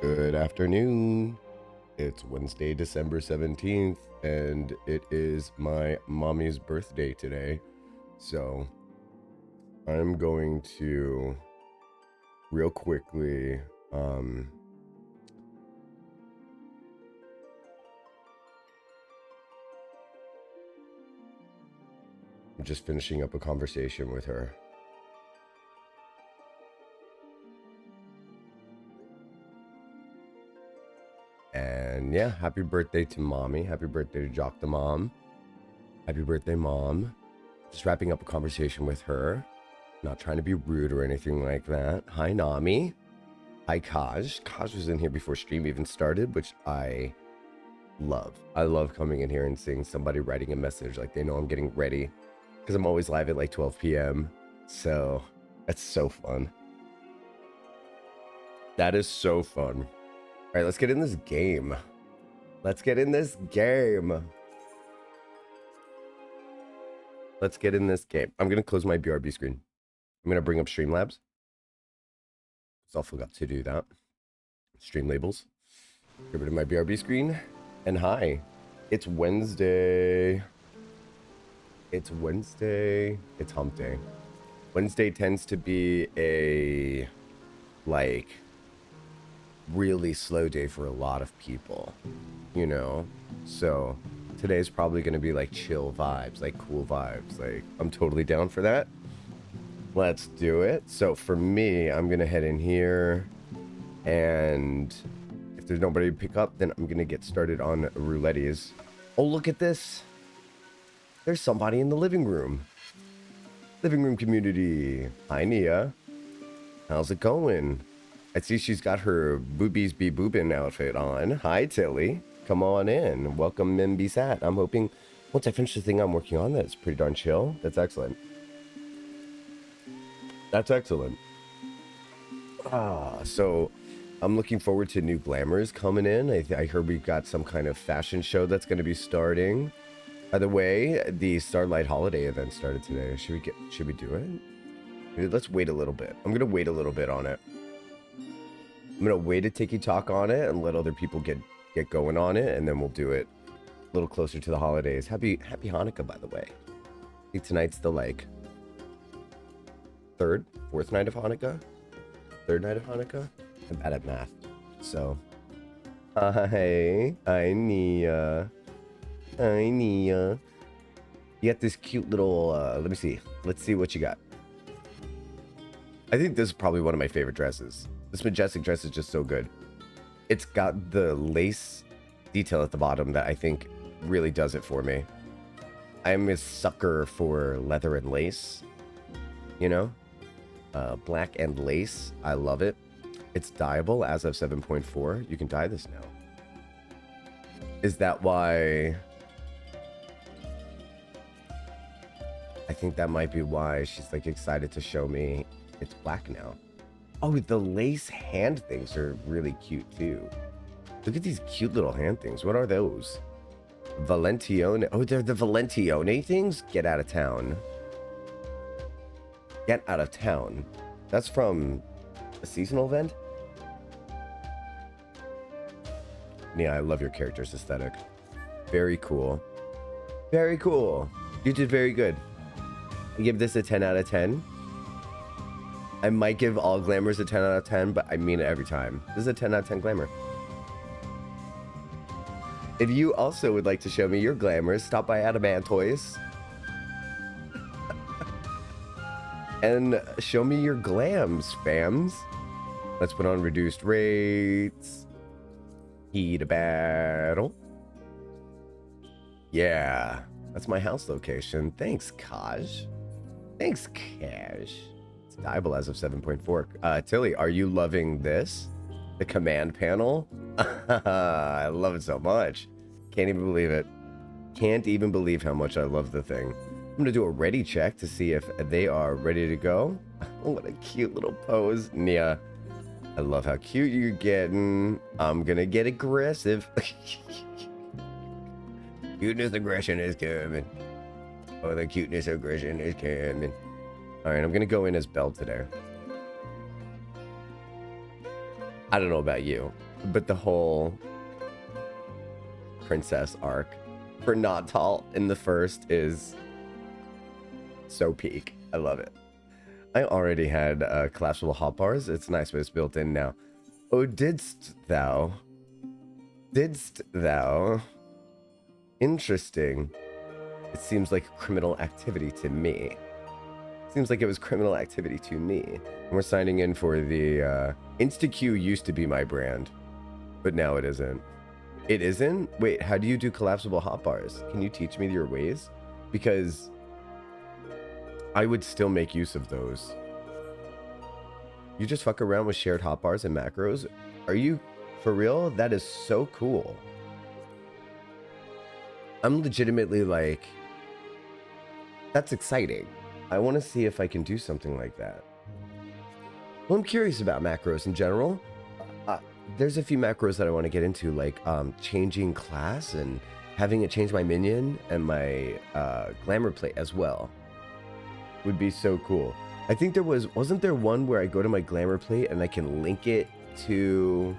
Good afternoon. It's Wednesday, December 17th, and it is my mommy's birthday today. So I'm going to real quickly I'm just finishing up a conversation with her. And yeah, happy birthday to mommy. Happy birthday to Jock the mom. Happy birthday, mom. Just wrapping up a conversation with her. Not trying to be rude or anything like that. Hi, Nami. Hi, Kaj. Kaj was in here before stream even started, which I love. I love coming in here and seeing somebody writing a message like they know I'm getting ready, because I'm always live at like 12 p.m. So that's so fun. That is so fun. All right, let's get in this game. Let's get in this game. Let's get in this game. I'm going to close my BRB screen. I'm going to bring up Streamlabs. I forgot to do that. Stream labels. Get rid of my BRB screen. And hi, it's Wednesday. It's Wednesday. It's hump day. Wednesday tends to be a, like, really slow day for a lot of people, you know? So today's probably going to be like chill vibes, like cool vibes. Like, I'm totally down for that. Let's do it. So for me, I'm going to head in here, and if there's nobody to pick up, then I'm going to get started on Roulettes. Oh, look at this. There's somebody in the living room. Living room community. Hi, Nia. How's it going? I see she's got her boobies be boobin outfit on. Hi, Tilly. Come on in. Welcome, Mimby Sat. I'm hoping once I finish the thing I'm working on, that's pretty darn chill. That's excellent. That's excellent. So I'm looking forward to new glamours coming in. I heard we've got some kind of fashion show that's going to be starting. By the way, the Starlight Holiday event started today. Should we do it? Maybe let's wait a little bit. I'm going to wait a little bit on it. I'm going to wait a tiki-talk on it and let other people get going on it, and then we'll do it a little closer to the holidays. Happy Hanukkah, by the way. I think tonight's the, like, fourth night of Hanukkah? Third night of Hanukkah? I'm bad at math. So, hi Nia. Hi, Nia. You got this cute little, let me see. Let's see what you got. I think this is probably one of my favorite dresses. This majestic dress is just so good. It's got the lace detail at the bottom that I think really does it for me. I'm a sucker for leather and lace, you know? Black and lace, I love it. It's dyeable as of 7.4. You can dye this now. Is that why? I think that might be why she's like excited to show me it's black now. Oh, the lace hand things are really cute too. Look at these cute little hand things. What are those? Valentione. Oh, they're the Valentione things? Get out of town. Get out of town. That's from a seasonal event? Yeah, I love your character's aesthetic. Very cool. Very cool. You did very good. I give this a 10 out of 10. I might give all glamours a 10 out of 10, but I mean it every time. This is a 10 out of 10 glamour. If you also would like to show me your glamours, stop by Adamant Toys and show me your glams, fams. Let's put on reduced rates. Heat a battle. Yeah, that's my house location. Thanks, Kaj. Thanks, Kaj. It's dyeable as of 7.4. Tilly, are you loving this? The command panel? I love it so much. Can't even believe it. Can't even believe how much I love the thing. I'm going to do a ready check to see if they are ready to go. What a cute little pose. Nia, I love how cute you're getting. I'm going to get aggressive. Cuteness aggression is coming. Oh, the cuteness aggression is coming. All right, I'm going to go in as Belle today. I don't know about you. But the whole princess arc for Jocktal in the first is so peak. I love it. I already had collapsible hotbars. It's nice, but it's built in now. Oh, didst thou? Didst thou? Interesting. It seems like criminal activity to me. Seems like it was criminal activity to me. And we're signing in for the InstaQ used to be my brand, but now it isn't. It isn't? Wait, how do you do collapsible hotbars? Can you teach me your ways? Because I would still make use of those. You just fuck around with shared hotbars and macros? Are you for real? That is so cool. I'm legitimately like, that's exciting. I want to see if I can do something like that. Well, I'm curious about macros in general. There's a few macros that I want to get into, like changing class and having it change my minion and my glamour plate as well. Would be so cool. I think there wasn't there one where I go to my glamour plate and I can link it to...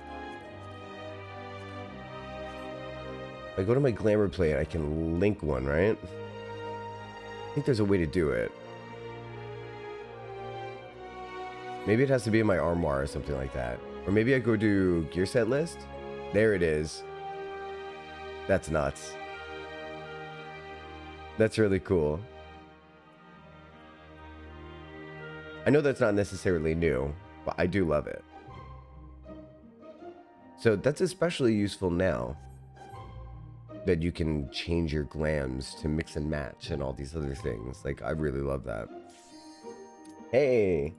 I go to my glamour plate, I can link one, right? I think there's a way to do it. Maybe it has to be in my armoire or something like that. Or maybe I go to gear set list. There it is. That's nuts. That's really cool. I know that's not necessarily new, but I do love it. So that's especially useful now that you can change your glams to mix and match and all these other things. Like, I really love that. Hey.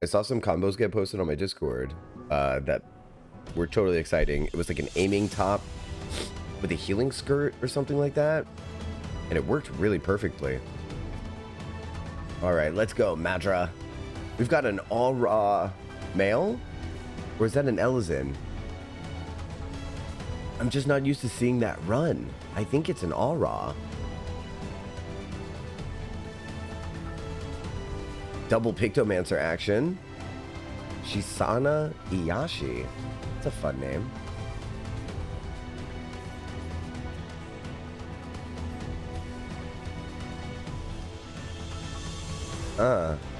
I saw some combos get posted on my Discord that were totally exciting. It was like an aiming top with a healing skirt or something like that. And it worked really perfectly. All right, let's go, Madra. We've got an all raw male. Or is that an Elizin? I'm just not used to seeing that run. I think it's an all raw. Double Pictomancer action. Shisana Iyashi. That's a fun name.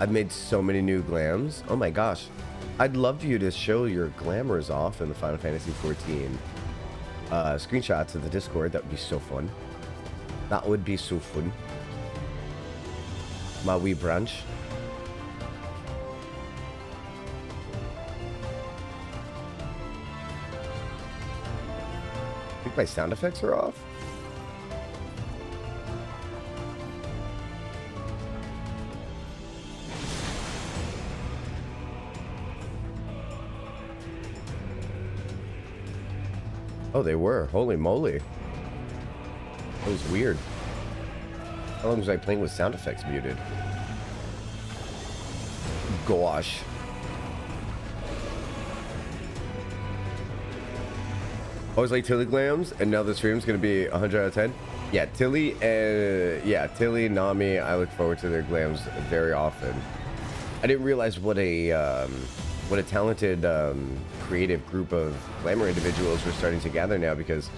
I've made so many new glams. Oh my gosh. I'd love for you to show your glamours off in the Final Fantasy XIV screenshots of the Discord. That would be so fun. That would be so fun. My wee brunch. I think my sound effects are off. Oh, they were. Holy moly. That was weird. How long was I playing with sound effects muted? Gosh. I was like Tilly glams, and now the stream's gonna be 100 out of 10. Yeah, Tilly, Tilly, Nami, I look forward to their glams very often. I didn't realize what a talented, creative group of glamour individuals we're starting to gather now, because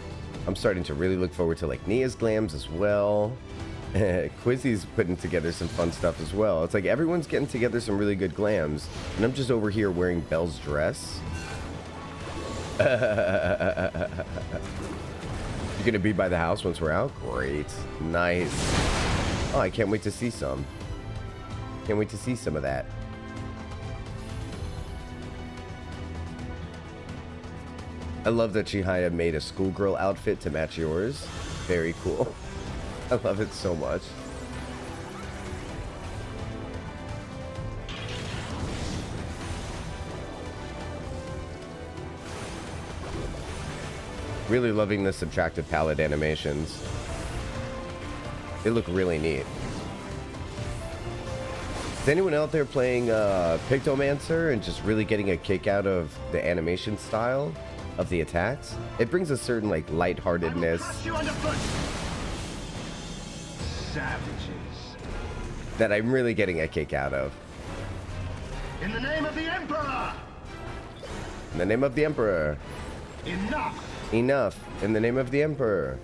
I'm starting to really look forward to like Nia's glams as well. Quizzy's putting together some fun stuff as well. It's like everyone's getting together some really good glams, and I'm just over here wearing Belle's dress. You're gonna be by the house once we're out? Great. Nice. Oh, I can't wait to see some. Can't wait to see some of that. I love that Chihaya made a schoolgirl outfit to match yours. Very cool. I love it so much. Really loving the subtractive palette animations. They look really neat. Is anyone out there playing Pictomancer and just really getting a kick out of the animation style of the attacks? It brings a certain like lightheartedness that I'm really getting a kick out of. In the name of the Emperor! In the name of the Emperor. Enough! Enough. In the name of the Emperor.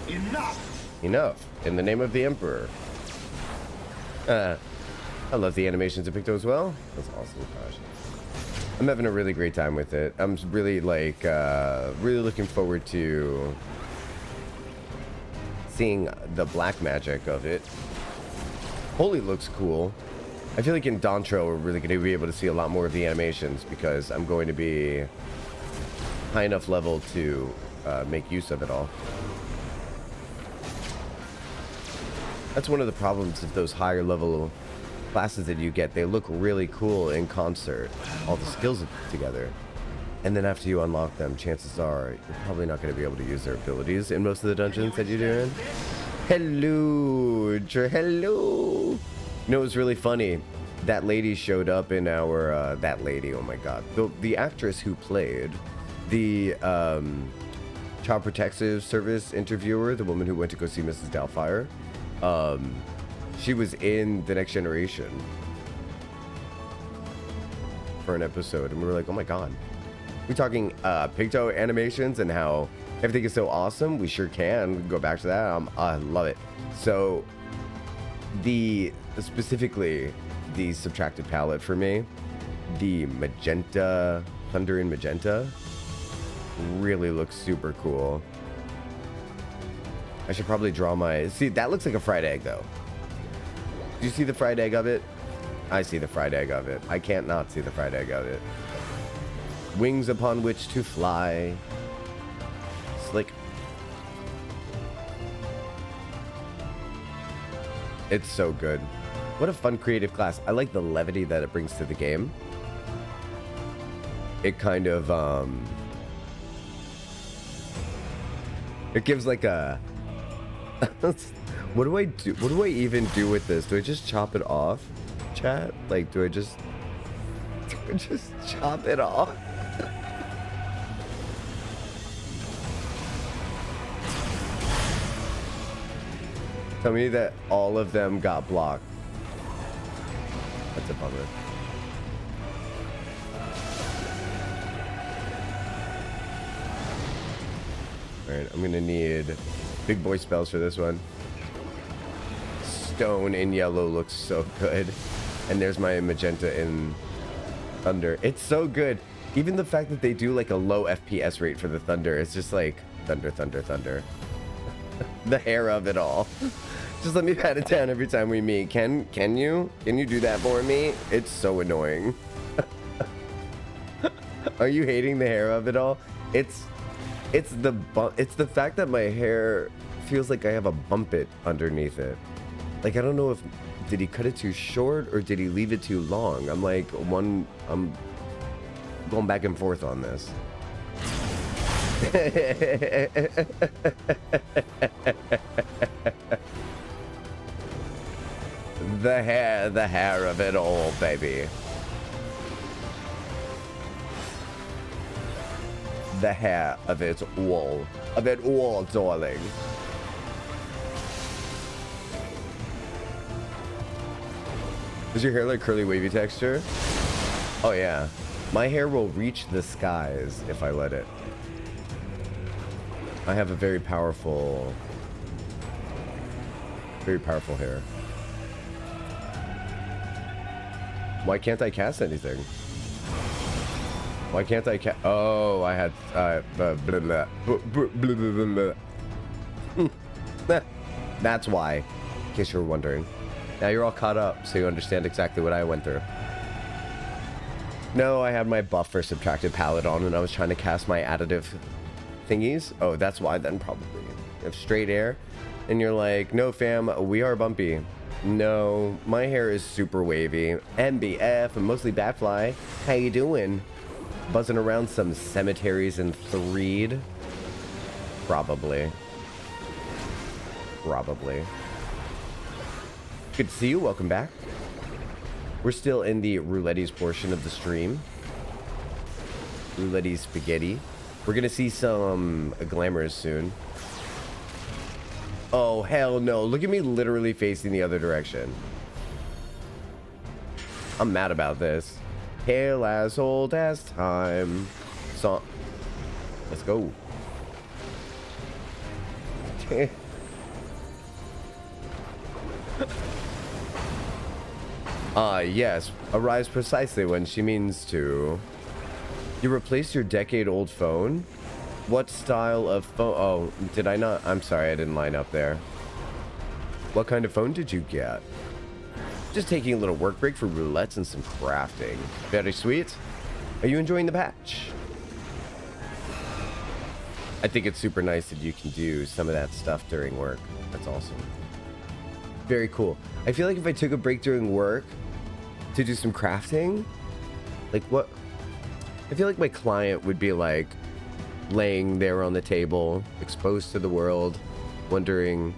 Enough! Enough. In the name of the Emperor. I love the animations of Picto as well. That's awesome, gosh. I'm having a really great time with it. I'm really like, really looking forward to seeing the black magic of it. Holy looks cool. I feel like in Dantro we're really going to be able to see a lot more of the animations because I'm going to be high enough level to make use of it all. That's one of the problems of those higher level classes that you get. They look really cool in concert, all the skills together. And then after you unlock them, chances are you're probably not going to be able to use their abilities in most of the dungeons that you're doing. Hello, hello. You know, it was really funny. That lady showed up in our, that lady, oh my god. The actress who played the Child Protective Service interviewer, the woman who went to go see Mrs. Doubtfire, she was in The Next Generation for an episode, and we were like, oh my god. We're talking Picto animations and how everything is so awesome. We sure can go back to that. I love it. So specifically the subtracted palette for me, the magenta, thunder and magenta, really looks super cool. I should probably draw my... See, that looks like a fried egg, though. Do you see the fried egg of it? I see the fried egg of it. I can't not see the fried egg of it. Wings upon which to fly. Slick. It's so good. What a fun creative class. I like the levity that it brings to the game. It kind of, it gives like a... What do I do? What do I even do with this? Do I just chop it off, chat? Like, do I just chop it off? Tell me that all of them got blocked. That's a bummer. Alright, I'm gonna need big boy spells for this one. Stone in yellow looks so good. And there's my magenta in thunder. It's so good. Even the fact that they do like a low FPS rate for the thunder, it's just like thunder, thunder, thunder. The hair of it all. Just let me pat it down every time we meet. Can you do that for me? It's so annoying. Are you hating the hair of it all? It's the fact that my hair feels like I have a bump it underneath it. Like, I don't know if did he cut it too short or did he leave it too long? I'm like I'm going back and forth on this. The hair of it all, baby. The hair of it all, darling. Is your hair like curly wavy texture? Oh yeah. My hair will reach the skies if I let it. I have a very powerful hair. Why can't I cast anything? Why can't I cast? Oh, I had blah, blah, blah, blah. That's why, in case you were wondering. Now you're all caught up, so you understand exactly what I went through. No, I had my buff for subtracted palette on when I was trying to cast my additive thingies. Oh, that's why then, probably. You have straight hair, and you're like, no fam, we are bumpy. No, my hair is super wavy. MBF, and mostly Batfly. How you doing? Buzzing around some cemeteries in Threed? Probably. Good to see you. Welcome back. We're still in the roulettes portion of the stream. Roulette spaghetti. We're gonna see some glamours soon. Oh, hell no. Look at me literally facing the other direction. I'm mad about this. Hail as old as time. So, let's go. Yes. Arrives precisely when she means to. You replaced your decade-old phone? What style of phone? Oh, did I not? I'm sorry, I didn't line up there. What kind of phone did you get? Just taking a little work break for roulettes and some crafting. Very sweet. Are you enjoying the patch? I think it's super nice that you can do some of that stuff during work. That's awesome. Very cool. I feel like if I took a break during work to do some crafting, like what? I feel like my client would be like laying there on the table, exposed to the world, wondering,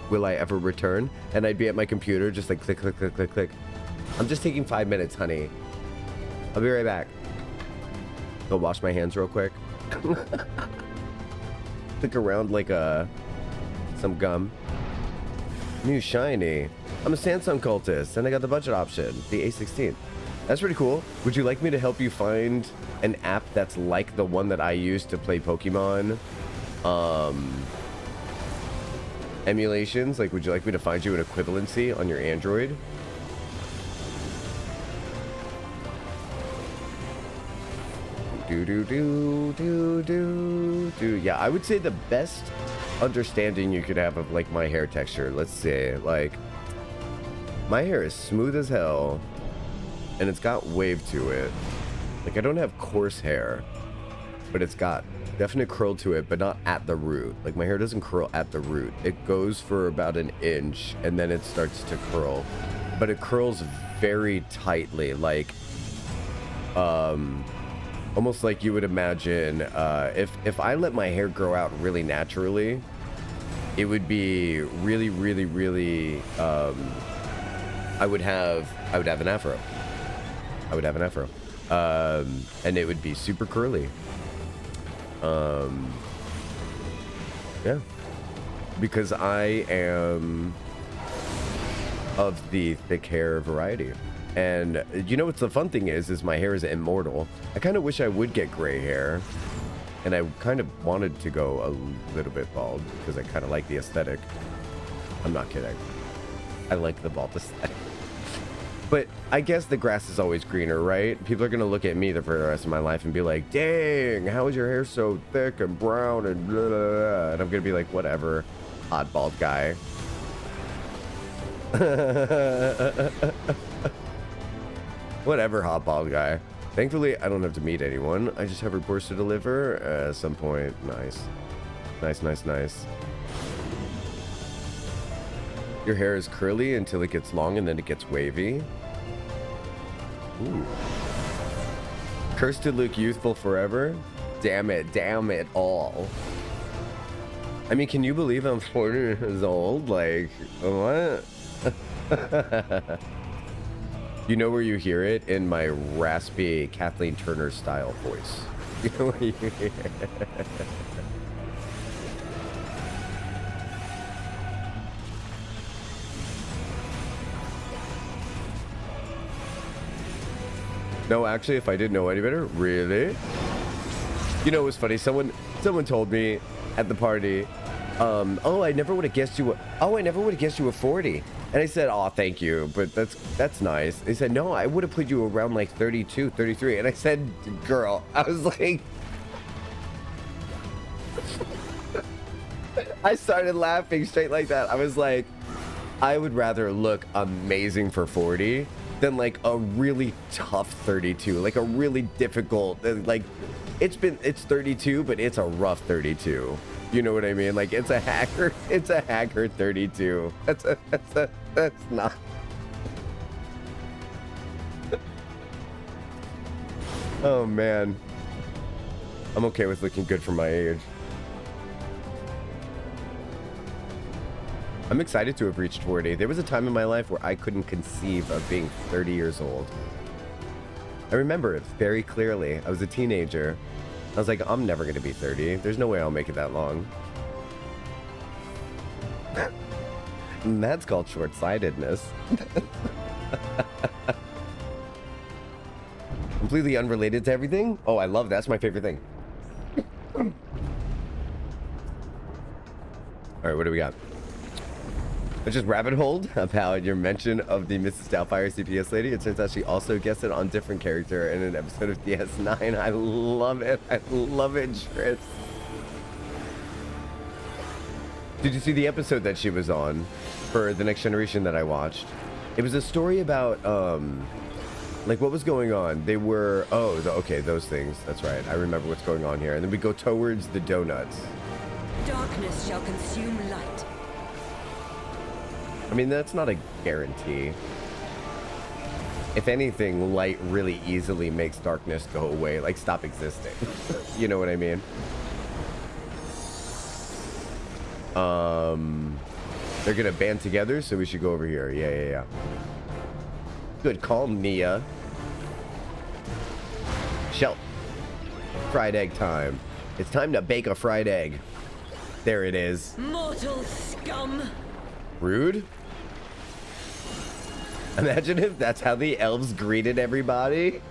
will I ever return? And I'd be at my computer just like click, click, click, click, click. I'm just taking 5 minutes, honey. I'll be right back. Go wash my hands real quick. Click around like some gum. New shiny. I'm a Sandstorm cultist and I got the budget option, the A16. That's pretty cool. Would you like me to help you find an app that's like the one that I use to play Pokemon emulations? Like, would you like me to find you an equivalency on your Android? Yeah, I would say the best understanding you could have of like my hair texture, let's say, like my hair is smooth as hell and it's got wave to it. Like, I don't have coarse hair, but it's got definite curl to it, but not at the root. Like, my hair doesn't curl at the root. It goes for about an inch and then it starts to curl, but it curls very tightly, like almost like you would imagine if I let my hair grow out really naturally, it would be really, really, really I would have an afro. I would have an afro. And it would be super curly. Yeah. Because I am of the thick hair variety. And you know what's the fun thing is my hair is immortal. I kind of wish I would get gray hair. And I kind of wanted to go a little bit bald because I kind of like the aesthetic. I'm not kidding. I like the bald aesthetic. But I guess the grass is always greener, right? People are going to look at me for the rest of my life and be like, dang, how is your hair so thick and brown and blah, blah, blah. And I'm going to be like, whatever, hot bald guy. Whatever, hot bald guy. Thankfully, I don't have to meet anyone. I just have reports to deliver at some point. Nice. Nice, nice, nice. Your hair is curly until it gets long and then it gets wavy. Ooh. Cursed to look youthful forever? Damn it all. I mean, can you believe I'm 40 years old? Like, what? You know where you hear it? In my raspy Kathleen Turner style voice. You know where you hear it? No, actually, if I didn't know any better, really? You know, it was funny. Someone told me at the party, oh, I never would have guessed you were 40. And I said, oh, thank you, but that's nice. They said, no, I would have put you around like 32, 33. And I said, girl, I was like, I started laughing straight like that. I was like, I would rather look amazing for 40 than like a really tough 32, like a really difficult, like it's 32, but it's a rough 32. You know what I mean? Like it's a hacker 32. That's not. Oh man. I'm okay with looking good for my age. I'm excited to have reached 40. There was a time in my life where I couldn't conceive of being 30 years old. I remember it very clearly. I was a teenager. I was like, I'm never going to be 30. There's no way I'll make it that long. And that's called short-sightedness. Completely unrelated to everything. Oh, I love that. That's my favorite thing. All right, what do we got? Let's just rabbit hole about your mention of the Mrs. Doubtfire CPS lady. It turns out she also guessed it on different character in an episode of DS9. I love it. I love it, Tris. Did you see the episode that she was on for The Next Generation that I watched? It was a story about, like, what was going on? They were, okay, those things. That's right. I remember what's going on here. And then we go towards the donuts. Darkness shall consume light. I mean, that's not a guarantee. If anything, light really easily makes darkness go away, like stop existing. You know what I mean? They're gonna band together, so we should go over here. Yeah. Good call, Nia. Shell. Fried egg time. It's time to bake a fried egg. There it is. Mortal scum. Rude. Imagine if that's how the elves greeted everybody.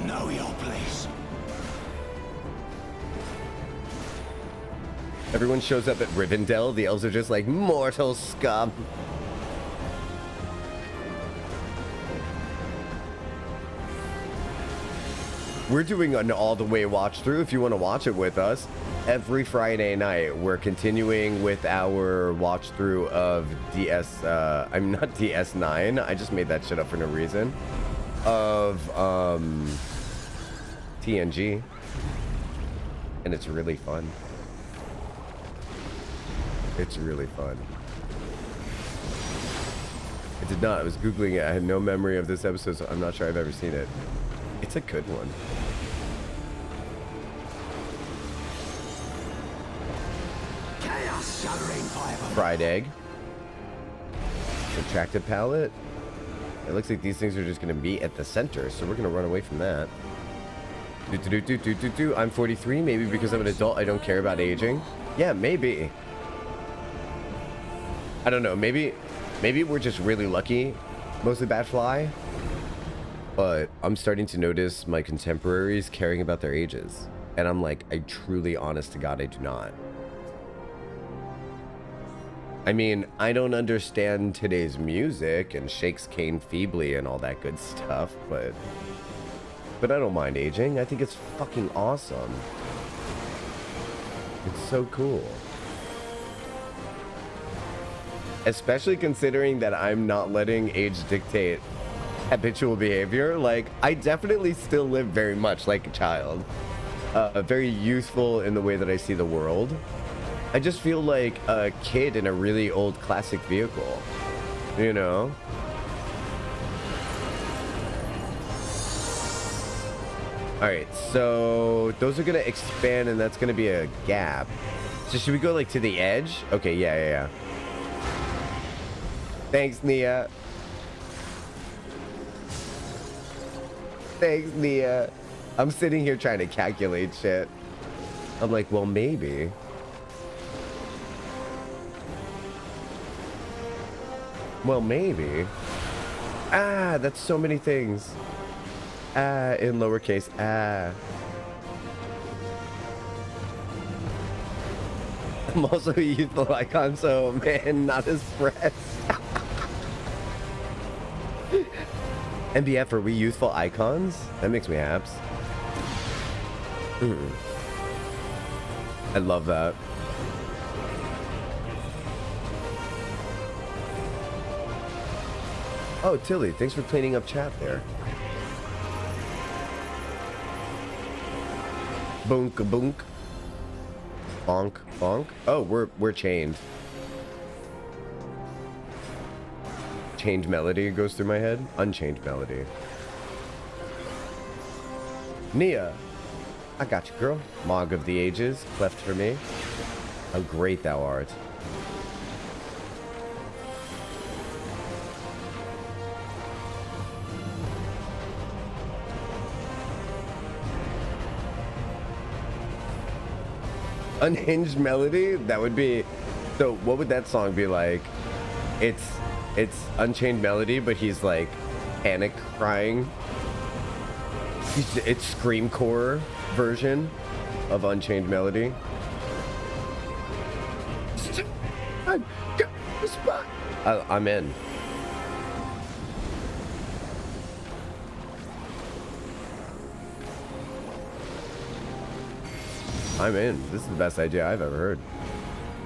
Know your place. Everyone shows up at Rivendell. The elves are just like, mortal scum. We're doing an all-the-way watch-through if you want to watch it with us. Every Friday night, we're continuing with our watch-through of I'm not DS9. I just made that shit up for no reason. Of, TNG. And it's really fun. It's really fun. I did not. I was Googling it. I had no memory of this episode, so I'm not sure I've ever seen it. It's a good one. Chaos shattering fire. Fried egg. Subtractive palette. It looks like these things are just going to be at the center, so we're going to run away from that. I'm 43. Maybe because I'm an adult, I don't care about aging. Yeah, maybe. I don't know. Maybe we're just really lucky. Mostly bad fly. But I'm starting to notice my contemporaries caring about their ages. And I'm like, I truly, honest to God, I do not. I mean, I don't understand today's music and shakes cane feebly and all that good stuff, but I don't mind aging. I think it's fucking awesome. It's so cool. Especially considering that I'm not letting age dictate habitual behavior. Like, I definitely still live very much like a child. Very youthful in the way that I see the world. I just feel like a kid in a really old classic vehicle, you know? Alright, so those are gonna expand and that's gonna be a gap. So should we go like to the edge? Okay, yeah. Thanks, Nia. Thanks, Nia. I'm sitting here trying to calculate shit. I'm like, well, maybe. Well, maybe. Ah, that's so many things. Ah, in lowercase. Ah. I'm also a youthful icon, so man, not as fresh. MBF, are we youthful icons? That makes me haps. I love that. Oh, Tilly, thanks for cleaning up chat there. Boonk boonk. Bonk bonk. Oh, we're chained. Chained melody goes through my head. Unchained melody. Nia, I got you, girl. Mog of the ages, cleft for me. How great thou art. Unhinged melody? That would be... So what would that song be like? It's Unchained Melody, but he's like panic crying. It's screamcore version of Unchained Melody. I'm in. I'm in. This is the best idea I've ever heard.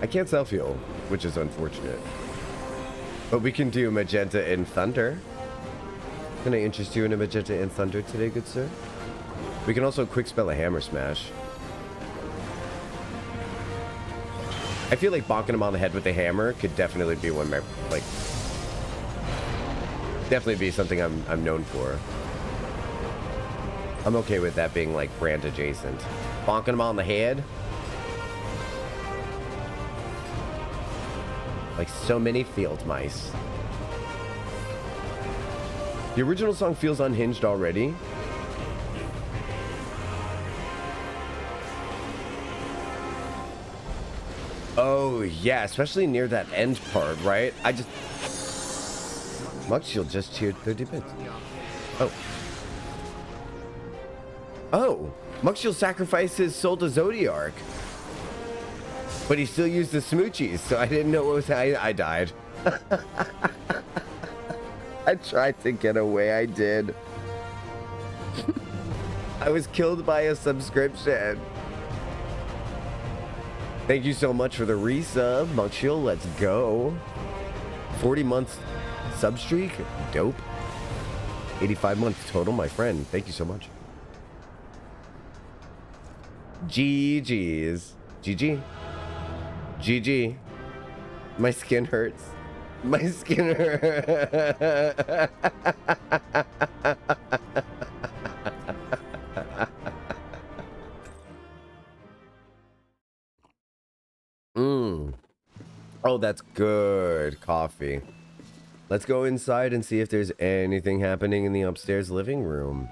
I can't self-heal, which is unfortunate. But we can do Magenta and Thunder. Can I interest you in a Magenta and Thunder today, good sir? We can also quick spell a Hammer Smash. I feel like bonking him on the head with a hammer could definitely be one of my, like... Definitely be something I'm known for. I'm okay with that being, like, brand adjacent. Bonking him on the head. Like so many field mice. The original song feels unhinged already. Oh, yeah, especially near that end part, right? I just... Mug Shield just cheered 30 bits. Oh. Oh! Mug Shield sacrificed his soul to Zodiark. But he still used the smoochies, so I didn't know what was... I died. I tried to get away, I did. I was killed by a subscription. Thank you so much for the resub, Mug Shield. Let's go. 40 months sub streak. Dope. 85 months total, my friend. Thank you so much. GG's. GG. GG. My skin hurts. My skin hurts. Oh, that's good coffee. Let's go inside and see if there's anything happening in the upstairs living room.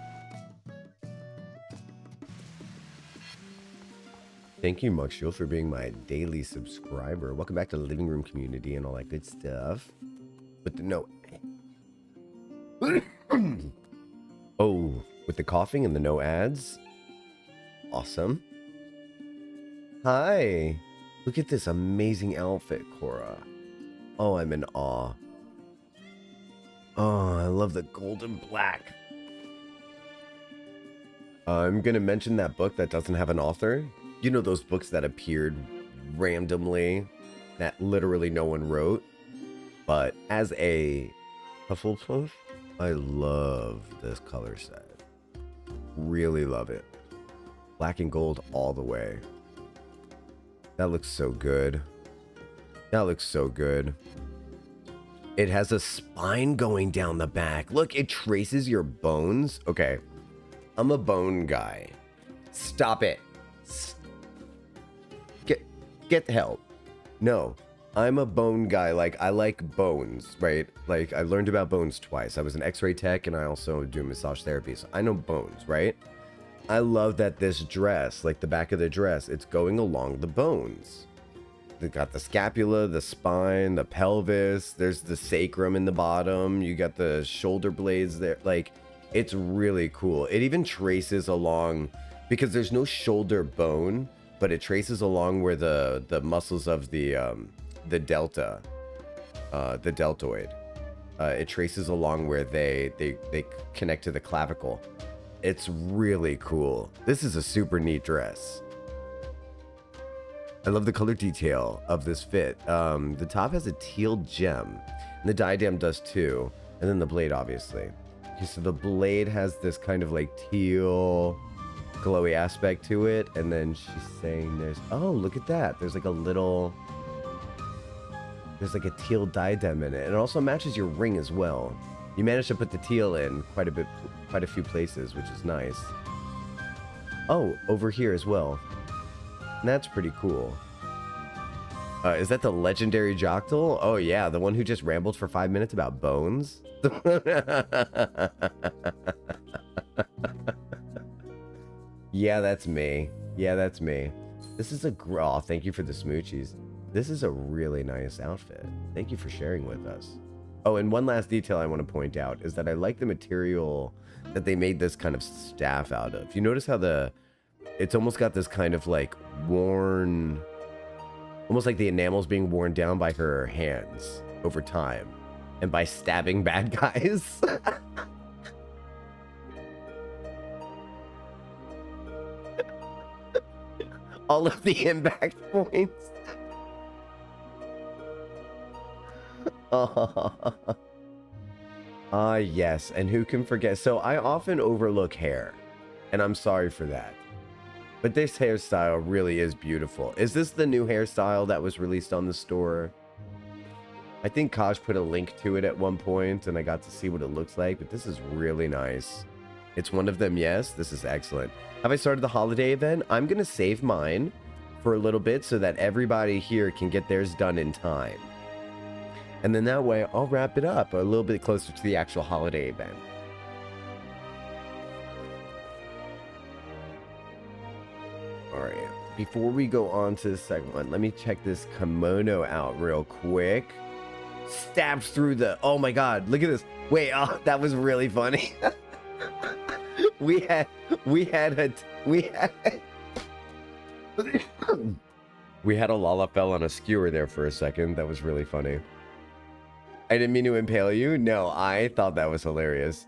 Thank you, Mug Shield, for being my daily subscriber. Welcome back to the living room community and all that good stuff. But no. Oh, with the coughing and the no ads. Awesome. Hi. Look at this amazing outfit, Cora. Oh, I'm in awe. Oh, I love the gold and black. I'm going to mention that book that doesn't have an author. You know those books that appeared randomly that literally no one wrote? But as a Hufflepuff, I love this color set. Really love it. Black and gold all the way. That looks so good. That looks so good. It has a spine going down the back. Look, it traces your bones. Okay. I'm a bone guy. Stop it. Get help. No. I'm a bone guy. Like, I like bones, right? Like, I learned about bones twice. I was an x-ray tech and I also do massage therapy. So I know bones, right? I love that this dress, like the back of the dress, it's going along the bones. They got the scapula, the spine, the pelvis. There's the sacrum in the bottom. You got the shoulder blades there. Like, it's really cool. It even traces along, because there's no shoulder bone, but it traces along where the muscles of the delta, the deltoid. It traces along where they connect to the clavicle. It's really cool. This is a super neat dress. I love the color detail of this fit. The top has a teal gem, and the diadem does too, and then the blade, obviously. Okay, so the blade has this kind of like teal, glowy aspect to it, and then she's saying there's... Oh, look at that. There's like a little... There's like a teal diadem in it, and it also matches your ring as well. You managed to put the teal in quite a few places, which is nice. Oh, over here as well. That's pretty cool. Is that the legendary Jocktal? Oh yeah, the one who just rambled for 5 minutes about bones? Yeah, that's me. Yeah, that's me. This is a... Oh, thank you for the smoochies. This is a really nice outfit. Thank you for sharing with us. Oh, and one last detail I want to point out is that I like the material that they made this kind of staff out of. You notice how it's almost got this kind of like worn... Almost like the enamel's being worn down by her hands over time. And by stabbing bad guys. All of the impact points. Yes, and who can forget? So I often overlook hair, and I'm sorry for that. But this hairstyle really is beautiful. Is this the new hairstyle that was released on the store? I think Kaj put a link to it at one point, and I got to see what it looks like, but this is really nice. It's one of them, yes. This is excellent. Have I started the holiday event? I'm going to save mine for a little bit so that everybody here can get theirs done in time. And then that way, I'll wrap it up a little bit closer to the actual holiday event. All right. Before we go on to the second one, let me check this kimono out real quick. Stabbed through the... Oh my god, look at this. Wait, oh, that was really funny. we had a Lalafell on a skewer there for a second. That was really funny. I didn't mean to impale you. No, I thought that was hilarious.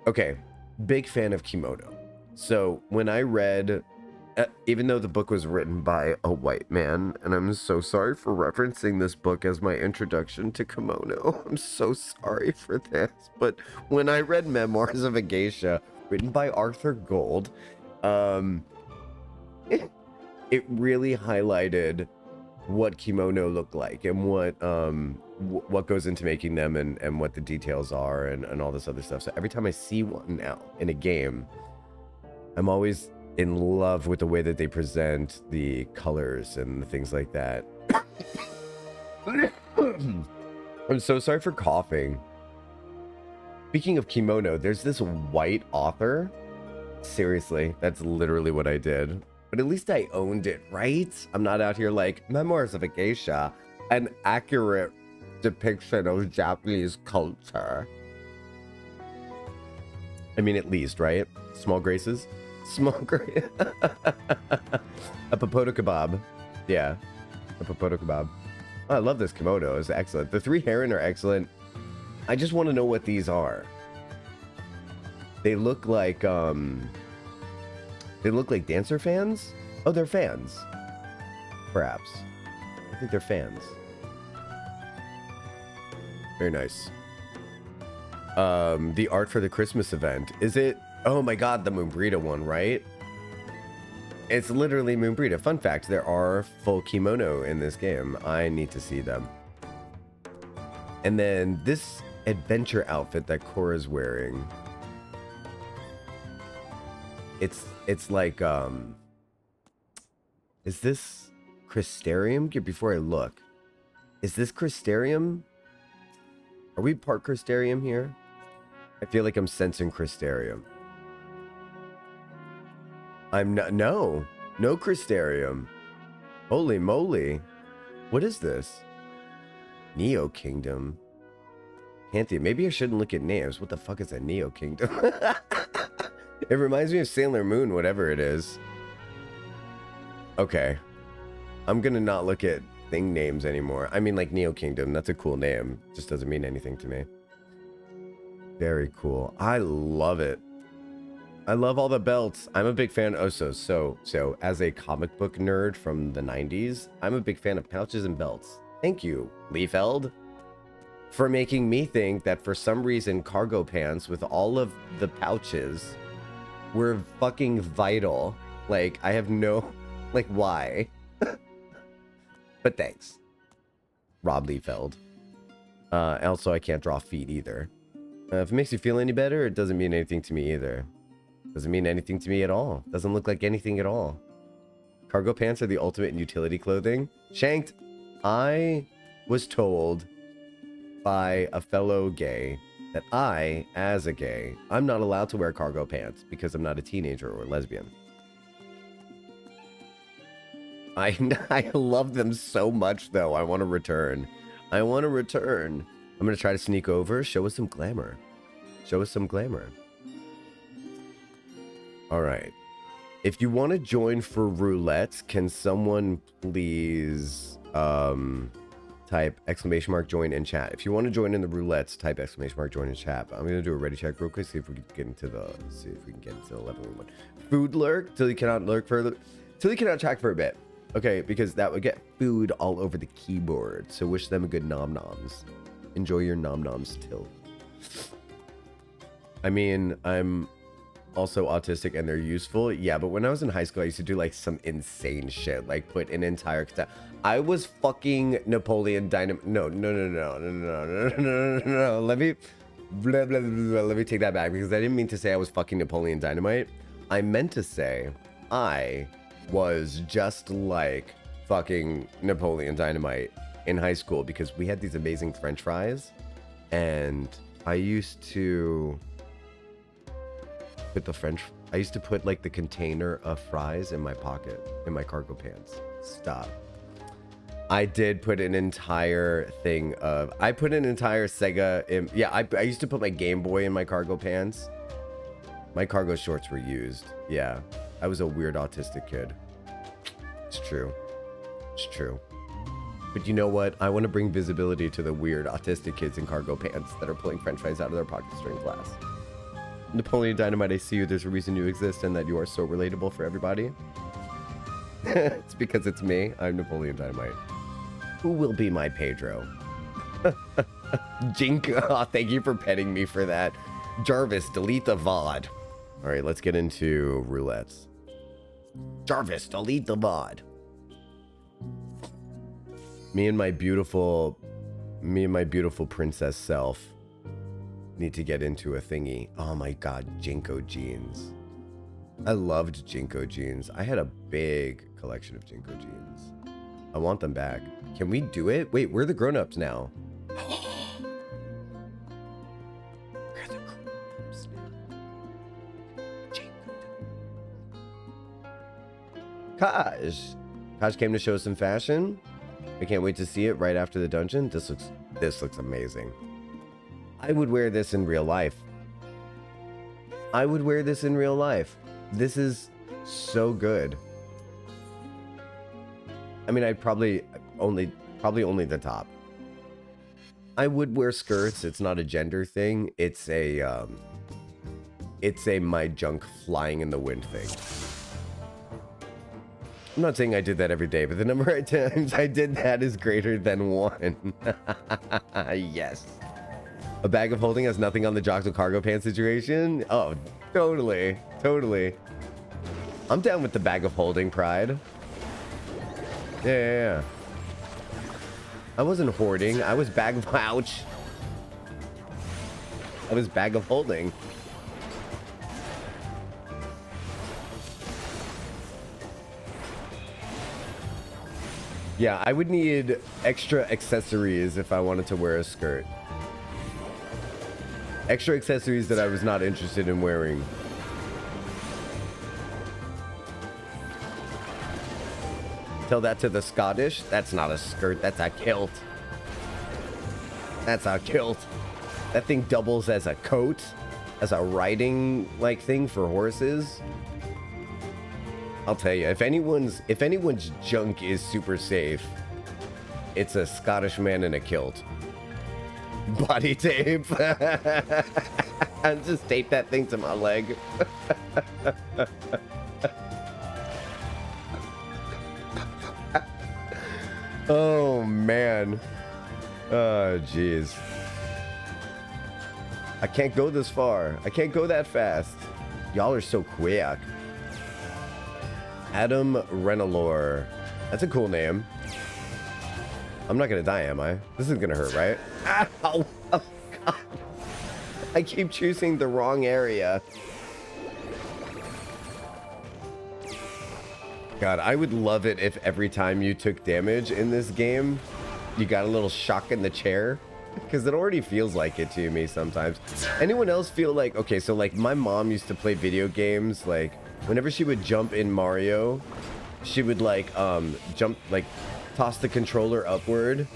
Okay, big fan of kimono. So when I read, even though the book was written by a white man, and I'm so sorry for referencing this book as my introduction to kimono. I'm so sorry for this. But when I read Memoirs of a Geisha, written by Arthur Gold, it really highlighted what kimono looked like and what goes into making them and what the details are and all this other stuff. So every time I see one now in a game, I'm always in love with the way that they present the colors and things like that. I'm so sorry for coughing. Speaking of kimono, there's this white author. Seriously, that's literally what I did. But at least I owned it, right? I'm not out here like, Memoirs of a Geisha, an accurate depiction of Japanese culture. I mean, at least, right? Small graces? Small grace. A popoto kebab. Yeah, a popoto kebab. Oh, I love this kimono. It's excellent. The three heron are excellent. I just want to know what these are. They look like dancer fans? Oh, they're fans. Perhaps. I think they're fans. Very nice. The art for the Christmas event. Is it? Oh my god, the Moonbrita one, right? It's literally Moonbrita. Fun fact, there are full kimono in this game. I need to see them. And then this adventure outfit that Cora's wearing. It's like, is this Crystarium? Before I look, is this Crystarium? Are we part Crystarium here? I feel like I'm sensing Crystarium. I'm not, no Crystarium. Holy moly. What is this? Neo Kingdom. Pantheon. Maybe I shouldn't look at names. What the fuck is a Neo Kingdom? It reminds me of Sailor Moon, whatever it is. Okay. I'm gonna not look at thing names anymore. I mean, like Neo Kingdom. That's a cool name. Just doesn't mean anything to me. Very cool. I love it. I love all the belts. I'm a big fan. Oh, so as a comic book nerd from the 90s, I'm a big fan of pouches and belts. Thank you, Liefeld, for making me think that for some reason cargo pants with all of the pouches were fucking vital. Like, I have no... Like, why? But thanks, Rob Liefeld. Also, I can't draw feet either. If it makes you feel any better, it doesn't mean anything to me either. Doesn't mean anything to me at all. Doesn't look like anything at all. Cargo pants are the ultimate in utility clothing. Shanked, I was told by a fellow gay that I, as a gay, I'm not allowed to wear cargo pants because I'm not a teenager or lesbian. I love them so much, though. I want to return. I want to return. I'm going to try to sneak over. Show us some glamour. Show us some glamour. All right. If you want to join for roulettes, can someone please type !join in chat? If you want to join in the roulettes, type !join in chat. But I'm going to do a ready check real quick, see if we can get into the level 1. Food lurk till you cannot lurk further. Till you cannot track for a bit. Okay, because that would get food all over the keyboard. So wish them a good nom noms. Enjoy your nom noms till. I mean, I'm also autistic and they're useful. Yeah, but when I was in high school, I used to do like some insane shit, like put an entire. I was fucking Napoleon Dynamite. No. Let me take that back because I didn't mean to say I was fucking Napoleon Dynamite. I meant to say I was just like fucking Napoleon Dynamite in high school because we had these amazing French fries, and I used to put like the container of fries in my pocket in my cargo pants. Stop. I did put an entire thing of Sega in. Yeah, I used to put my Game Boy in my cargo pants. My cargo shorts were used. Yeah, I was a weird autistic kid. It's true. It's true. But you know what? I want to bring visibility to the weird autistic kids in cargo pants that are pulling French fries out of their pockets during class. Napoleon Dynamite, I see you. There's a reason you exist and that you are so relatable for everybody. It's because it's me. I'm Napoleon Dynamite. Who will be my Pedro? Jink. Oh, thank you for petting me for that. Jarvis, delete the VOD. All right, let's get into roulettes. Jarvis, delete the VOD. Me and my beautiful princess self need to get into a thingy. Oh my god, Jinko jeans. I loved Jinko jeans. I had a big collection of Jinko jeans. I want them back. Can we do it? Wait, we're the grown-ups now. We're the grown-ups now. Jinko. Kaj came to show some fashion. I can't wait to see it right after the dungeon. This looks amazing. I would wear this in real life. I would wear this in real life. This is so good. I mean, I'd probably only the top. I would wear skirts. It's not a gender thing. It's a my junk flying in the wind thing. I'm not saying I did that every day, but the number of times I did that is greater than 1. Yes. A bag of holding has nothing on the Jocktal cargo pants situation? Oh, totally. Totally. I'm down with the bag of holding pride. Yeah. I wasn't hoarding. I was bag of ouch. I was bag of holding. Yeah, I would need extra accessories if I wanted to wear a skirt. Extra accessories that I was not interested in wearing. Tell that to the Scottish. That's not a skirt. That's a kilt. That's a kilt. That thing doubles as a coat, as a riding like thing for horses. I'll tell you, if anyone's junk is super safe, it's a Scottish man in a kilt. Body tape. And just tape that thing to my leg. Oh man. Oh jeez. I can't go this far. I can't go that fast. Y'all are so quick. Adam Renalor. That's a cool name. I'm not gonna die, am I? This is gonna hurt, right? Ow! Oh, God. I keep choosing the wrong area. God, I would love it if every time you took damage in this game, you got a little shock in the chair. Because it already feels like it to me sometimes. Anyone else feel like, okay, so like my mom used to play video games, like whenever she would jump in Mario, she would like jump, like toss the controller upward.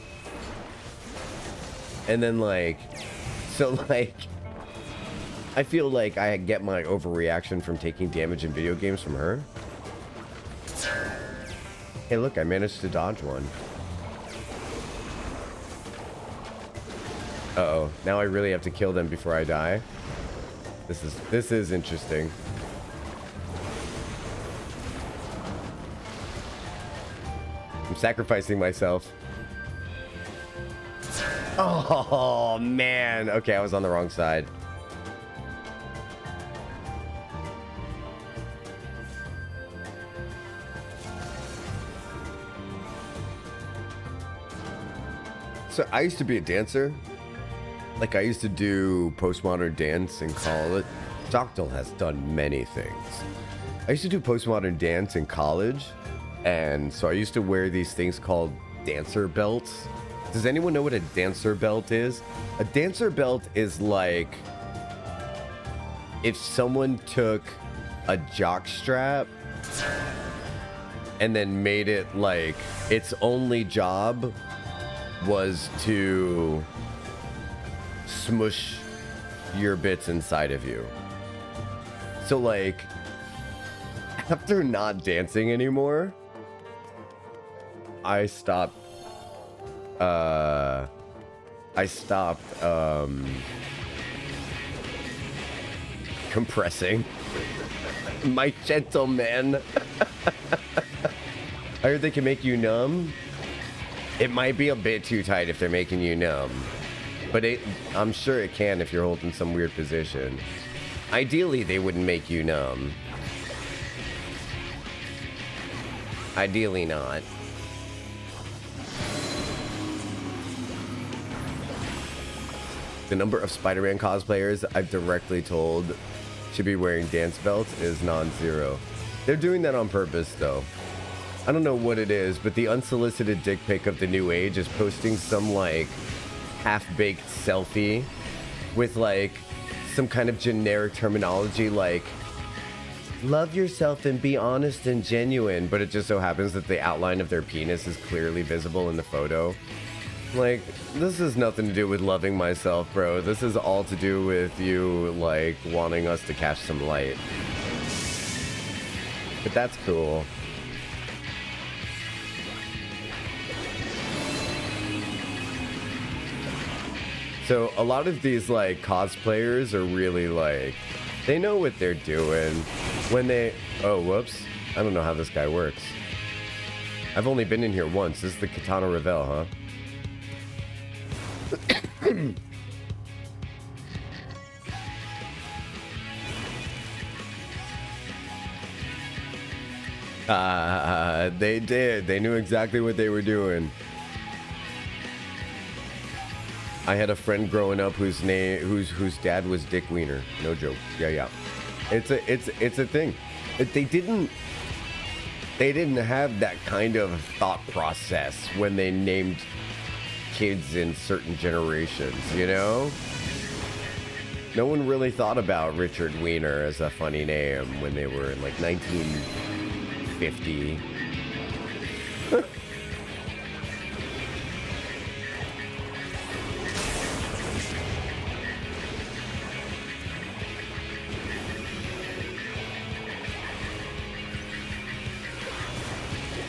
And then like, so like, I feel like I get my overreaction from taking damage in video games from her. Hey, look, I managed to dodge one. Uh-oh, now I really have to kill them before I die. This is interesting. I'm sacrificing myself. Oh, man. Okay, I was on the wrong side. So I used to be a dancer. Like I used to do postmodern dance in college. Jocktal has done many things. I used to do postmodern dance in college. And so I used to wear these things called dancer belts. Does anyone know what a dancer belt is? A dancer belt is like if someone took a jock strap and then made it like its only job was to smush your bits inside of you. So like after not dancing anymore, I stopped compressing. My gentleman. I heard they can make you numb. It might be a bit too tight if they're making you numb, but I'm sure it can if you're holding some weird position. Ideally, they wouldn't make you numb. Ideally not. The number of Spider-Man cosplayers I've directly told should be wearing dance belts is non-zero. They're doing that on purpose, though. I don't know what it is, but the unsolicited dick pic of the new age is posting some, like, half-baked selfie with, like, some kind of generic terminology like, love yourself and be honest and genuine, but it just so happens that the outline of their penis is clearly visible in the photo. Like, this has nothing to do with loving myself, bro. This is all to do with you, like, wanting us to catch some light. But that's cool. So a lot of these, like, cosplayers are really, like, they know what they're doing when they... Oh, whoops. I don't know how this guy works. I've only been in here once. This is the Katana Revel, huh? They did. They knew exactly what they were doing. I had a friend growing up whose dad was Dick Wiener. No joke. Yeah. It's a thing. They didn't have that kind of thought process when they named kids in certain generations, you know? No one really thought about Richard Wiener as a funny name when they were in like 1950.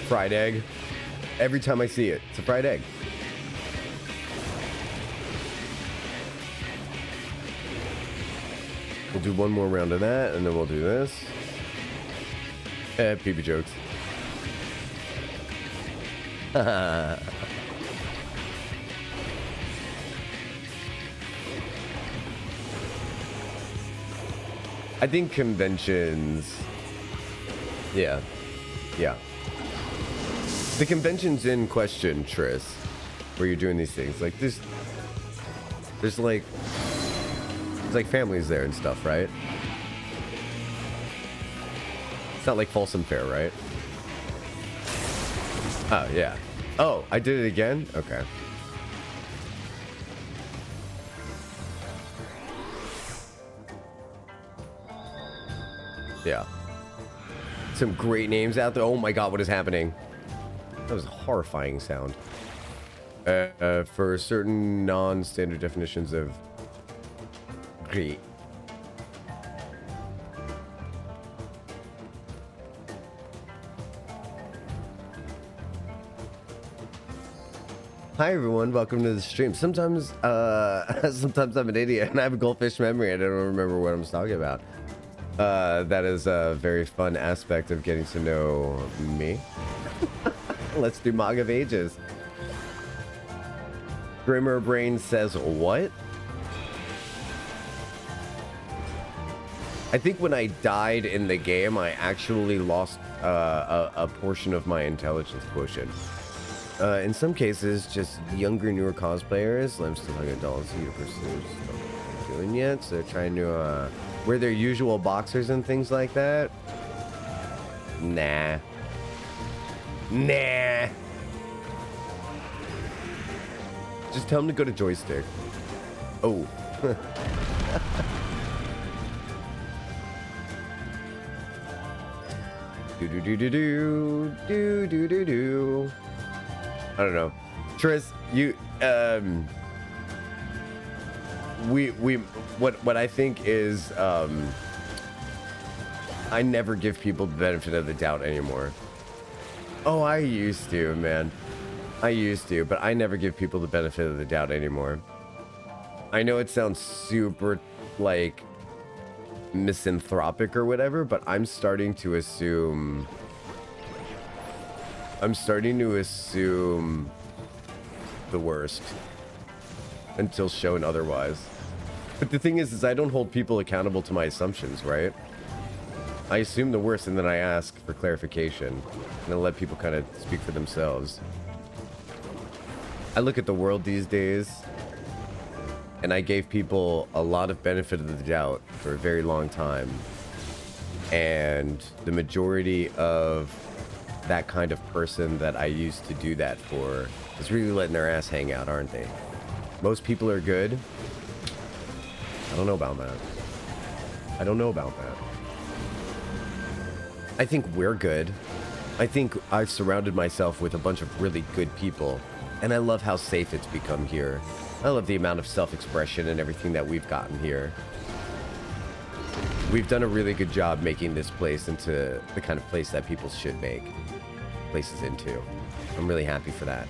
Fried egg. Every time I see it, it's a fried egg. We'll do one more round of that, and then we'll do this. PB jokes. I think conventions... Yeah. The conventions in question, Tris, where you're doing these things, like there's like families there and stuff, right? It's not like Folsom Fair, right? Oh, yeah. Oh, I did it again? Okay. Yeah. Some great names out there. Oh my god, what is happening? That was a horrifying sound. For certain non-standard definitions of great. Hi everyone, welcome to the stream. Sometimes sometimes I'm an idiot and I have a goldfish memory. I don't remember what I'm talking about. That is a very fun aspect of getting to know me. Let's do Mog of Ages. Grimmer Brain says what? I think when I died in the game, I actually lost a portion of my intelligence quotient. In some cases, just younger, newer cosplayers, I'm still talking adults, universes, not doing yet, so they're trying to wear their usual boxers and things like that. Nah. Nah. Just tell them to go to joystick. Oh. do do do do do do do do do. I don't know. Tris, you what I think is I never give people the benefit of the doubt anymore. Oh, I used to, man. I used to, but I never give people the benefit of the doubt anymore. I know it sounds super like misanthropic or whatever, but I'm starting to assume the worst until shown otherwise. But the thing is I don't hold people accountable to my assumptions, right? I assume the worst and then I ask for clarification and I let people kind of speak for themselves. I look at the world these days and I gave people a lot of benefit of the doubt for a very long time. And the majority of that kind of person that I used to do that for is really letting their ass hang out, aren't they? Most people are good. I don't know about that. I don't know about that. I think we're good. I think I've surrounded myself with a bunch of really good people, and I love how safe it's become here. I love the amount of self-expression and everything that we've gotten here. We've done a really good job making this place into the kind of place that people should make places into. I'm really happy for that.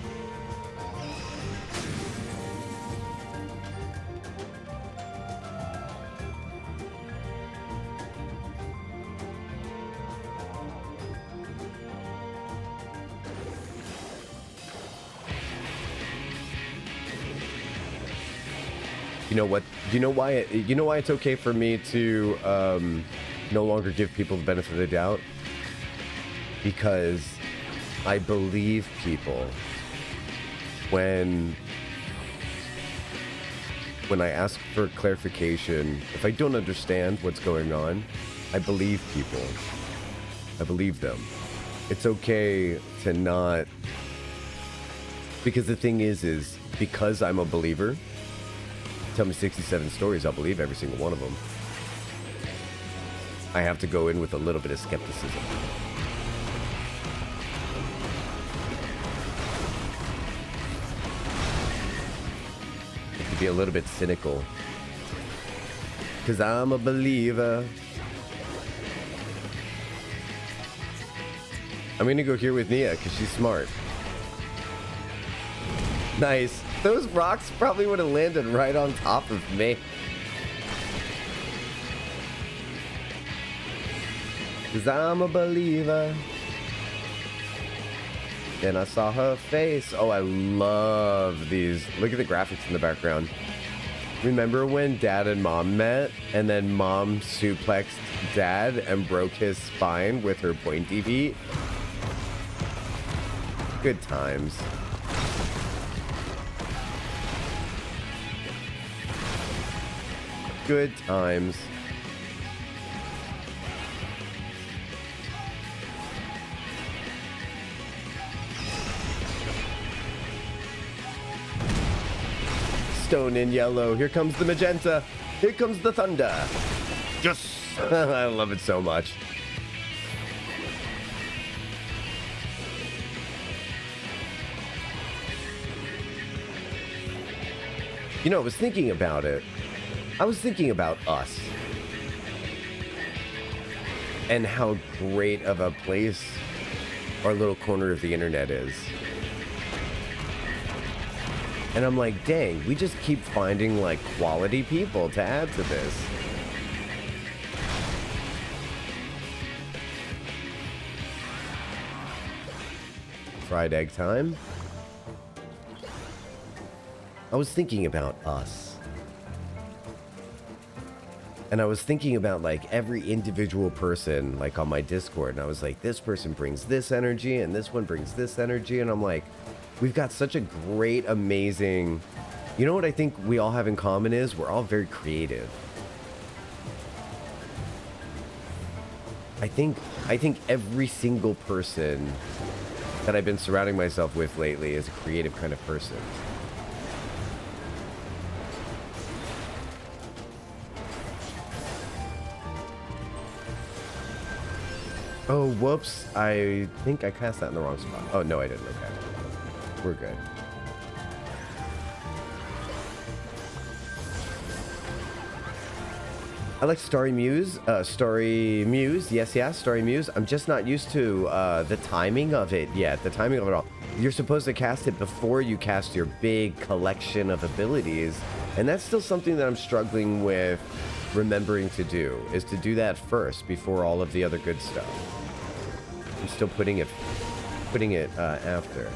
You know what? You know why it's okay for me to no longer give people the benefit of the doubt? Because I believe people when I ask for clarification. If I don't understand what's going on, I believe people. I believe them. It's okay to not, because the thing is because I'm a believer. Tell me 67 stories, I'll believe every single one of them. I have to go in with a little bit of skepticism. I have to be a little bit cynical. Because I'm a believer. I'm going to go here with Nia because she's smart. Nice. Those rocks probably would have landed right on top of me. Cause I'm a believer. Then I saw her face. Oh, I love these. Look at the graphics in the background. Remember when Dad and Mom met and then Mom suplexed Dad and broke his spine with her pointy feet? Good times. Good times. stone in yellow. Here comes the magenta. Here comes the thunder. Yes! I love it so much. You know, I was thinking about it. I was thinking about us. And how great of a place our little corner of the internet is. And I'm like, dang, we just keep finding like quality people to add to this. Fried egg time. I was thinking about us. And I was thinking about like every individual person like on my Discord. And I was like, this person brings this energy and this one brings this energy. And I'm like, we've got such a great, amazing... You know what I think we all have in common is we're all very creative. I think every single person that I've been surrounding myself with lately is a creative kind of person. Oh, whoops. I think I cast that in the wrong spot. Oh, no, I didn't. Okay. We're good. I like Starry Muse. Starry Muse. Yes, yeah, Starry Muse. I'm just not used to the timing of it yet. The timing of it all. You're supposed to cast it before you cast your big collection of abilities. And that's still something that I'm struggling with remembering to do, is to do that first before all of the other good stuff. I'm still putting it after.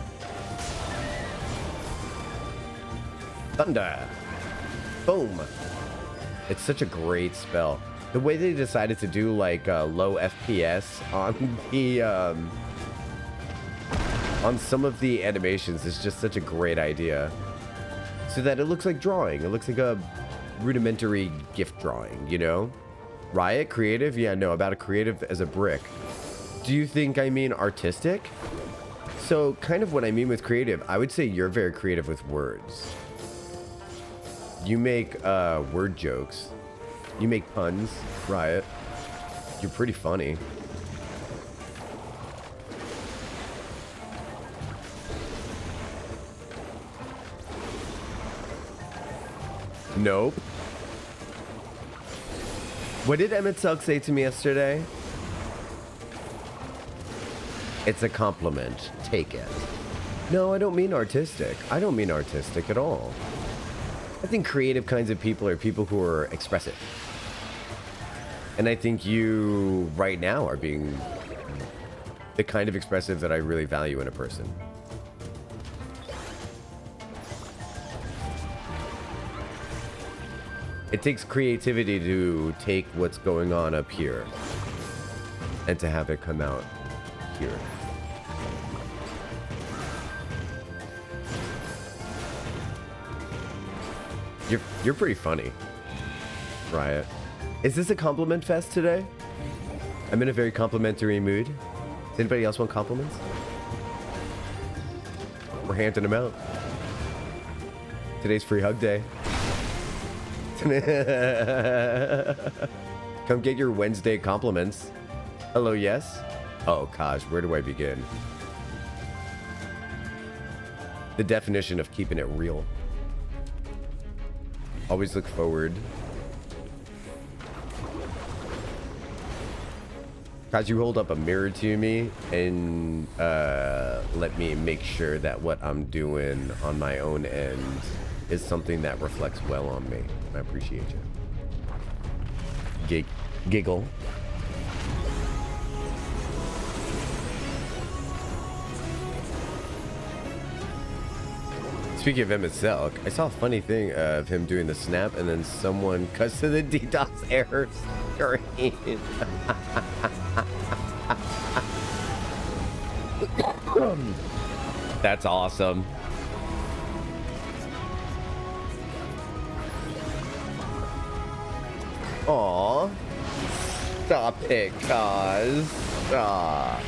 Thunder. Boom. It's such a great spell. The way they decided to do like low FPS on the on some of the animations is just such a great idea. So that it looks like drawing. It looks like a rudimentary gift drawing, you know? Riot creative? Yeah, no, about a creative as a brick. Do you think I mean artistic? So kind of what I mean with creative, I would say you're very creative with words. You make word jokes. You make puns, Riot. You're pretty funny. Nope. What did Emmett Sugg say to me yesterday? It's a compliment. Take it. No, I don't mean artistic. I don't mean artistic at all. I think creative kinds of people are people who are expressive. And I think you, right now, are being the kind of expressive that I really value in a person. It takes creativity to take what's going on up here and to have it come out here. You're pretty funny, Riot. Is this a compliment fest today? I'm in a very complimentary mood. Does anybody else want compliments? We're handing them out. Today's free hug day. Come get your Wednesday compliments. Hello, yes? Oh gosh, where do I begin? The definition of keeping it real. Always look forward. Guys, you hold up a mirror to me and let me make sure that what I'm doing on my own end is something that reflects well on me. I appreciate you. Giggle. Speaking of Emmett Selk, I saw a funny thing of him doing the snap and then someone cuts to the DDoS error screen. That's awesome. Aw. Stop it, cuz. Aw.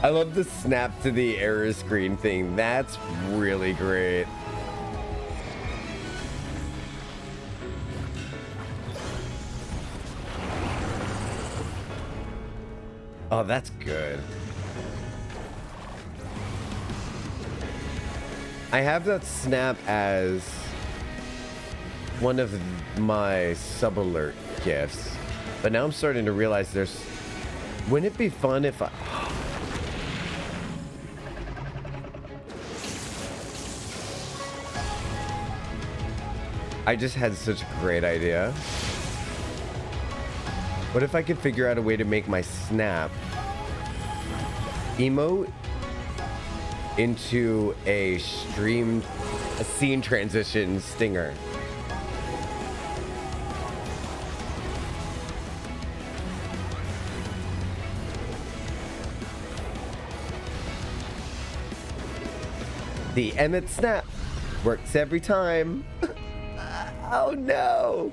I love the snap to the error screen thing. That's really great. Oh, that's good. I have that snap as one of my sub-alert gifts, but now I'm starting to realize there's... Wouldn't it be fun if I... I just had such a great idea. What if I could figure out a way to make my snap emote into a scene transition stinger? The Emmett snap works every time. Oh no.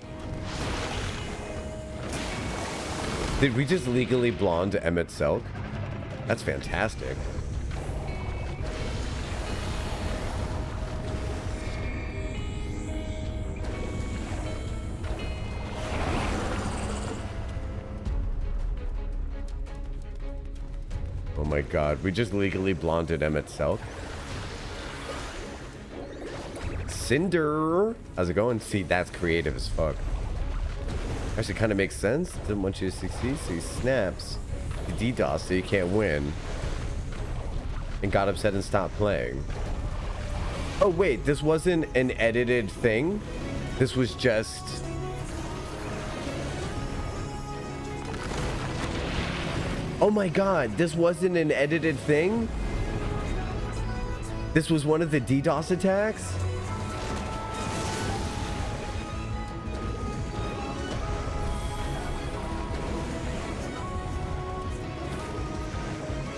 Did we just legally blonde Emmett Selk? That's fantastic. Oh my god, we just legally blonded Emmett Selk. Cinder! How's it going? See, that's creative as fuck. Actually kind of makes sense. Didn't want you to succeed, so he snaps the DDoS so you can't win. And got upset and stopped playing. Oh wait, this wasn't an edited thing? This was just... Oh my god, this wasn't an edited thing? This was one of the DDoS attacks?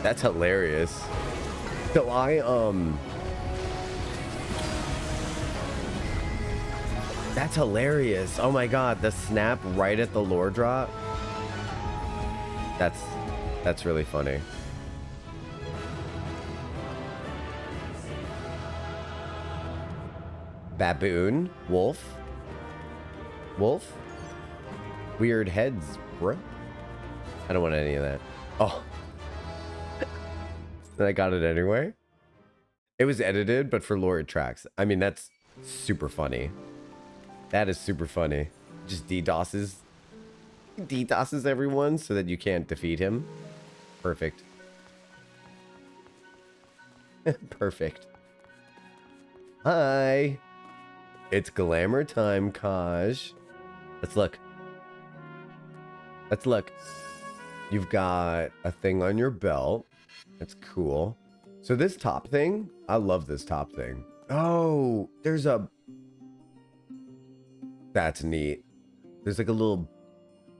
That's hilarious. So that's hilarious. Oh my god, the snap right at the lore drop. That's really funny. Baboon, wolf. Wolf? Weird heads, bro. I don't want any of that. Oh. And I got it anyway. It was edited, but for lore it tracks. I mean, that's super funny. That is super funny. Just DDoSes everyone so that you can't defeat him. Perfect. Perfect. Hi. It's glamour time, Kaj. Let's look. Let's look. You've got a thing on your belt. That's cool. So this top thing, I love this top thing. Oh, there's a... That's neat. There's like a little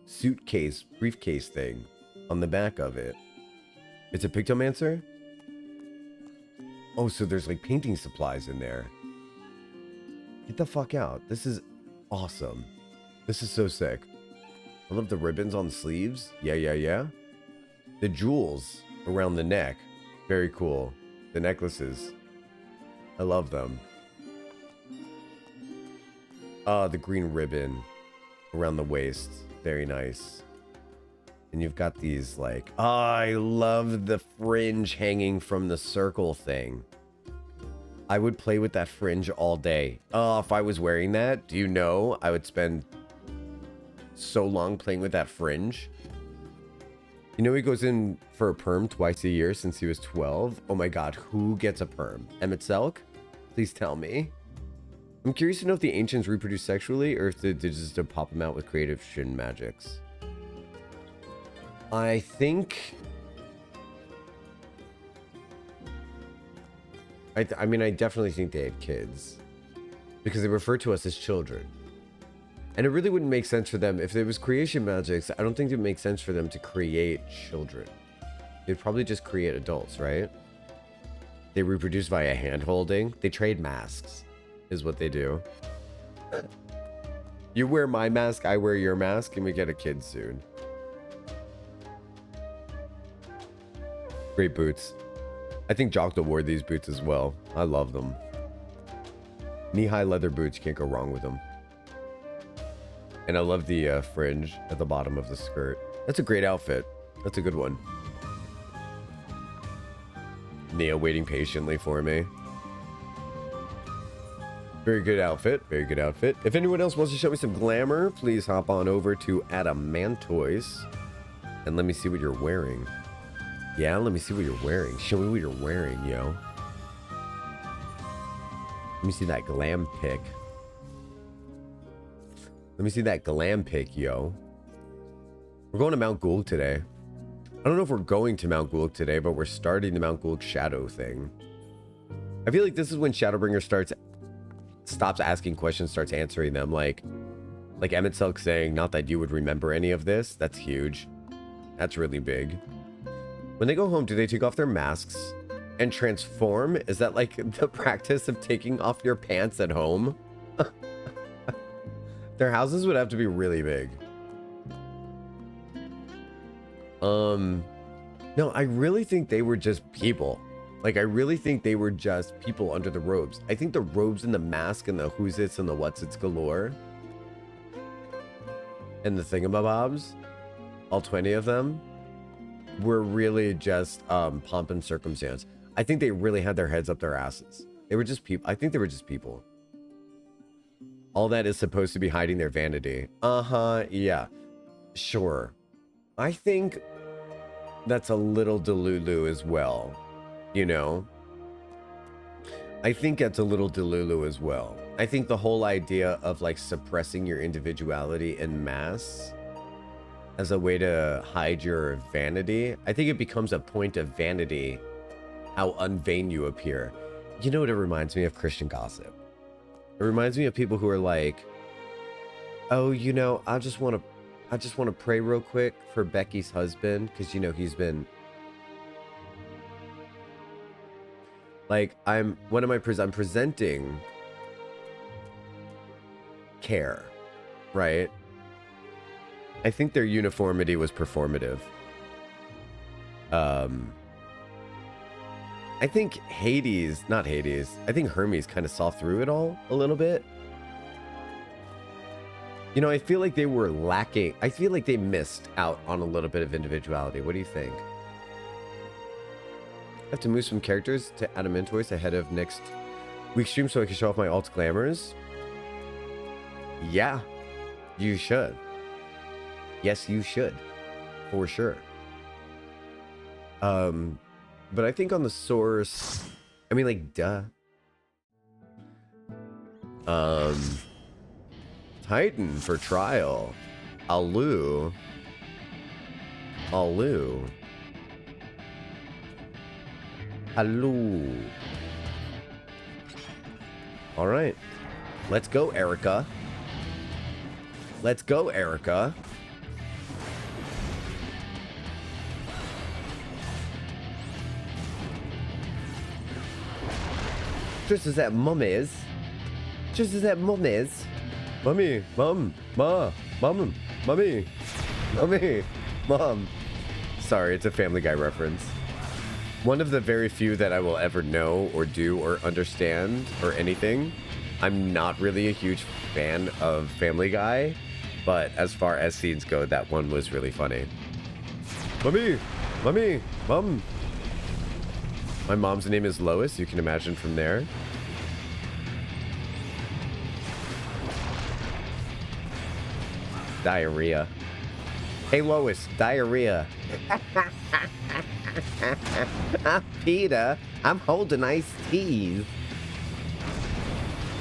suitcase, briefcase thing on the back of it. It's a Pictomancer? Oh, so there's like painting supplies in there. Get the fuck out. This is awesome. This is so sick. I love the ribbons on the sleeves. Yeah. The jewels around the neck. Very cool. The necklaces. I love them. The green ribbon around the waist. Very nice. And you've got these like... Oh, I love the fringe hanging from the circle thing. I would play with that fringe all day. Oh, if I was wearing that, do you know I would spend so long playing with that fringe? You know he goes in for a perm twice a year since he was 12. Oh my god, who gets a perm? Emmett Selk? Please tell me. I'm curious to know if the ancients reproduce sexually or if they just to pop them out with creative shin magics. I think... I mean, I definitely think they had kids. Because they refer to us as children. And it really wouldn't make sense for them. If there was creation magics, I don't think it would make sense for them to create children. They'd probably just create adults, right? They reproduce via hand holding. They trade masks, is what they do. You wear my mask, I wear your mask, and we get a kid soon. Great boots. I think Jocktal wore these boots as well. I love them. Knee-high leather boots, you can't go wrong with them. And I love the fringe at the bottom of the skirt. That's a great outfit. That's a good one. Nia waiting patiently for me. Very good outfit. Very good outfit. If anyone else wants to show me some glamour, please hop on over to Adamantois and let me see what you're wearing. Yeah, let me see what you're wearing. Show me what you're wearing, yo. Let me see that glam pic. Let me see that glam pic, yo. We're going to Mount Gulg today. I don't know if we're going to Mount Gulg today, but we're starting the Mount Gulg shadow thing. I feel like this is when Shadowbringer stops asking questions, starts answering them. Like Emmett Silk saying, not that you would remember any of this. That's huge. That's really big. When they go home, do they take off their masks and transform? Is that like the practice of taking off your pants at home? Their houses would have to be really big. No, I really think they were just people. Like, I really think they were just people under the robes. I think the robes and the mask and the who's its and the what's its galore and the thingamabobs, all 20 of them, were really just pomp and circumstance. I think they really had their heads up their asses. They were just people. I think they were just people. All that is supposed to be hiding their vanity. Yeah. Sure. I think that's a little Delulu as well. You know? I think that's a little Delulu as well. I think the whole idea of like suppressing your individuality en masse as a way to hide your vanity, I think it becomes a point of vanity how unvain you appear. You know what it reminds me of? Christian gossip. It reminds me of people who are like, oh, you know, I just want to pray real quick for Becky's husband, because, you know, he's been like, I'm presenting care, right? I think their uniformity was performative. I think I think Hermes kind of saw through it all a little bit. You know, I feel like they were lacking. I feel like they missed out on a little bit of individuality. What do you think? I have to move some characters to Adamantois ahead of next week's stream so I can show off my alt glamours. Yeah, you should. Yes, you should. For sure. But I think on the source, I mean, like, duh. Titan for trial. Alu. Alu. Alu. All right. Let's go, Erica. Let's go, Erica. Just as that mum is. Just as that mum is. Mummy, mum, ma, mum, mummy, mummy, mom. Sorry, it's a Family Guy reference. One of the very few that I will ever know or do or understand or anything. I'm not really a huge fan of Family Guy, but as far as scenes go, that one was really funny. Mummy, mummy, mum. My mom's name is Lois, you can imagine from there. Diarrhea. Hey Lois, diarrhea. Peter, I'm holding iced teas.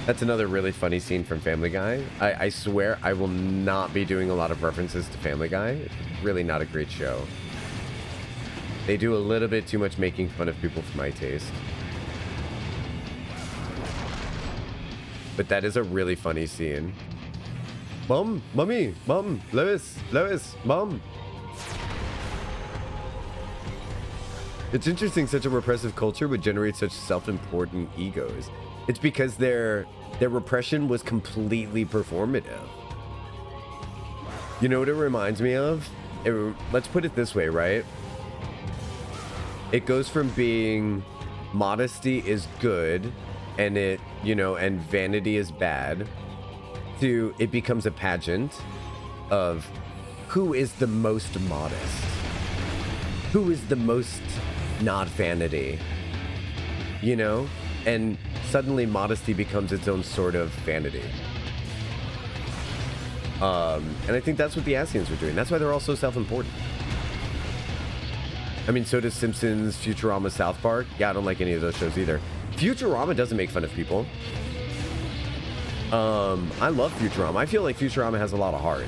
That's another really funny scene from Family Guy. I swear I will not be doing a lot of references to Family Guy. It's really not a great show. They do a little bit too much making fun of people for my taste. But that is a really funny scene. Mom, mummy, mom, Lois, Lois, mom. It's interesting such a repressive culture would generate such self-important egos. It's because their repression was completely performative. You know what it reminds me of? Let's put it this way, right? It goes from being modesty is good and and vanity is bad to it becomes a pageant of who is the most modest, who is the most not vanity, you know? And suddenly modesty becomes its own sort of vanity. And I think that's what the Asians are doing. That's why they're all so self-important. I mean, so does Simpsons, Futurama, South Park. Yeah, I don't like any of those shows either. Futurama doesn't make fun of people. I love Futurama. I feel like Futurama has a lot of heart.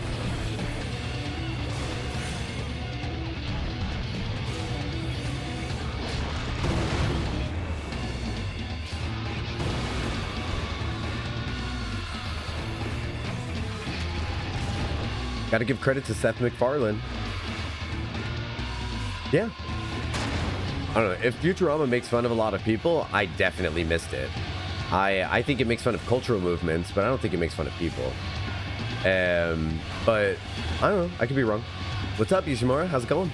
Got to give credit to Seth MacFarlane. Yeah. I don't know. If Futurama makes fun of a lot of people, I definitely missed it. I think it makes fun of cultural movements, but I don't think it makes fun of people. But I don't know. I could be wrong. What's up, Yoshimura? How's it going?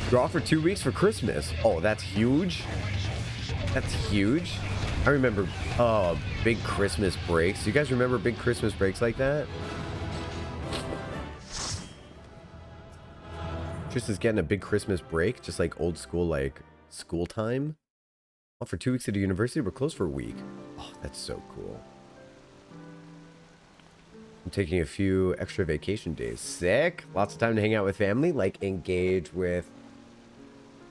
Draw for 2 weeks for Christmas. Oh, that's huge. That's huge. I remember big Christmas breaks. You guys remember big Christmas breaks like that? Tristan's getting a big Christmas break, just like old school, like school time. Oh, for 2 weeks at a university, we're closed for a week. Oh, that's so cool. I'm taking a few extra vacation days. Sick. Lots of time to hang out with family, like engage with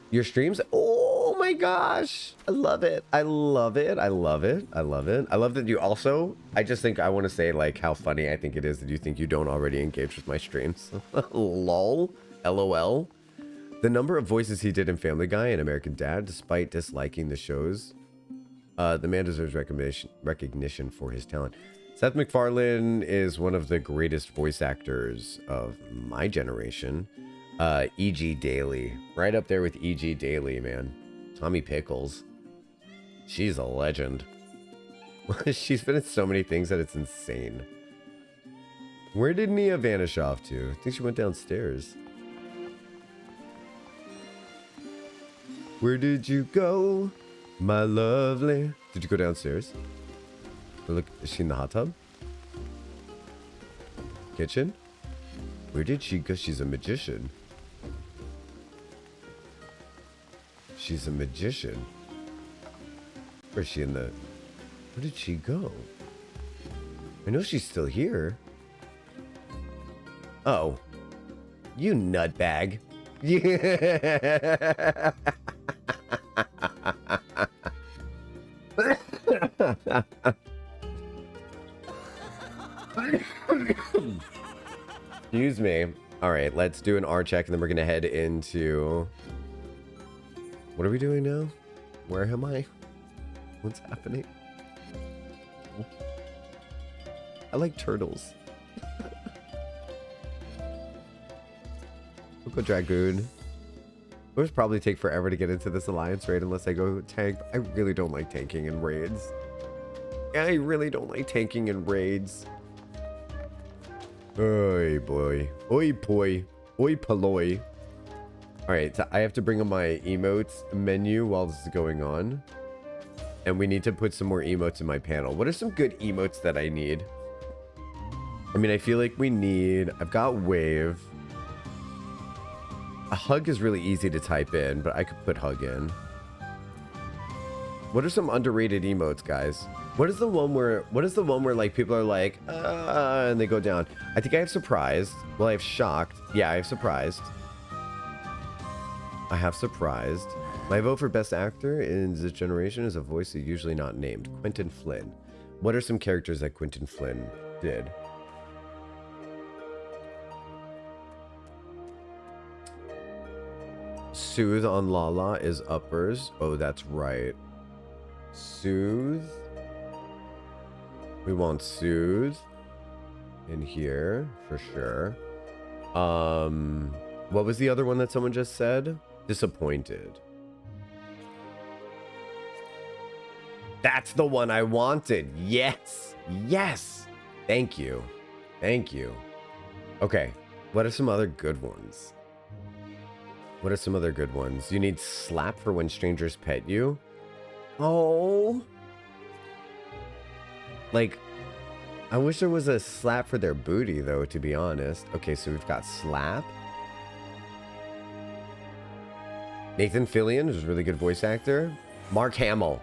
your streams. Oh my gosh. I love it. I love it. I love it. I love it. I love that you also, I just think I want to say like how funny I think it is that you think you don't already engage with my streams. Lol. LOL. The number of voices he did in Family Guy and American Dad, despite disliking the shows, the man deserves recognition for his talent. Seth MacFarlane is one of the greatest voice actors of my generation. E.G. Daily. Right up there with E.G. Daily, man. Tommy Pickles. She's a legend. She's been in so many things that it's insane. Where did Nia vanish off to? I think she went downstairs. Where did you go, my lovely? Did you go downstairs? Look, is she in the hot tub? Kitchen? Where did she go? She's a magician. She's a magician. Where's she in the... Where did she go? I know she's still here. Oh. You nutbag. Yeah. Excuse me. All right, let's do an R check and then we're gonna head into... What are we doing now? Where am I? What's happening? I like turtles. We'll go Dragoon. It'll probably take forever to get into this alliance raid unless I go tank. I really don't like tanking in raids. I really don't like tanking in raids. Oi boy. Oi boy. Oi paloy. Alright, so I have to bring up my emotes menu while this is going on. And we need to put some more emotes in my panel. What are some good emotes that I need? I mean, I feel like we need... I've got wave. A hug is really easy to type in, but I could put hug in. What are some underrated emotes, guys? What is the one where like people are like, and they go down? I think I have surprised. Well, I have shocked. Yeah, I have surprised. I have surprised. My vote for best actor in this generation is a voice that's usually not named. Quentin Flynn. What are some characters that Quentin Flynn did? Soothe on Lala is uppers. Oh, that's right. Soothe. We want Soothe in here for sure. What was the other one that someone just said? Disappointed. That's the one I wanted. Yes. Yes. Thank you. Thank you. Okay. What are some other good ones? What are some other good ones? You need slap for when strangers pet you. Oh. Like, I wish there was a slap for their booty, though, to be honest. Okay, so we've got slap. Nathan Fillion is a really good voice actor. Mark Hamill.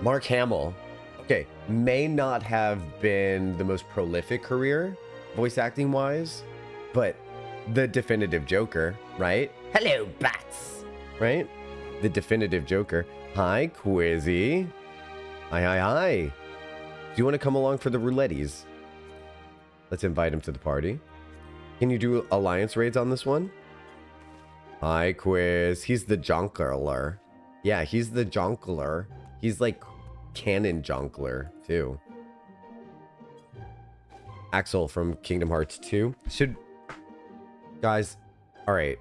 Mark Hamill. Okay, may not have been the most prolific career, voice acting wise, but the definitive Joker, right? Hello, bats! Right? The definitive Joker. Hi, Quizzy. Hi. Do you want to come along for the rouletties? Let's invite him to the party. Can you do alliance raids on this one? Hi, Quiz. He's the jonkler. Yeah, he's the jonkler. He's like canon jonkler, too. Axel from Kingdom Hearts 2. Guys, alright.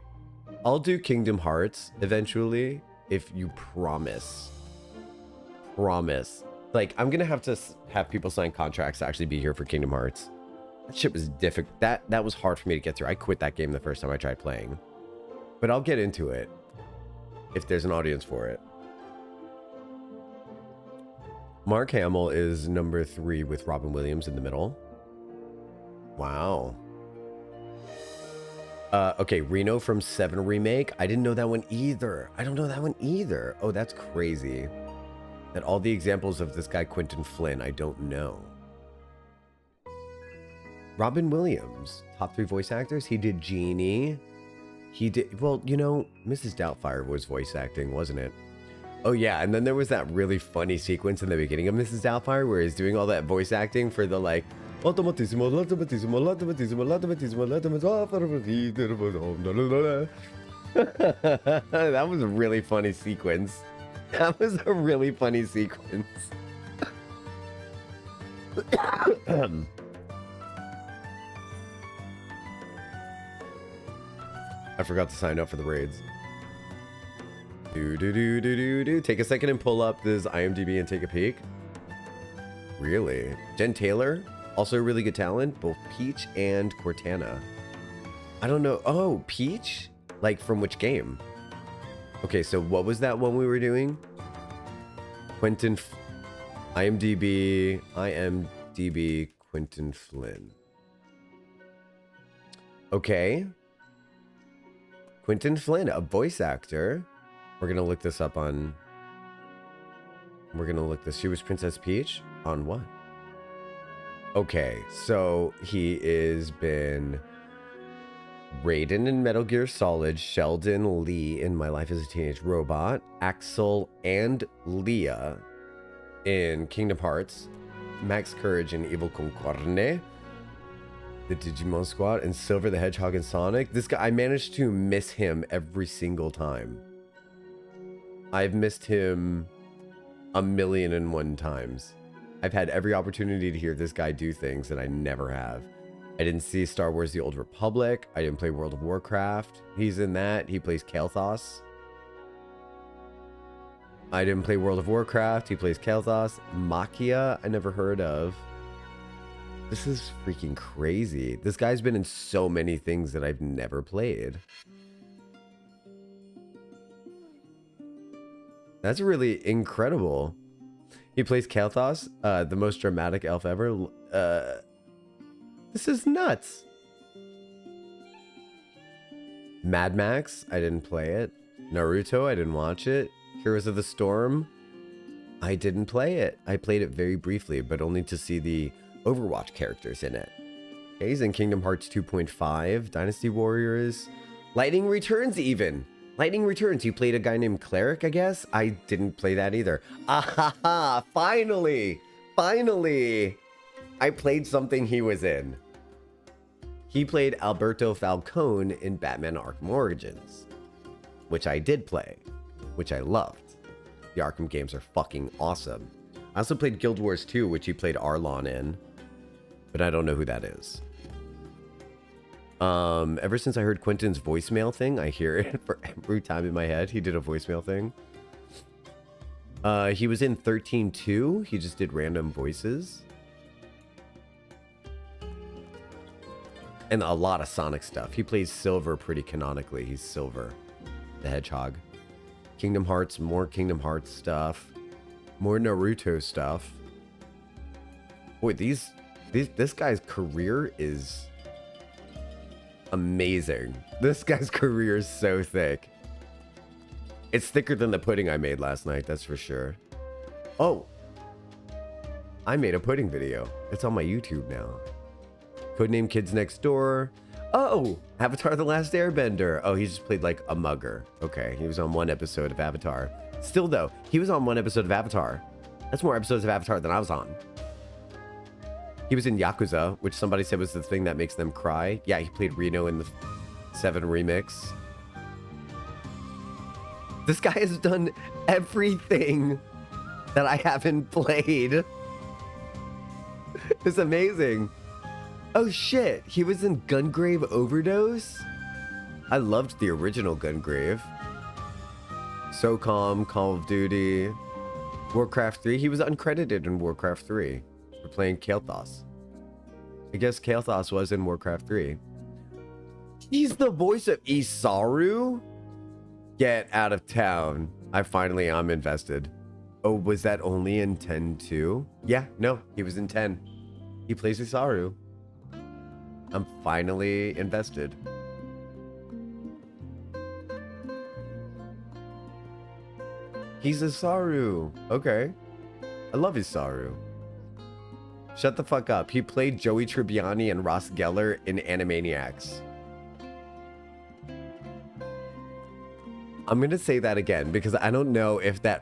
I'll do Kingdom Hearts eventually if you promise. Promise. Like, I'm gonna have to have people sign contracts to actually be here for Kingdom Hearts. That shit was difficult. That was hard for me to get through. I quit that game the first time I tried playing. But I'll get into it if there's an audience for it. Mark Hamill is number 3 with Robin Williams in the middle. Wow. Okay, Reno from 7 Remake. I didn't know that one either. I don't know that one either. Oh, that's crazy. That all the examples of this guy, Quentin Flynn, I don't know. Robin Williams, top 3 voice actors. He did Genie. He did, well, you know, Mrs. Doubtfire was voice acting, wasn't it? Oh, yeah, and then there was that really funny sequence in the beginning of Mrs. Doubtfire where he's doing all that voice acting for the, like, that was a really funny sequence. That was a really funny sequence. I forgot to sign up for the raids. Take a second and pull up this IMDb and take a peek. Really? Jen Taylor, also a really good talent, both Peach and Cortana. I don't know. Oh, Peach? Like from which game? Okay, so what was that one we were doing? IMDb, Quentin Flynn. Okay. Quentin Flynn, a voice actor. We're gonna look this up on... She was Princess Peach? On what? Okay, so he is been... Raiden in Metal Gear Solid, Sheldon Lee in My Life as a Teenage Robot, Axel and Leah in Kingdom Hearts, Max Courage in Evil Con Carne, the Digimon Squad, and Silver the Hedgehog and Sonic. This guy, I managed to miss him every single time. I've missed him 1,000,001 times. I've had every opportunity to hear this guy do things that I never have. I didn't see Star Wars The Old Republic. I didn't play World of Warcraft. He's in that. He plays Kael'thas. I didn't play World of Warcraft. He plays Kael'thas. Makia, I never heard of. This is freaking crazy. This guy's been in so many things that I've never played. That's really incredible. He plays Kael'thas, the most dramatic elf ever. This is nuts. Mad Max, I didn't play it. Naruto, I didn't watch it. Heroes of the Storm, I didn't play it. I played it very briefly, but only to see the Overwatch characters in it. Okay, he's in Kingdom Hearts 2.5, Dynasty Warriors, Lightning Returns even. Lightning Returns, you played a guy named Cleric, I guess? I didn't play that either. Ah, finally! Finally! I played something he was in. He played Alberto Falcone in Batman Arkham Origins, which I did play, which I loved. The Arkham games are fucking awesome. I also played Guild Wars 2, which he played Arlon in, but I don't know who that is. Ever since I heard Quentin's voicemail thing, I hear it for every time in my head. He did a voicemail thing. He was in 13-2. He just did random voices. And a lot of Sonic stuff. He plays Silver pretty canonically. He's Silver, the Hedgehog. Kingdom Hearts, more Kingdom Hearts stuff. More Naruto stuff. Boy, this guy's career is amazing. This guy's career is so thick. It's thicker than the pudding I made last night, that's for sure. Oh, I made a pudding video. It's on my YouTube now. Codename Kids Next Door. Oh, Avatar The Last Airbender. Oh, he just played like a mugger. Okay, he was on one episode of Avatar. Still though, he was on one episode of Avatar. That's more episodes of Avatar than I was on. He was in Yakuza, which somebody said was the thing that makes them cry. Yeah, he played Reno in the 7 remix. This guy has done everything that I haven't played. It's amazing. Oh shit, he was in Gungrave Overdose? I loved the original Gungrave. SOCOM, Call of Duty, Warcraft 3. He was uncredited in Warcraft 3 for playing Kael'thas. I guess Kael'thas was in Warcraft 3. He's the voice of Isaru? Get out of town. I'm invested. Oh, was that only in 10 too? Yeah, no, he was in 10. He plays Isaru. I'm finally invested. He's Isaru. Okay. I love Isaru. Shut the fuck up. He played Joey Tribbiani and Ross Geller in Animaniacs. I'm gonna say that again because I don't know if that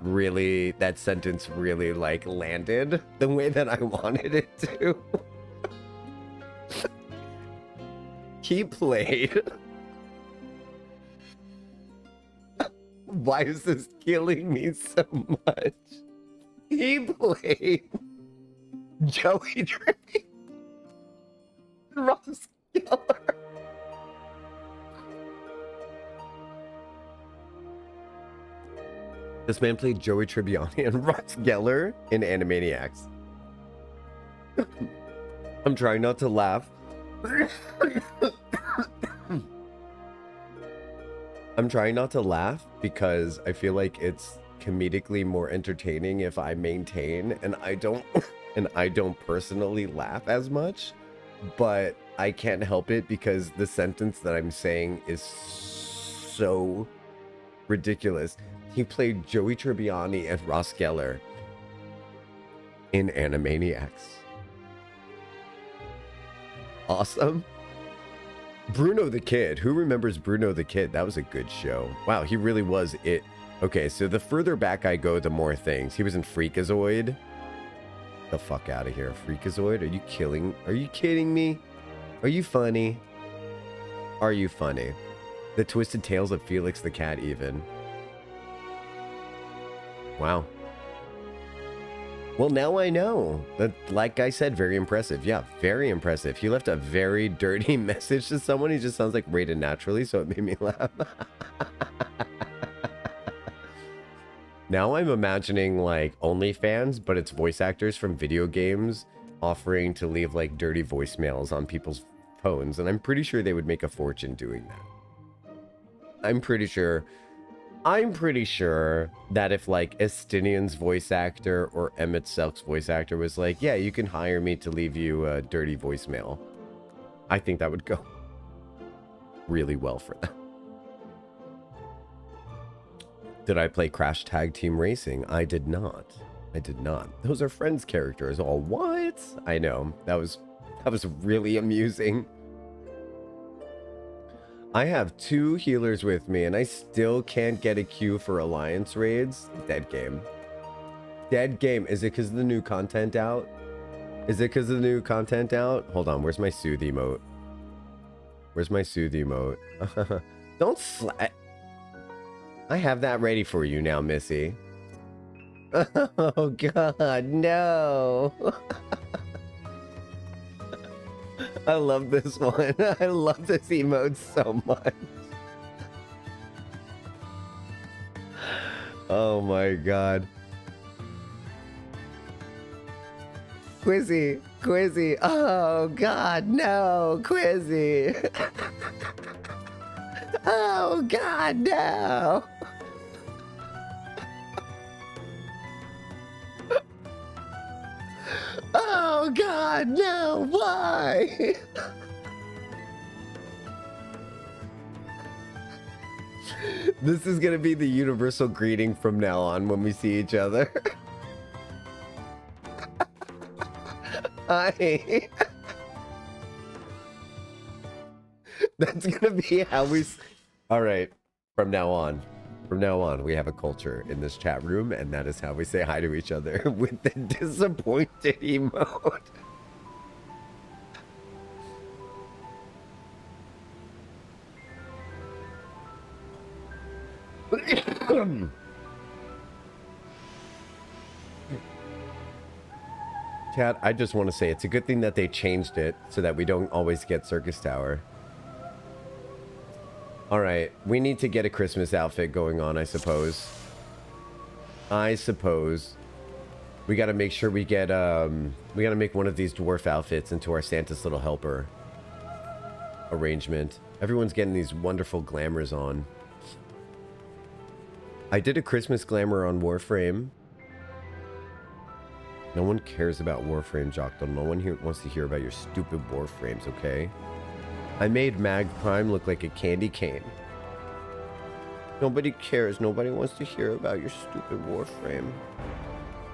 sentence really like landed the way that I wanted it to. He played. Why is this killing me so much? He played Joey Tribbiani and Ross Geller. This man played Joey Tribbiani and Ross Geller in Animaniacs. I'm trying not to laugh. I'm trying not to laugh because I feel like it's comedically more entertaining if I maintain and I don't personally laugh as much, but I can't help it because the sentence that I'm saying is so ridiculous. He played Joey Tribbiani and Ross Geller in Animaniacs. Awesome. Bruno the Kid. Who remembers Bruno the Kid? That was a good show. Wow, he really was it. Okay, so the further back I go, the more things. He was in Freakazoid. The fuck out of here. Freakazoid? Are you kidding me? Are you funny? Are you funny? The Twisted Tales of Felix the Cat even. Wow. Well, now I know. That, like I said, very impressive. Yeah, very impressive. He left a very dirty message to someone. He just sounds like rated naturally, so it made me laugh. Now I'm imagining like OnlyFans, but it's voice actors from video games offering to leave like dirty voicemails on people's phones, and I'm pretty sure they would make a fortune doing that. I'm pretty sure that if like Estinian's voice actor or Emmett Selk's voice actor was like, yeah, you can hire me to leave you a dirty voicemail, I think that would go really well for them. Did I play Crash Tag Team Racing? I did not. I did not. Those are Friends characters. Oh, what? I know. That was really amusing. I have 2 healers with me, and I still can't get a queue for alliance raids. Dead game. Dead game. Is it because of the new content out? Is it because of the new content out? Hold on. Where's my soothe emote? Where's my soothe emote? Don't slap. I have that ready for you now, Missy. Oh, God, no. I love this one. I love this emote so much. Oh my God. Quizzy, Quizzy. Oh God, no, Quizzy. Oh God, no. Oh Oh God, no! Why? This is gonna be the universal greeting from now on when we see each other. Hi. That's gonna be how we. All right, from now on, we have a culture in this chat room, and that is how we say hi to each other with the disappointed emote. Chat, I just want to say it's a good thing that they changed it so that we don't always get Circus Tower. All right, we need to get a Christmas outfit going on, I suppose. We got to make sure we get, we got to make one of these dwarf outfits into our Santa's Little Helper arrangement. Everyone's getting these wonderful glamours on. I did a Christmas glamour on Warframe. No one cares about Warframe, Jocktal. No one here wants to hear about your stupid Warframes, okay? I made Mag Prime look like a candy cane. Nobody cares. Nobody wants to hear about your stupid Warframe.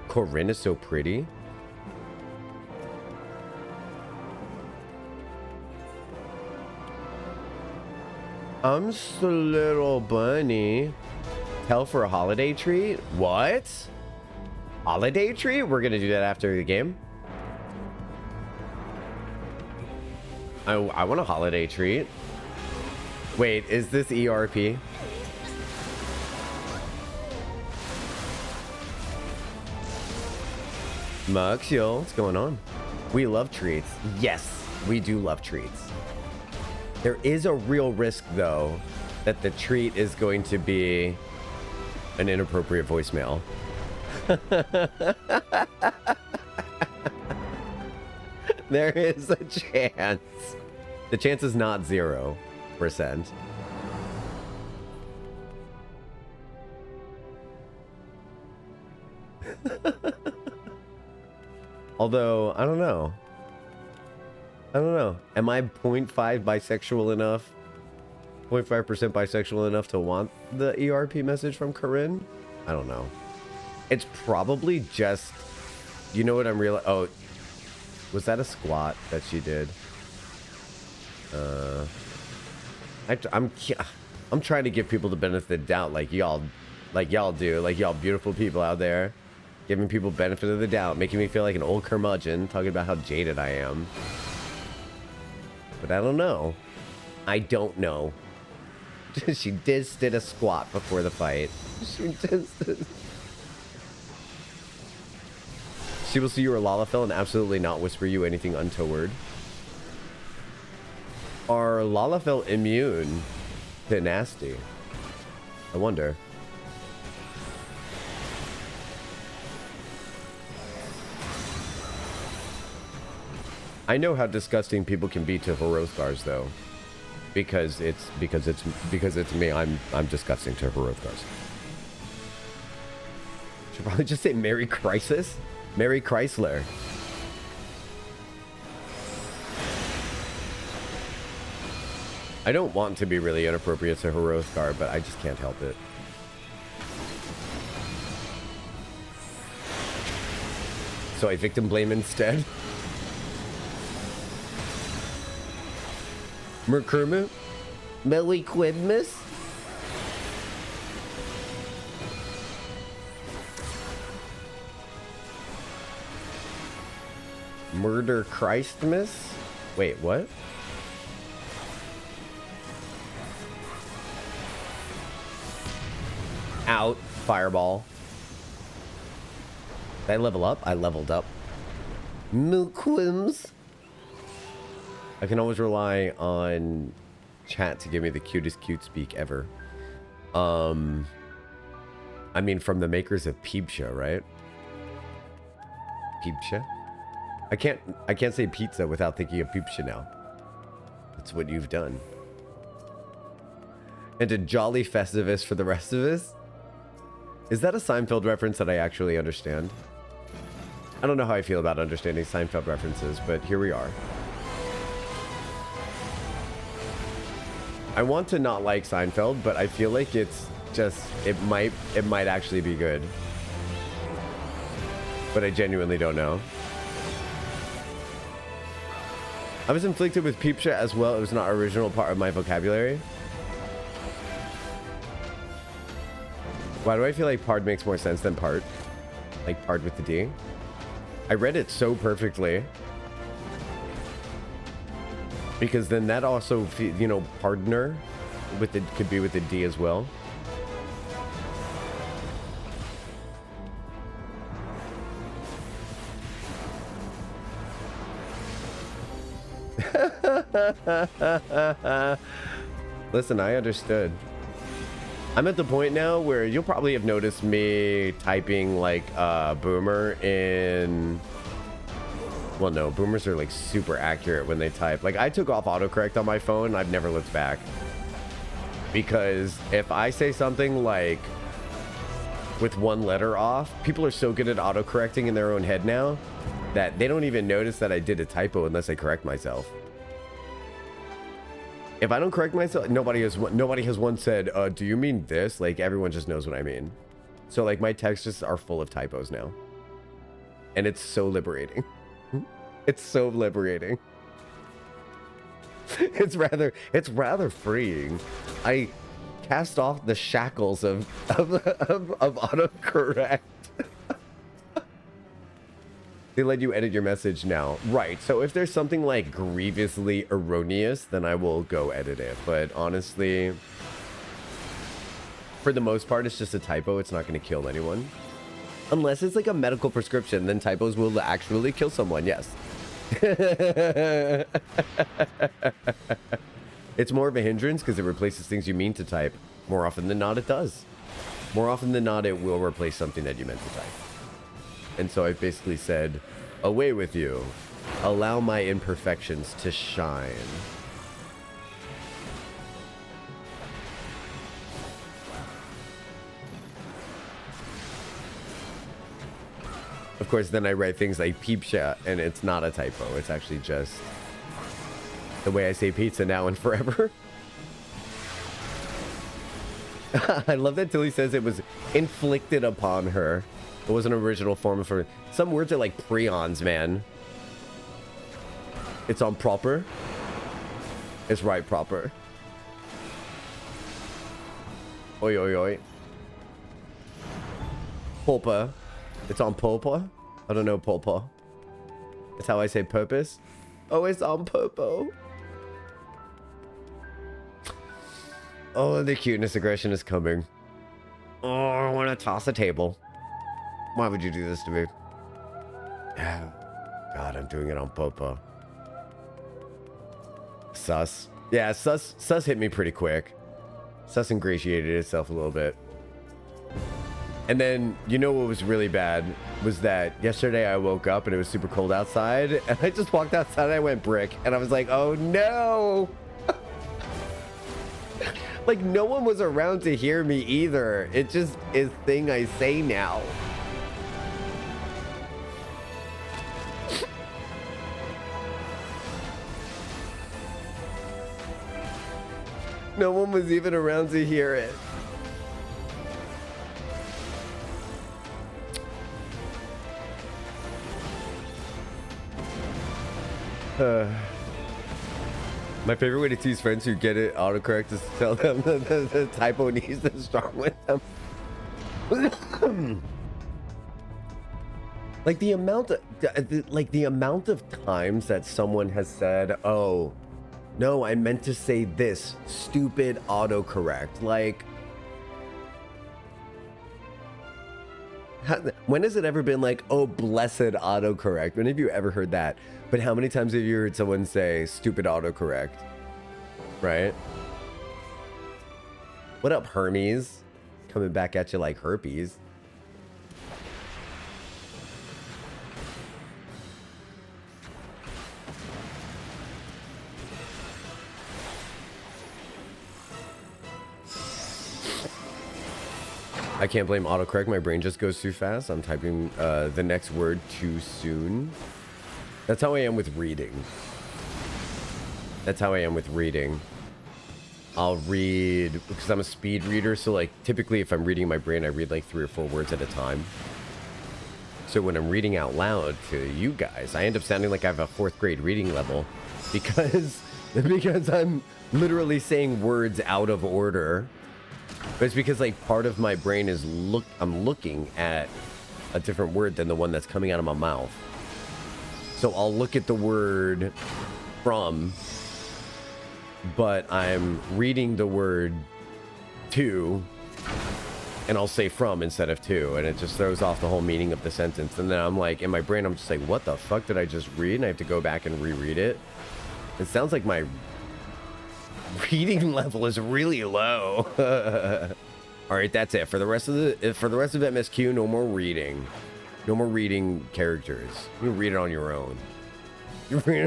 Corinne is so pretty. I'm just a little bunny. Hell for a holiday treat? What? Holiday treat? We're gonna do that after the game. I want a holiday treat. Wait, is this ERP? Muxiel, what's going on? We love treats. Yes, we do love treats. There is a real risk, though, that the treat is going to be an inappropriate voicemail. There is a chance. The chance is not 0%. Although, I don't know. Am I 0.5 bisexual enough? 0.5% bisexual enough to want the ERP message from Corinne? I don't know. It's probably just... You know what I'm realizing? Oh, was that a squat that she did? I'm trying to give people the benefit of the doubt, like y'all do, like y'all beautiful people out there, giving people benefit of the doubt, making me feel like an old curmudgeon, talking about how jaded I am. But I don't know. I don't know. She just did a squat before the fight. She will see you are Lalafell and absolutely not whisper you anything untoward. Are Lalafell immune to nasty? I wonder. I know how disgusting people can be to Hrothgars, though, because it's me. I'm disgusting to Hrothgars. Should probably just say Merry Crisis, Merry Chrysler. I don't want to be really inappropriate to Hrothgar, but I just can't help it. So I victim blame instead. Merkermu? Meliquibmus? Murder Christmas? Wait, what? Out. Fireball. Did I level up? I leveled up. Milkwims. I can always rely on chat to give me the cutest cute speak ever. I mean, from the makers of Peepsha, right? Peepsha? I can't say pizza without thinking of Peepsha now. That's what you've done. And a jolly Festivus for the rest of us? Is that a Seinfeld reference that I actually understand? I don't know how I feel about understanding Seinfeld references, but here we are. I want to not like Seinfeld, but I feel like it's just, it might actually be good. But I genuinely don't know. I was inflicted with peep shit as well. It was not an original part of my vocabulary. Why do I feel like pard makes more sense than part? Like pard with the D? I read it so perfectly. Because then that also, you know, pardoner with the, could be with the D as well. Listen, I understood. I'm at the point now where you'll probably have noticed me typing like boomer in... Well, no, boomers are like super accurate when they type. Like I took off autocorrect on my phone and I've never looked back. Because if I say something like with one letter off, people are so good at autocorrecting in their own head now that they don't even notice that I did a typo unless I correct myself. If I don't correct myself, nobody has once said, do you mean this? Like everyone just knows what I mean. So like my texts just are full of typos now. And it's so liberating. It's so liberating. It's rather freeing. I cast off the shackles of autocorrect. They let you edit your message now. Right. So if there's something like grievously erroneous, then I will go edit it. But honestly, for the most part, it's just a typo. It's not going to kill anyone. Unless it's like a medical prescription, then typos will actually kill someone. Yes. It's more of a hindrance because it replaces things you mean to type. More often than not, it does. More often than not, it will replace something that you meant to type. And so I basically said, away with you. Allow my imperfections to shine. Of course, then I write things like peep shit, and it's not a typo. It's actually just the way I say pizza now and forever. I love that Tilly says it was inflicted upon her. It was an original form of her. Some words are like prions, man. It's on proper. It's right proper. Oi, oi, oi. Pulpa. It's on pulpa. I don't know pulpa. That's how I say purpose. Oh, it's on purpo. Oh, the cuteness aggression is coming. Oh, I want to toss a table. Why would you do this to me? God, I'm doing it on Popo. Sus. Yeah, sus hit me pretty quick. Sus ingratiated itself a little bit. And then, you know what was really bad? Was that yesterday I woke up and it was super cold outside. And I just walked outside and I went brick. And I was like, oh no! Like, no one was around to hear me either. It just is a thing I say now. No one was even around to hear it. My favorite way to tease friends who get it autocorrect is to tell them the typo needs to strong with them. Like the amount of times that someone has said, "Oh, no, I meant to say this," stupid autocorrect. Like, when has it ever been like, "Oh, blessed autocorrect"? When have you ever heard that? But how many times have you heard someone say stupid autocorrect? Right? What up, Hermes? Coming back at you like herpes. I can't blame autocorrect. My brain just goes too fast. I'm typing the next word too soon. That's how I am with reading. That's how I am with reading. I'll read, because I'm a speed reader, so like typically if I'm reading in my brain, I read like 3 or 4 words at a time. So when I'm reading out loud to you guys, I end up sounding like I have a 4th grade reading level because I'm literally saying words out of order. But it's because like part of my brain is I'm looking at a different word than the one that's coming out of my mouth. So I'll look at the word from, but I'm reading the word to, and I'll say from instead of to, and it just throws off the whole meaning of the sentence. And then I'm like, in my brain, I'm just like, what the fuck did I just read? And I have to go back and reread it. It sounds like my reading level is really low. All right, that's it for the rest of MSQ. No more reading. No more reading characters. You can read it on your own. Could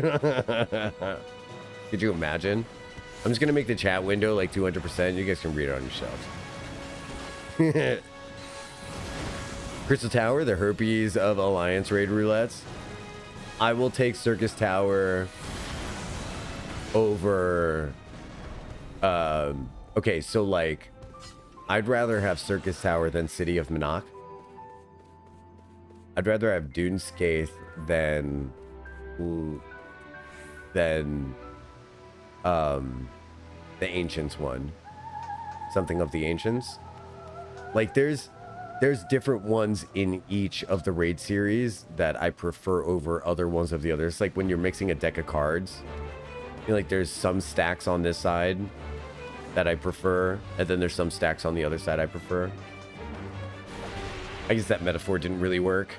you imagine? I'm just gonna make the chat window like 200%. You guys can read it on yourselves. Crystal Tower, the herpes of Alliance raid roulettes. I will take Circus Tower over. Okay, so like, I'd rather have Circus Tower than City of Monarch. I'd rather have Dune Skaith than the Ancients one. Something of the Ancients. Like there's different ones in each of the raid series that I prefer over other ones of the others. Like when you're mixing a deck of cards, you know, like there's some stacks on this side that I prefer, and then there's some stacks on the other side I prefer. I guess that metaphor didn't really work.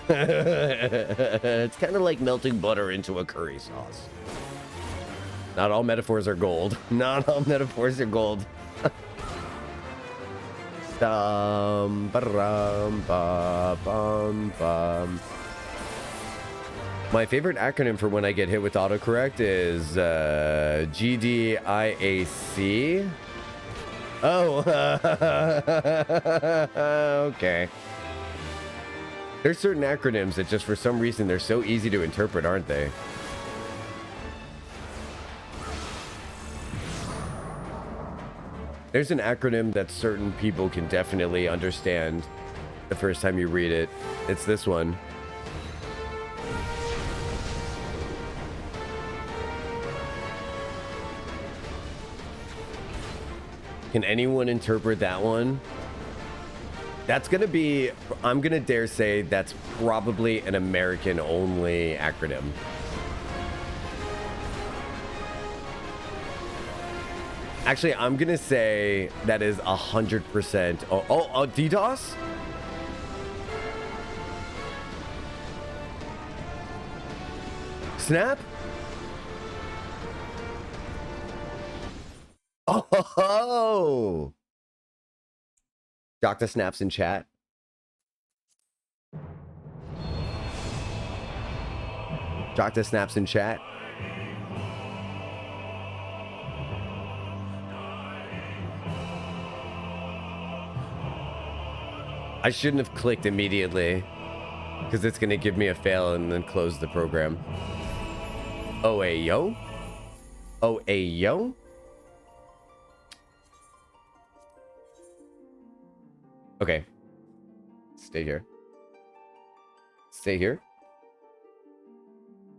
It's kind of like melting butter into a curry sauce. Not all metaphors are gold. Not all metaphors are gold. My favorite acronym for when I get hit with autocorrect is GDIAC. Oh, okay. There's certain acronyms that just for some reason they're so easy to interpret, aren't they? There's an acronym that certain people can definitely understand the first time you read it. It's this one. Can anyone interpret that one? That's gonna be, I'm gonna dare say that's probably an American only acronym. Actually, I'm gonna say that is 100%. Oh, DDoS? Snap? Oh! Jocktal snaps in chat. Jocktal snaps in chat. I shouldn't have clicked immediately because it's going to give me a fail and then close the program. Oh, hey, yo. Oh, hey, yo. Okay. Stay here. Stay here.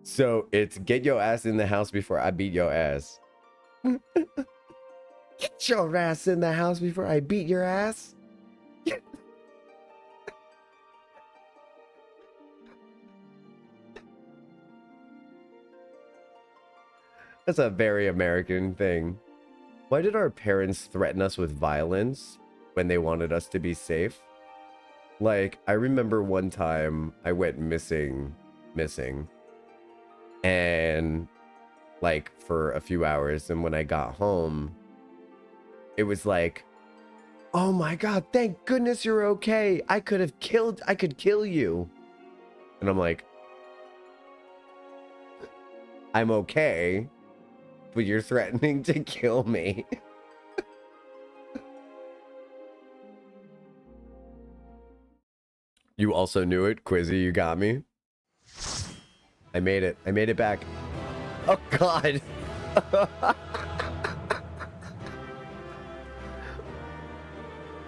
So it's get your ass in the house before I beat your ass. Get your ass in the house before I beat your ass. That's a very American thing. Why did our parents threaten us with violence when they wanted us to be safe? Like, I remember one time I went missing, and like for a few hours, and when I got home, it was like, oh my God, thank goodness you're okay. I could kill you. And I'm like, I'm okay, but you're threatening to kill me. You also knew it, Quizzy. You got me. I made it. I made it back. Oh God.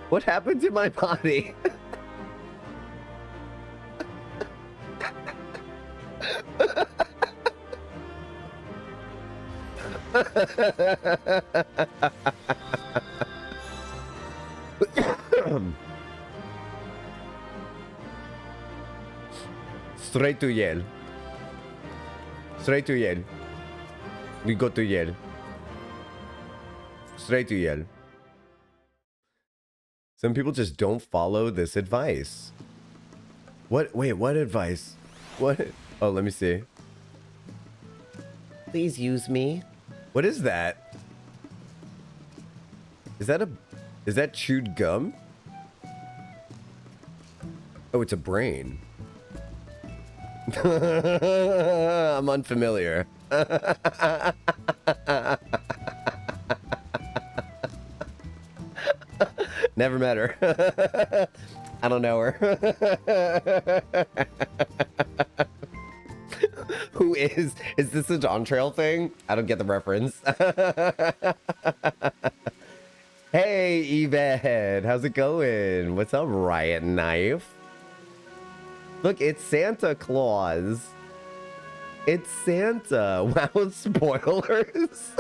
What happened to my body? Straight to Yale. Straight to Yale. We go to Yale. Straight to Yale. Some people just don't follow this advice. What? Wait, what advice? What? Oh, let me see. Please use me. What is that? Is that chewed gum? Oh, it's a brain. I'm unfamiliar. Never met her. I don't know her. Who is this a Dawn Trail thing? I don't get the reference. Hey, Yvette, how's it going? What's up, Riot Knife? Look, it's Santa Claus. It's Santa. Wow, spoilers.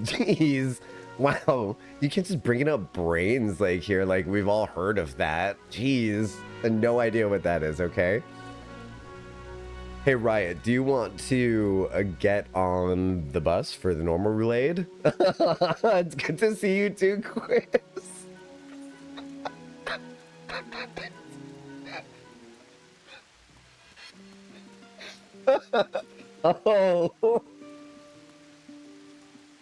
Jeez. Wow. You can't just bring up brains like here. Like, we've all heard of that. Jeez. And no idea what that is, okay? Hey, Riot, do you want to get on the bus for the normal roulade? It's good to see you too, Quiz. Oh.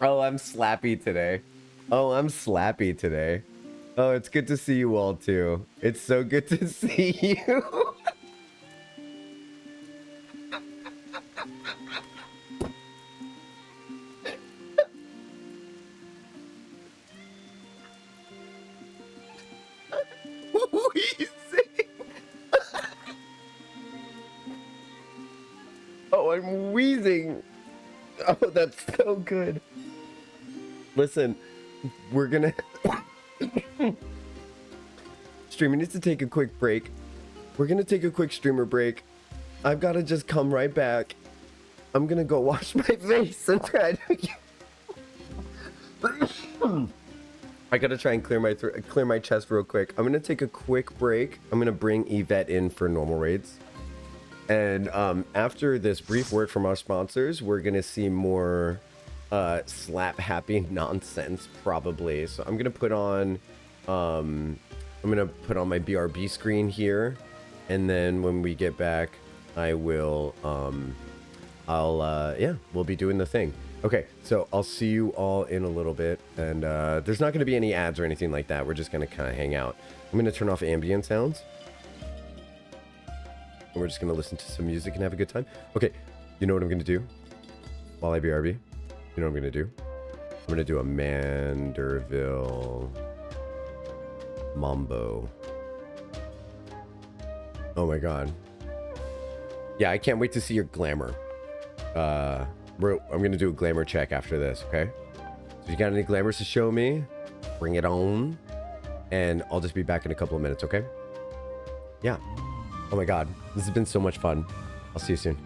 Oh, I'm slappy today. Oh, I'm slappy today. Oh, it's good to see you all too. It's so good to see you. Oh, I'm wheezing. Oh, that's so good. Listen, we're gonna... Streamer needs to take a quick break. We're gonna take a quick streamer break. I've gotta just come right back. I'm gonna go wash my face and try to... I gotta try and clear my chest real quick. I'm gonna take a quick break. I'm gonna bring Yvette in for normal raids. And after this brief word from our sponsors, we're gonna see more slap happy nonsense probably. So I'm gonna put on my BRB screen here, and then when we get back, I will yeah, we'll be doing the thing. Okay, so I'll see you all in a little bit, and there's not gonna be any ads or anything like that. We're just gonna kind of hang out. I'm gonna turn off ambient sounds. And we're just going to listen to some music and have a good time. Okay, you know what I'm going to do? While I BRB? You know what I'm going to do? I'm going to do a Manderville Mambo. Oh my god. Yeah, I can't wait to see your glamour. I'm going to do a glamour check after this, okay? So if you got any glamours to show me, bring it on. And I'll just be back in a couple of minutes, okay? Yeah. Oh my god, this has been so much fun. I'll see you soon.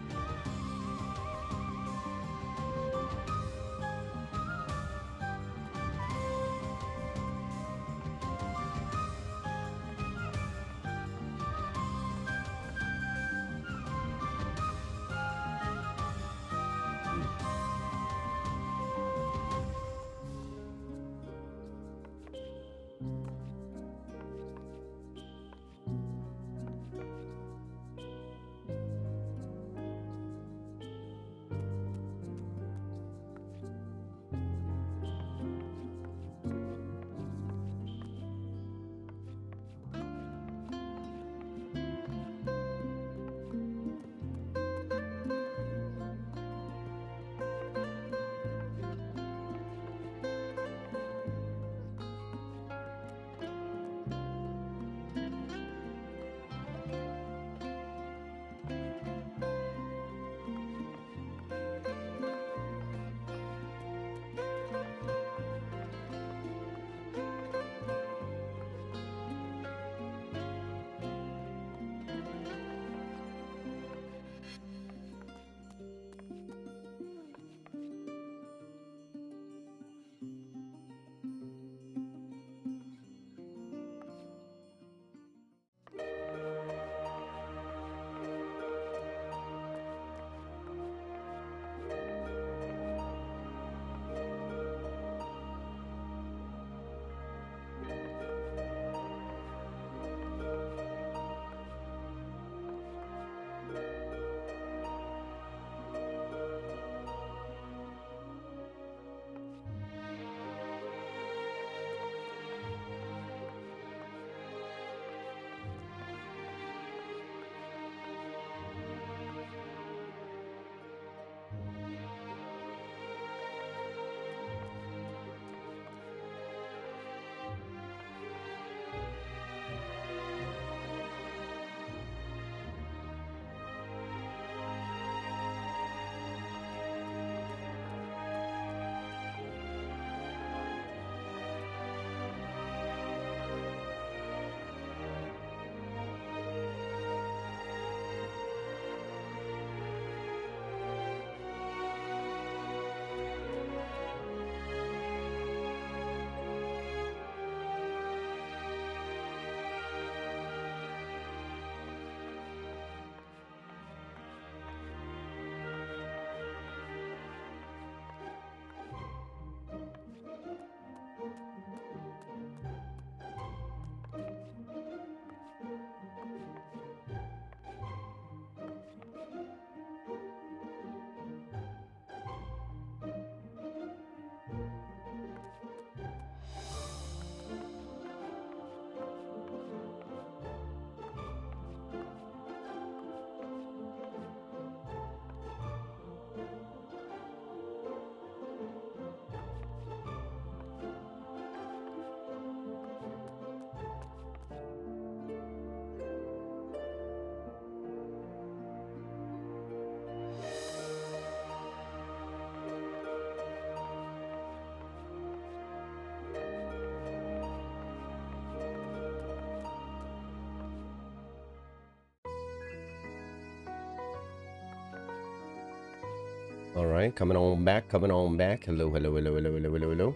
All right, coming on back, coming on back. Hello, hello, hello, hello, hello, hello, hello.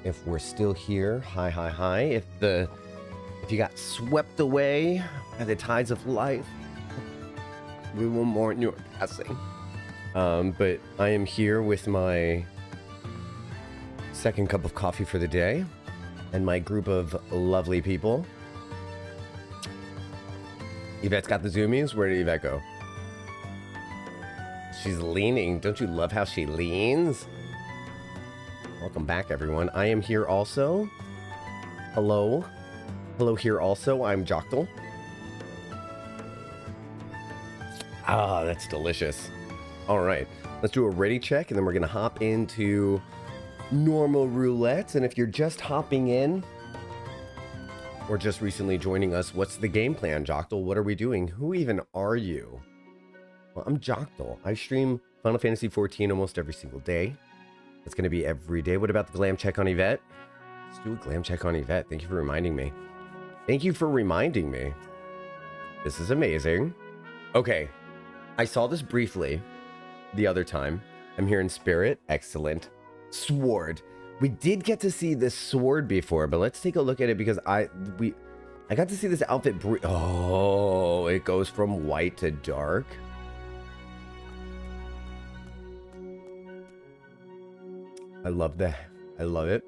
If we're still here, hi, hi, hi. If you got swept away by the tides of life, we will mourn your passing. But I am here with my second cup of coffee for the day and my group of lovely people. Yvette's got the zoomies. Where did Yvette go? She's leaning. Don't you love how she leans? Welcome back, everyone. I am here also. Hello. Hello here also. I'm Jocktal. Ah, that's delicious. All right. Let's do a ready check, and then we're going to hop into normal roulettes. And if you're just hopping in or just recently joining us, what's the game plan, Jocktal? What are we doing? Who even are you? Well, I'm Jocktal. I stream Final Fantasy XIV almost every single day. It's going to be every day. What about the glam check on Yvette? Let's do a glam check on Yvette. Thank you for reminding me. Thank you for reminding me. This is amazing. Okay. I saw this briefly the other time. I'm here in spirit. Excellent. Sword. We did get to see this sword before, but let's take a look at it because I got to see this outfit. Oh, it goes from white to dark. I love that. I love it.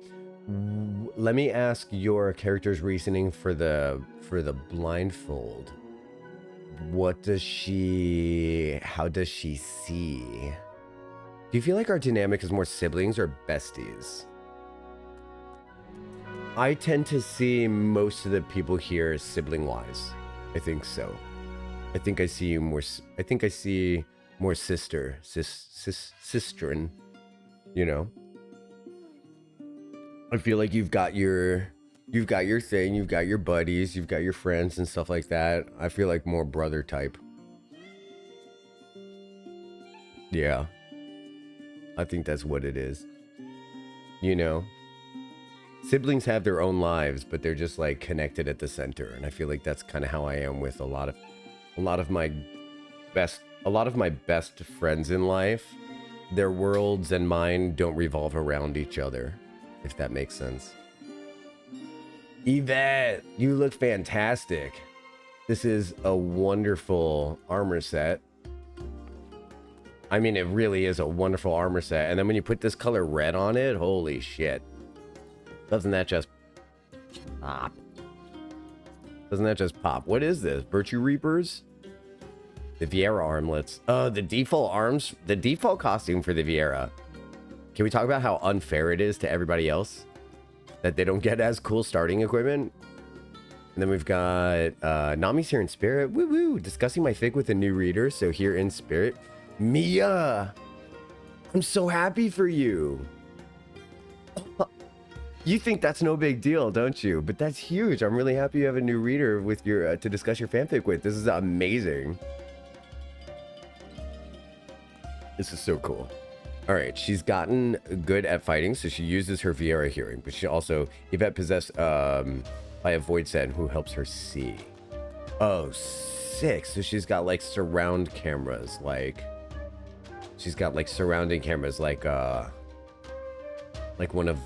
Let me ask your character's reasoning for the blindfold. What does she... How does she see? Do you feel like our dynamic is more siblings or besties? I tend to see most of the people here sibling-wise. I think so. I think I see you more... I think I see more sisterin, you know? I feel like you've got your thing, you've got your buddies, you've got your friends and stuff like that. I feel like more brother type. Yeah. I think that's what it is. You know? Siblings have their own lives, but they're just like connected at the center. And I feel like that's kind of how I am with a lot of my best friends in life. Their worlds and mine don't revolve around each other, if that makes sense. Yvette, you look fantastic. This is a wonderful armor set. I mean, it really is a wonderful armor set. And then when you put this color red on it, holy shit. Doesn't that just pop? Doesn't that just pop? What is this? Virtue Reapers? The Viera armlets. Oh, the default costume for the Viera. Can we talk about how unfair it is to everybody else? That they don't get as cool starting equipment? And then we've got Nami's here in spirit. Woo woo! Discussing my fig with a new reader. So here in spirit. Mia! I'm so happy for you. You think that's no big deal, don't you? But that's huge. I'm really happy you have a new reader with your to discuss your fanfic with. This is amazing. This is so cool. All right, she's gotten good at fighting, so she uses her Viera hearing, but she also, Yvette possessed by a void set who helps her see. Oh, sick. So she's got like surround cameras, like she's got like surrounding cameras, like one of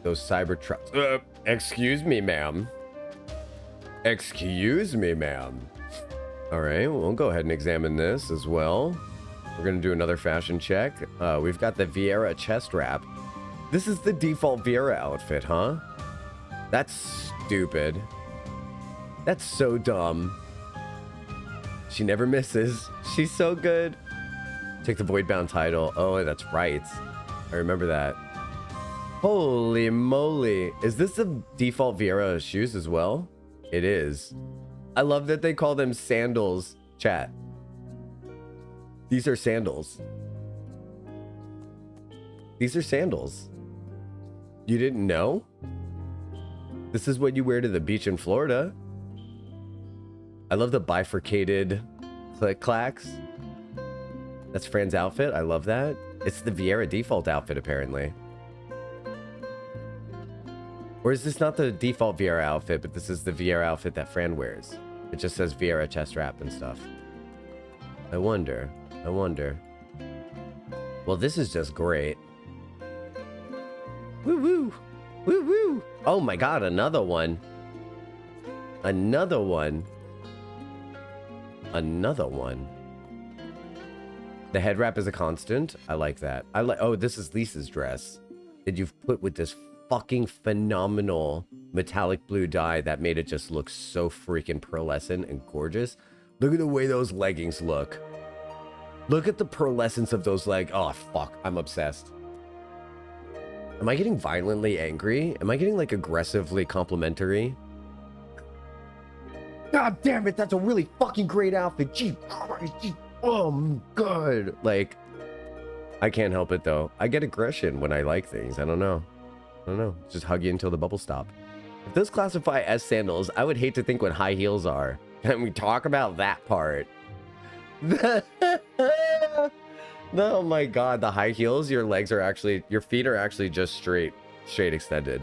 those cyber trucks. Excuse me, ma'am. Excuse me, ma'am. All right, we'll go ahead and examine this as well. We're gonna do another fashion check. We've got the Viera chest wrap. This is the default Viera outfit, huh? That's stupid. That's so dumb. She never misses. She's so good. Take the Voidbound title. Oh, that's right. I remember that. Holy moly. Is this the default Viera shoes as well? It is. I love that they call them sandals, chat. These are sandals. These are sandals. You didn't know? This is what you wear to the beach in Florida. I love the bifurcated click-clacks. That's Fran's outfit. I love that. It's the Viera default outfit, apparently. Or is this not the default Viera outfit, but this is the Viera outfit that Fran wears? It just says Viera chest wrap and stuff. I wonder. I wonder. Well, this is just great. Woo woo. Woo woo. Oh my god, another one. Another one. Another one. The head wrap is a constant. I like that. I like. Oh, this is Lisa's dress that you've put with this fucking phenomenal metallic blue dye that made it just look so freaking pearlescent and gorgeous. Look at the way those leggings look. Look at the pearlescence of those legs. Oh, fuck. I'm obsessed. Am I getting violently angry? Am I getting, like, aggressively complimentary? God damn it, that's a really fucking great outfit. Gee Christ. Oh, good. Like, I can't help it, though. I get aggression when I like things. I don't know. Just hug you until the bubbles stop. If those classify as sandals, I would hate to think what high heels are. Can we talk about that part? Oh my god, the high heels, your feet are actually just straight extended.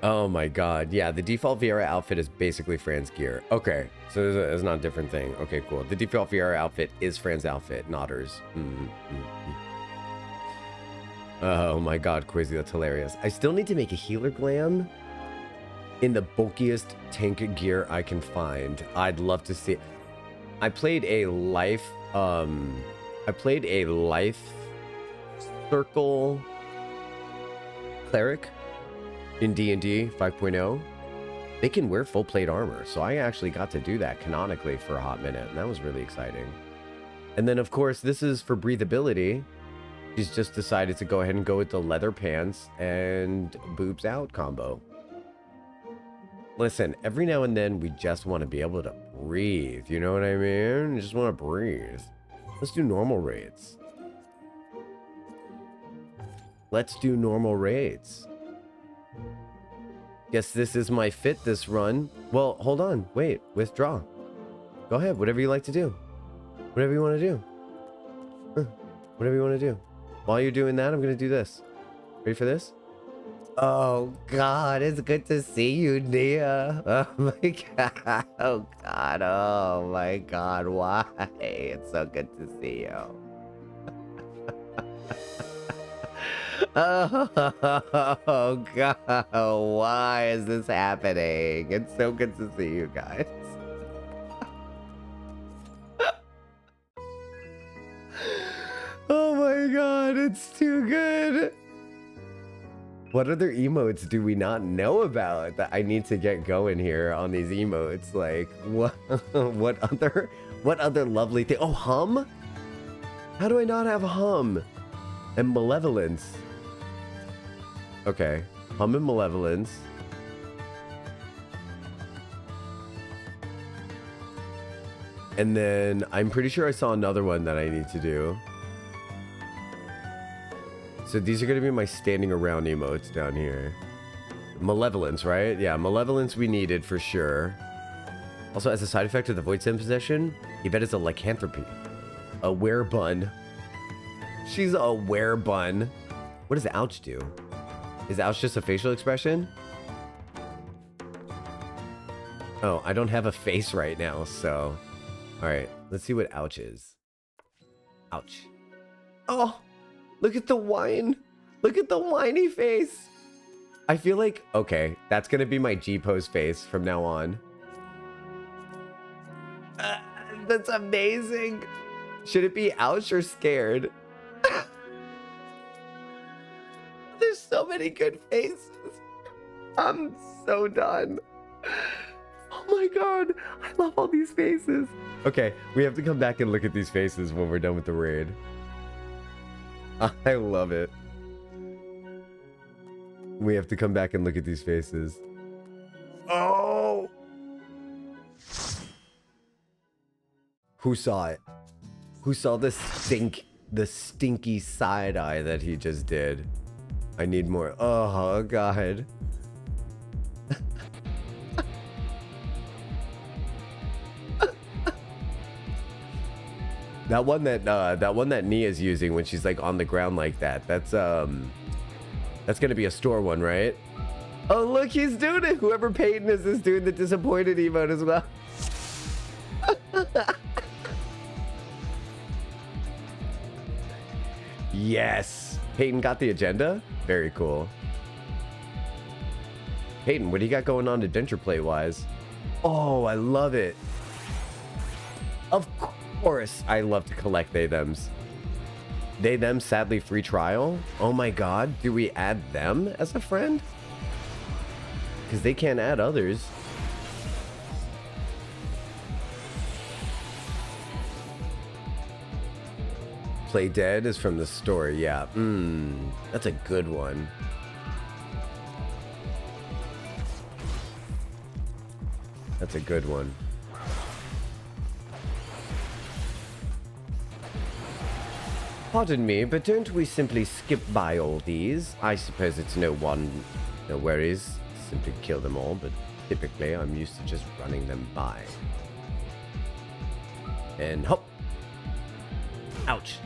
Oh my god, yeah, the default Viera outfit is basically Fran's gear. Okay, so it's not a different thing. Okay, cool. The default Viera outfit is Fran's outfit, not hers. Oh my god, Quizzy, that's hilarious. I still need to make a healer glam in the bulkiest tank gear I can find. I'd love to see it. I played a life circle cleric in D&D 5.0. They can wear full plate armor, so I actually got to do that canonically for a hot minute, and that was really exciting. And then, of course, this is for breathability. She's just decided to go ahead and go with the leather pants and boobs out combo. Listen, every now and then we just want to be able to breathe. You know what I mean? You just want to breathe. Let's do normal raids. Let's do normal raids. Guess this is my fit this run. Well, hold on. Wait. Withdraw. Go ahead. Whatever you like to do. Whatever you want to do. Whatever you want to do. While you're doing that, I'm going to do this. Ready for this? Oh, God. It's good to see you, Nia. Oh, my God. Oh, God. Oh, my God. Why? It's so good to see you. Oh, God. Why is this happening? It's so good to see you guys. Oh my god, it's too good. What other emotes do we not know about that I need to get going here on these emotes? Like, what other lovely thing? Oh, hum? How do I not have hum and malevolence? Okay, hum and malevolence. And then I'm pretty sure I saw another one that I need to do. So these are going to be my standing around emotes down here. Malevolence, right? Yeah, malevolence we needed for sure. Also, as a side effect of the Void Sim possession, Yvette is a lycanthropy. A werebun. She's a werebun. What does ouch do? Is ouch just a facial expression? Oh, I don't have a face right now, so... Alright, let's see what ouch is. Ouch. Oh! Look at the whine. Look at the whiny face. I feel like, okay, that's going to be my G-pose face from now on. That's amazing. Should it be ouch or scared? There's so many good faces. I'm so done. Oh my god, I love all these faces. Okay, we have to come back and look at these faces when we're done with the raid. I love it. We have to come back and look at these faces. Oh! Who saw it? Who saw the stinky side eye that he just did? I need more. Oh, God. That one that Nia's using when she's like on the ground like that. That's gonna be a store one, right? Oh look, he's doing it. Whoever Peyton is doing the disappointed emote as well. Yes. Peyton got the agenda. Very cool. Peyton, what do you got going on adventure play wise? Oh, I love it. Of course, I love to collect they thems. They them sadly free trial. Oh my god, do we add them as a friend? Because they can't add others. Play Dead is from the story, yeah. That's a good one. That's a good one. Pardon me, but don't we simply skip by all these? I suppose it's no worries. Simply kill them all, but typically I'm used to just running them by. And hop. Ouch.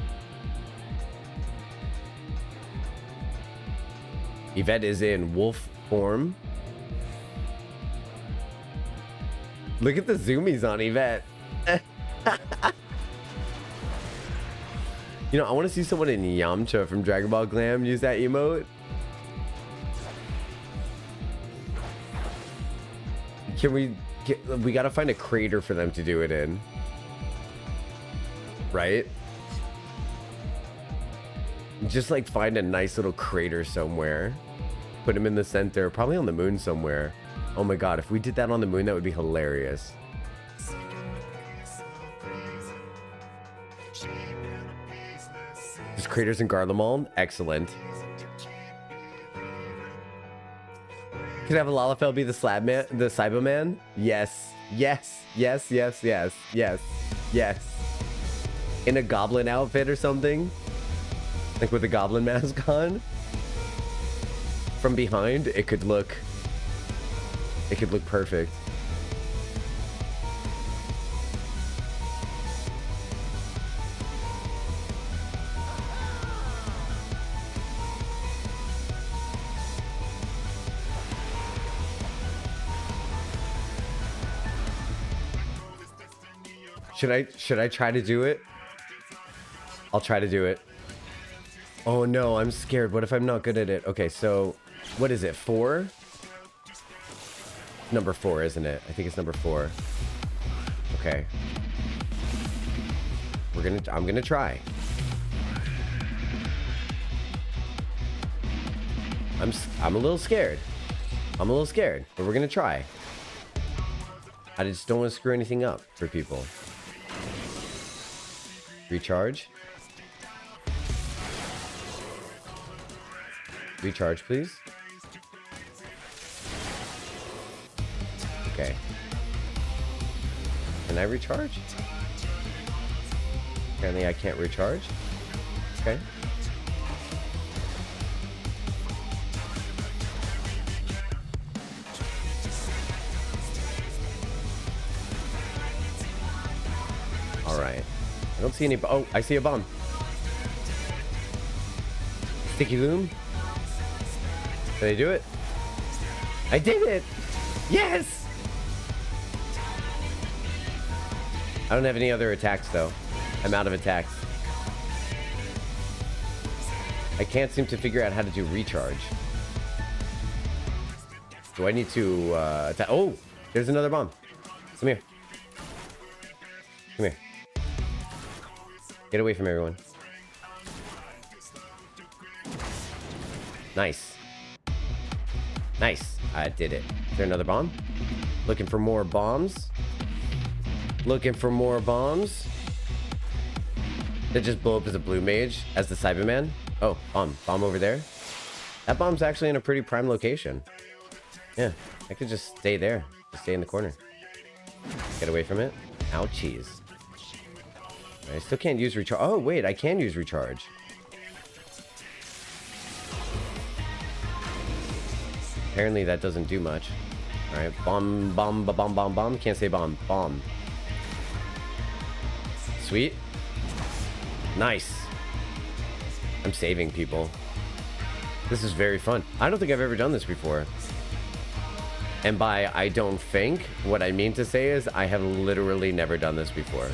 Yvette is in wolf form. Look at the zoomies on Yvette. You know, I want to see someone in Yamcha from Dragon Ball Glam use that emote. Can we gotta find a crater for them to do it in. Right? Just like find a nice little crater somewhere. Put him in the center, probably on the moon somewhere. Oh my god, if we did that on the moon, that would be hilarious. There's craters in Garlemald? Excellent. Could I have a Lalafell be the slab man, the Cyberman? Yes. Yes. Yes, yes, yes, yes, yes. In a goblin outfit or something? Like with a goblin mask on? From behind, it could look perfect. Should I try to do it? I'll try to do it. Oh no, I'm scared. What if I'm not good at it? Okay, so what is it? 4? Number 4, isn't it? I think it's number 4. Okay. I'm gonna try. I'm a little scared. I'm a little scared, but we're gonna try. I just don't want to screw anything up for people. Recharge. Recharge, please. Okay. Can I recharge? Apparently I can't recharge. Okay. Alright. I don't see any... Oh, I see a bomb. Sticky loom. Did I do it? I did it! Yes! I don't have any other attacks, though. I'm out of attacks. I can't seem to figure out how to do recharge. Do I need to attack? Oh! There's another bomb. Come here. Come here. Get away from everyone. Nice. Nice. I did it. Is there another bomb? Looking for more bombs. Looking for more bombs. That just blow up as a blue mage, as the Cyberman. Oh, bomb. Bomb over there. That bomb's actually in a pretty prime location. Yeah, I could just stay there. Just stay in the corner. Get away from it. Ouchies. I still can't use recharge. Oh, wait, I can use recharge. Apparently that doesn't do much. Alright, bomb, bomb, bomb, bomb, bomb. Can't say bomb. Bomb. Sweet. Nice. I'm saving people. This is very fun. I don't think I've ever done this before. And by I don't think, what I mean to say is I have literally never done this before.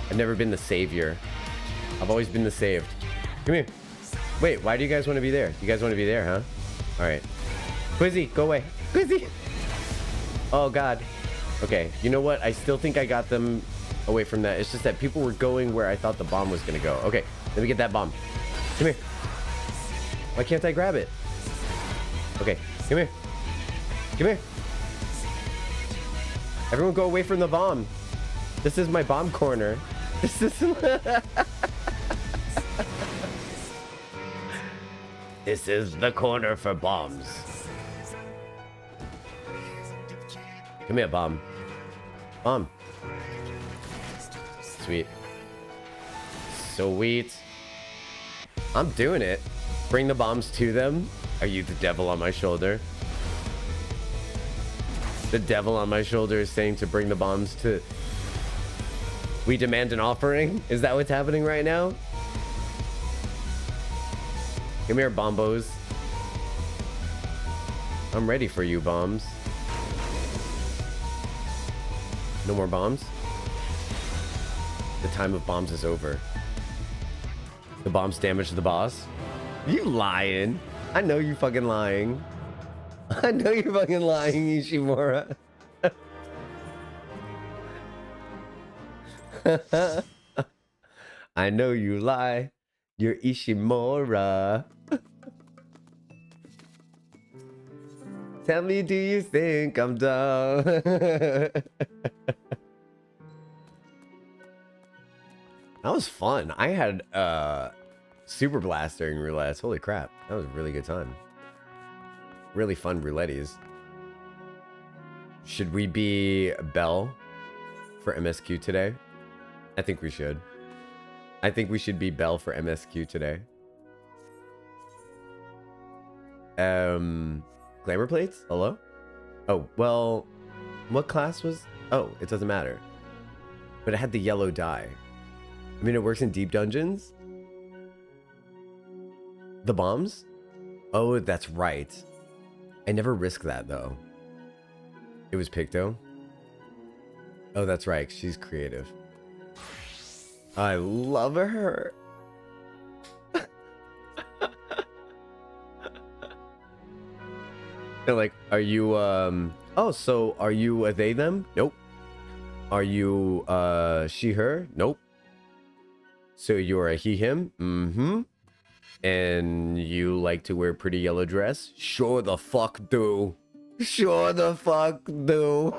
I've never been the savior. I've always been the saved. Come here. Wait, why do you guys want to be there? You guys want to be there, huh? All right. Quizzy, go away. Quizzy! Oh, God. Okay, you know what? I still think I got them away from that. It's just that people were going where I thought the bomb was going to go. Okay, let me get that bomb. Come here. Why can't I grab it? Okay, come here. Come here. Everyone go away from the bomb. This is my bomb corner. This is... This is the corner for bombs. Come here, bomb. Bomb. Sweet. Sweet. I'm doing it. Bring the bombs to them. Are you the devil on my shoulder? The devil on my shoulder is saying to bring the bombs to... We demand an offering? Is that what's happening right now? Come here, bombos. I'm ready for you, bombs. No more bombs? The time of bombs is over. The bombs damaged the boss? You lying. I know you fucking lying. I know you're fucking lying, Ishimura. I know you lie. You're Ishimura. Tell me, do you think I'm dumb? That was fun. I had super blast during roulettes. Holy crap. That was a really good time. Really fun rouletties. Should we be Belle for MSQ today? I think we should. I think we should be Belle for MSQ today. Glamour plates? Hello? Oh, well, what class was... Oh, it doesn't matter. But it had the yellow dye. I mean, it works in deep dungeons? The bombs? Oh, that's right. I never risked that, though. It was Picto? Oh, that's right. She's creative. I love her. They're like, are you, oh, so are you a they, them? Nope. Are you, she, her? Nope. So you're a he, him? Mm-hmm. And you like to wear pretty yellow dress? Sure the fuck do. Sure the fuck do.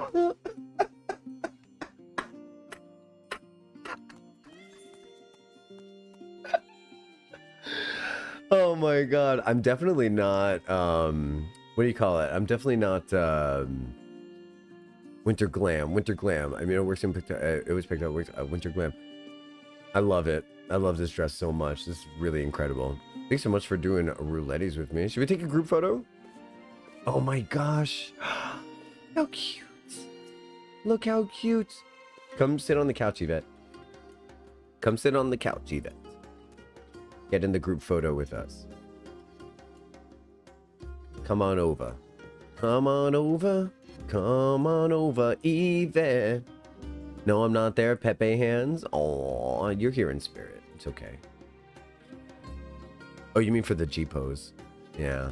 Oh my god. I'm definitely not, what do you call it? I'm definitely not, winter glam. Winter glam. I mean, it works in, it was picked up, winter glam. I love it. I love this dress so much. This is really incredible. Thanks so much for doing rouletties with me. Should we take a group photo? Oh my gosh. How cute. Look how cute. Come sit on the couch, Yvette. Come sit on the couch, Yvette. Get in the group photo with us. Come on over. Come on over. Come on over, Yvette. No, I'm not there, Pepe hands. Aw, you're here in spirit. It's okay. Oh, you mean for the G pose? Yeah.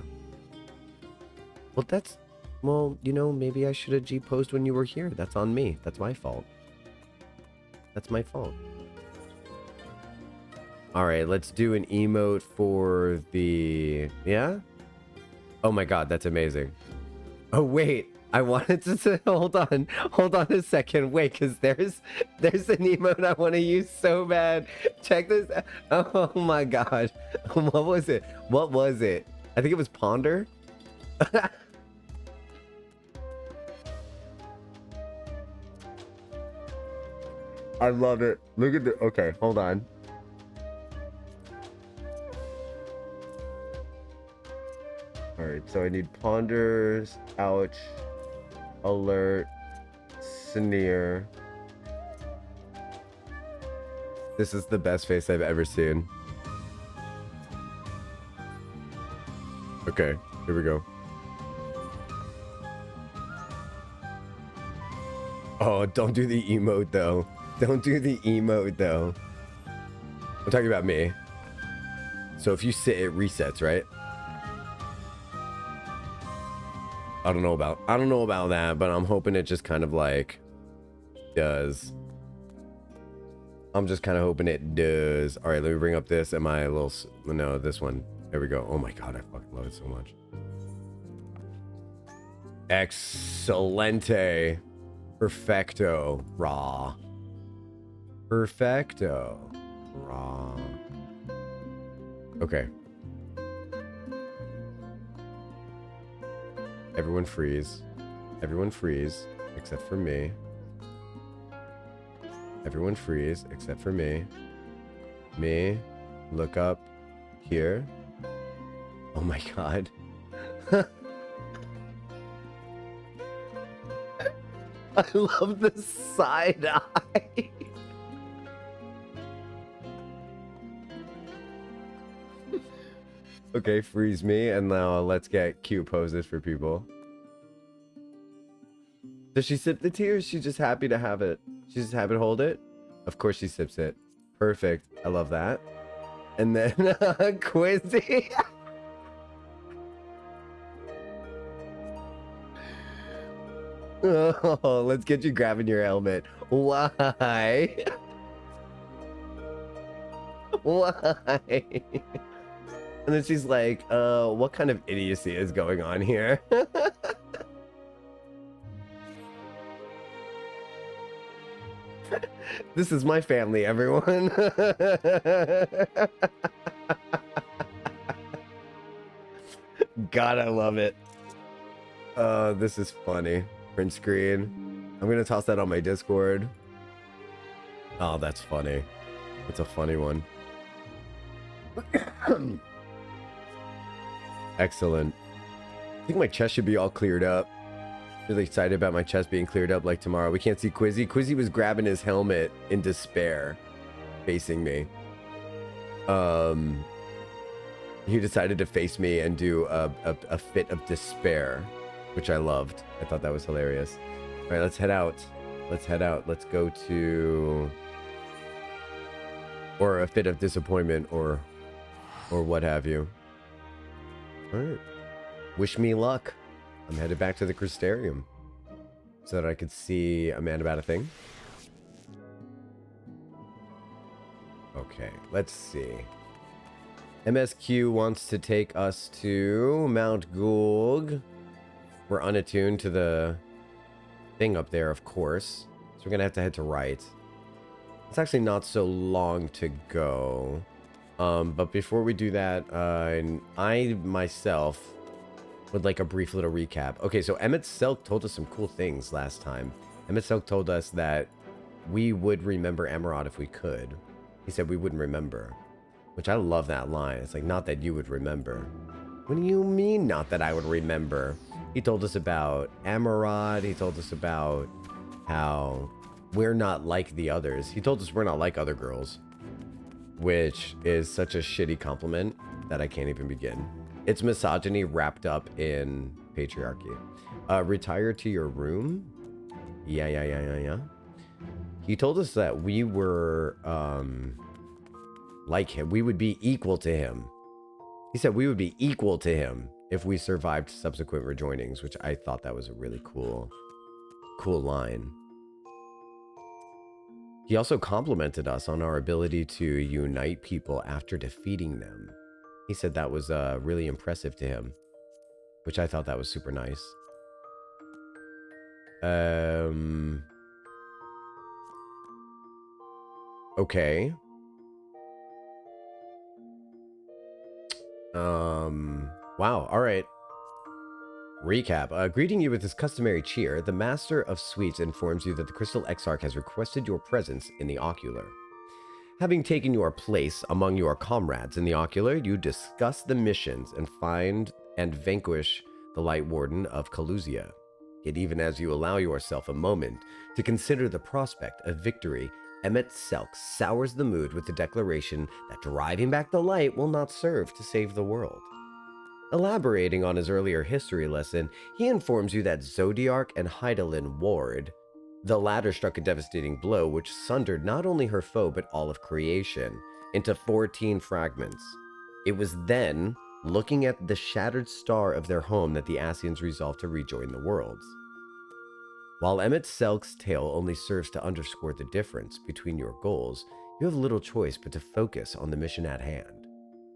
Well, that's... Well, you know, maybe I should have G posed when you were here. That's on me. That's my fault. That's my fault. Alright, let's do an emote for the... Yeah? Oh my god, that's amazing. Oh, wait. I wanted to say, hold on a second, wait, because there's an emote I want to use so bad. Check this out. Oh my god, what was it? I think it was Ponder. I love it. Look at the, okay, hold on. All right, so I need Ponders, ouch, alert, sneer. This is the best face I've ever seen. Okay, here we go. Oh, don't do the emote though. Don't do the emote though. I'm talking about me. So if you sit, it resets, right? I don't know about that, but I'm hoping it just kind of like does. I'm just kind of hoping it does. All right, let me bring up this and my little, no, this one. There we go. Oh my God, I fucking love it so much. Excelente. Perfecto. Raw. Perfecto. Raw. Okay. Everyone freeze. Everyone freeze, except for me. Everyone freeze, except for me. Me, look up here. Oh my God. I love the side eye. Okay, freeze me, and now let's get cute poses for people. Does she sip the tea, or is she just happy to have it? She's just happy to hold it? Of course she sips it. Perfect. I love that. And then Quizzy. Oh, let's get you grabbing your helmet. Why? Why? And then she's like, what kind of idiocy is going on here? This is my family, everyone. God, I love it. This is funny. Print screen. I'm gonna toss that on my Discord. Oh, that's funny. It's a funny one. Excellent. I think my chest should be all cleared up. Really excited about my chest being cleared up like tomorrow. We can't see Quizzy. Quizzy was grabbing his helmet in despair, facing me. He decided to face me and do a fit of despair, which I loved. I thought that was hilarious. All right, let's head out. Let's head out. Let's go to... Or a fit of disappointment, or what have you. All right. Wish me luck. I'm headed back to the Crystarium so that I could see a man about a thing. Okay, let's see. MSQ wants to take us to Mount Gulg. We're unattuned to the thing up there, of course. So we're going to have to head to right. It's actually not so long to go. But before we do that, I myself would like a brief little recap. Okay, so Emmett Selk told us some cool things last time. Emmett Selk told us that we would remember Emerald if we could. He said we wouldn't remember, which I love that line. It's like, not that you would remember. What do you mean, not that I would remember? He told us about Emerald. He told us about how we're not like the others. He told us we're not like other girls, which is such a shitty compliment that I can't even begin. It's misogyny wrapped up in patriarchy. Retire to your room? Yeah. He told us that we were like him. We would be equal to him. He said we would be equal to him if we survived subsequent rejoinings, which I thought that was a really cool line. He also complimented us on our ability to unite people after defeating them. He said that was really impressive to him, which I thought that was super nice. Okay. Wow. All right. Recap. Greeting you with his customary cheer, the Master of Sweets informs you that the Crystal Exarch has requested your presence in the Ocular. Having taken your place among your comrades in the Ocular, you discuss the missions and find and vanquish the Light Warden of Calusia. Yet even as you allow yourself a moment to consider the prospect of victory, Emmett Selk sours the mood with the declaration that driving back the light will not serve to save the world. Elaborating on his earlier history lesson, he informs you that Zodiark and Heidelin warred. The latter struck a devastating blow which sundered not only her foe but all of creation into 14 fragments. It was then, looking at the shattered star of their home, that the Asians resolved to rejoin the worlds. While Emmett Selk's tale only serves to underscore the difference between your goals, you have little choice but to focus on the mission at hand.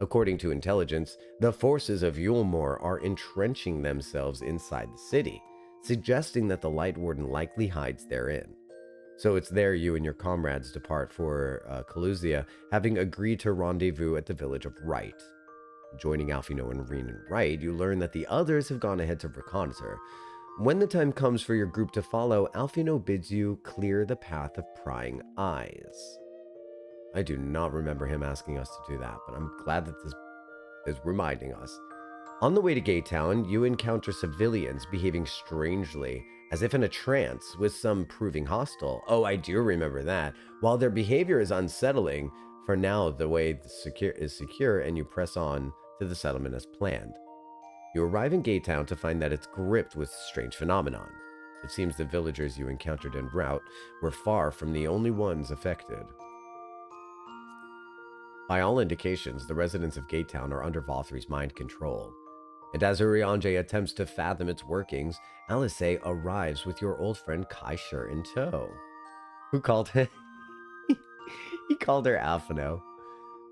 According to intelligence, the forces of Yulmore are entrenching themselves inside the city, suggesting that the Light Warden likely hides therein. So it's there you and your comrades depart for Calusia, having agreed to rendezvous at the village of Wright. Joining Alfino and Reen and Wright, you learn that the others have gone ahead to reconnoiter. When the time comes for your group to follow, Alfino bids you clear the path of prying eyes. I do not remember him asking us to do that, but I'm glad that this is reminding us. On the way to Gay Town, you encounter civilians behaving strangely, as if in a trance, with some proving hostile. Oh, I do remember that. While their behavior is unsettling, for now the way is secure, and you press on to the settlement as planned. You arrive in Gay Town to find that it's gripped with strange phenomenon. It seems the villagers you encountered en route were far from the only ones affected. By all indications, the residents of Gay Town are under Vothri's mind control. And as Urianger attempts to fathom its workings, Alice arrives with your old friend Kaishur in tow. Who called him? He called her Alfino.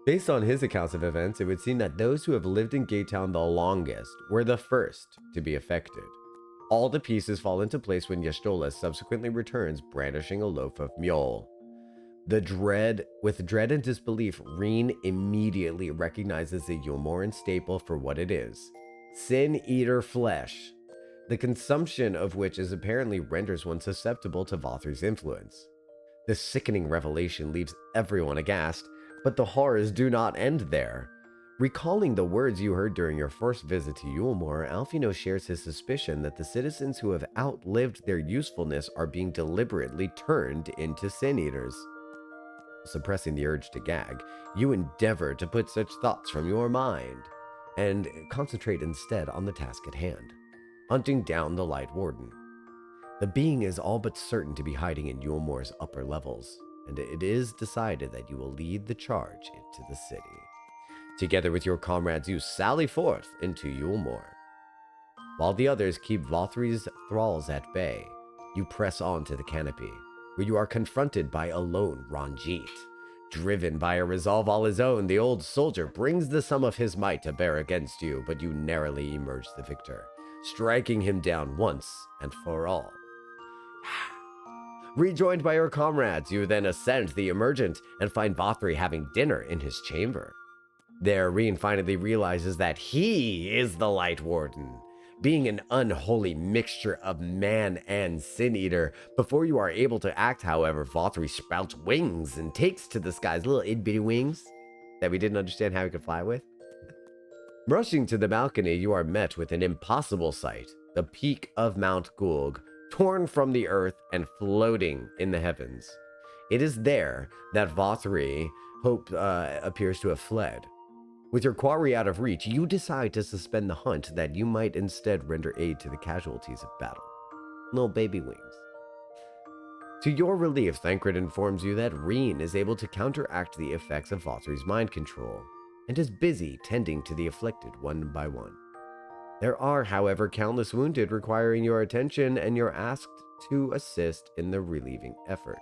Based on his accounts of events, it would seem that those who have lived in Gay Town the longest were the first to be affected. All the pieces fall into place when Y'shtola subsequently returns brandishing a loaf of mule. With dread and disbelief, Reen immediately recognizes the Yulmoran staple for what it is. Sin-eater flesh, the consumption of which is apparently renders one susceptible to Vothri's influence. This sickening revelation leaves everyone aghast, but the horrors do not end there. Recalling the words you heard during your first visit to Yulmore, Alfino shares his suspicion that the citizens who have outlived their usefulness are being deliberately turned into sin-eaters. Suppressing the urge to gag, you endeavor to put such thoughts from your mind and concentrate instead on the task at hand, hunting down the Light Warden. The being is all but certain to be hiding in Yulmore's upper levels, and it is decided that you will lead the charge into the city. Together with your comrades, you sally forth into Yulmore. While the others keep Vothri's thralls at bay, you press on to the canopy, where you are confronted by a lone Ranjit. Driven by a resolve all his own, the old soldier brings the sum of his might to bear against you, but you narrowly emerge the victor, striking him down once and for all. Rejoined by your comrades, you then ascend the emergent and find Vothri having dinner in his chamber. There, Reen finally realizes that he is the Light Warden, being an unholy mixture of man and sin-eater. Before you are able to act, however, Vothri sprouts wings and takes to the skies, little itty-bitty wings that we didn't understand how he could fly with. Rushing to the balcony, you are met with an impossible sight, the peak of Mount Gulg, torn from the earth and floating in the heavens. It is there that Vothri appears to have fled. With your quarry out of reach, you decide to suspend the hunt that you might instead render aid to the casualties of battle. Little baby wings. To your relief, Thancred informs you that Reen is able to counteract the effects of Vothri's mind control, and is busy tending to the afflicted one by one. There are, however, countless wounded requiring your attention, and you're asked to assist in the relieving effort.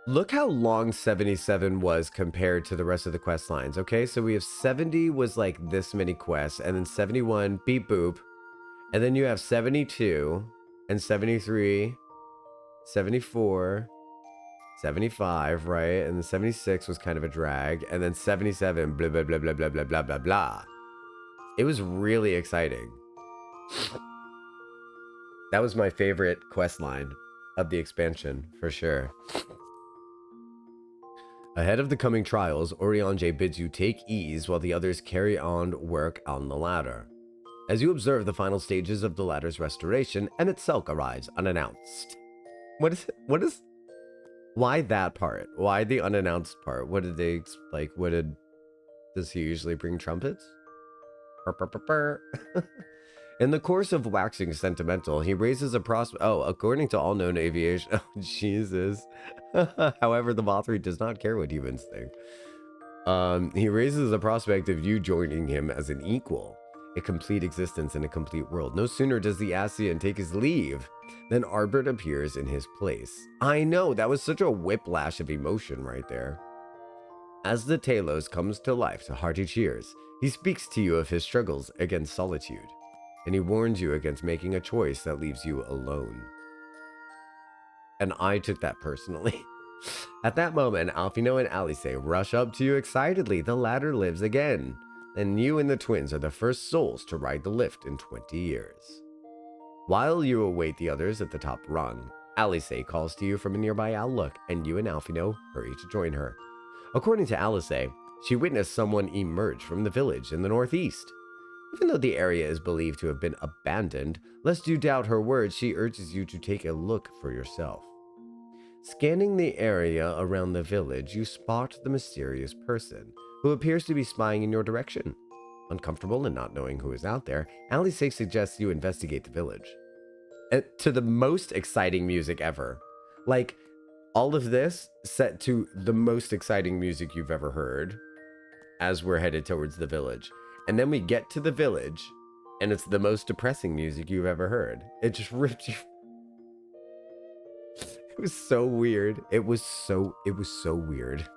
Look how long 77 was compared to the rest of the quest lines. Okay, so we have 70 was like this many quests, and then 71, beep boop. And then you have 72, and 73, 74, 75, right? And then 76 was kind of a drag, and then 77, blah, blah, blah, blah, blah, blah, blah, blah, blah. It was really exciting. That was my favorite quest line of the expansion, for sure. Ahead of the coming trials, Urianger bids you take ease while the others carry on work on the ladder. As you observe the final stages of the ladder's restoration, Emmett Selk arrives unannounced. Why that part? Why the unannounced part? What did they, does he usually bring trumpets? In the course of waxing sentimental, he raises a prospect. Oh, according to all known aviation. Oh, Jesus. However, the Vothri does not care what humans think. He raises the prospect of you joining him as an equal, a complete existence in a complete world. No sooner does the Asian take his leave than Arbert appears in his place. I know, that was such a whiplash of emotion right there. As the Talos comes to life to hearty cheers, he speaks to you of his struggles against solitude, and he warns you against making a choice that leaves you alone. And I took that personally. At that moment, Alfino and Alice rush up to you excitedly. The latter lives again, and you and the twins are the first souls to ride the lift in 20 years. While you await the others at the top rung, Alice calls to you from a nearby outlook, and you and Alfino hurry to join her. According to Alice, she witnessed someone emerge from the village in the northeast. Even though the area is believed to have been abandoned, lest you doubt her words, she urges you to take a look for yourself. Scanning the area around the village, you spot the mysterious person, who appears to be spying in your direction. Uncomfortable and not knowing who is out there, Alice suggests you investigate the village. And to the most exciting music ever. Like, all of this set to the most exciting music you've ever heard as we're headed towards the village. And then we get to the village, and it's the most depressing music you've ever heard. It just ripped you. It was so weird. It was so weird.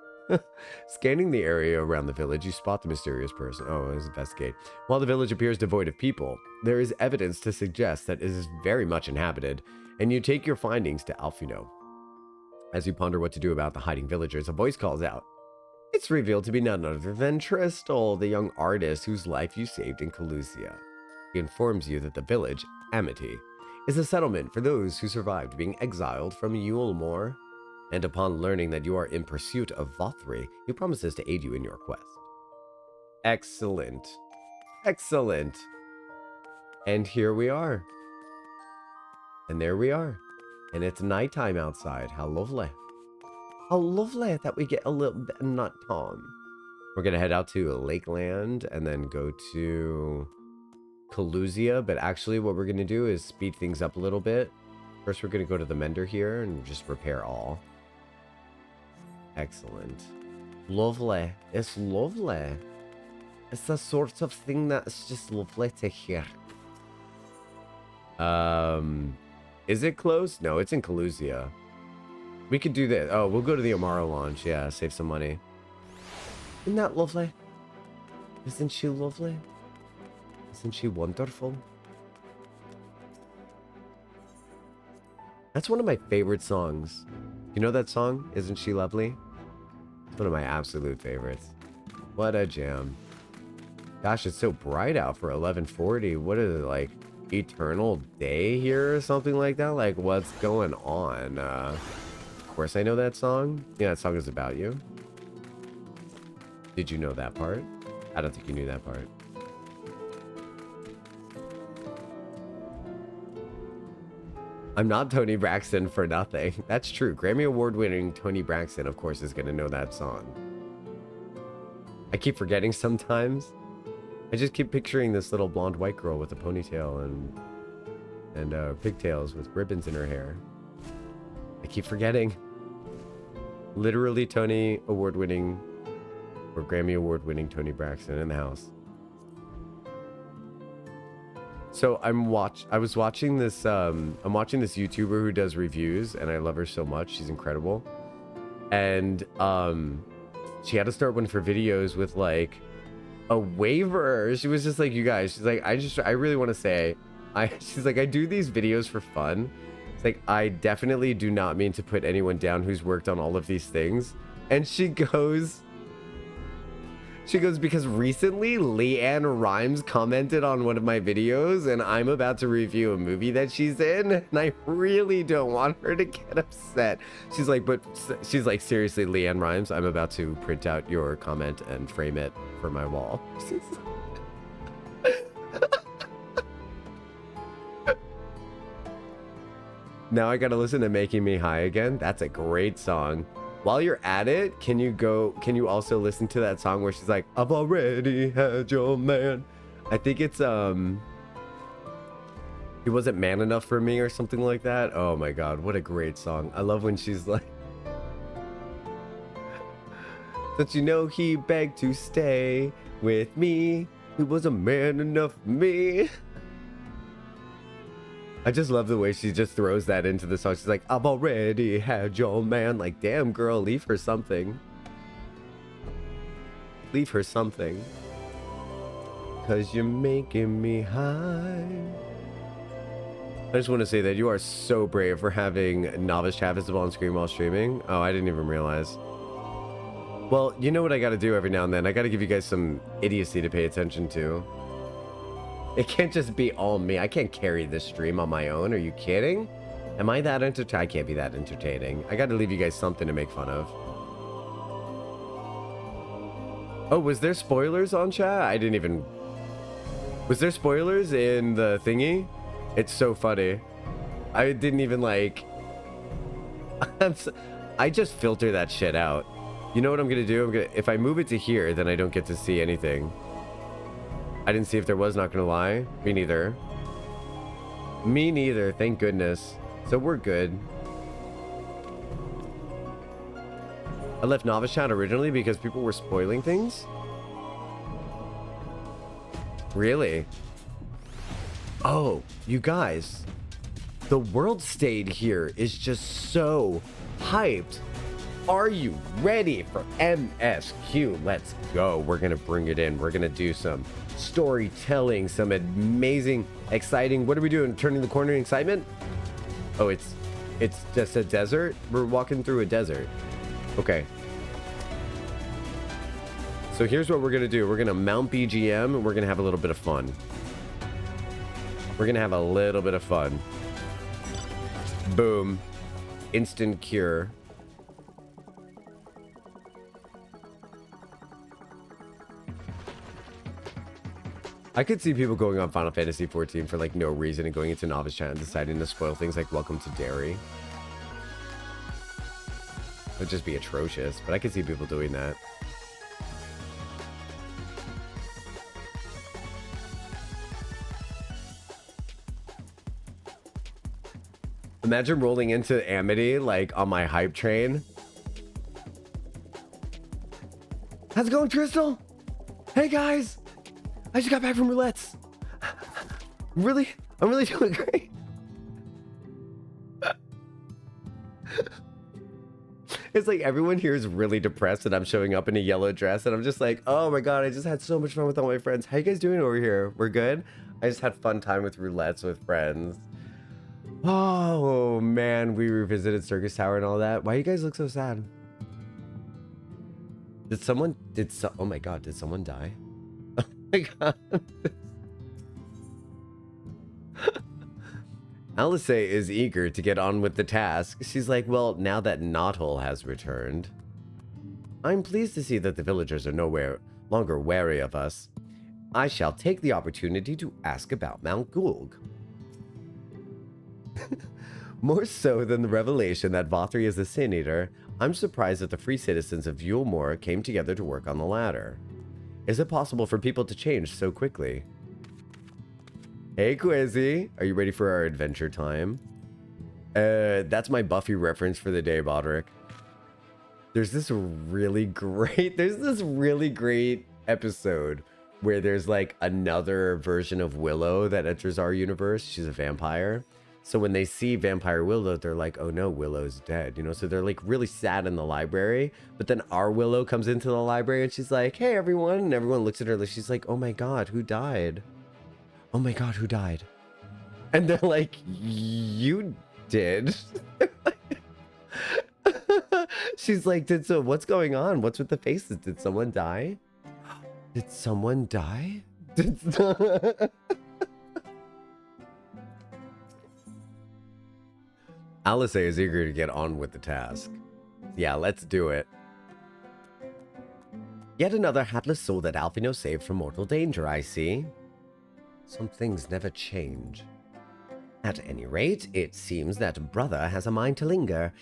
Scanning the area around the village, you spot the mysterious person. Oh, let's investigate. While the village appears devoid of people, there is evidence to suggest that it is very much inhabited, and you take your findings to Alfino. As you ponder what to do about the hiding villagers, a voice calls out. It's revealed to be none other than Tristal, the young artist whose life you saved in Calusia. He informs you that the village, Amity, is a settlement for those who survived being exiled from Yulemoor, and upon learning that you are in pursuit of Vothri, he promises to aid you in your quest. Excellent. Excellent. And here we are. And there we are. And it's nighttime outside. How lovely. How lovely that we get a little bit of night time. We're going to head out to Lakeland and then go to Calusia. But actually what we're going to do is speed things up a little bit. First, we're going to go to the Mender here and just repair all. Excellent. Lovely. It's lovely. It's the sort of thing that's just lovely to hear. Is it close? No, it's in Calusia. We could do this. Oh, we'll go to the Amaro launch. Yeah, save some money. Isn't that lovely? Isn't she lovely? Isn't she wonderful? That's one of my favorite songs. You know that song? Isn't She Lovely? It's one of my absolute favorites. What a jam. Gosh, it's so bright out for 11:40. What is it, like eternal day here or something like that? Like, what's going on? Of course I know that song. Yeah, that song is about you. Did you know that part? I don't think you knew that part. I'm not Tony Braxton for nothing. That's true. Grammy Award-winning Tony Braxton, of course, is going to know that song. I keep forgetting sometimes. I just keep picturing this little blonde white girl with a ponytail and pigtails with ribbons in her hair. I keep forgetting. Literally Tony Award-winning or Grammy Award-winning Tony Braxton in the house. So I'm watching this YouTuber who does reviews, and I love her so much. She's incredible. And she had to start one of her videos with like a waiver. She was just like, you guys, she's like, I really want to say, she's like, I do these videos for fun. It's like, I definitely do not mean to put anyone down who's worked on all of these things. And she goes, because recently Leanne Rimes commented on one of my videos and I'm about to review a movie that she's in and I really don't want her to get upset. She's like, seriously, Leanne Rimes, I'm about to print out your comment and frame it for my wall. Now I gotta listen to Making Me High again. That's a great song. While you're at it, can you also listen to that song where she's like, I've already had your man. I think it's, he wasn't man enough for me or something like that. Oh my God, what a great song. I love when she's like, Don't you know he begged to stay with me? He was a man enough for me. I just love the way she just throws that into the song. She's like, I've already had your man. Like, damn, girl, leave her something. Leave her something. 'Cause you're making me high. I just want to say that you are so brave for having Novice Chat visible on screen while streaming. Oh, I didn't even realize. Well, you know what I got to do every now and then? I got to give you guys some idiocy to pay attention to. It can't just be all me. I can't carry this stream on my own. Are you kidding? Am I that entertaining? I can't be that entertaining. I got to leave you guys something to make fun of. Oh, was there spoilers on chat? I didn't even... Was there spoilers in the thingy? It's so funny. I didn't even like... I just filter that shit out. You know what I'm gonna do? If I move it to here, then I don't get to see anything. I didn't see if there was, not gonna lie. Me neither. Me neither, thank goodness. So we're good. I left Novice Chat originally because people were spoiling things? Really? Oh, you guys. The world state here is just so hyped. Are you ready for MSQ? Let's go. We're going to bring it in. We're going to do some storytelling, some amazing, exciting... What are we doing? Turning the corner in excitement? Oh, it's just a desert? We're walking through a desert. Okay. So here's what we're going to do. We're going to mount BGM and we're going to have a little bit of fun. We're going to have a little bit of fun. Boom. Instant cure. I could see people going on Final Fantasy XIV for like no reason and going into Novice Chat and deciding to spoil things like Welcome to Derry. It would just be atrocious, but I could see people doing that. Imagine rolling into Amity like on my hype train. How's it going, Crystal? Hey guys! I just got back from Roulettes. I'm really doing great. It's like everyone here is really depressed and I'm showing up in a yellow dress and I'm just like, oh my god, I just had so much fun with all my friends. How you guys doing over here? We're good? I just had fun time with Roulettes with friends. Oh man, we revisited Circus Tower and all that. Why you guys look so sad? Oh my god, did someone die? Oh my god. Alice is eager to get on with the task. She's like, well, now that Jocktal has returned, I'm pleased to see that the villagers are nowhere longer wary of us. I shall take the opportunity to ask about Mount Gulg. More so than the revelation that Vothri is a sin eater, I'm surprised that the free citizens of Yulemoor came together to work on the ladder. Is it possible for people to change so quickly? Hey Quizzy, are you ready for our adventure time? That's my Buffy reference for the day, Bodrick. There's this really great episode where there's like another version of Willow that enters our universe. She's a vampire. So when they see Vampire Willow, they're like, oh no, Willow's dead, you know? So they're like really sad in the library, but then our Willow comes into the library and she's like, hey everyone, and everyone looks at her like, she's like, oh my god, who died? Oh my god, who died? And they're like, you did. She's like, what's going on? What's with the faces? Did someone die? Did someone die? Alice is eager to get on with the task. Yeah, let's do it. Yet another hapless soul that Alphino saved from mortal danger, I see. Some things never change. At any rate, it seems that brother has a mind to linger.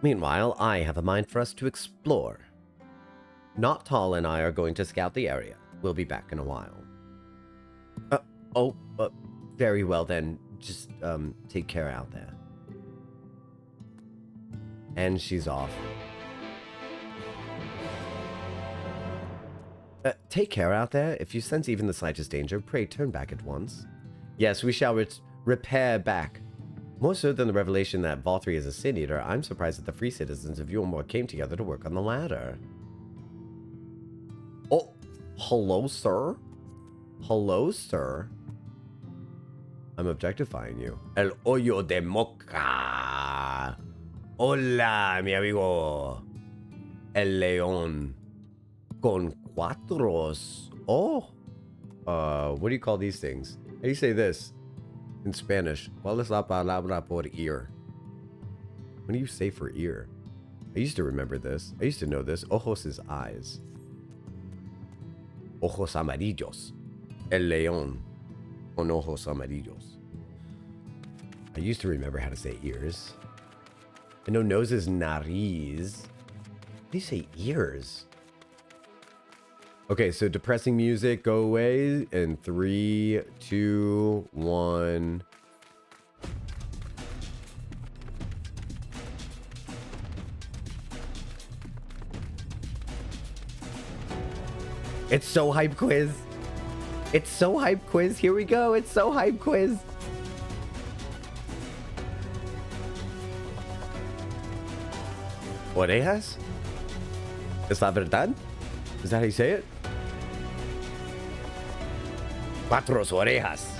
Meanwhile, I have a mind for us to explore. Jocktal and I are going to scout the area. We'll be back in a while. Very well then. Just, take care out there. And she's off. Take care out there. If you sense even the slightest danger, pray turn back at once. Yes, we shall repair back. More so than the revelation that Valtteri is a sin eater, I'm surprised that the free citizens of Yulmore came together to work on the ladder. Oh, hello, sir? Hello, sir? I'm objectifying you. El hoyo de moca. Hola, mi amigo. El león. Con cuatros. Oh. What do you call these things? How do you say this in Spanish? ¿Cuál es la palabra por ear? What do you say for ear? I used to remember this. I used to know this. Ojos is eyes. Ojos amarillos. El león con ojos amarillos. I used to remember how to say ears. I know nose is nariz. How do you say ears? Okay, so depressing music, go away in 3, 2, 1. It's so hype quiz. It's so hype quiz. Here we go. It's so hype quiz. Orejas? ¿Es la verdad? Is that how you say it? Cuatro orejas.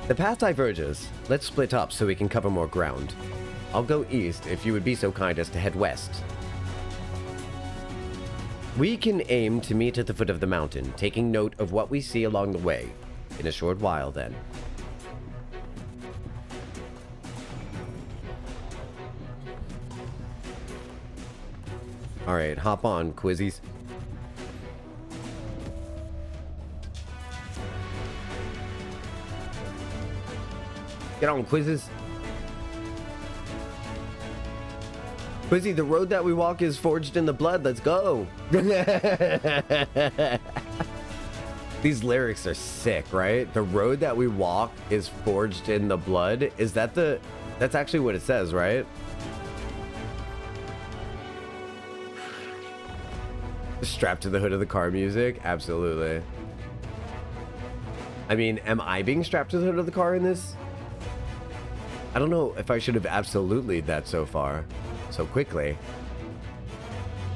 The path diverges. Let's split up so we can cover more ground. I'll go east if you would be so kind as to head west. We can aim to meet at the foot of the mountain, taking note of what we see along the way. In a short while, then. Alright, hop on, quizzies. Get on, quizzes. Quizzy, the road that we walk is forged in the blood. Let's go. These lyrics are sick, right? The road that we walk is forged in the blood. Is that the... That's actually what it says, right? Strapped to the hood of the car music? Absolutely. I mean, am I being strapped to the hood of the car in this? I don't know if I should have absolutely'd that so far. So quickly.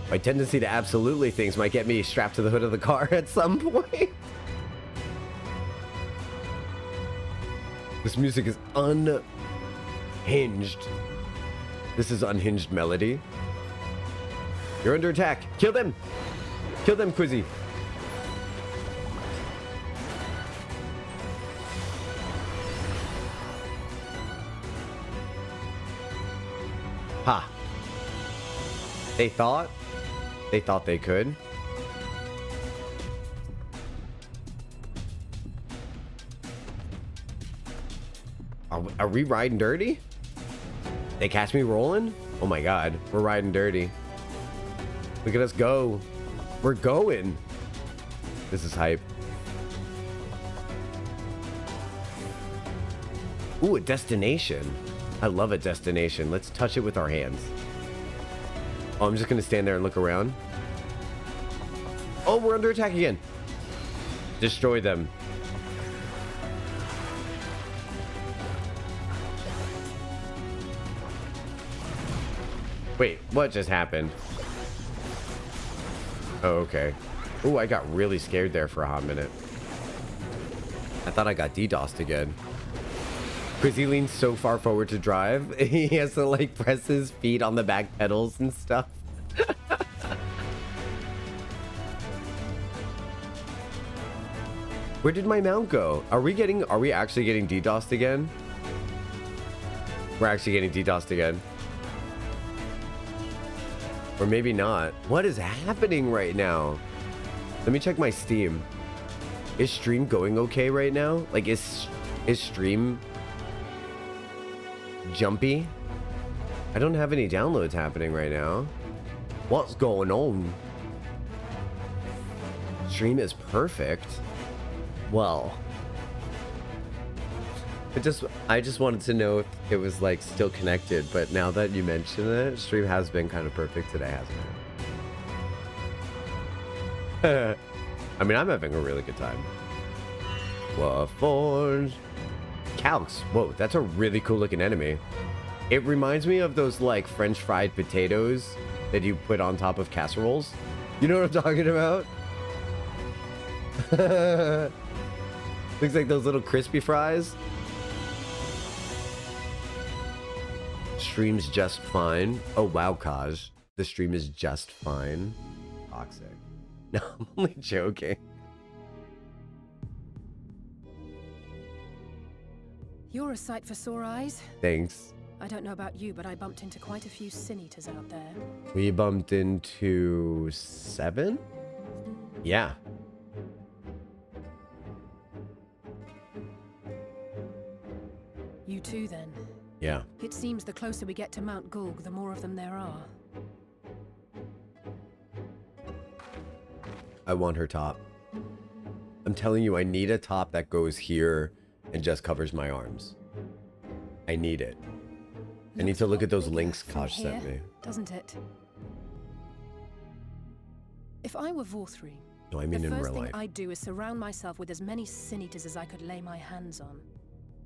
My tendency to absolutely things might get me strapped to the hood of the car at some point. This music is unhinged. This is unhinged melody. You're under attack. Kill them. Kill them, Quizzy. Ha. They thought they could. Are we riding dirty? They catch me rolling? Oh my god, we're riding dirty. Look at us go. We're going. This is hype. Ooh, a destination. I love a destination. Let's touch it with our hands. Oh, I'm just gonna stand there and look around. Oh, we're under attack again. Destroy them. Wait, what just happened? Oh, okay. Ooh, I got really scared there for a hot minute. I thought I got DDoSed again. Because he leans so far forward to drive, he has to like press his feet on the back pedals and stuff. Where did my mount go? Are we actually getting DDoSed again? We're actually getting DDoSed again. Or maybe not. What is happening right now? Let me check my Steam. Is stream going okay right now? Like, is stream jumpy? I don't have any downloads happening right now. What's going on? Stream is perfect. Well, I just wanted to know if it was like still connected, but now that you mention it, stream has been kind of perfect today, hasn't it? I mean, I'm having a really good time. Warforged. Calx. Whoa, that's a really cool looking enemy. It reminds me of those like French fried potatoes that you put on top of casseroles. You know what I'm talking about? Looks like those little crispy fries. Stream's just fine. Oh wow, Kaj. The stream is just fine. Toxic. No, I'm only joking. You're a sight for sore eyes. Thanks. I don't know about you, but I bumped into quite a few sin eaters out there. We bumped into 7? Yeah. You too, then? Yeah. It seems the closer we get to Mount Gulg, the more of them there are. I want her top. I'm telling you, I need a top that goes here and just covers my arms. I need it. I need to look at those links Kaj sent me. Doesn't it? If I were Vorthri, No, I mean in the real first thing life. I'd do is surround myself with as many sin eaters as I could lay my hands on.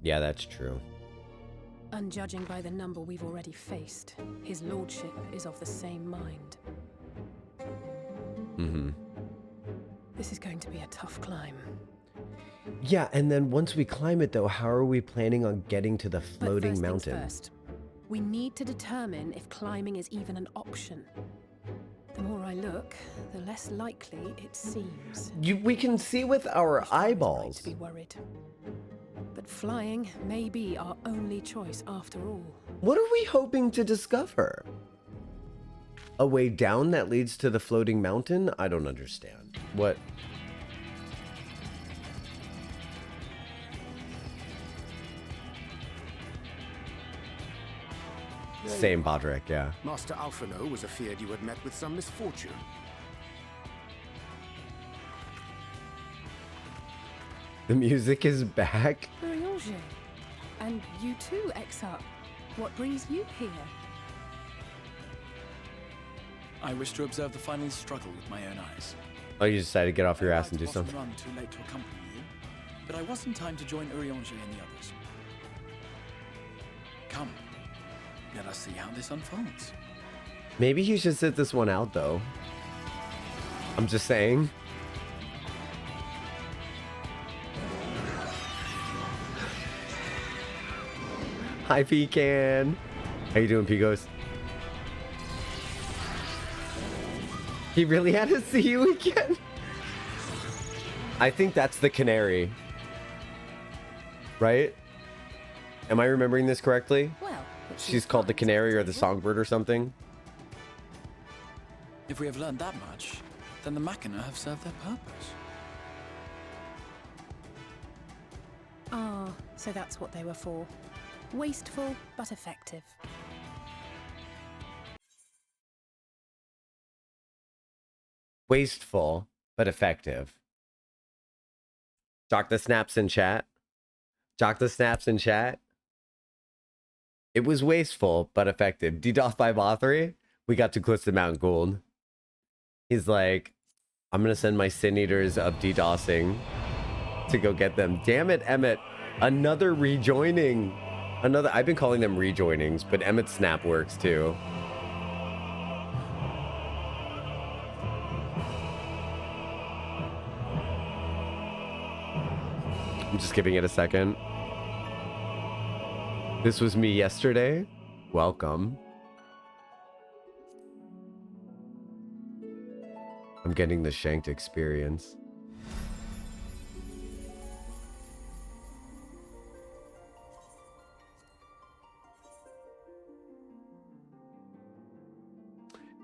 Yeah, that's true. And judging by the number we've already faced, his lordship is of the same mind. Mm-hmm. This is going to be a tough climb. Yeah, and then once we climb it, though, how are we planning on getting to the floating But first mountain? things first, we need to determine if climbing is even an option. The more I look, the less likely it seems. We can see with our Which one is right eyeballs. to be worried. But flying may be our only choice after all. What are we hoping to discover? A way down that leads to the floating mountain? I don't understand. What? Same, Podrick, yeah. Master Alphino was afeard you had met with some misfortune. The music is back. Urianger. And you too, Exarch. What brings you here? I wish to observe the final struggle with my own eyes. Oh, you decided to get off your I ass and do arrived something. Run too late to accompany you, but I was in time to join Urianger and the others. Come, let us see how this unfolds. Maybe he should sit this one out, though. I'm just saying. Hi, Pecan. How you doing, Pigos? He really had to see you again. I think that's the canary. Right? Am I remembering this correctly? Well, She's called the canary or the songbird or something. If we have learned that much, then the Machina have served their purpose. Ah, so that's what they were for. Wasteful, but effective. Wasteful, but effective. Jock the snaps in chat. Jock the snaps in chat. It was wasteful, but effective. DDoS by Bothry. We got too close to Mount Gulg. He's like, I'm going to send my Sin Eaters of DDoSing to go get them. Damn it, Emmett. Another rejoining. I've been calling them rejoinings, but Emmett's snap works too. I'm just giving it a second. This was me yesterday. Welcome. I'm getting the shanked experience.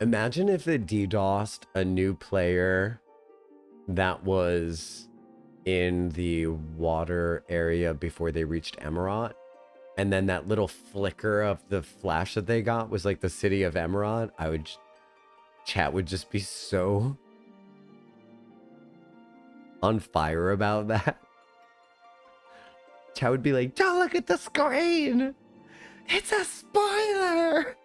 Imagine if it DDoSed a new player that was in the water area before they reached Emerald, and then that little flicker of the flash that they got was like the city of Emerald. Chat would just be so on fire about that. Chat would be like, don't look at the screen, it's a spoiler.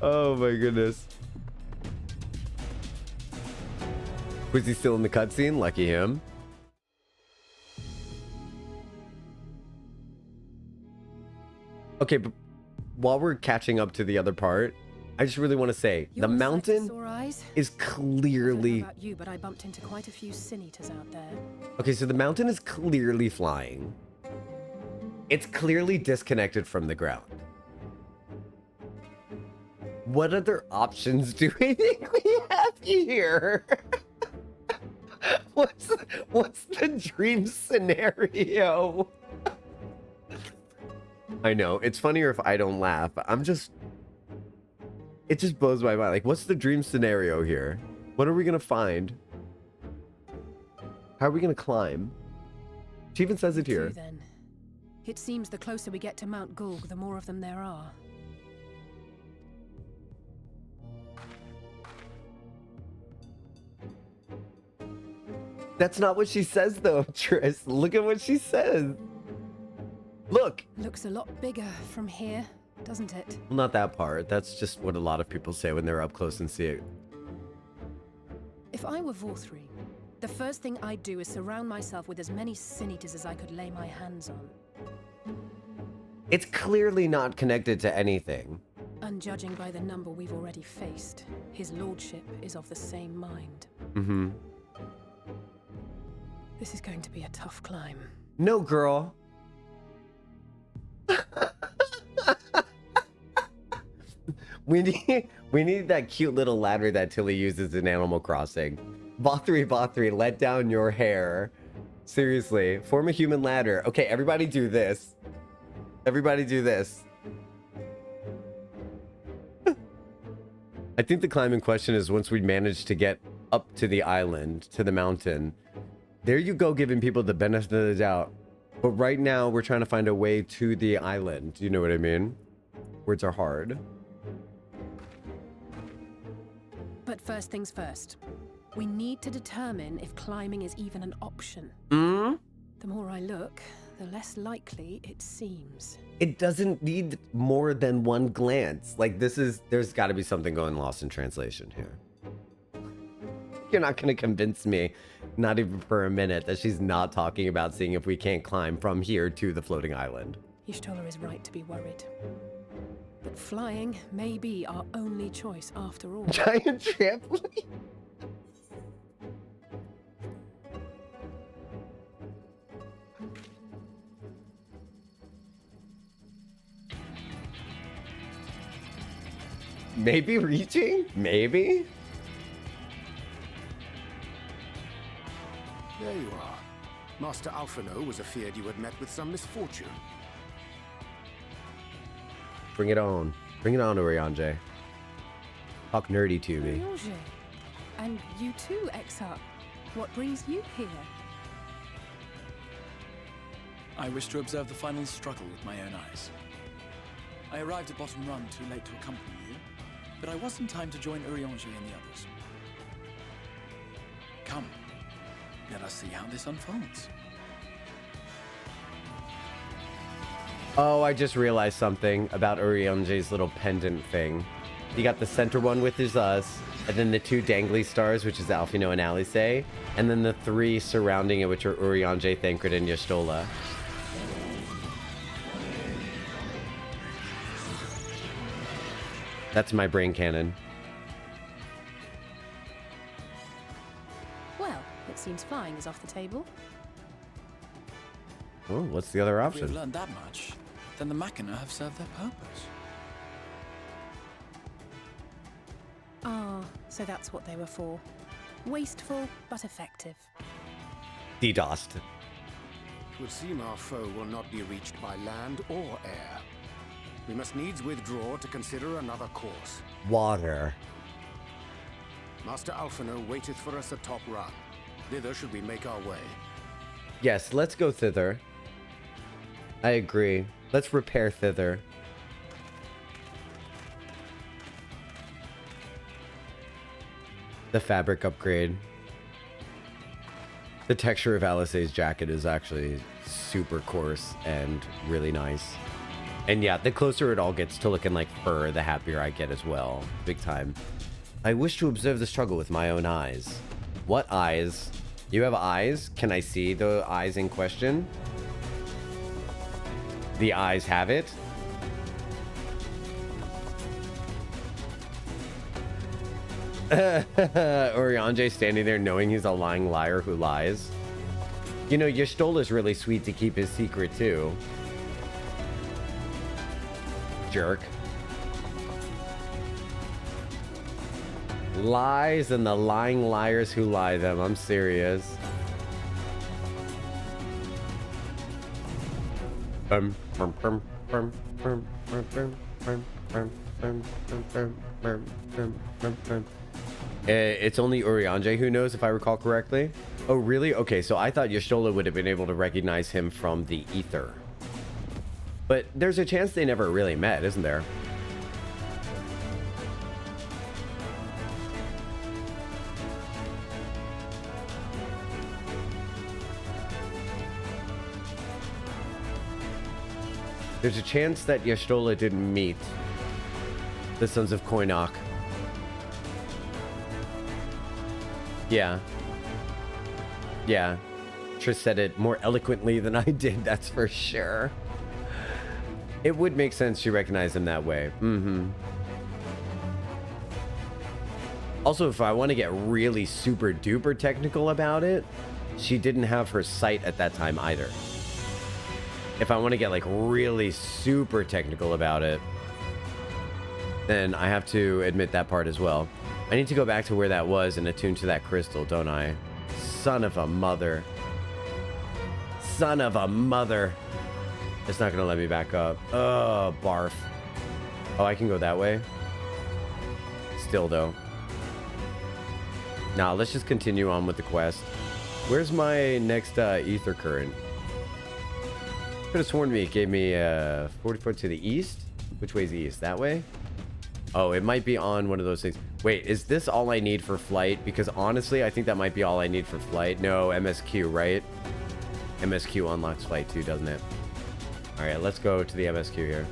Oh my goodness. Was he still in the cutscene? Lucky him. Okay, but while we're catching up to the other part, I just really want to say the mountain is clearly. I don't know about you, but I bumped into quite a few sin eaters out there. Okay, so the mountain is clearly flying. It's clearly disconnected from the ground. What other options do we think we have here? What's the dream scenario? I know, it's funnier if I don't laugh. It just blows my mind. Like, what's the dream scenario here? What are we gonna find? How are we gonna climb? She even says it here. Then. It seems the closer we get to Mount Gulg, the more of them there are. That's not what she says, though, Triss. Look at what she says. Look. Looks a lot bigger from here, doesn't it? Well, not that part. That's just what a lot of people say when they're up close and see it. If I were Vorthri, the first thing I'd do is surround myself with as many sin eaters as I could lay my hands on. It's clearly not connected to anything. And judging by the number we've already faced, his lordship is of the same mind. Mm-hmm. This is going to be a tough climb. No, girl. We need that cute little ladder that Tilly uses in Animal Crossing. Vothri, let down your hair. Seriously, form a human ladder. Okay, everybody do this. Everybody do this. I think the climb in question is once we manage to get up to the island, to the mountain. There you go, giving people the benefit of the doubt. But right now, we're trying to find a way to the island. You know what I mean? Words are hard. But first things first. We need to determine if climbing is even an option. Mm? The more I look, the less likely it seems. It doesn't need more than one glance. Like, there's got to be something going lost in translation here. You're not going to convince me, not even for a minute, that she's not talking about seeing if we can't climb from here to the floating island. Y'shtola is right to be worried. But flying may be our only choice after all. Giant trampoline? Maybe reaching? Maybe? There you are. Master Alphino was afeard you had met with some misfortune. Bring it on. Bring it on, Urianger. Talk nerdy to me. Urianger. And you too, Exarch. What brings you here? I wish to observe the final struggle with my own eyes. I arrived at Bottom Run too late to accompany you, but I was in time to join Urianger and the others. Come, let us see how this unfolds. Oh, I just realized something about Urianger's little pendant thing. You got the center one, which is us, and then the two dangly stars, which is Alphino and Alisaie, and then the three surrounding it, which are Urianger, Thancred, and Y'shtola. That's my brain cannon. Well, it seems flying is off the table. Oh, what's the other If we've option? learned that much, then the Machina have served their purpose. Ah, so that's what they were for. Wasteful, but effective. DDoSed. It would seem our foe will not be reached by land or air. We must needs withdraw to consider another course. Water. Master Alphino waiteth for us atop Run. Thither should we make our way. Yes, let's go thither. I agree. Let's repair thither. The fabric upgrade. The texture of Alisaie's jacket is actually super coarse and really nice. And yeah, the closer it all gets to looking like fur, the happier I get as well. Big time. I wish to observe the struggle with my own eyes. What eyes? You have eyes? Can I see the eyes in question? The eyes have it? Urianger standing there knowing he's a lying liar who lies. You know, Jocktal is really sweet to keep his secret too. Jerk. Lies and the lying liars who lie them. I'm serious. It's only Urianger who knows, if I recall correctly. Oh, really? Okay, so I thought Jocktal would have been able to recognize him from the ether. But there's a chance they never really met, isn't there? There's a chance that Jocktal didn't meet the Sons of Koinok. Yeah. Yeah. Trish said it more eloquently than I did, that's for sure. It would make sense she recognized him that way. Mm-hmm. Also, if I want to get really super duper technical about it, she didn't have her sight at that time either. If I want to get like really super technical about it, then I have to admit that part as well. I need to go back to where that was and attune to that crystal, don't I? Son of a mother. Son of a mother. It's not going to let me back up. Oh, barf. Oh, I can go that way? Still, though. Nah, let's just continue on with the quest. Where's my next ether current? Could have sworn it gave me 44 to the east. Which way's east? That way? Oh, it might be on one of those things. Wait, is this all I need for flight? Because honestly, I think that might be all I need for flight. No, MSQ, right? MSQ unlocks flight too, doesn't it? All right, let's go to the MSQ here.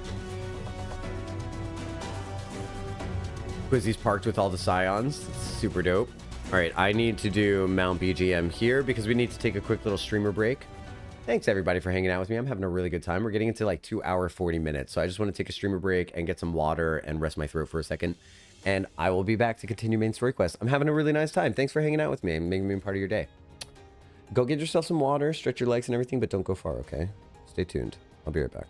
Quizzy's parked with all the scions. It's super dope. All right, I need to do Mount BGM here because we need to take a quick little streamer break. Thanks, everybody, for hanging out with me. I'm having a really good time. We're getting into like 2 hour, 40 minutes. So I just want to take a streamer break and get some water and rest my throat for a second. And I will be back to continue main story quest. I'm having a really nice time. Thanks for hanging out with me and making me part of your day. Go get yourself some water, stretch your legs and everything, but don't go far, okay? Stay tuned. I'll be right back.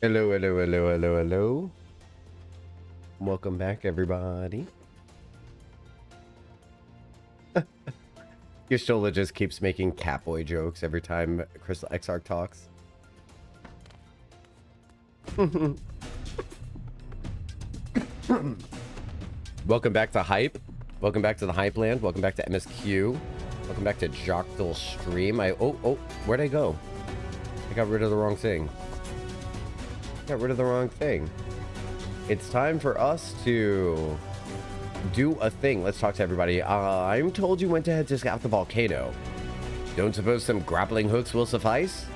Hello, hello, hello, hello, hello. Welcome back, everybody. Jocktal just keeps making Catboy jokes every time Crystal Exarch talks. Welcome back to Hype. Welcome back to the Hype Land. Welcome back to MSQ. Welcome back to Jocktal Stream. Oh, where'd I go? I got rid of the wrong thing. It's time for us to do a thing. Let's talk to everybody. I'm told you went ahead to scout the volcano. Don't suppose some grappling hooks will suffice?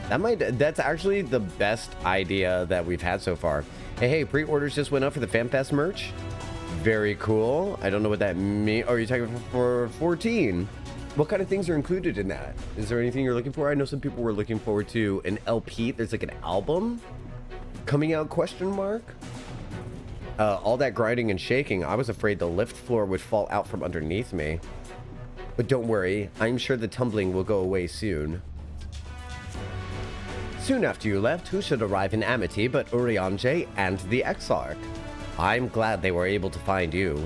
That's actually the best idea that we've had so far. Hey, pre-orders just went up for the FanFest merch. Very cool. I don't know what that means. Oh, you're talking for 14. What kind of things are included in that? Is there anything you're looking for? I know some people were looking forward to an LP. There's like an album coming out, question mark. All that grinding and shaking, I was afraid the lift floor would fall out from underneath me. But don't worry, I'm sure the tumbling will go away soon. Soon after you left, who should arrive in Amity but Urianger and the Exarch? I'm glad they were able to find you.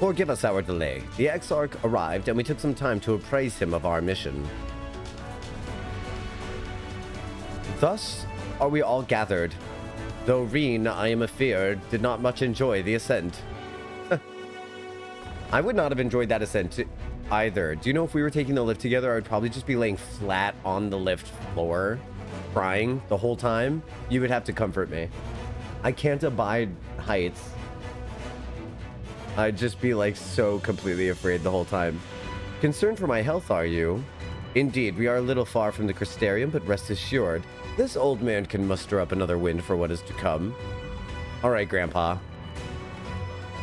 Forgive us our delay. The Exarch arrived and we took some time to appraise him of our mission. Thus are we all gathered. Though Reen, I am afeard, did not much enjoy the ascent. I would not have enjoyed that ascent either. Do you know if we were taking the lift together, I would probably just be laying flat on the lift floor, crying the whole time. You would have to comfort me. I can't abide heights. I'd just be like so completely afraid the whole time. Concerned for my health, are you? Indeed, we are a little far from the Crystarium, but rest assured, this old man can muster up another wind for what is to come. All right, Grandpa.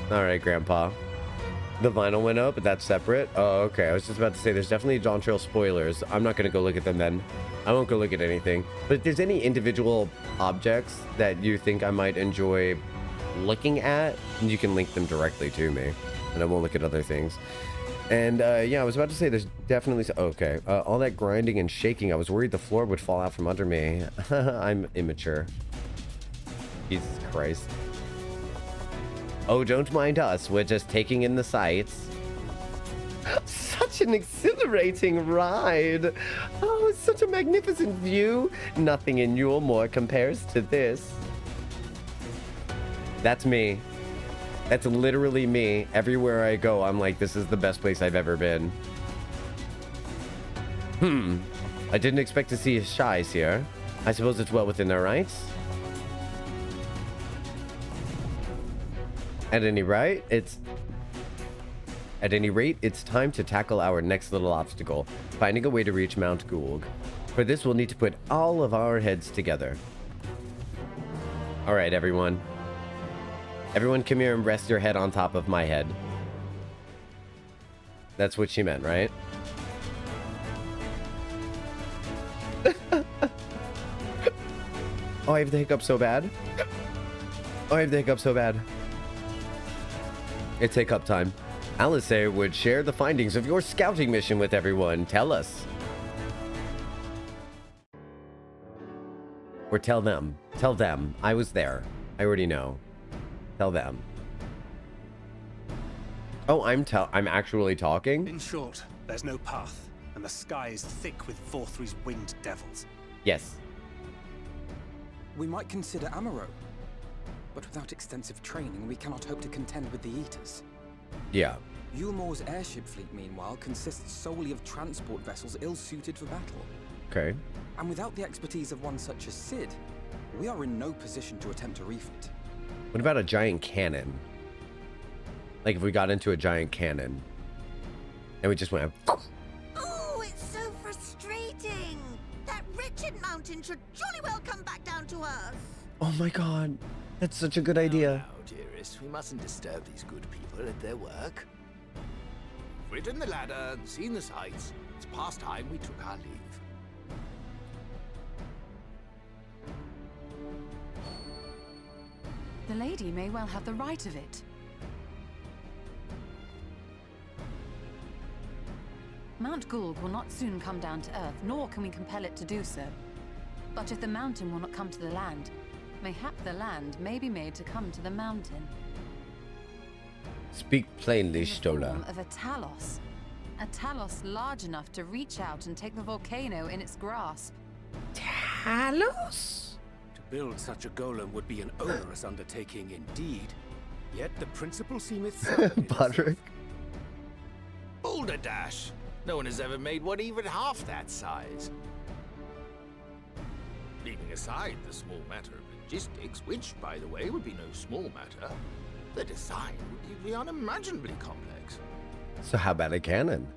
The vinyl went up, but that's separate. Oh, okay. I was just about to say, there's definitely Dawn Trail spoilers. I'm not going to go look at them then. I won't go look at anything. But if there's any individual objects that you think I might enjoy looking at, you can link them directly to me. And I won't look at other things. And yeah, I was about to say there's definitely... Okay. All that grinding and shaking, I was worried the floor would fall out from under me. I'm immature. Jesus Christ. Oh, don't mind us. We're just taking in the sights. Such an exhilarating ride. Oh, it's such a magnificent view. Nothing in Yulmore compares to this. That's me. That's literally me. Everywhere I go, I'm like, this is the best place I've ever been. I didn't expect to see Shies here. I suppose it's well within their rights. At any rate, it's time to tackle our next little obstacle, finding a way to reach Mount Gulg. For this, we'll need to put all of our heads together. All right, everyone. Everyone come here and rest your head on top of my head. That's what she meant, right? Oh, I have the hiccup so bad. It's hiccup time. Alice would share the findings of your scouting mission with everyone. Tell us. Or tell them. Tell them. I was there. I already know. Tell them. Oh, I'm actually talking? In short, there's no path, and the sky is thick with Vorthry's winged devils. Yes. We might consider Amaro, but without extensive training, we cannot hope to contend with the Eaters. Yeah. Yulmore's airship fleet, meanwhile, consists solely of transport vessels ill-suited for battle. Okay. And without the expertise of one such as Sid, we are in no position to attempt a refit. What about a giant cannon? Like if we got into a giant cannon and we just went... Oh, it's so frustrating. That wretched mountain should jolly well come back down to earth. Oh my god. That's such a good idea. Now, dearest, we mustn't disturb these good people at their work. We've ridden the ladder and seen the sights. It's past time we took our leave. The lady may well have the right of it. Mount Gulg will not soon come down to Earth, nor can we compel it to do so. But if the mountain will not come to the land, mayhap the land may be made to come to the mountain. Speak plainly, In the Stola. form of a Talos. A Talos large enough to reach out and take the volcano in its grasp. Talos? To build such a golem would be an onerous undertaking indeed. Yet the principle seemeth sound. Podrick. Boulder Dash! No one has ever made one even half that size. Leaving aside the small matter of logistics, which, by the way, would be no small matter, the design would be unimaginably complex. So how about a cannon?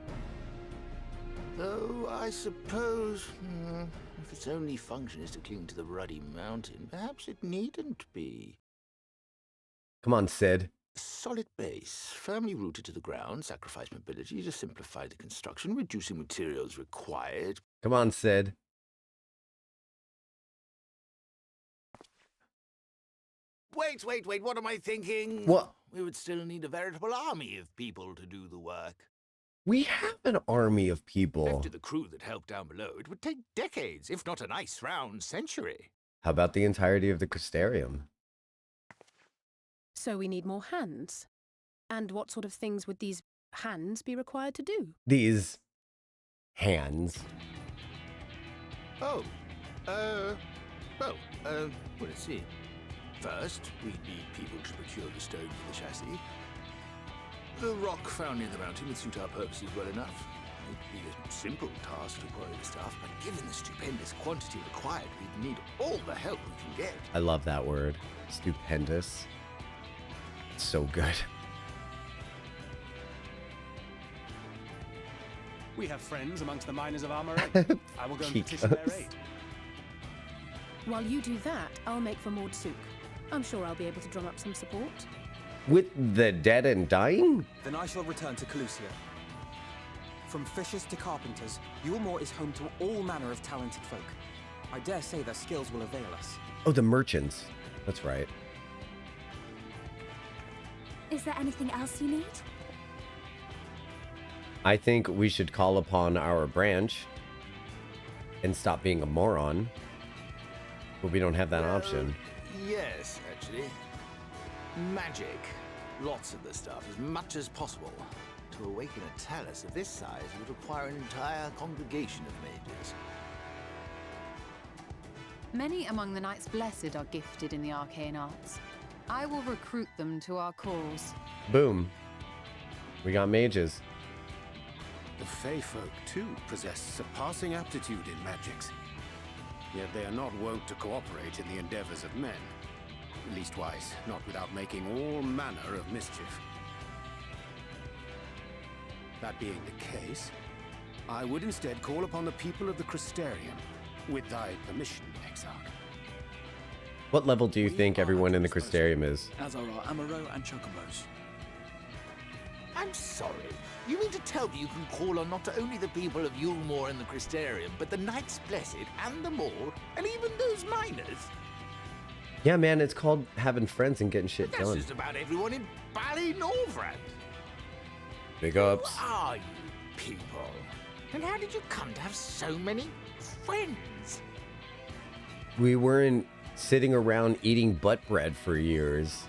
Though, I suppose, if its only function is to cling to the ruddy mountain, perhaps it needn't be. Come on, Sid. A solid base, firmly rooted to the ground, sacrifice mobility to simplify the construction, reducing materials required. Come on, Sid. Wait, what am I thinking? What? We would still need a veritable army of people to do the work. We have an army of Left people. to the crew that helped down below, it would take decades, if not a nice round century. How about the entirety of the Crystarium? So we need more hands. And what sort of things would these hands be required to do? These hands. Let's see. First, we'd need people to procure the stone for the chassis. The rock found near the mountain would suit our purposes well enough. It'd be a simple task to quarry the stuff, but given the stupendous quantity required, we'd need all the help we can get. I love that word. Stupendous. It's so good. We have friends amongst the miners of Armoray. I will go and petition their aid. While you do that, I'll make for Maud Sook. I'm sure I'll be able to drum up some support. With the dead and dying? Then I shall return to Calusia. From fishers to carpenters, Yulmore is home to all manner of talented folk. I dare say their skills will avail us. Oh, the merchants. That's right. Is there anything else you need? I think we should call upon our branch and stop being a moron. But we don't have that option. Yes, actually. Magic. Lots of the stuff, as much as possible. To awaken a talus of this size would require an entire congregation of mages. Many among the Knights Blessed are gifted in the arcane arts. I will recruit them to our cause. Boom. We got mages. The Fey folk, too, possess surpassing aptitude in magics. Yet they are not wont to cooperate in the endeavors of men. Leastwise, not without making all manner of mischief. That being the case, I would instead call upon the people of the Crystarium, with thy permission, Exarch. What level do you think everyone in the Crystarium is? As are our Amaro and Chocobos. I'm sorry. You mean to tell me you can call on not only the people of Yulmore and the Crystarium, but the Knights Blessed and the Maud, and even those miners? Yeah, man, it's called having friends and getting shit That's done. just about everyone in Ballynorvrand. Big ups. Who are you people? And how did you come to have so many friends? We weren't sitting around eating butt bread for years.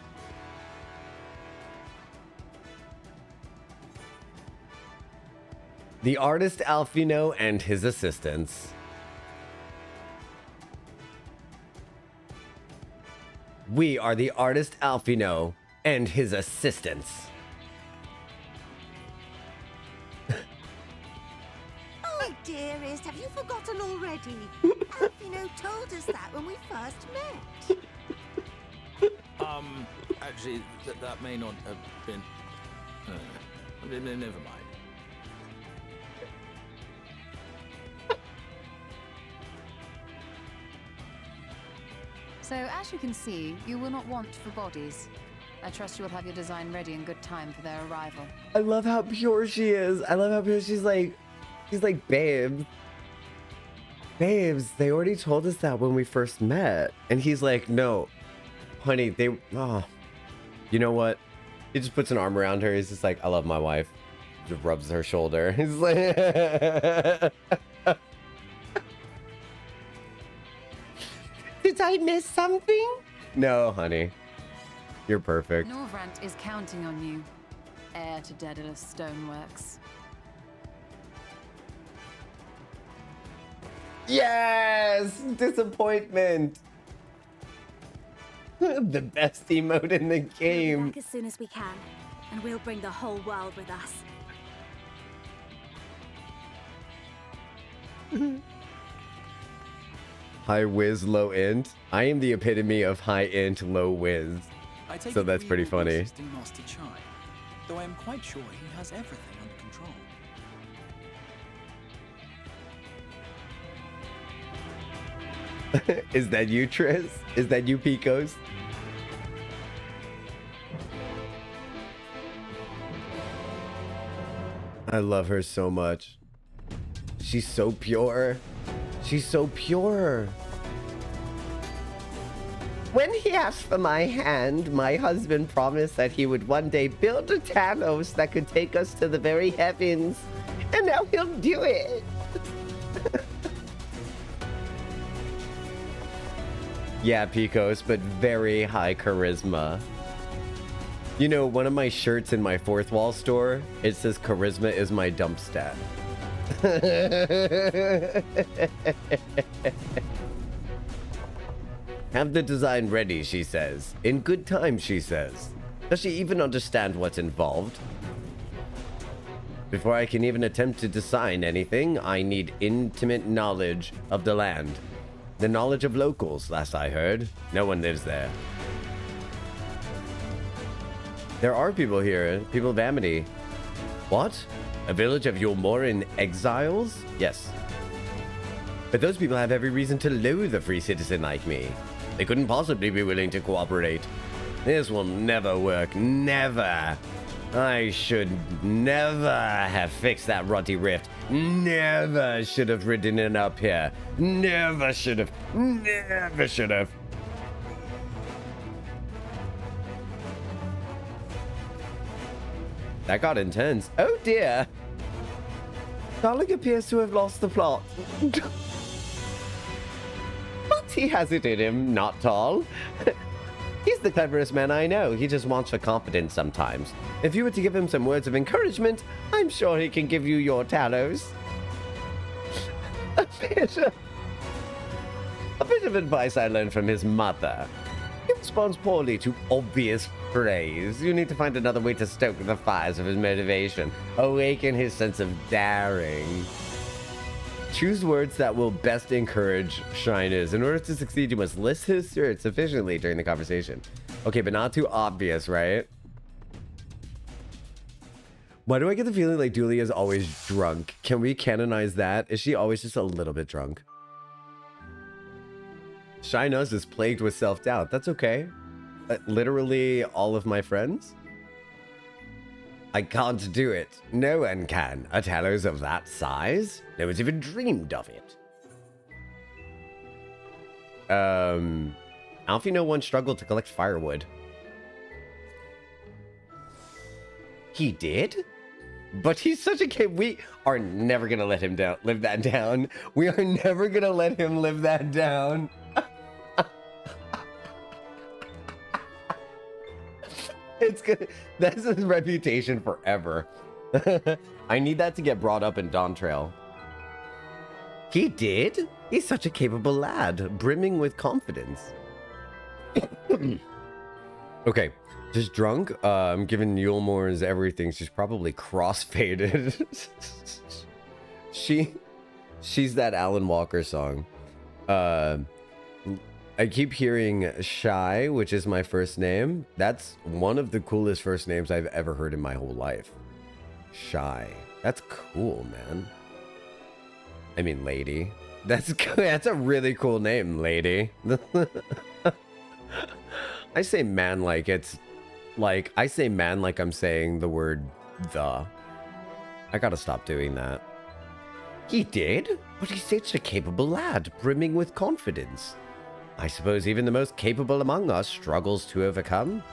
The artist Alfino and his assistants. We are the artist Alfino and his assistants. Oh, dearest, have you forgotten already? Alfino told us that when we first met. Actually, that may not have been... never mind. So, as you can see, you will not want for bodies. I trust you will have your design ready in good time for their arrival. I love how pure she is. I love how pure she's like, babes. Babes, they already told us that when we first met. And he's like, no, honey, you know what? He just puts an arm around her. He's just like, I love my wife. Just rubs her shoulder. He's like, Did I miss something? No, honey. You're perfect. Norvrant is counting on you, heir to Daedalus Stoneworks. Yes! Disappointment! The best emote in the We'll be game. back as soon as we can, and we'll bring the whole world with us. High whiz, low int. I am the epitome of high int, low whiz. I take So it that's we pretty will be funny. assisting Master Chai, though I am quite sure he has everything under control. Is that you, Triss? Is that you, Picos? I love her so much. She's so pure. She's so pure. When he asked for my hand, my husband promised that he would one day build a Talos that could take us to the very heavens. And now he'll do it. Yeah, Picos, but very high charisma. You know, one of my shirts in my fourth wall store, it says charisma is my dump stat. Have the design ready, she says. In good time, she says. Does she even understand what's involved? Before I can even attempt to design anything, I need intimate knowledge of the land. The knowledge of locals, last I heard. No one lives there. There are people here, people of Amity. What? A village of Yulmoran exiles? Yes. But those people have every reason to loathe a free citizen like me. They couldn't possibly be willing to cooperate. This will never work. Never. I should never have fixed that ruddy rift. Never should have ridden it up here. Never should have. Never should have. That got intense. Oh dear. Garlic appears to have lost the plot. But he has it in him, not tall. He's the cleverest man I know. He just wants for confidence sometimes. If you were to give him some words of encouragement, I'm sure he can give you your Talos. A bit of advice I learned from his mother. He responds poorly to obvious praise. You need to find another way to stoke the fires of his motivation. Awaken his sense of daring. Choose words that will best encourage shyness. In order to succeed, you must list his spirit sufficiently during the conversation. Okay, but not too obvious, right? Why do I get the feeling like Dooley is always drunk? Can we canonize that? Is she always just a little bit drunk? Shyness is plagued with self-doubt. That's okay. Literally all of my friends? I can't do it. No one can. A Talos of that size? No one's even dreamed of it. Alfino once struggled to collect firewood. He did? But he's such a kid. We are never gonna let him live that down. We are never gonna let him live that down. It's good. That's his reputation forever. I need that to get brought up in Dawn Trail. He did? He's such a capable lad, brimming with confidence. Okay, just drunk. I'm giving Yulmore's everything. She's probably crossfaded. She's that Alan Walker song. I keep hearing Shy, which is my first name. That's one of the coolest first names I've ever heard in my whole life. Shy. That's cool, man. I mean, lady. That's a really cool name, lady. I say man like it's like I say man like I'm saying the word the. I gotta stop doing that. He did, but he's such a capable lad, brimming with confidence. I suppose even the most capable among us struggles to overcome.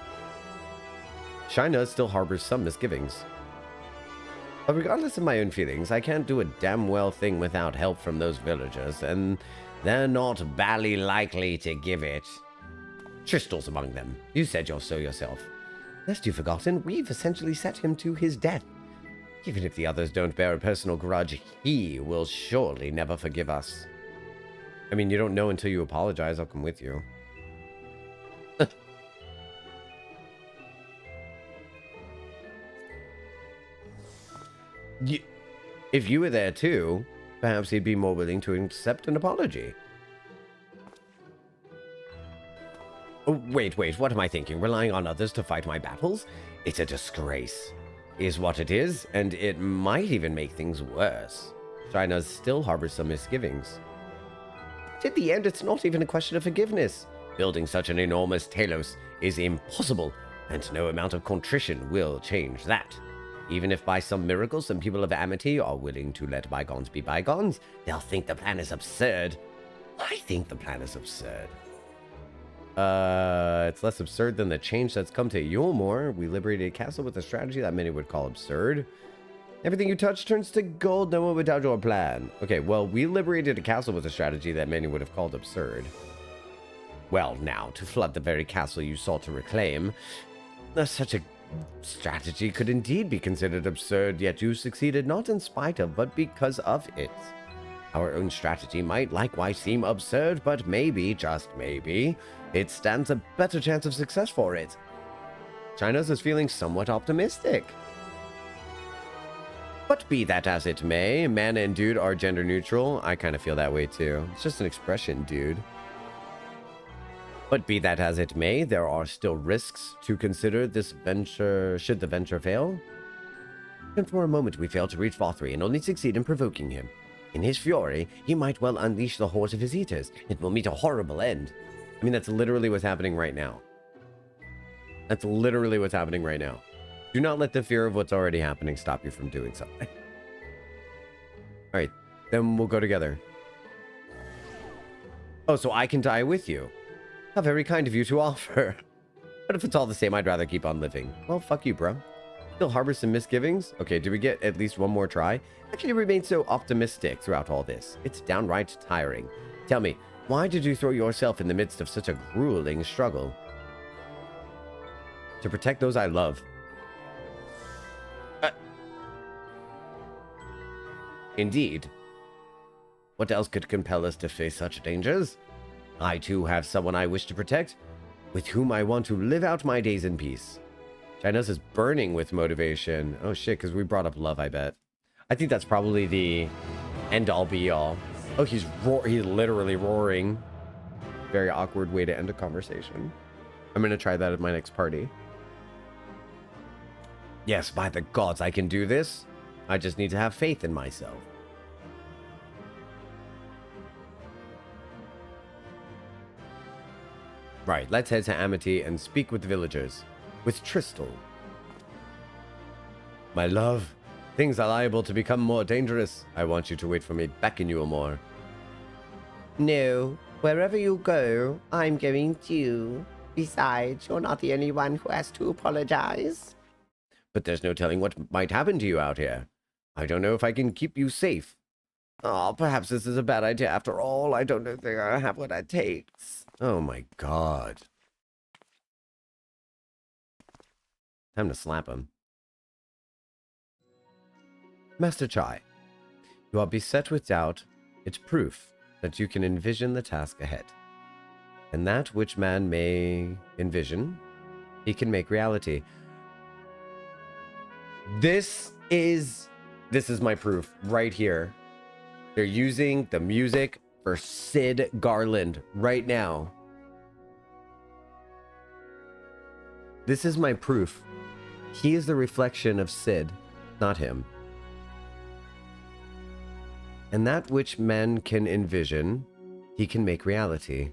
Shina still harbors some misgivings. But regardless of my own feelings, I can't do a damn well thing without help from those villagers, and They're not bally likely to give it. Tristal's among them. You said so yourself. Lest you've forgotten, we've essentially set him to his death. Even if the others don't bear a personal grudge, he will surely never forgive us. I mean, you don't know until you apologize. I'll come with you. If you were there too, perhaps he'd be more willing to accept an apology. Oh, wait, what am I thinking? Relying on others to fight my battles? It's a disgrace, is what it is, and it might even make things worse. China still harbors some misgivings. At the end, it's not even a question of forgiveness. Building such an enormous telos is impossible, and no amount of contrition will change that. Even if by some miracle some people of Amity are willing to let bygones be bygones, they'll think the plan is absurd. I think the plan is absurd. It's less absurd than the change that's come to Yulmore. We liberated a castle with a strategy that many would call absurd. Everything you touch turns to gold, no one without your plan. Okay, well, we liberated a castle with a strategy that many would have called absurd. Well, now, to flood the very castle you sought to reclaim, such a strategy could indeed be considered absurd, yet you succeeded not in spite of, but because of it. Our own strategy might likewise seem absurd, but maybe, just maybe, it stands a better chance of success for it. China's is feeling somewhat optimistic. But be that as it may, man and dude are gender neutral. I kind of feel that way too. It's just an expression, dude. But be that as it may, there are still risks to consider this venture, should the venture fail. And for a moment we fail to reach Vothri and only succeed in provoking him. In his fury, he might well unleash the hordes of his eaters. It will meet a horrible end. I mean, that's literally what's happening right now. That's literally what's happening right now. Do not let the fear of what's already happening stop you from doing something. Alright, then we'll go together. Oh, so I can die with you. How very kind of you to offer. But if it's all the same, I'd rather keep on living. Well, fuck you, bro. Still harbor some misgivings? Okay, do we get at least one more try? How can you remain so optimistic throughout all this? It's downright tiring. Tell me, why did you throw yourself in the midst of such a grueling struggle? To protect those I love. Indeed. What else could compel us to face such dangers? I too have someone I wish to protect, with whom I want to live out my days in peace. China's is burning with motivation. Oh shit, because we brought up love, I bet. I think that's probably the end-all be-all. Oh, he's literally roaring. Very awkward way to end a conversation. I'm going to try that at my next party. Yes, by the gods, I can do this. I just need to have faith in myself. Right, let's head to Amity and speak with the villagers. With Tristal. My love, things are liable to become more dangerous. I want you to wait for me back in Yulmore. No, wherever you go, I'm going too. Besides, you're not the only one who has to apologize. But there's no telling what might happen to you out here. I don't know if I can keep you safe. Oh, perhaps this is a bad idea after all. I don't know if I have what it takes. Oh my god. Time to slap him. Master Chai, you are beset with doubt. It's proof that you can envision the task ahead. And that which man may envision, he can make reality. This is my proof right here. They're using the music for Sid Garland right now. This is my proof. He is the reflection of Sid, not him. And that which man can envision, he can make reality.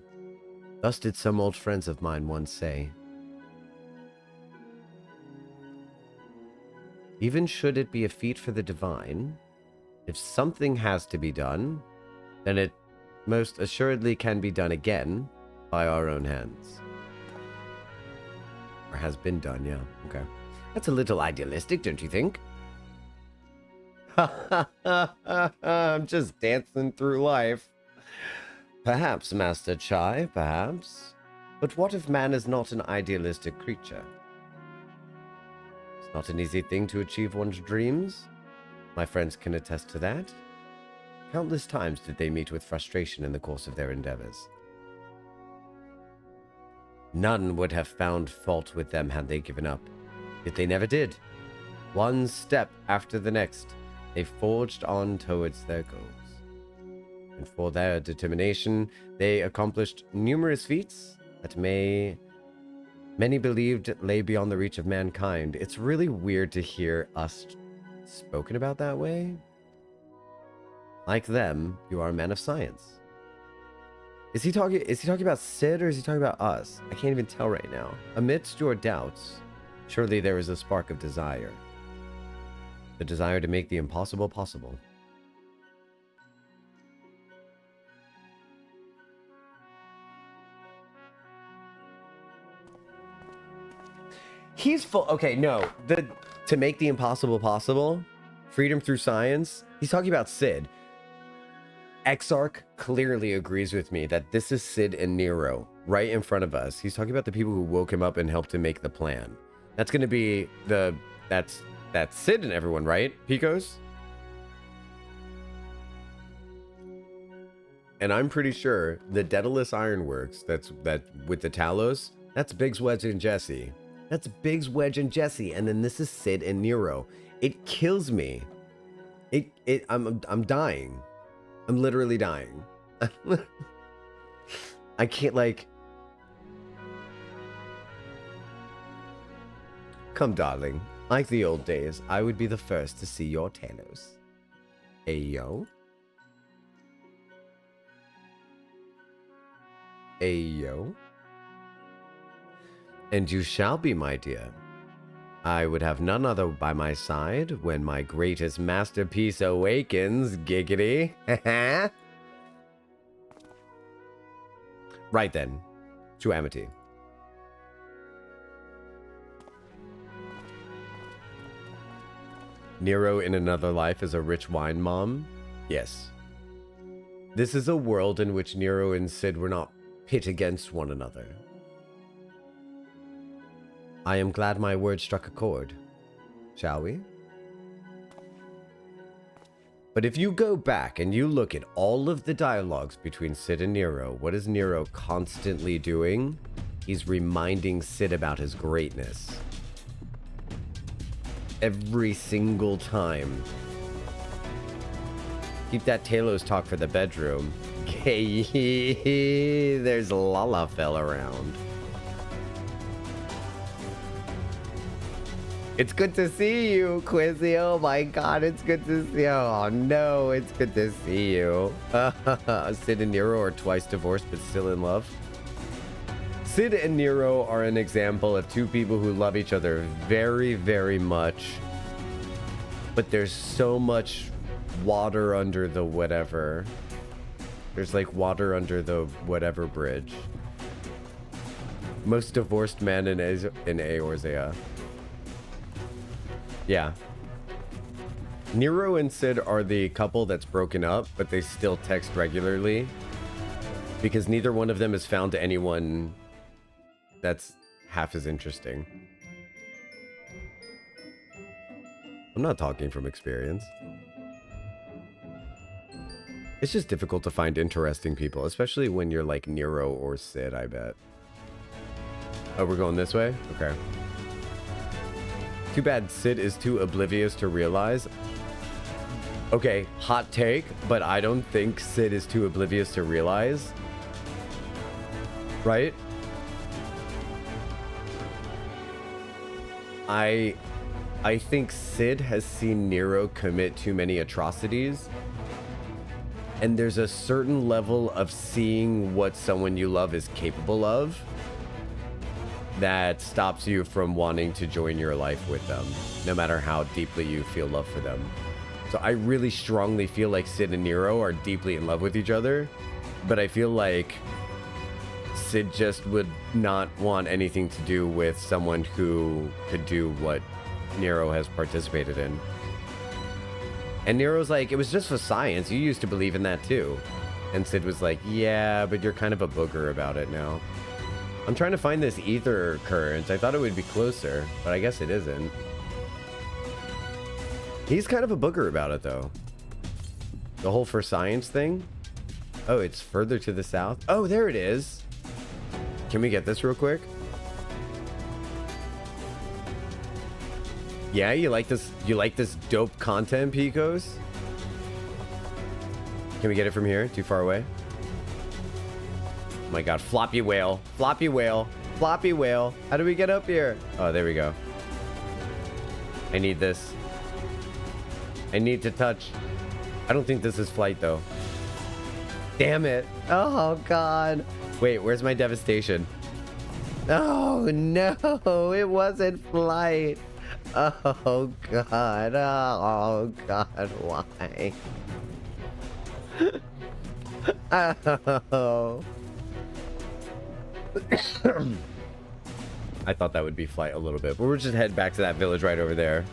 Thus did some old friends of mine once say. Even should it be a feat for the divine, if something has to be done, then it most assuredly can be done again by our own hands. Or has been done, yeah. Okay. That's a little idealistic, don't you think? I'm just dancing through life. Perhaps, Master Chai, perhaps. But what if man is not an idealistic creature? It's not an easy thing to achieve one's dreams. My friends can attest to that. Countless times did they meet with frustration in the course of their endeavors. None would have found fault with them had they given up, yet they never did. One step after the next, they forged on towards their goals. And for their determination, they accomplished numerous feats that many believed lay beyond the reach of mankind. It's really weird to hear us spoken about that way. Like them, you are a man of science. Is he talking about Sid or is he talking about us? I can't even tell right now. Amidst your doubts, surely there is a spark of desire. The desire to make the impossible possible. He's full. Okay, no. To make the impossible possible, freedom through science. He's talking about Sid. Exarch clearly agrees with me that this is Sid and Nero right in front of us. He's talking about the people who woke him up and helped him make the plan. That's going to be that's Sid and everyone, right? Picos? And I'm pretty sure the Daedalus Ironworks, that with the Talos, that's Biggs, Wedge, and Jesse. That's Biggs, Wedge, and Jesse, and then this is Sid and Nero. It kills me. I'm dying. I'm literally dying. I can't, like... Come, darling. Like the old days, I would be the first to see your Talos. Ayo. Ayo. And you shall be, my dear. I would have none other by my side when my greatest masterpiece awakens, giggity. Right then, to Amity. Nero in another life is a rich wine mom? Yes. This is a world in which Nero and Sid were not pit against one another. I am glad my words struck a chord. Shall we? But if you go back and you look at all of the dialogues between Sid and Nero, what is Nero constantly doing? He's reminding Sid about his greatness. Every single time. Keep that Talos talk for the bedroom. There's Lalafell around. It's good to see you, Quizzy. Oh my god, it's good to see you. Oh no, it's good to see you. Sid and Nero are twice divorced but still in love. Sid and Nero are an example of two people who love each other very, very much. But there's so much water under the whatever. There's like water under the whatever bridge. Most divorced men in Eorzea. Yeah. Nero and Sid are the couple that's broken up, but they still text regularly. Because neither one of them has found anyone that's half as interesting. I'm not talking from experience. It's just difficult to find interesting people, especially when you're like Nero or Sid, I bet. Oh, we're going this way? Okay. Too bad Sid is too oblivious to realize. Okay, hot take, but I don't think Sid is too oblivious to realize. Right? I think Sid has seen Nero commit too many atrocities. And there's a certain level of seeing what someone you love is capable of that stops you from wanting to join your life with them, no matter how deeply you feel love for them. So I really strongly feel like Sid and Nero are deeply in love with each other, but I feel like Sid just would not want anything to do with someone who could do what Nero has participated in. And Nero's like, it was just for science. You used to believe in that too. And Sid was like, yeah, but you're kind of a booger about it now. I'm trying to find this ether current. I thought it would be closer, but I guess it isn't. He's kind of a booger about it, though. The whole for science thing. Oh, it's further to the south. Oh, there it is. Can we get this real quick? Yeah, you like this? You like this dope content, Picos? Can we get it from here? Too far away? Oh my god, floppy whale. Floppy whale. Floppy whale. How do we get up here? Oh, there we go. I need this. I need to touch. I don't think this is flight, though. Damn it. Oh, God. Wait, where's my devastation? Oh, no. It wasn't flight. Oh, God. Oh, God. Why? Oh. I thought that would be flight a little bit, but we'll just head back to that village right over there.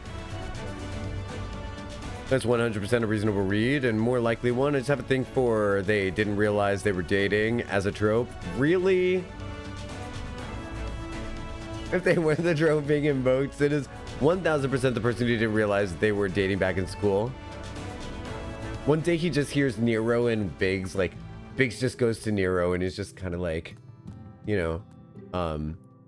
That's 100% a reasonable read, and more likely one. I just have a thing for they didn't realize they were dating as a trope. Really? If they were the trope being invoked, it is 1000% the person who didn't realize they were dating back in school. One day he just hears Nero and Biggs, like, Biggs just goes to Nero and is just kind of like, you know,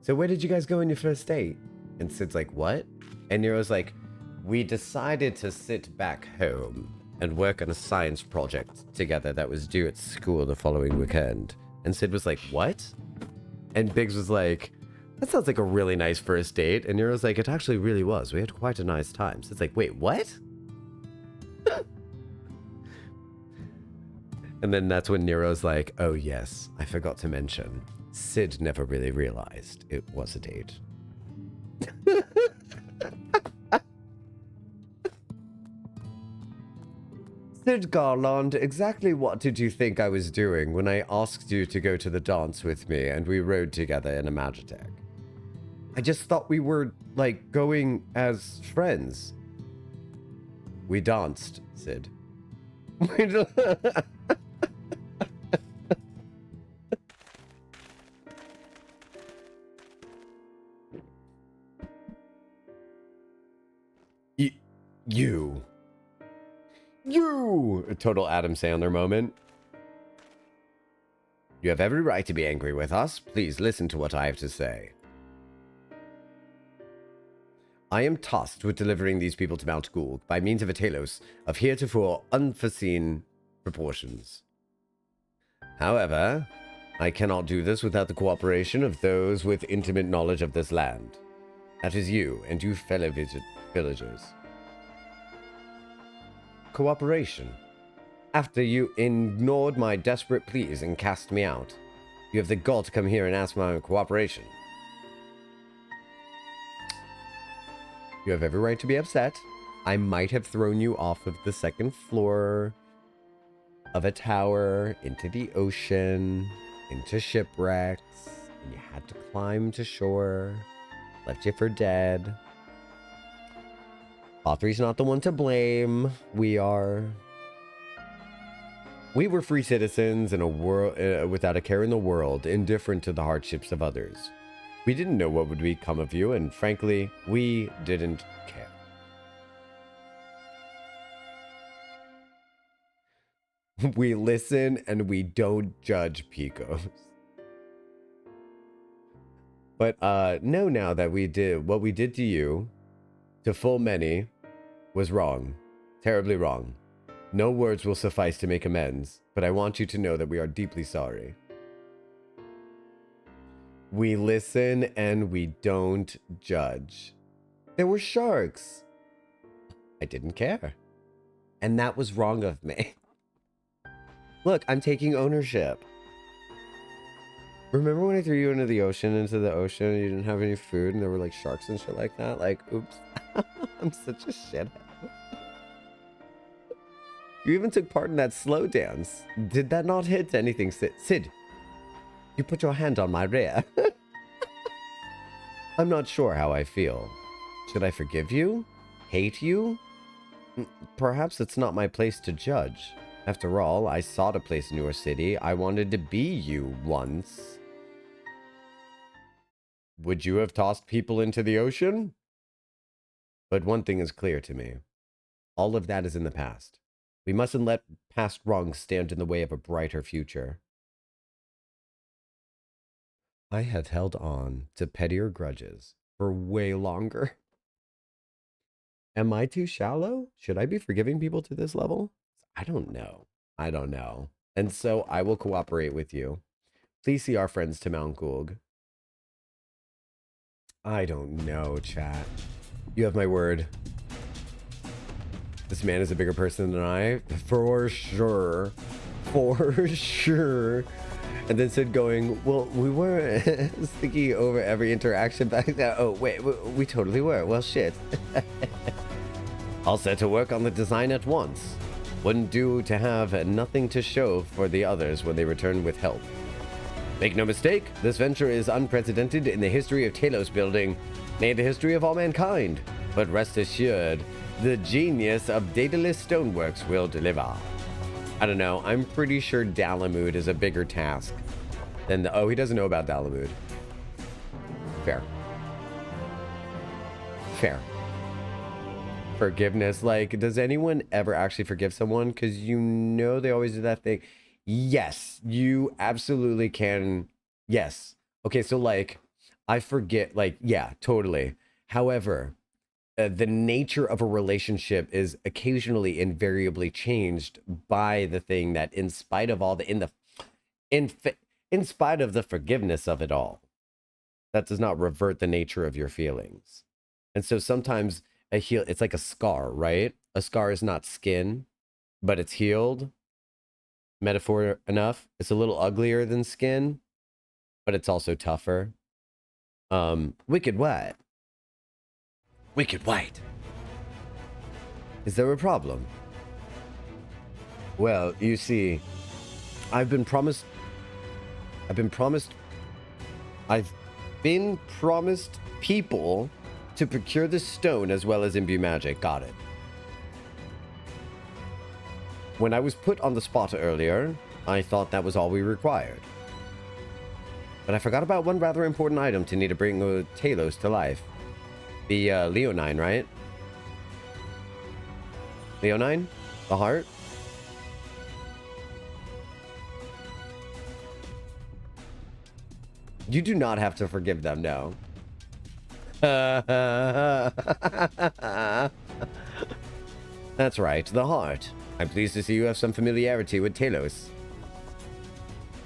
so where did you guys go on your first date? And Sid's like, what? And Nero's like, we decided to sit back home and work on a science project together that was due at school the following weekend. And Sid was like, what? And Biggs was like, that sounds like a really nice first date. And Nero's like, it actually really was. We had quite a nice time. So it's like, wait, what? And then that's when Nero's like, oh yes, I forgot to mention, Sid never really realized it was a date. Sid Garland, exactly what did you think I was doing when I asked you to go to the dance with me and we rode together in a Magitech? I just thought we were, like, going as friends. We danced, Sid. You! A total Adam Sandler moment. You have every right to be angry with us. Please listen to what I have to say. I am tasked with delivering these people to Mount Gulg by means of a telos of heretofore unforeseen proportions. However, I cannot do this without the cooperation of those with intimate knowledge of this land. That is you and you fellow villagers. Cooperation. After you ignored my desperate pleas and cast me out, you have the gall to come here and ask my cooperation. You have every right to be upset. I might have thrown you off of the second floor of a tower into the ocean, into shipwrecks, and you had to climb to shore, left you for dead. Authry's not the one to blame. We are. We were free citizens in a world without a care in the world, indifferent to the hardships of others. We didn't know what would become of you, and frankly, we didn't care. We listen and we don't judge, Picos. But know now that we did what we did to you, to full many, was wrong. Terribly wrong. No words will suffice to make amends, but I want you to know that we are deeply sorry. We listen and we don't judge. There were sharks. I didn't care. And that was wrong of me. Look, I'm taking ownership. Remember when I threw you into the ocean and you didn't have any food and there were like sharks and shit like that? Like, oops. I'm such a shithead. You even took part in that slow dance. Did that not hit anything, Sid? Sid, you put your hand on my rear. I'm not sure how I feel. Should I forgive you? Hate you? Perhaps it's not my place to judge. After all, I sought a place in your city. I wanted to be you once. Would you have tossed people into the ocean? But one thing is clear to me. All of that is in the past. We mustn't let past wrongs stand in the way of a brighter future. I have held on to pettier grudges for way longer. Am I too shallow? Should I be forgiving people to this level? I don't know. I don't know. And so I will cooperate with you. Please see our friends to Mount Gulg. I don't know, chat. You have my word. This man is a bigger person than I. For sure. For sure. And then said going, well, we were sticky over every interaction back there. Oh, wait, we totally were. Well, shit. I'll set to work on the design at once. Wouldn't do to have nothing to show for the others when they return with help. Make no mistake, this venture is unprecedented in the history of Talos building, nay, the history of all mankind. But rest assured, the genius of Daedalus Stoneworks will deliver. I don't know, I'm pretty sure Dalamud is a bigger task than the... Oh, he doesn't know about Dalamud. Fair. Fair. Forgiveness, like, does anyone ever actually forgive someone? Because you know they always do that thing. Yes, you absolutely can. Yes. Okay, so, like, I forget, like, yeah, totally. However, the nature of a relationship is occasionally invariably changed by the thing that, in spite of all the in spite of the forgiveness of it all, that does not revert the nature of your feelings. And so sometimes it's like a scar, right? A scar is not skin, but it's healed. Metaphor enough. It's a little uglier than skin, but it's also tougher. Wicked White. Wicked White. Is there a problem? Well, you see, I've been promised people to procure the stone as well as imbue magic. Got it. When I was put on the spot earlier, I thought that was all we required. But I forgot about one rather important item to need to bring Talos to life. The Leonine, right? Leonine? The heart? You do not have to forgive them, no. That's right, the heart. I'm pleased to see you have some familiarity with Talos.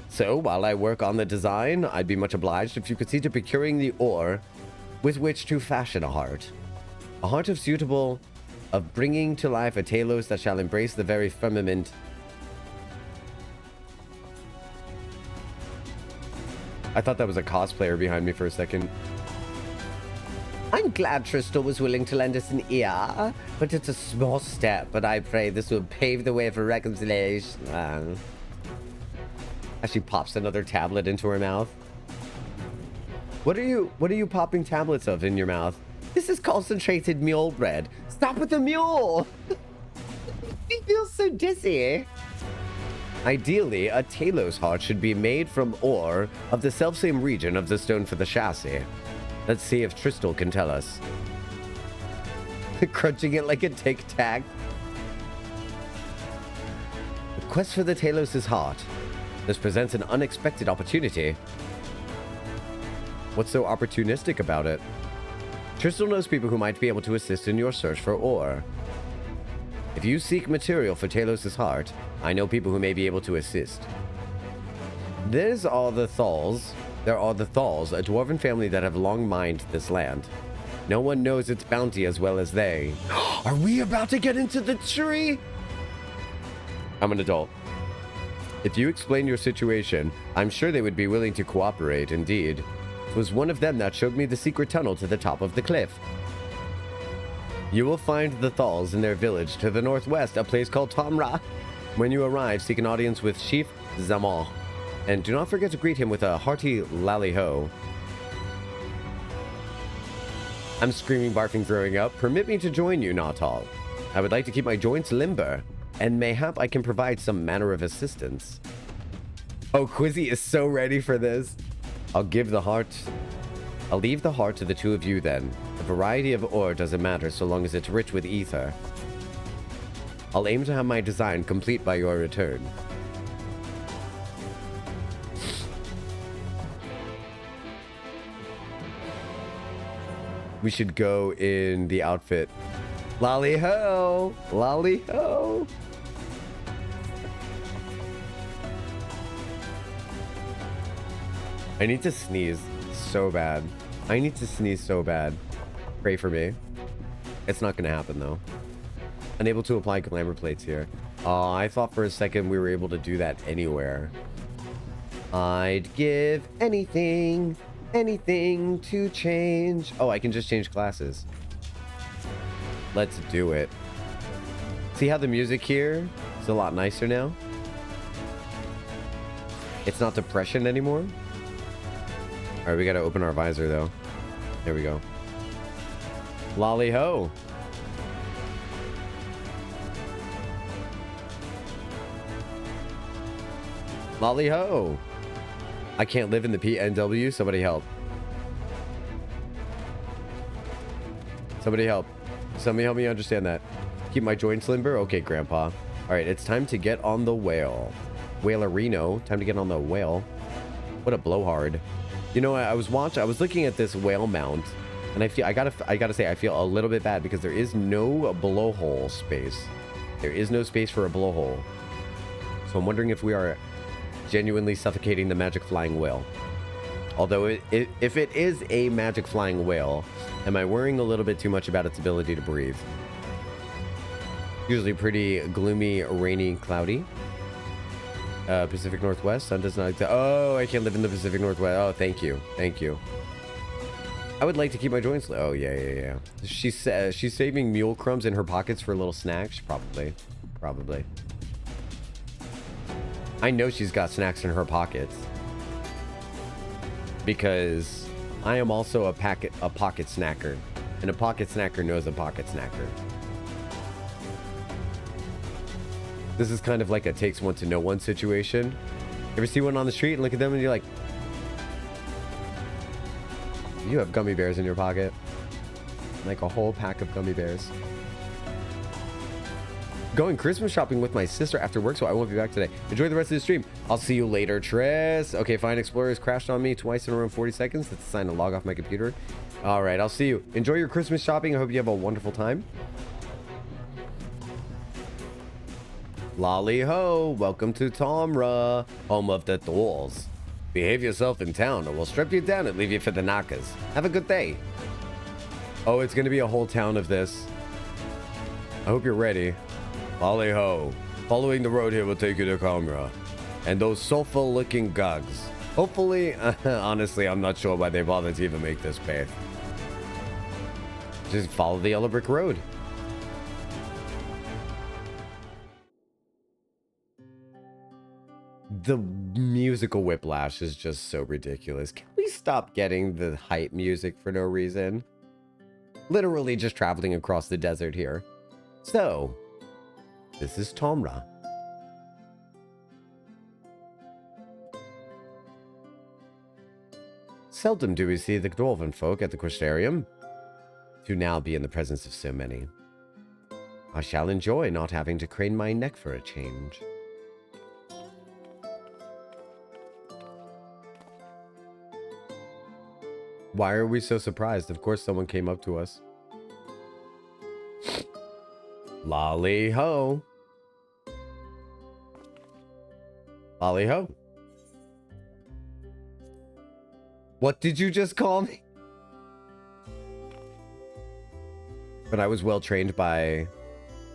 So, while I work on the design, I'd be much obliged if you could see to procuring the ore with which to fashion a heart. A heart suitable of bringing to life a Talos that shall embrace the very firmament. I thought that was a cosplayer behind me for a second. I'm glad Tristal was willing to lend us an ear, but it's a small step, but I pray this will pave the way for reconciliation. As she pops another tablet into her mouth. What are you popping tablets of in your mouth? This is concentrated mule bread. Stop with the mule! He feels so dizzy. Ideally, a Talos heart should be made from ore of the selfsame region of the stone for the chassis. Let's see if Tristal can tell us. Crunching it like a Tic Tac. The quest for the Talos' heart. This presents an unexpected opportunity. What's so opportunistic about it? Tristal knows people who might be able to assist in your search for ore. If you seek material for Talos' heart, I know people who may be able to assist. There are the Thals, a dwarven family that have long mined this land. No one knows its bounty as well as they. Are we about to get into the tree? I'm an adult. If you explain your situation, I'm sure they would be willing to cooperate, indeed. It was one of them that showed me the secret tunnel to the top of the cliff. You will find the Thals in their village to the northwest, a place called Tamra. When you arrive, seek an audience with Chief Zaman. And do not forget to greet him with a hearty lally-ho. I'm screaming, barfing, throwing up. Permit me to join you, Jocktal. I would like to keep my joints limber. and mayhap I can provide some manner of assistance. Oh, Quizzy is so ready for this. I'll leave the heart to the two of you then. The variety of ore doesn't matter so long as it's rich with ether. I'll aim to have my design complete by your return. We should go in the outfit. Lolly ho! Lolly ho! I need to sneeze so bad. I need to sneeze so bad. Pray for me. It's not gonna happen though. Unable to apply glamour plates here. Oh, I thought for a second we were able to do that anywhere. I'd give anything to change. Oh, I can just change classes. Let's do it. See how the music here is a lot nicer now? It's not depression anymore. All right, we gotta open our visor though. There we go. Lolly ho. Lolly ho. I can't live in the PNW. Somebody help. Somebody help. Somebody help me understand that. Keep my joints limber. Okay, Grandpa. All right, it's time to get on the whale. Whalerino. Time to get on the whale. What a blowhard. You know, I was looking at this whale mount, and I gotta say I feel a little bit bad because there is no blowhole space. There is no space for a blowhole. So I'm wondering if we are genuinely suffocating the magic flying whale. Although if it is a magic flying whale, am I worrying a little bit too much about its ability to breathe? Usually pretty gloomy, rainy, cloudy. Pacific Northwest. Sun does not exist. Oh, I can't live in the Pacific Northwest. Oh, thank you. Thank you. I would like to keep my joints. Oh, yeah. She's saving mule crumbs in her pockets for a little snacks. Probably. I know she's got snacks in her pockets. Because I am also a pocket snacker. And a pocket snacker knows a pocket snacker. This is kind of like a takes one to know one situation. You ever see one on the street and look at them and you're like, you have gummy bears in your pocket. Like a whole pack of gummy bears. Going Christmas shopping with my sister after work, so I won't be back today. Enjoy the rest of the stream. I'll see you later, Triss. Okay, fine. Explorers crashed on me twice in around 40 seconds. That's a sign to log off my computer. All right, I'll see you. Enjoy your Christmas shopping. I hope you have a wonderful time. Lolly ho, welcome to Tomra, home of the dolls. Behave yourself in town or we'll strip you down and leave you for the knockers. Have a good day. Oh, it's gonna be a whole town of this. I hope you're ready. Lolly ho, following the road here will take you to Tomra. And those soulful looking gugs. Hopefully, honestly, I'm not sure why they bothered to even make this path. Just follow the yellow brick road. The musical whiplash is just so ridiculous. Can we stop getting the hype music for no reason? Literally just traveling across the desert here. So, this is Tomra. Seldom do we see the dwarven folk at the Crystarium. To now be in the presence of so many. I shall enjoy not having to crane my neck for a change. Why are we so surprised? Of course someone came up to us. Lolly ho. Lolly ho. What did you just call me? But I was well trained by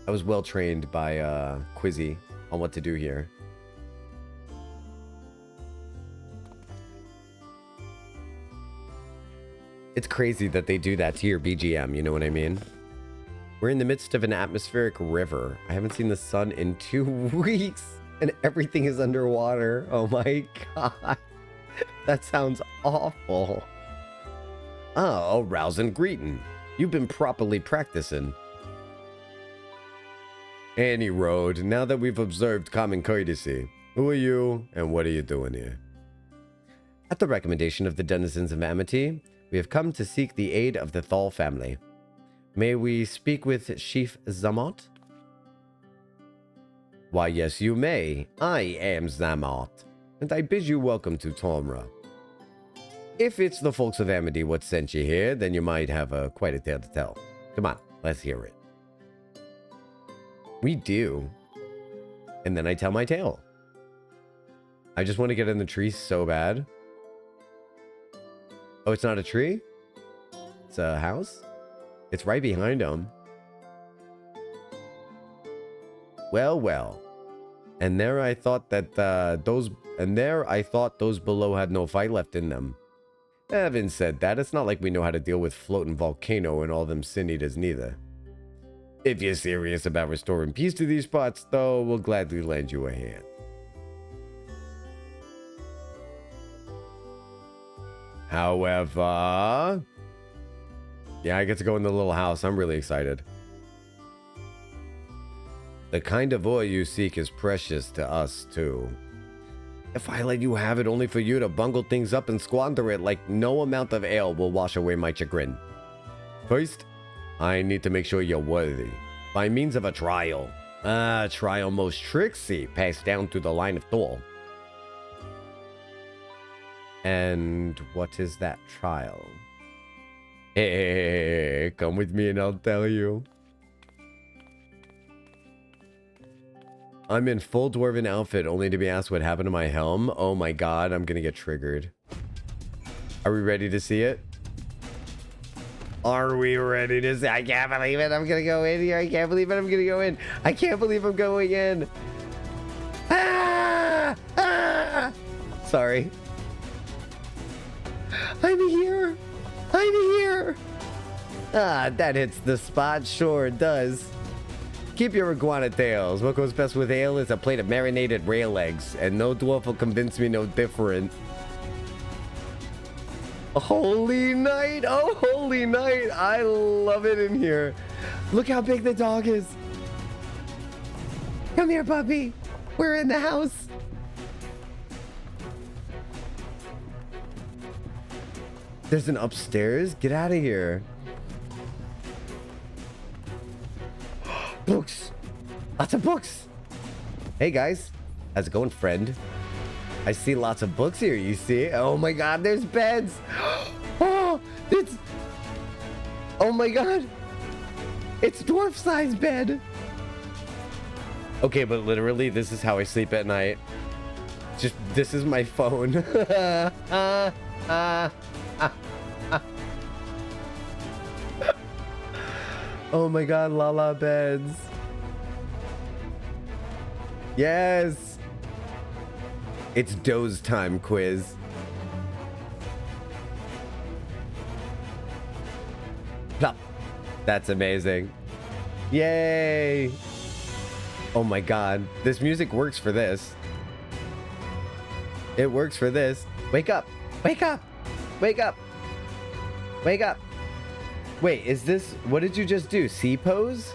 Quizzy on what to do here. It's crazy that they do that to your BGM, you know what I mean? We're in the midst of an atmospheric river. I haven't seen the sun in 2 weeks, and everything is underwater. Oh my god. That sounds awful. Oh, rousing greeting. You've been properly practicing. Any road, now that we've observed common courtesy. Who are you, and what are you doing here? At the recommendation of the denizens of Amity, we have come to seek the aid of the Thal family. May we speak with Chief Zamot? Why, yes, you may. I am Zamot, and I bid you welcome to Tomra. If it's the folks of Amity what sent you here, then you might have quite a tale to tell. Come on, let's hear it. We do. And then I tell my tale. I just want to get in the tree so bad. Oh, it's not a tree? It's a house? It's right behind him. Well, well. And there I thought that those below had no fight left in them. Having said that, it's not like we know how to deal with floating volcano and all them sin eaters neither. If you're serious about restoring peace to these spots, though, we'll gladly lend you a hand. However, yeah, I get to go in the little house. I'm really excited. The kind of ore you seek is precious to us, too. If I let you have it only for you to bungle things up and squander it, like no amount of ale will wash away my chagrin. First, I need to make sure you're worthy, by means of a trial. A trial most tricksy, passed down through the line of Thor. And what is that trial? Hey, come with me and I'll tell you. I'm in full dwarven outfit only to be asked what happened to my helm. Oh my god, I'm gonna get triggered. Are we ready to see it? Are we ready to see? I can't believe it. I'm gonna go in here. I can't believe it. I'm gonna go in. I can't believe I'm going in. Ah! Ah! Sorry. I'm here. I'm here. Ah, that hits the spot. Sure it does. Keep your iguana tails. What goes best with ale is a plate of marinated rail eggs, and no dwarf will convince me no different. Holy night! Oh, holy night! I love it in here. Look how big the dog is. Come here, puppy. We're in the house. There's an upstairs? Get out of here. Books. Lots of books. Hey, guys. How's it going, friend? I see lots of books here, you see? Oh my god, there's beds. Oh, it's... Oh my god. It's dwarf-sized bed. Okay, but literally, this is how I sleep at night. Just, this is my phone. Oh my god, Lala beds. Yes. It's doze time quiz. Plop. That's amazing. Yay. Oh my god. This music works for this. It works for this. Wake up. Wake up. Wake up. Wake up. Wait, is this... What did you just do? C-pose?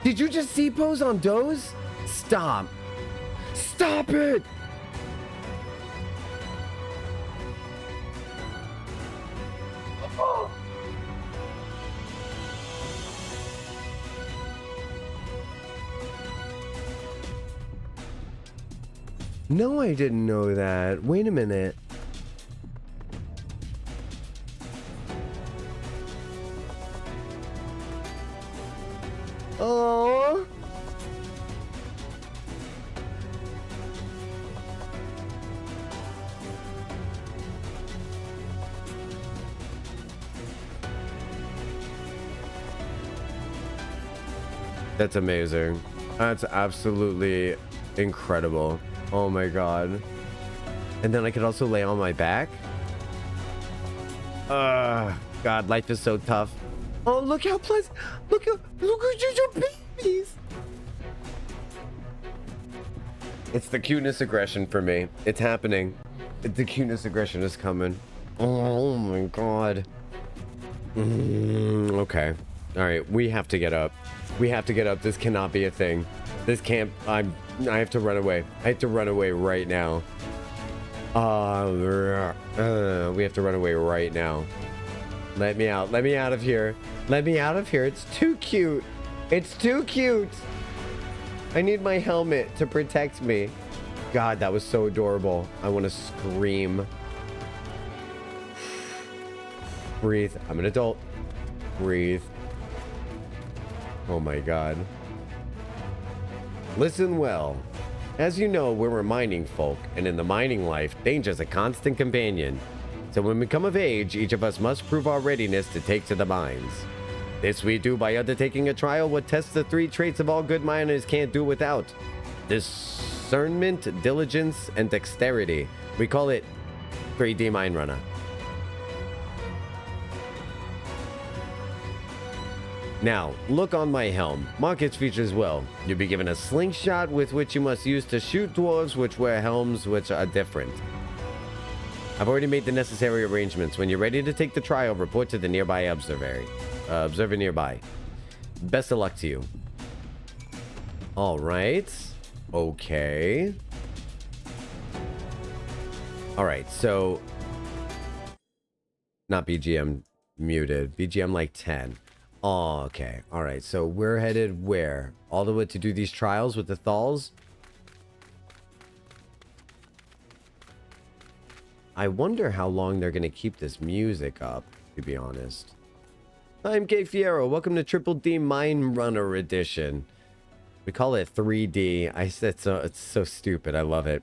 Did you just C-pose on doze? Stop. Stop it! Oh. No, I didn't know that. Wait a minute. Oh. That's amazing. That's absolutely incredible. Oh my god. And then I could also lay on my back. God, life is so tough. Oh, look how pleasant. Look at your babies. It's the cuteness aggression for me. It's happening. The cuteness aggression is coming. Oh my god. Okay. All right, we have to get up. We have to get up. This cannot be a thing. This can't. I have to run away. I have to run away right now. We have to run away right now. Let me out. Let me out of here. Let me out of here. It's too cute. It's too cute. I need my helmet to protect me. God, that was so adorable. I want to scream. Breathe. I'm an adult. Breathe. Oh my God. Listen well. As you know, we're a mining folk, and in the mining life, danger's a constant companion. So when we come of age, each of us must prove our readiness to take to the mines. This we do by undertaking a trial what tests the 3 traits of all good miners can't do without. Discernment, diligence, and dexterity. We call it 3D Mine Runner. Now, look on my helm. Mark its features well. You'll be given a slingshot with which you must use to shoot dwarves which wear helms which are different. I've already made the necessary arrangements. When you're ready to take the trial, report to the nearby observer nearby. Best of luck to you. All right. Okay. All right, so... Not BGM muted. BGM like 10. Oh, okay. All right. So we're headed where? All the way to do these trials with the Thals? I wonder how long they're going to keep this music up, to be honest. I'm K Fiero. Welcome to Triple D Mine Runner Edition. We call it 3D. I said so. It's so stupid. I love it.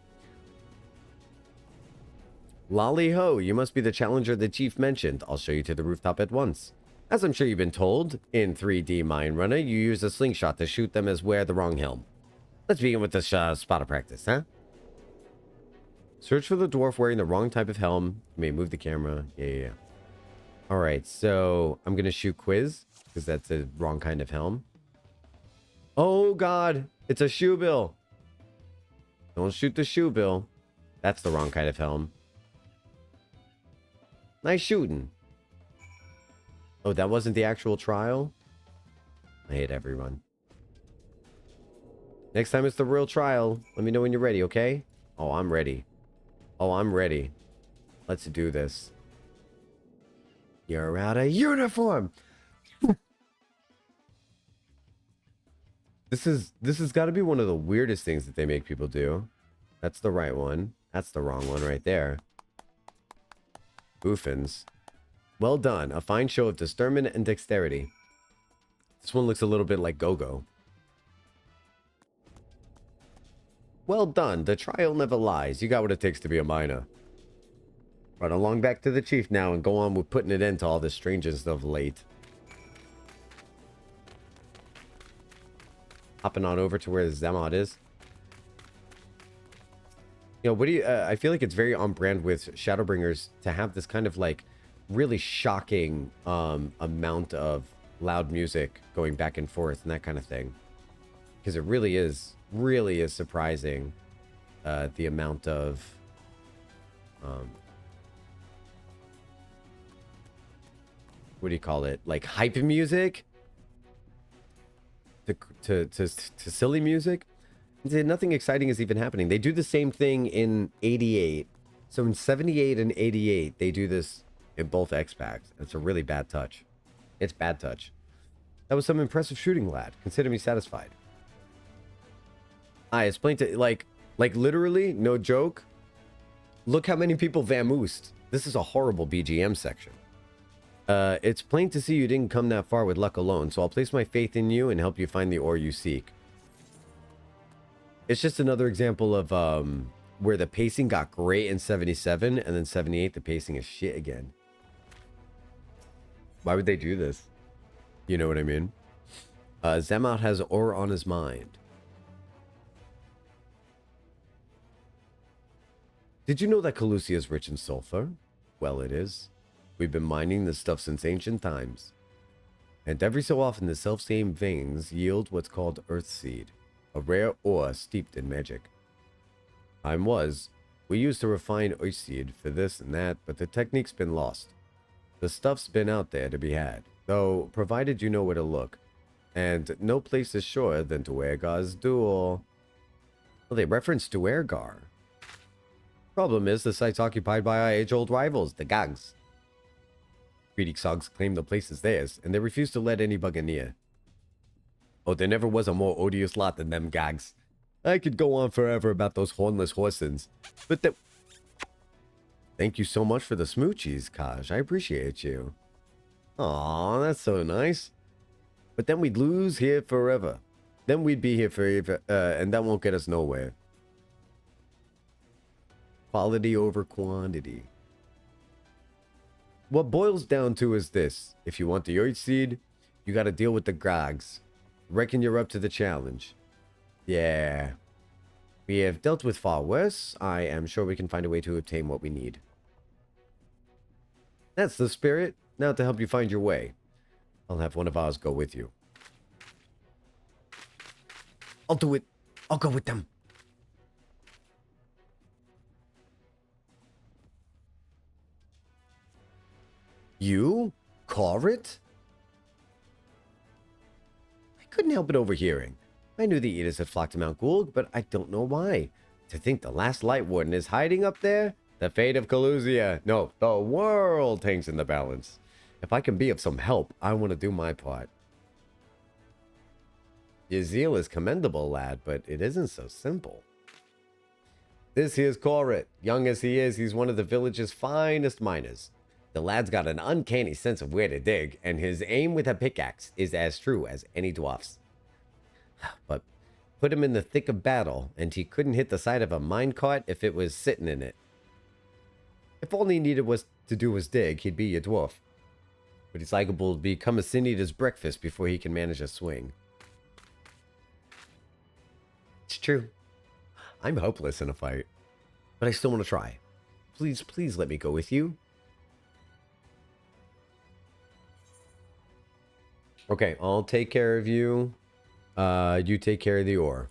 Lolly ho, you must be the challenger the chief mentioned. I'll show you to the rooftop at once. As I'm sure you've been told, in 3D Mine Runner, you use a slingshot to shoot them as wear the wrong helm. Let's begin with this spot of practice, huh? Search for the dwarf wearing the wrong type of helm. You may move the camera. Yeah. Alright, so I'm going to shoot Quiz, because that's the wrong kind of helm. Oh, God. It's a shoebill. Don't shoot the shoebill. That's the wrong kind of helm. Nice shooting. Oh, that wasn't the actual trial? I hate everyone. Next time it's the real trial. Let me know when you're ready, okay? Oh, I'm ready. Oh, I'm ready. Let's do this. You're out of uniform! This has got to be one of the weirdest things that they make people do. That's the right one. That's the wrong one right there. Boofins. Well done. A fine show of discernment and dexterity. This one looks a little bit like Go-Go. Well done. The trial never lies. You got what it takes to be a miner. Run along back to the chief now and go on with putting an end to all this strangeness of late. Hopping on over to where Zemod is. You know, what do you... I feel like it's very on brand with Shadowbringers to have this kind of like really shocking amount of loud music going back and forth and that kind of thing, because it really is surprising the amount of what do you call it, like hype music to silly music. Nothing exciting is even happening. They do the same thing in 88. So in 78 and 88 they do this in both X packs. It's a really bad touch. It's bad touch. That was some impressive shooting, lad. Consider me satisfied. I explained to like literally, no joke. Look how many people vamoosed. This is a horrible BGM section. It's plain to see you didn't come that far with luck alone, so I'll place my faith in you and help you find the ore you seek. It's just another example of where the pacing got great in 77, and then 78 the pacing is shit again. Why would they do this? You know what I mean? Zemot has ore on his mind. Did you know that Calusia is rich in sulfur? Well, it is. We've been mining this stuff since ancient times. And every so often the self-same veins yield what's called Earthseed, a rare ore steeped in magic. Time was, we used to refine Earthseed for this and that, but the technique's been lost. The stuff's been out there to be had, though provided you know where to look. And no place is surer than Duergar's duel. Well, they reference Duergar. Problem is, the site's occupied by our age-old rivals, the Gags. Greedy Sogs claim the place is theirs, and they refuse to let any bugger near. Oh, there never was a more odious lot than them Gags. I could go on forever about those hornless horsens, but that... Thank you so much for the smoochies, Kaj. I appreciate you. Aw, that's so nice. But then we'd lose here forever. Then we'd be here forever, and that won't get us nowhere. Quality over quantity. What boils down to is this. If you want the Earth Seed, you gotta deal with the Grags. Reckon you're up to the challenge. Yeah. We have dealt with far worse. I am sure we can find a way to obtain what we need. That's the spirit. Now to help you find your way, I'll have one of ours go with you. I'll do it. I'll go with them. You? Corrit? I couldn't help but overhearing. I knew the Eaters had flocked to Mount Gulg, but I don't know why. To think the last Light Warden is hiding up there? The fate of Calusia. No, the world hangs in the balance. If I can be of some help, I want to do my part. Your zeal is commendable, lad, but it isn't so simple. This here's Corrit. Young as he is, he's one of the village's finest miners. The lad's got an uncanny sense of where to dig, and his aim with a pickaxe is as true as any dwarf's. But put him in the thick of battle, and he couldn't hit the side of a minecart if it was sitting in it. If all he needed was to do was dig, he'd be a dwarf. But he's liable to become a sin eater's breakfast before he can manage a swing. It's true. I'm hopeless in a fight, but I still want to try. Please, please let me go with you. Okay, I'll take care of you. You take care of the ore.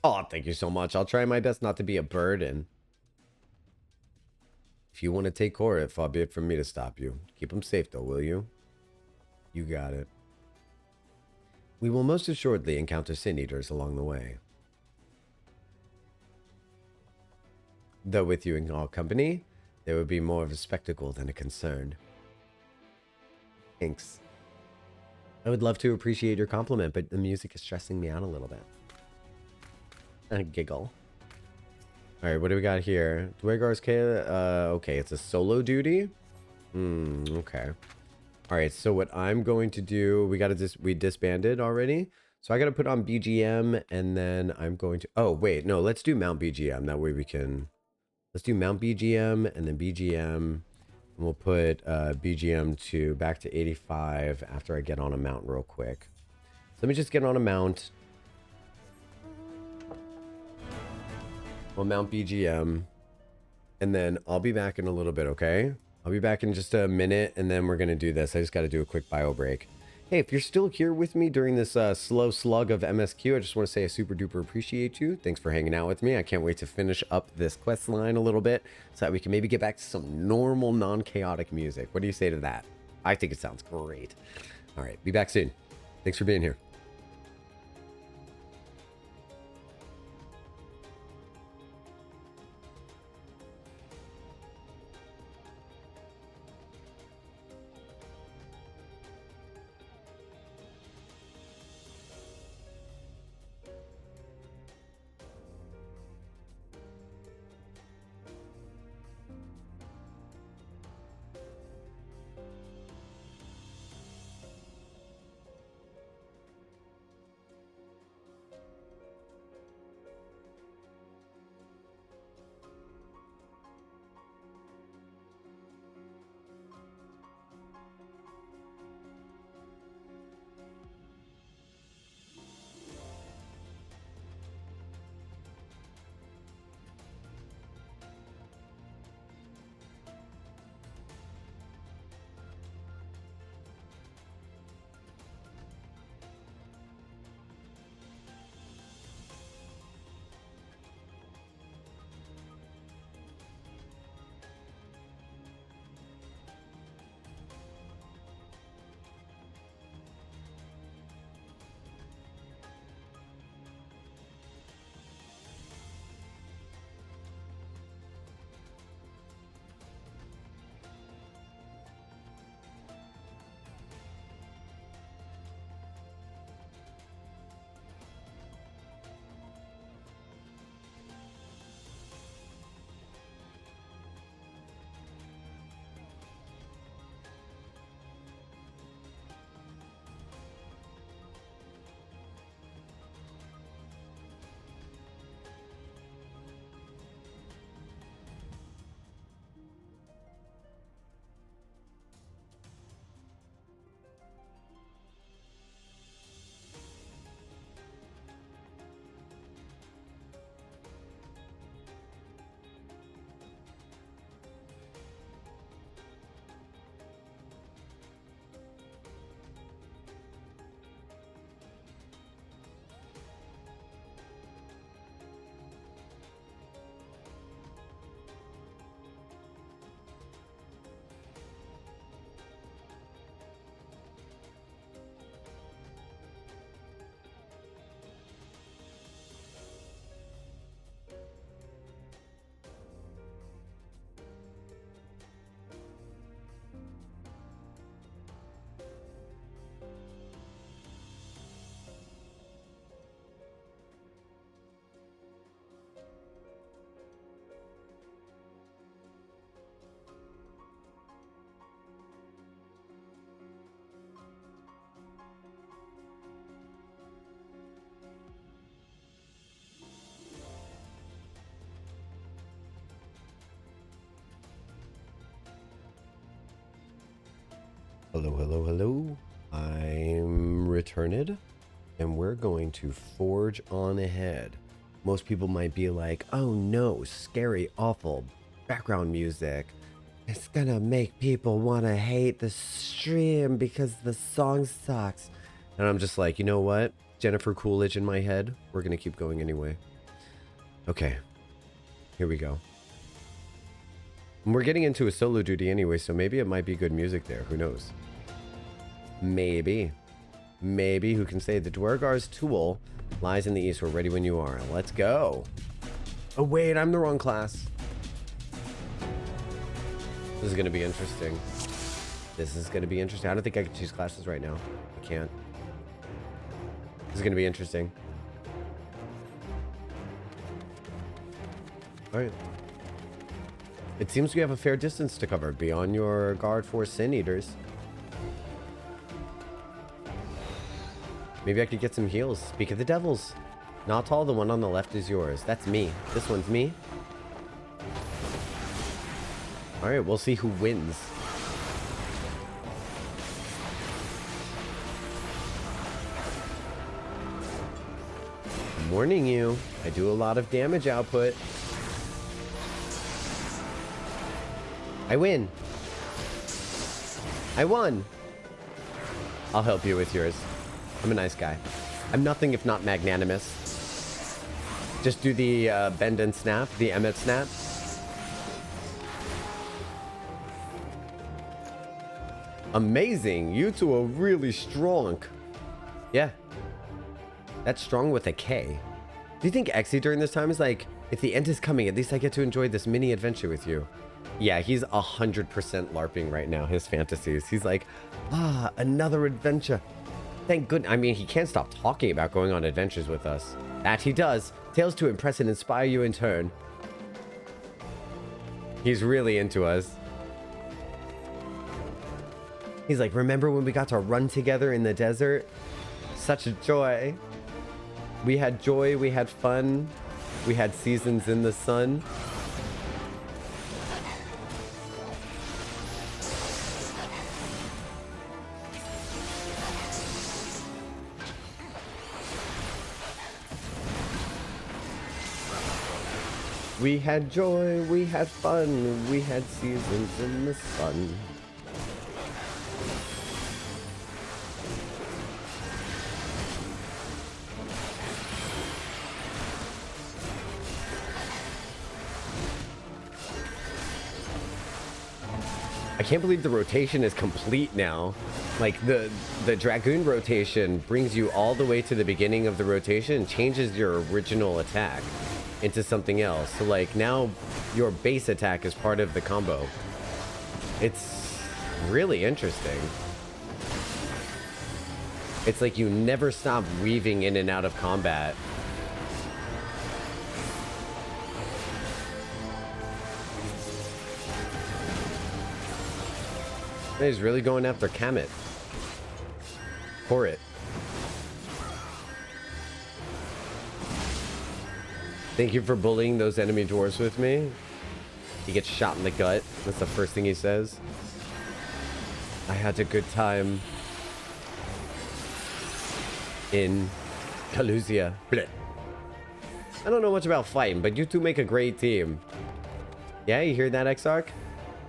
Oh, thank you so much. I'll try my best not to be a burden. If you want to take Corrit, far be it from me to stop you. Keep him safe, though, will you? You got it. We will most assuredly encounter Sin Eaters along the way. Though with you in all company, there would be more of a spectacle than a concern. Thanks. I would love to appreciate your compliment, but the music is stressing me out a little bit. A giggle. Alright, what do we got here? Duergar's okay, it's a solo duty? Okay. Alright, so what I'm going to do, we disbanded already. So I gotta put on BGM, and then I'm going to, oh wait, no, let's do Mount BGM. That way we can, let's do Mount BGM, and then BGM, and we'll put BGM to back to 85 after I get on a mount real quick. So let me just get on a mount. We'll mount BGM, and then I'll be back in a little bit, okay? I'll be back in just a minute, and then we're going to do this. I just got to do a quick bio break. Hey, if you're still here with me during this slow slug of MSQ, I just want to say I super duper appreciate you. Thanks for hanging out with me. I can't wait to finish up this quest line a little bit so that we can maybe get back to some normal, non-chaotic music. What do you say to that? I think it sounds great. All right, be back soon. Thanks for being here. Hello, hello, hello. I'm returned, and we're going to forge on ahead. Most people might be like, oh no, scary, awful background music. It's gonna make people want to hate the stream because the song sucks. And I'm just like, you know what? Jennifer Coolidge in my head. We're gonna keep going anyway. Okay, here we go. And we're getting into a solo duty anyway, so maybe it might be good music there. Who knows? Maybe. Maybe. Who can say? The Dwergar's tool lies in the east. We're ready when you are. Let's go. Oh, wait. I'm the wrong class. This is going to be interesting. This is going to be interesting. I don't think I can choose classes right now. I can't. This is going to be interesting. All right. It seems we have a fair distance to cover beyond your guard for Sin Eaters. Maybe I could get some heals. Speak of the devils. Jocktal, the one on the left is yours. That's me. This one's me. Alright, we'll see who wins. I'm warning you. I do a lot of damage output. I win. I won. I'll help you with yours. I'm a nice guy. I'm nothing if not magnanimous. Just do the bend and snap, the Emmet snap. Amazing. You two are really strong. Yeah. That's strong with a K. Do you think Exy during this time is like, if the end is coming, at least I get to enjoy this mini adventure with you? Yeah, he's 100% LARPing right now, his fantasies. He's like, another adventure. Thank goodness. I mean, he can't stop talking about going on adventures with us. That he does. Tales to impress and inspire you in turn. He's really into us. He's like, remember when we got to run together in the desert? Such a joy. We had joy, we had fun. We had seasons in the sun. We had joy, we had fun, we had seasons in the sun. I can't believe the rotation is complete now. Like the Dragoon rotation brings you all the way to the beginning of the rotation and changes your original attack into something else. So like now your base attack is part of the combo. It's really interesting. It's like you never stop weaving in and out of combat. He's really going after Kamet. For it. Thank you for bullying those enemy dwarves with me. He gets shot in the gut. That's the first thing he says. I had a good time in Calusia. Blech. I don't know much about fighting, but you two make a great team. Yeah, you hear that, Exarch?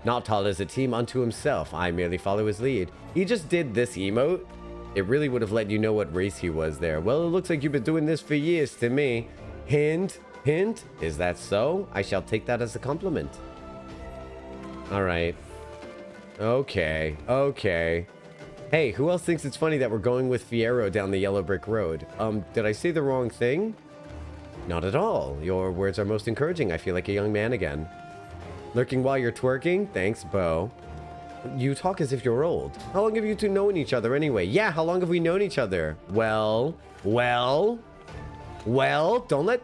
Jocktal is a team unto himself. I merely follow his lead. He just did this emote. It really would have let you know what race he was there. Well, it looks like you've been doing this for years to me. Hint, hint. Is that so? I shall take that as a compliment. All right. Okay, okay. Hey, who else thinks it's funny that we're going with Fierro down the yellow brick road? Did I say the wrong thing? Not at all. Your words are most encouraging. I feel like a young man again. Lurking while you're twerking? Thanks, Bo. You talk as if you're old. How long have you two known each other anyway? Yeah, how long have we known each other? Well, don't let...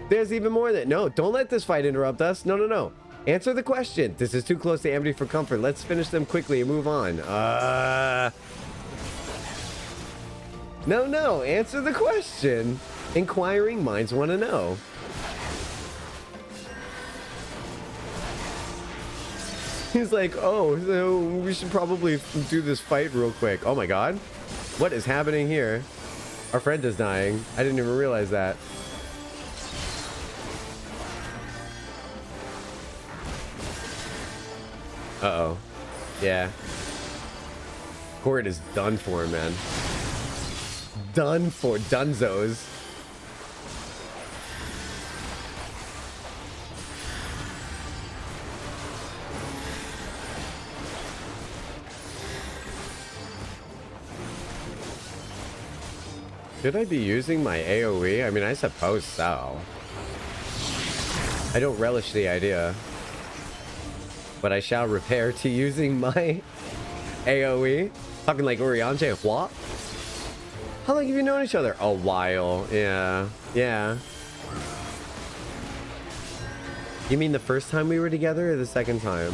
There's even more than... No, don't let this fight interrupt us. No. Answer the question. This is too close to Amity for comfort. Let's finish them quickly and move on. No. Answer the question. Inquiring minds want to know. He's like, oh, so we should probably do this fight real quick. Oh my god. What is happening here? Our friend is dying. I didn't even realize that. Uh-oh. Yeah. Court is done for, man. Done for. Dunzos. Should I be using my AoE? I mean, I suppose so. I don't relish the idea. But I shall repair to using my AoE. Talking like Urianger, what? How long have you known each other? A while. Yeah. Yeah. You mean the first time we were together or the second time?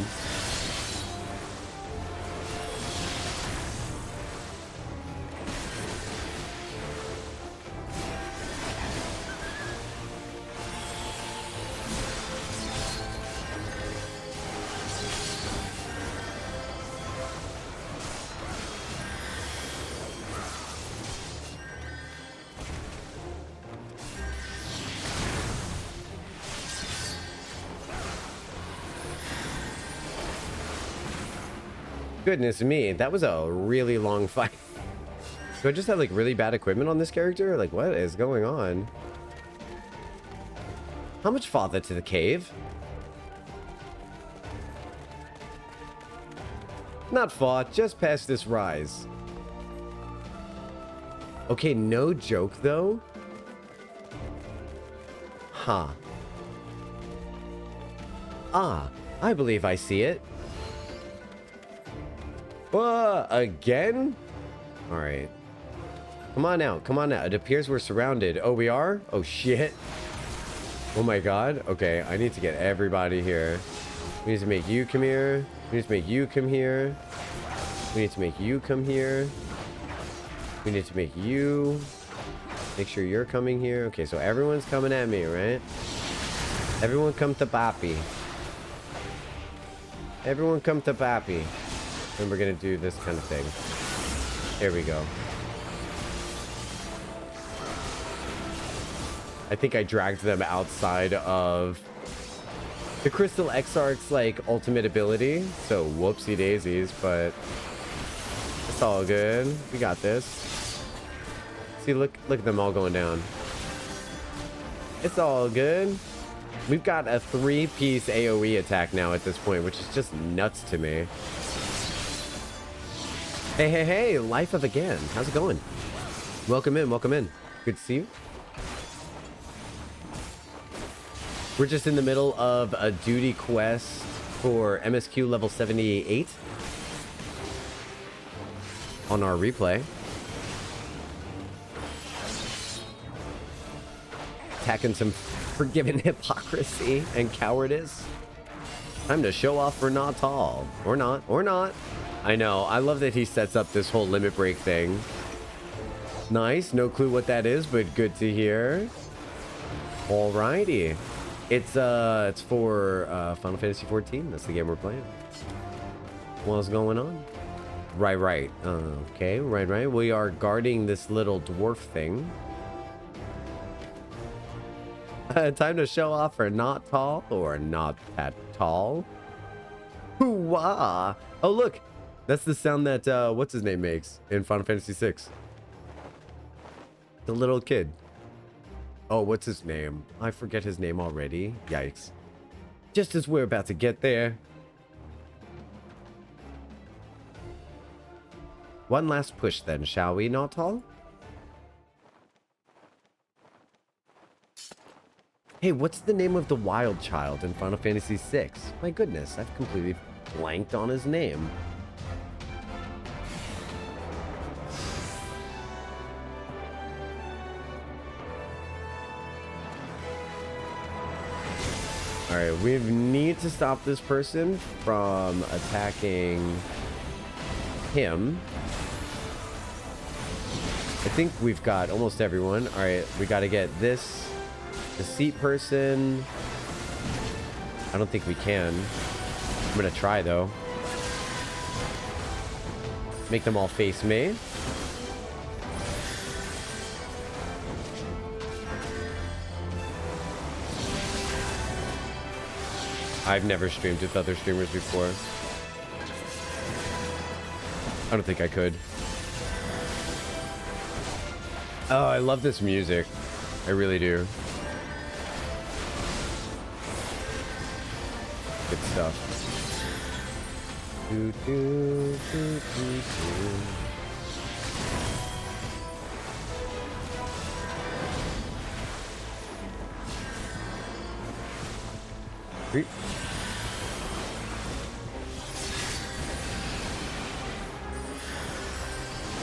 Goodness me, that was a really long fight. Do I just have like really bad equipment on this character? Like, what is going on? How much farther to the cave? Not far, just past this rise. Okay, no joke though. Huh. Ah, I believe I see it. Again? Alright. Come on out, come on out. It appears we're surrounded. Oh, we are? Oh, shit. Oh my god. Okay, I need to get everybody here. We need to make you come here. We need to make you come here. We need to make you come here. We need to make you... Make sure you're coming here. Okay, so everyone's coming at me, right? Everyone come to Papi. Everyone come to Papi. And we're gonna do this kind of thing. There we go. I think I dragged them outside of the Crystal Exarch's like ultimate ability. So whoopsie daisies, but it's all good. We got this. See, look at them all going down. It's all good. We've got a 3-piece AoE attack now at this point, which is just nuts to me. Hey, hey, hey, Life of Again. How's it going? Welcome in, welcome in. Good to see you. We're just in the middle of a duty quest for MSQ level 78 on our replay. Attacking some forgiven hypocrisy and cowardice. Time to show off for Jocktal. Or not, or not. I know, I love that he sets up this whole limit break thing. Nice, no clue what that is, but good to hear. Alrighty. It's for Final Fantasy XIV. That's the game we're playing. What's going on? Right. Okay, right. We are guarding this little dwarf thing. Time to show off for Jocktal or not that tall. Hoo-wah! Oh look, that's the sound that what's his name makes in Final Fantasy VI. The little kid. Oh, what's his name? I forget his name already. Yikes. Just as we're about to get there. One last push then, shall we, Jocktal? Hey, what's the name of the wild child in Final Fantasy VI? My goodness, I've completely blanked on his name. Alright, we need to stop this person from attacking him. I think we've got almost everyone. Alright, we gotta get this deceit person. I don't think we can. I'm gonna try though. Make them all face me. I've never streamed with other streamers before. I don't think I could. Oh, I love this music. I really do. Good stuff. Do, do, do, do, do. Sweet.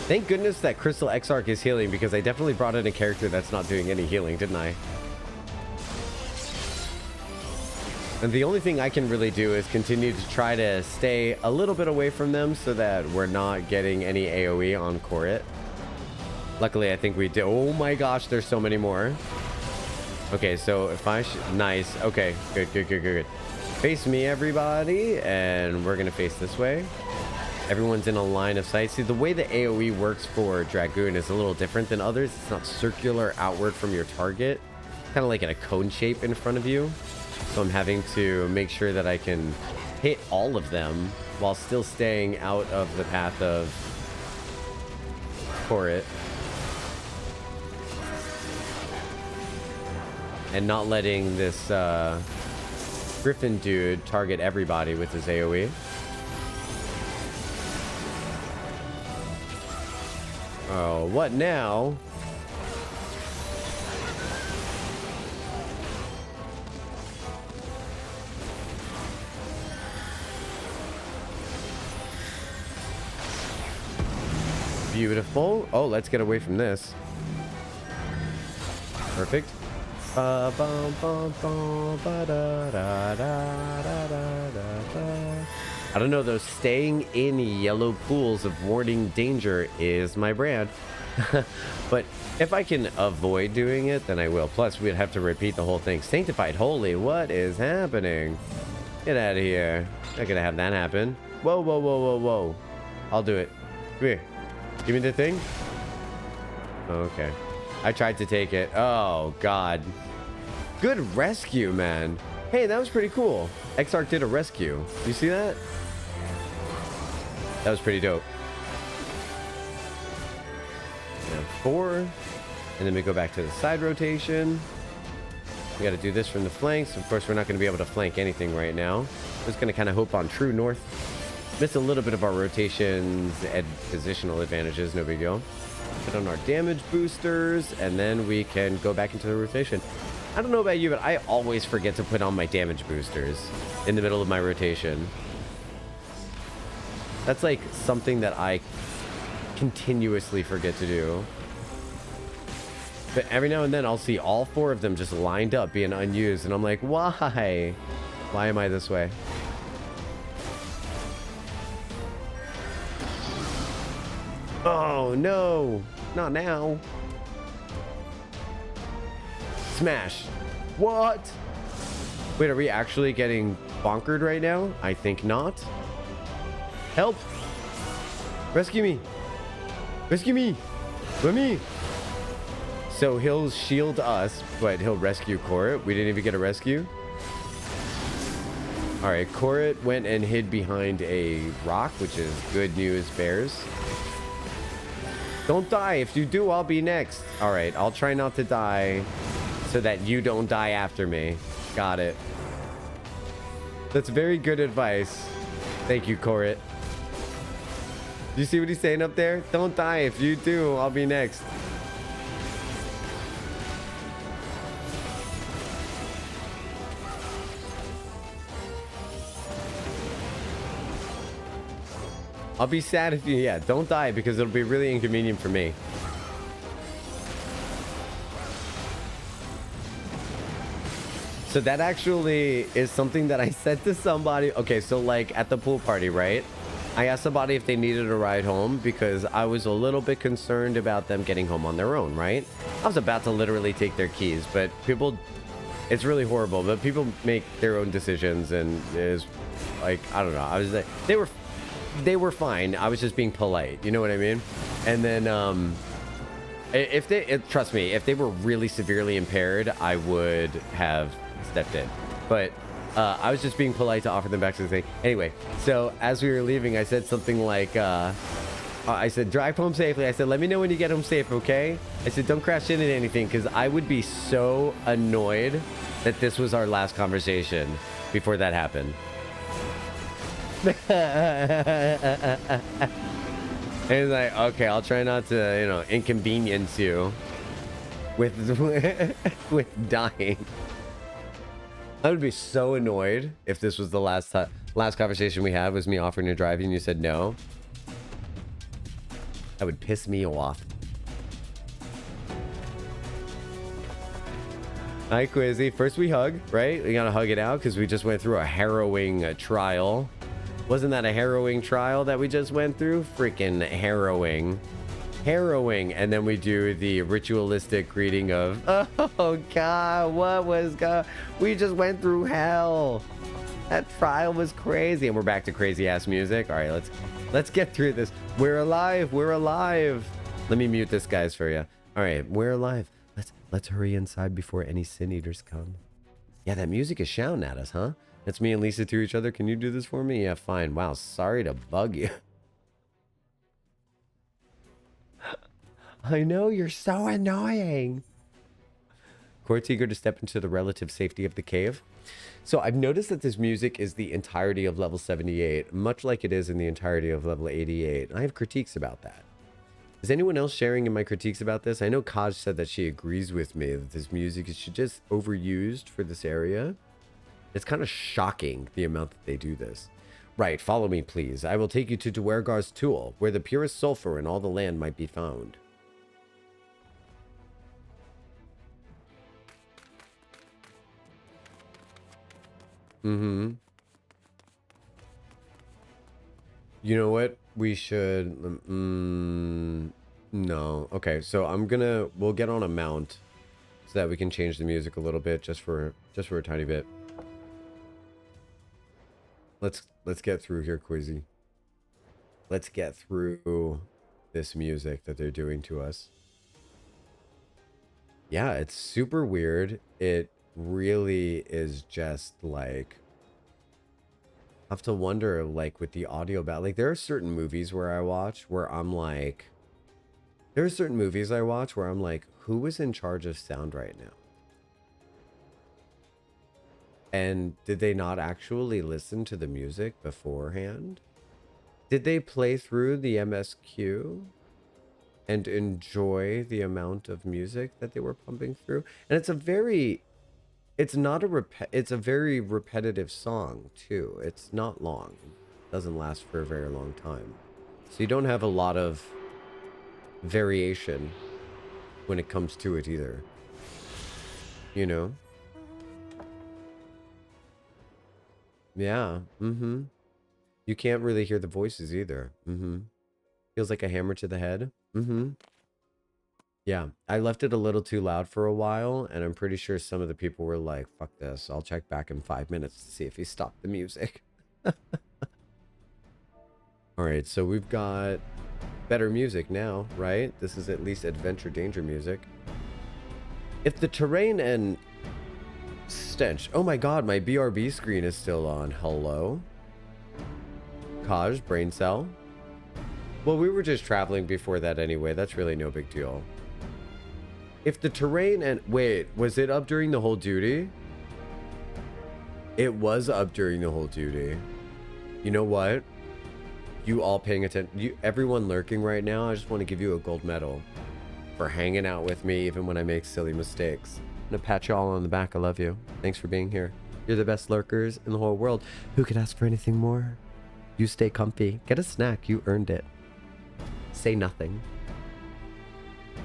Thank goodness that Crystal Exarch is healing, because I definitely brought in a character that's not doing any healing, didn't I? And the only thing I can really do is continue to try to stay a little bit away from them so that we're not getting any AoE on Korit. Luckily, I think we did. Oh my gosh, there's so many more. Okay, so if I... Nice. Okay, good, good, good, good, good. Face me, everybody, and we're going to face this way. Everyone's in a line of sight. See, the way the AoE works for Dragoon is a little different than others. It's not circular outward from your target. Kind of like in a cone shape in front of you. So I'm having to make sure that I can hit all of them while still staying out of the path of Korit. And not letting this Griffin dude target everybody with his AoE. Oh, what now? Beautiful. Oh, let's get away from this. Perfect. I don't know, though. Staying in yellow pools of warning danger is my brand. But if I can avoid doing it, then I will. Plus, we'd have to repeat the whole thing. Sanctified Holy, what is happening? Get out of here. Not gonna have that happen. Whoa, whoa, whoa, whoa, whoa. I'll do it. Come here. Give me the thing. Okay. I tried to take it. Oh, God. Good rescue, man. Hey, that was pretty cool. Exarch did a rescue. You see that? That was pretty dope. And 4. And then we go back to the side rotation. We got to do this from the flanks. Of course, we're not going to be able to flank anything right now. Just going to kind of hope on true north. Miss a little bit of our rotations and positional advantages. No big deal. Put on our damage boosters, and then we can go back into the rotation. I don't know about you, but I always forget to put on my damage boosters in the middle of my rotation. That's like something that I continuously forget to do. But every now and then I'll see all 4 of them just lined up being unused, and I'm like, why? Why am I this way? Oh, no. Not now. Smash. What? Wait, are we actually getting bonkered right now? I think not. Help. Rescue me. Rescue me. Let me. So he'll shield us, but he'll rescue Korit. We didn't even get a rescue. All right, Korit went and hid behind a rock, which is good news, bears. Don't die. If you do, I'll be next. All right, I'll try not to die so that you don't die after me. Got it. That's very good advice. Thank you, Korit. You see what he's saying up there? Don't die. If you do, I'll be next. I'll be sad if you, yeah, don't die, because it'll be really inconvenient for me. So that actually is something that I said to somebody. Okay, so like at the pool party, right? I asked somebody if they needed a ride home because I was a little bit concerned about them getting home on their own, right? I was about to literally take their keys, but people, it's really horrible, but people make their own decisions, and like, I don't know. I was like, they were fine. I was just being polite. You know what I mean? And then, trust me, if they were really severely impaired, I would have stepped in. But I was just being polite to offer them back to the thing. Anyway, so as we were leaving, I said something like, I said, drive home safely. I said, let me know when you get home safe, okay? I said, don't crash into anything, because I would be so annoyed that this was our last conversation before that happened. And he's like, okay, I'll try not to, you know, inconvenience you with with dying. I would be so annoyed if this was the last conversation we had, was me offering to drive you and you said no. That would piss me off. Hi, Quizzy. First we hug, right? We gotta hug it out because we just went through a harrowing trial. Wasn't that a harrowing trial that we just went through? Freaking harrowing. Harrowing. And then we do the ritualistic greeting of, oh God, what was God? We just went through hell. That trial was crazy. And we're back to crazy ass music. All right, let's get through this. We're alive. We're alive. Let me mute this, guys, for you. All right, we're alive. Let's hurry inside before any sin eaters come. Yeah, that music is shouting at us, huh? That's me and Lisa to each other. Can you do this for me? Yeah, fine. Wow, sorry to bug you. I know, you're so annoying. Court's eager to step into the relative safety of the cave. So I've noticed that this music is the entirety of level 78, much like it is in the entirety of level 88. I have critiques about that. Is anyone else sharing in my critiques about this? I know Kaj said that she agrees with me that this music is just overused for this area. It's kind of shocking the amount that they do this. Right, follow me, please. I will take you to Duergar's Tool, where the purest sulfur in all the land might be found. Mm-hmm. You know what? We should... no. Okay, so we'll get on a mount so that we can change the music a little bit, just for a tiny bit. Let's get through here, Quizzy. Let's get through this music that they're doing to us. Yeah, it's super weird. It really is just like... I have to wonder, like, with the audio about, like, there are certain movies where I watch where I'm like... There are certain movies I watch where I'm like, who is in charge of sound right now? And did they not actually listen to the music beforehand? Did they play through the MSQ and enjoy the amount of music that they were pumping through? And it's a very repetitive song too. It's not long. It doesn't last for a very long time. So you don't have a lot of variation when it comes to it either. You know? Yeah. Mm-hmm. You can't really hear the voices either. Mm-hmm. Feels like a hammer to the head. Mm-hmm. Yeah. I left it a little too loud for a while, and I'm pretty sure some of the people were like, fuck this. I'll check back in 5 minutes to see if he stopped the music. Alright, so we've got better music now, right? This is at least adventure danger music. If the terrain and stench... Oh my god, my BRB screen is still on. Hello? Kaj, brain cell. Well, we were just traveling before that anyway. That's really no big deal. If the terrain and... Wait, was it up during the whole duty? It was up during the whole duty. You know what? You all paying attention... Everyone lurking right now, I just want to give you a gold medal for hanging out with me even when I make silly mistakes. I'm gonna pat you all on the back. I love you. Thanks for being here. You're the best lurkers in the whole world. Who could ask for anything more? You stay comfy. Get a snack. You earned it. Say nothing.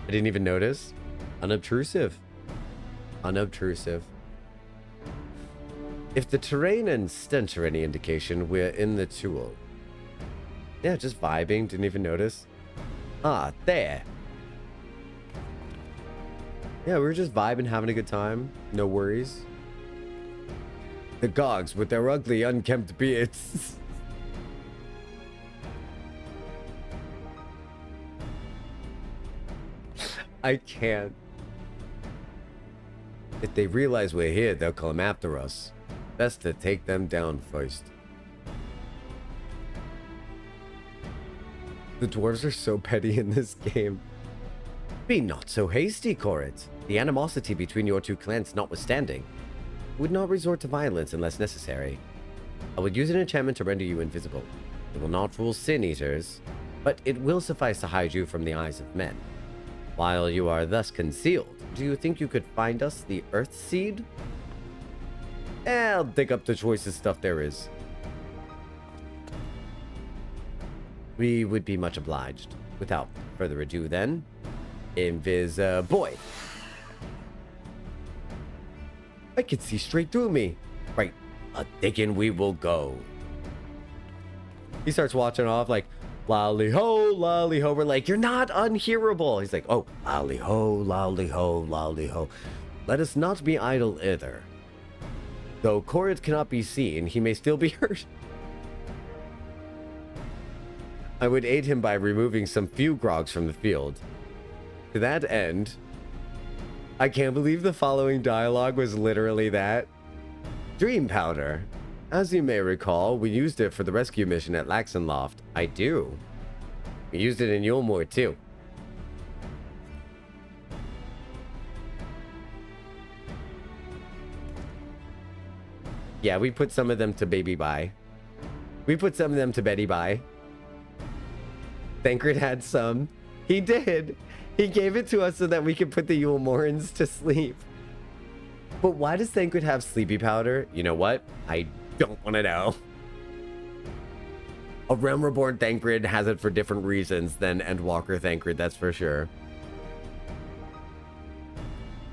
I didn't even notice. Unobtrusive. Unobtrusive. If the terrain and stench are any indication, we're in the tool. Yeah, just vibing. Didn't even notice. Ah, there. Yeah, we were just vibing, having a good time. No worries. The Gogs with their ugly, unkempt beards. I can't. If they realize we're here, they'll come after us. Best to take them down first. The dwarves are so petty in this game. Be not so hasty, Corrit. The animosity between your two clans notwithstanding, would not resort to violence unless necessary. I would use an enchantment to render you invisible. It will not fool sin eaters, but it will suffice to hide you from the eyes of men. While you are thus concealed, do you think you could find us the Earth Seed? I'll dig up the choicest stuff there is. We would be much obliged. Without further ado then, boy. I can see straight through me. Right, a thinking we will go. He starts watching off like, lolly ho, lolly ho. We're like, you're not unhearable. He's like, oh, lolly ho, lolly ho, lolly ho. Let us not be idle either. Though Corrit cannot be seen, he may still be heard. I would aid him by removing some few grogs from the field. To that end, I can't believe the following dialogue was literally that. Dream powder. As you may recall, we used it for the rescue mission at Laxenloft. I do. We used it in Yulmore too. Yeah, we put some of them to Baby Bye. We put some of them to Betty Bye. Thancred had some. He did. He gave it to us so that we could put the Yulmorans to sleep. But why does Thancred have sleepy powder? You know what? I don't want to know. A Realm Reborn Thancred has it for different reasons than Endwalker Thancred, that's for sure.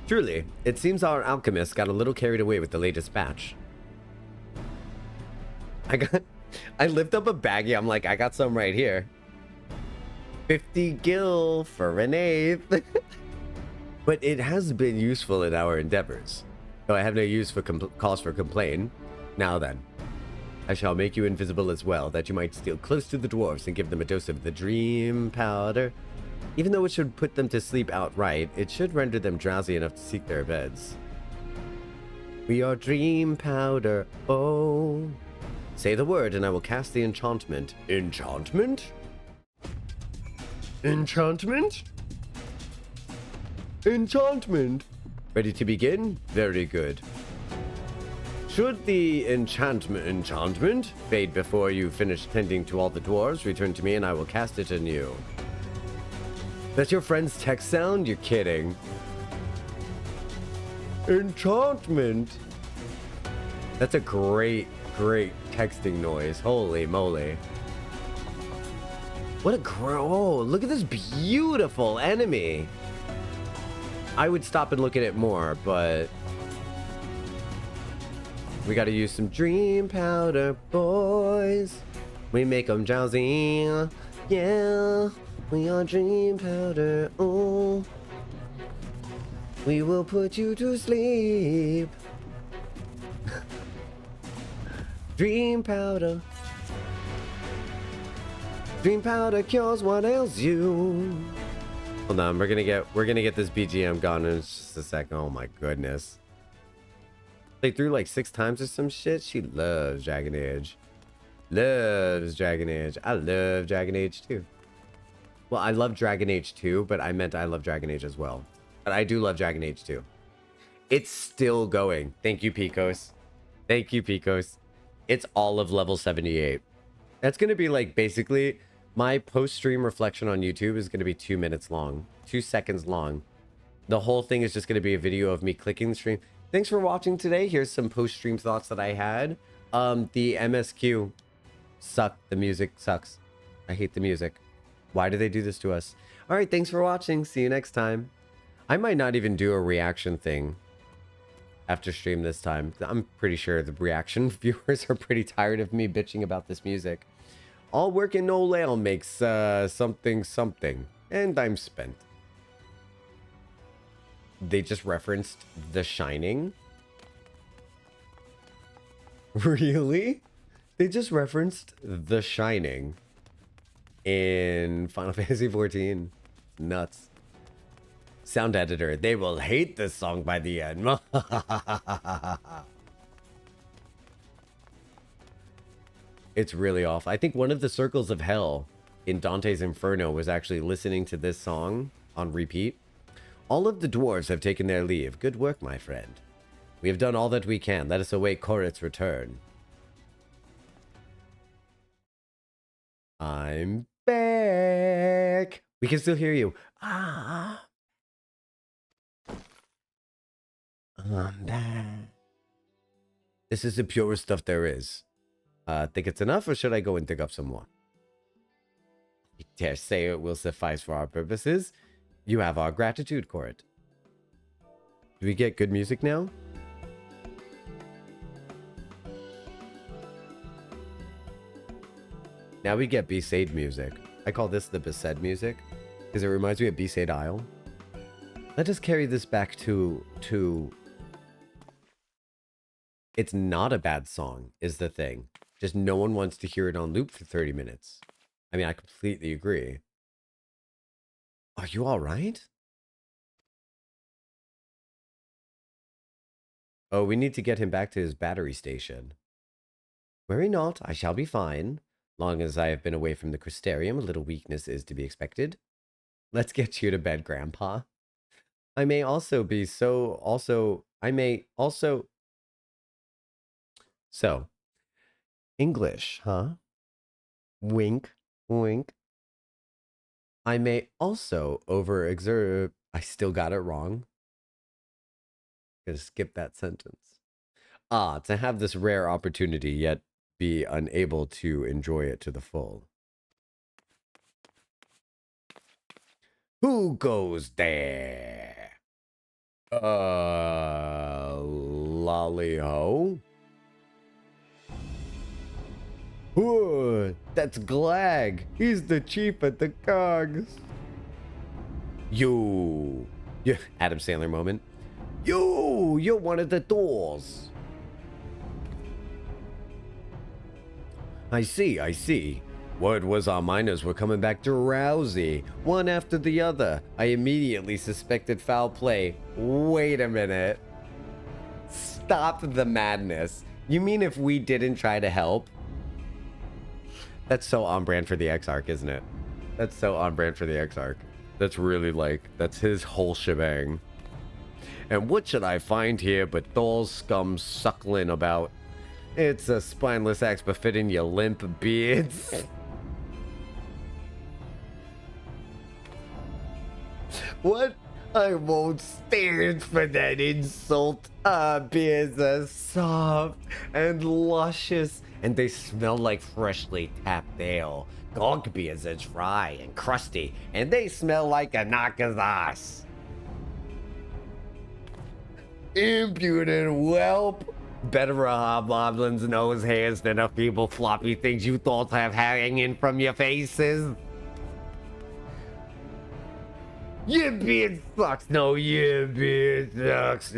Truly, it seems our alchemists got a little carried away with the latest batch. I lift up a baggie, I'm like, I got some right here. 50 gil for an eighth. But it has been useful in our endeavors. Though I have no use for cause for complaint. Now then, I shall make you invisible as well, that you might steal close to the dwarves and give them a dose of the dream powder. Even though it should put them to sleep outright, it should render them drowsy enough to seek their beds. We are dream powder, oh. Say the word and I will cast the enchantment. Enchantment? Enchantment? Enchantment. Ready to begin? Very good. Should the enchantment fade before you finish tending to all the dwarves, return to me and I will cast it anew. That's your friend's text sound? You're kidding. Enchantment. That's a great texting noise. Holy moly. What a oh, look at this beautiful enemy. I would stop and look at it more, but we gotta use some dream powder, boys. We make them drowsy. Yeah, we are dream powder. Oh, we will put you to sleep. Dream powder. Dream powder cures what ails you. Hold on, we're gonna get this BGM gone in just a second. Oh my goodness. Played through like 6 times or some shit. She loves Dragon Age. Loves Dragon Age. I love Dragon Age 2. Well, I love Dragon Age 2, but I meant I love Dragon Age as well. But I do love Dragon Age 2. It's still going. Thank you, Picos. Thank you, Picos. It's all of level 78. That's gonna be like basically my post-stream reflection on YouTube is going to be 2 minutes long, 2 seconds long. The whole thing is just going to be a video of me clicking the stream. Thanks for watching today. Here's some post-stream thoughts that I had. The MSQ sucked. The music sucks. I hate the music. Why do they do this to us? All right, thanks for watching. See you next time. I might not even do a reaction thing after stream this time. I'm pretty sure the reaction viewers are pretty tired of me bitching about this music. All work and no ale makes something something, and I'm spent. They just referenced The Shining. Really? They just referenced The Shining in Final Fantasy XIV. Nuts. Sound editor. They will hate this song by the end. It's really off. I think one of the circles of hell in Dante's Inferno was actually listening to this song on repeat. All of the dwarves have taken their leave. Good work, my friend. We have done all that we can. Let us await Korit's return. I'm back. We can still hear you. Ah. I'm back. This is the purest stuff there is. Think it's enough, or should I go and dig up some more? I dare say it will suffice for our purposes. You have our gratitude, Korit. Do we get good music now? Now we get B-Sade music. I call this the Besaid music because it reminds me of B-Sade Isle. Let us carry this back to... It's not a bad song, is the thing. Just no one wants to hear it on loop for 30 minutes. I mean, I completely agree. Are you all right? Oh, we need to get him back to his battery station. Worry not, I shall be fine. Long as I have been away from the Crystarium, a little weakness is to be expected. Let's get you to bed, Grandpa. I may also be so... So, English, huh? Wink, wink. I may also overexert... I still got it wrong. Gonna skip that sentence. To have this rare opportunity, yet be unable to enjoy it to the full. Who goes there? Lolly-ho? Ooh, that's Glag. He's the chief at the cogs. You. Yeah, Adam Sandler moment. You're one of the doors. I see. Word was our miners were coming back drowsy, one after the other. I immediately suspected foul play. Wait a minute. Stop the madness. You mean if we didn't try to help? That's so on brand for the Exarch, isn't it? That's so on brand for the Exarch. That's really like, that's his whole shebang. And what should I find here but Thor's scum suckling about? It's a spineless axe befitting your limp beards. What? I won't stand for that insult. Beards are soft and luscious, and they smell like freshly tapped ale. Gulg beards are dry and crusty, and they smell like a knocker's ass. Impudent whelp. Better a hobgoblin's nose hairs than a feeble floppy things you thought have hanging from your faces. Your beard sucks. No, your beard sucks.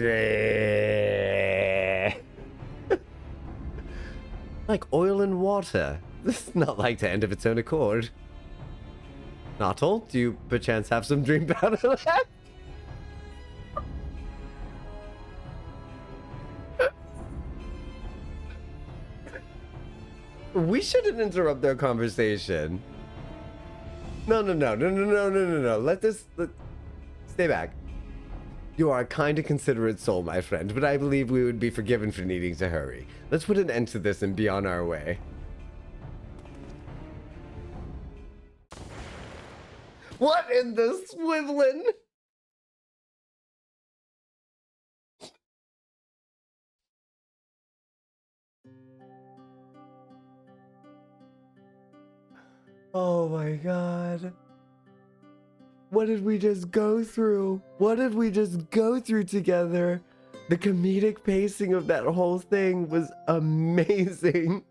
Like oil and water. This is not like to end of its own accord. Jocktal, do you perchance have some dream powder left? We shouldn't interrupt their conversation. No. Stay back. You are a kind and considerate soul, my friend, but I believe we would be forgiven for needing to hurry. Let's put an end to this and be on our way. What in the swiveling? Oh my god. What did we just go through? What did we just go through together? The comedic pacing of that whole thing was amazing.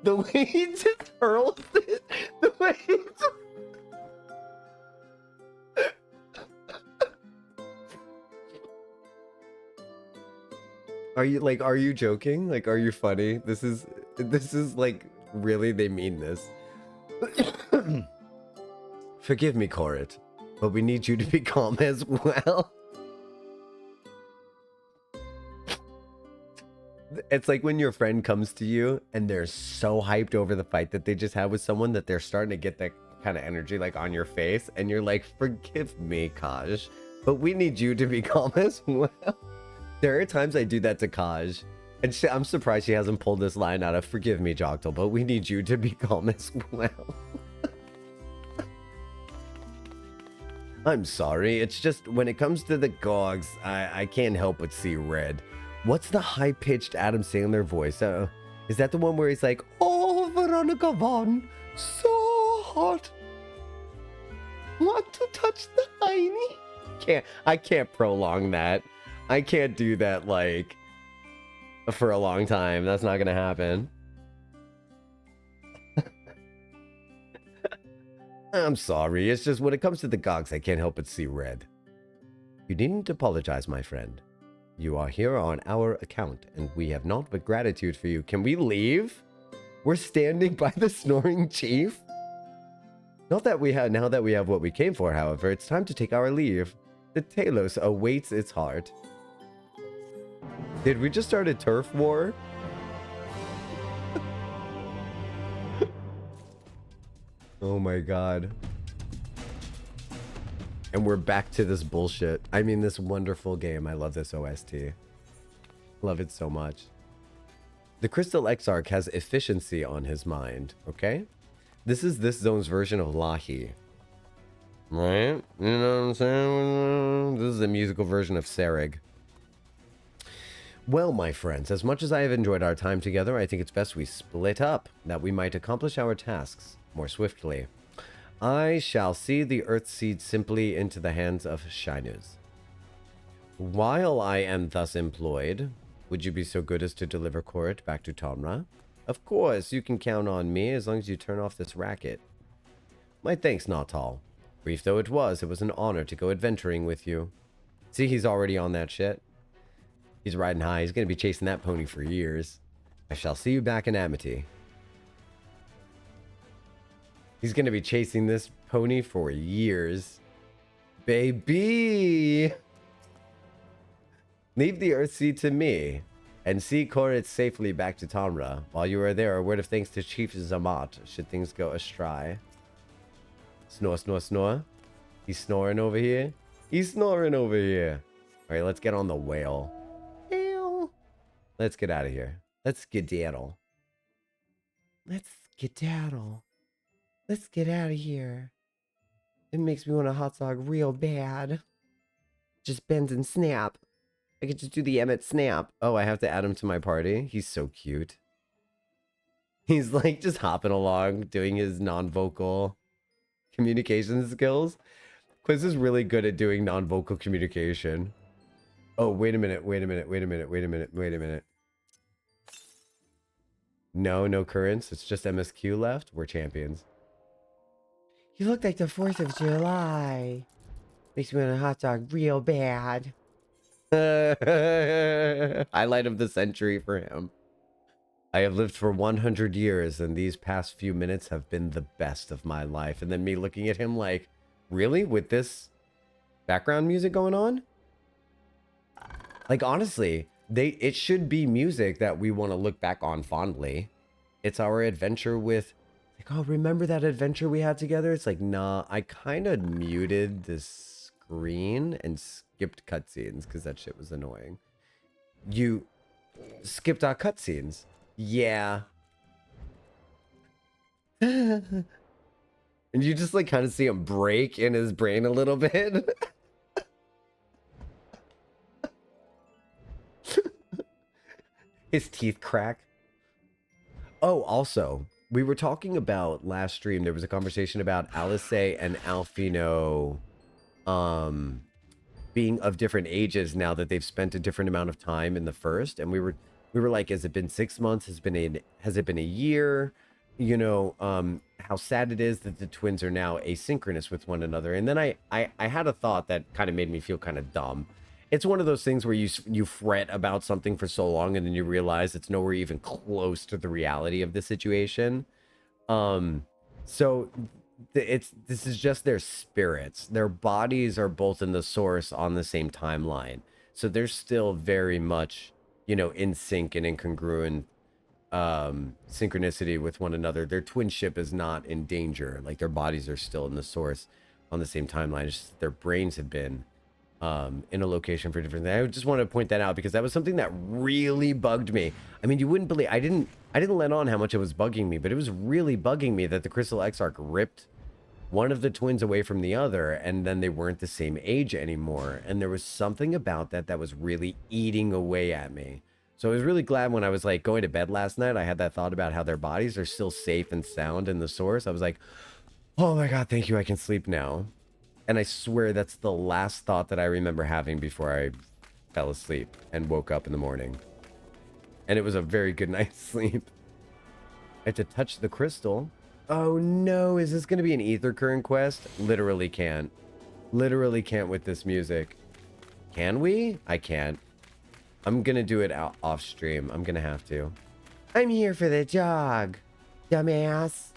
The way he just hurls it. The way he just... Are you joking? Like, are you funny? This is like, really, they mean this. Forgive me, Corrit, but we need you to be calm as well. It's like when your friend comes to you and they're so hyped over the fight that they just had with someone that they're starting to get that kind of energy like on your face, and you're like, forgive me, Kaj, but we need you to be calm as well. There are times I do that to Kaj, and I'm surprised she hasn't pulled this line out of forgive me, Jocktal, but we need you to be calm as well. I'm sorry, it's just when it comes to the Gogs, I can't help but see red. What's the high-pitched Adam Sandler voice? Is that the one where he's like, oh, Veronica Vaughn, so hot. Want to touch the hiney? I can't prolong that. I can't do that, like, for a long time. That's not gonna happen. I'm sorry, it's just when it comes to the Gogs, I can't help but see red. You needn't apologize, my friend. You are here on our account, and we have naught but gratitude for you. Can we leave? We're standing by the snoring chief? Not that we have, now that we have what we came for, however, it's time to take our leave. The Talos awaits its heart. Did we just start a turf war? Oh my god. And we're back to this bullshit. I mean, this wonderful game. I love this OST. Love it so much. The Crystal Exarch has efficiency on his mind, okay? This is this zone's version of Lahi. Right? You know what I'm saying? This is a musical version of Sereg. Well, my friends, as much as I have enjoyed our time together, I think it's best we split up, that we might accomplish our tasks more swiftly. I shall see the Earth Seed simply into the hands of Shiners. While I am thus employed, would you be so good as to deliver Corrit back to Tomra? Of course, you can count on me as long as you turn off this racket. My thanks, Natal. Brief though it was an honor to go adventuring with you. See, he's already on that shit. He's riding high. He's going to be chasing that pony for years. I shall see you back in Amity. He's going to be chasing this pony for years. Baby! Leave the Earthseed to me, and see Corrit safely back to Tomra. While you are there, a word of thanks to Chief Zamat, should things go astray. Snore, snore, snore. He's snoring over here. He's snoring over here. Alright, let's get on the whale. Let's get out of here. Let's skedaddle. Let's skedaddle. Let's get out of here. It makes me want a hot dog real bad. Just bend and snap. I could just do the Emmett snap. Oh, I have to add him to my party. He's so cute. He's like just hopping along, doing his non-vocal communication skills. Quiz is really good at doing non-vocal communication. Oh, wait a minute. No currents. It's just MSQ left. We're champions. You look like the 4th of July. Makes me want a hot dog real bad. Highlight of the century for him. I have lived for 100 years, and these past few minutes have been the best of my life. And then me looking at him like, really? With this background music going on? Like, honestly, it should be music that we want to look back on fondly. It's our adventure with... Like, oh, remember that adventure we had together? It's like, nah, I kind of muted the screen and skipped cutscenes because that shit was annoying. You skipped our cutscenes. Yeah. And you just like kind of see him break in his brain a little bit. His teeth crack. Oh, also, we were talking about last stream, there was a conversation about Alice and Alfino being of different ages now that they've spent a different amount of time in the first. And we were like, has it been 6 months? Has it been a year? You know, how sad it is that the twins are now asynchronous with one another. And then I had a thought that kind of made me feel kind of dumb. it's one of those things where you fret about something for so long and then you realize it's nowhere even close to the reality of the situation. So this is just their spirits. Their bodies are both in the source on the same timeline. So they're still very much, you know, in sync and incongruent synchronicity with one another. Their twin ship is not in danger. Like their bodies are still in the source on the same timeline. It's just their brains have been in a location for different things. I just wanted to point that out because that was something that really bugged me. I mean, you wouldn't believe, I didn't let on how much it was bugging me, but it was really bugging me that the Crystal Exarch ripped one of the twins away from the other, and then they weren't the same age anymore. And there was something about that was really eating away at me. So I was really glad when I was like going to bed last night, I had that thought about how their bodies are still safe and sound in the source. I was like, oh my God, thank you, I can sleep now. And I swear that's the last thought that I remember having before I fell asleep and woke up in the morning. And it was a very good night's sleep. I had to touch the crystal. Oh no, is this going to be an ether current quest? Literally can't. Literally can't with this music. Can we? I can't. I'm going to do it out off stream. I'm going to have to. I'm here for the jog, dumbass.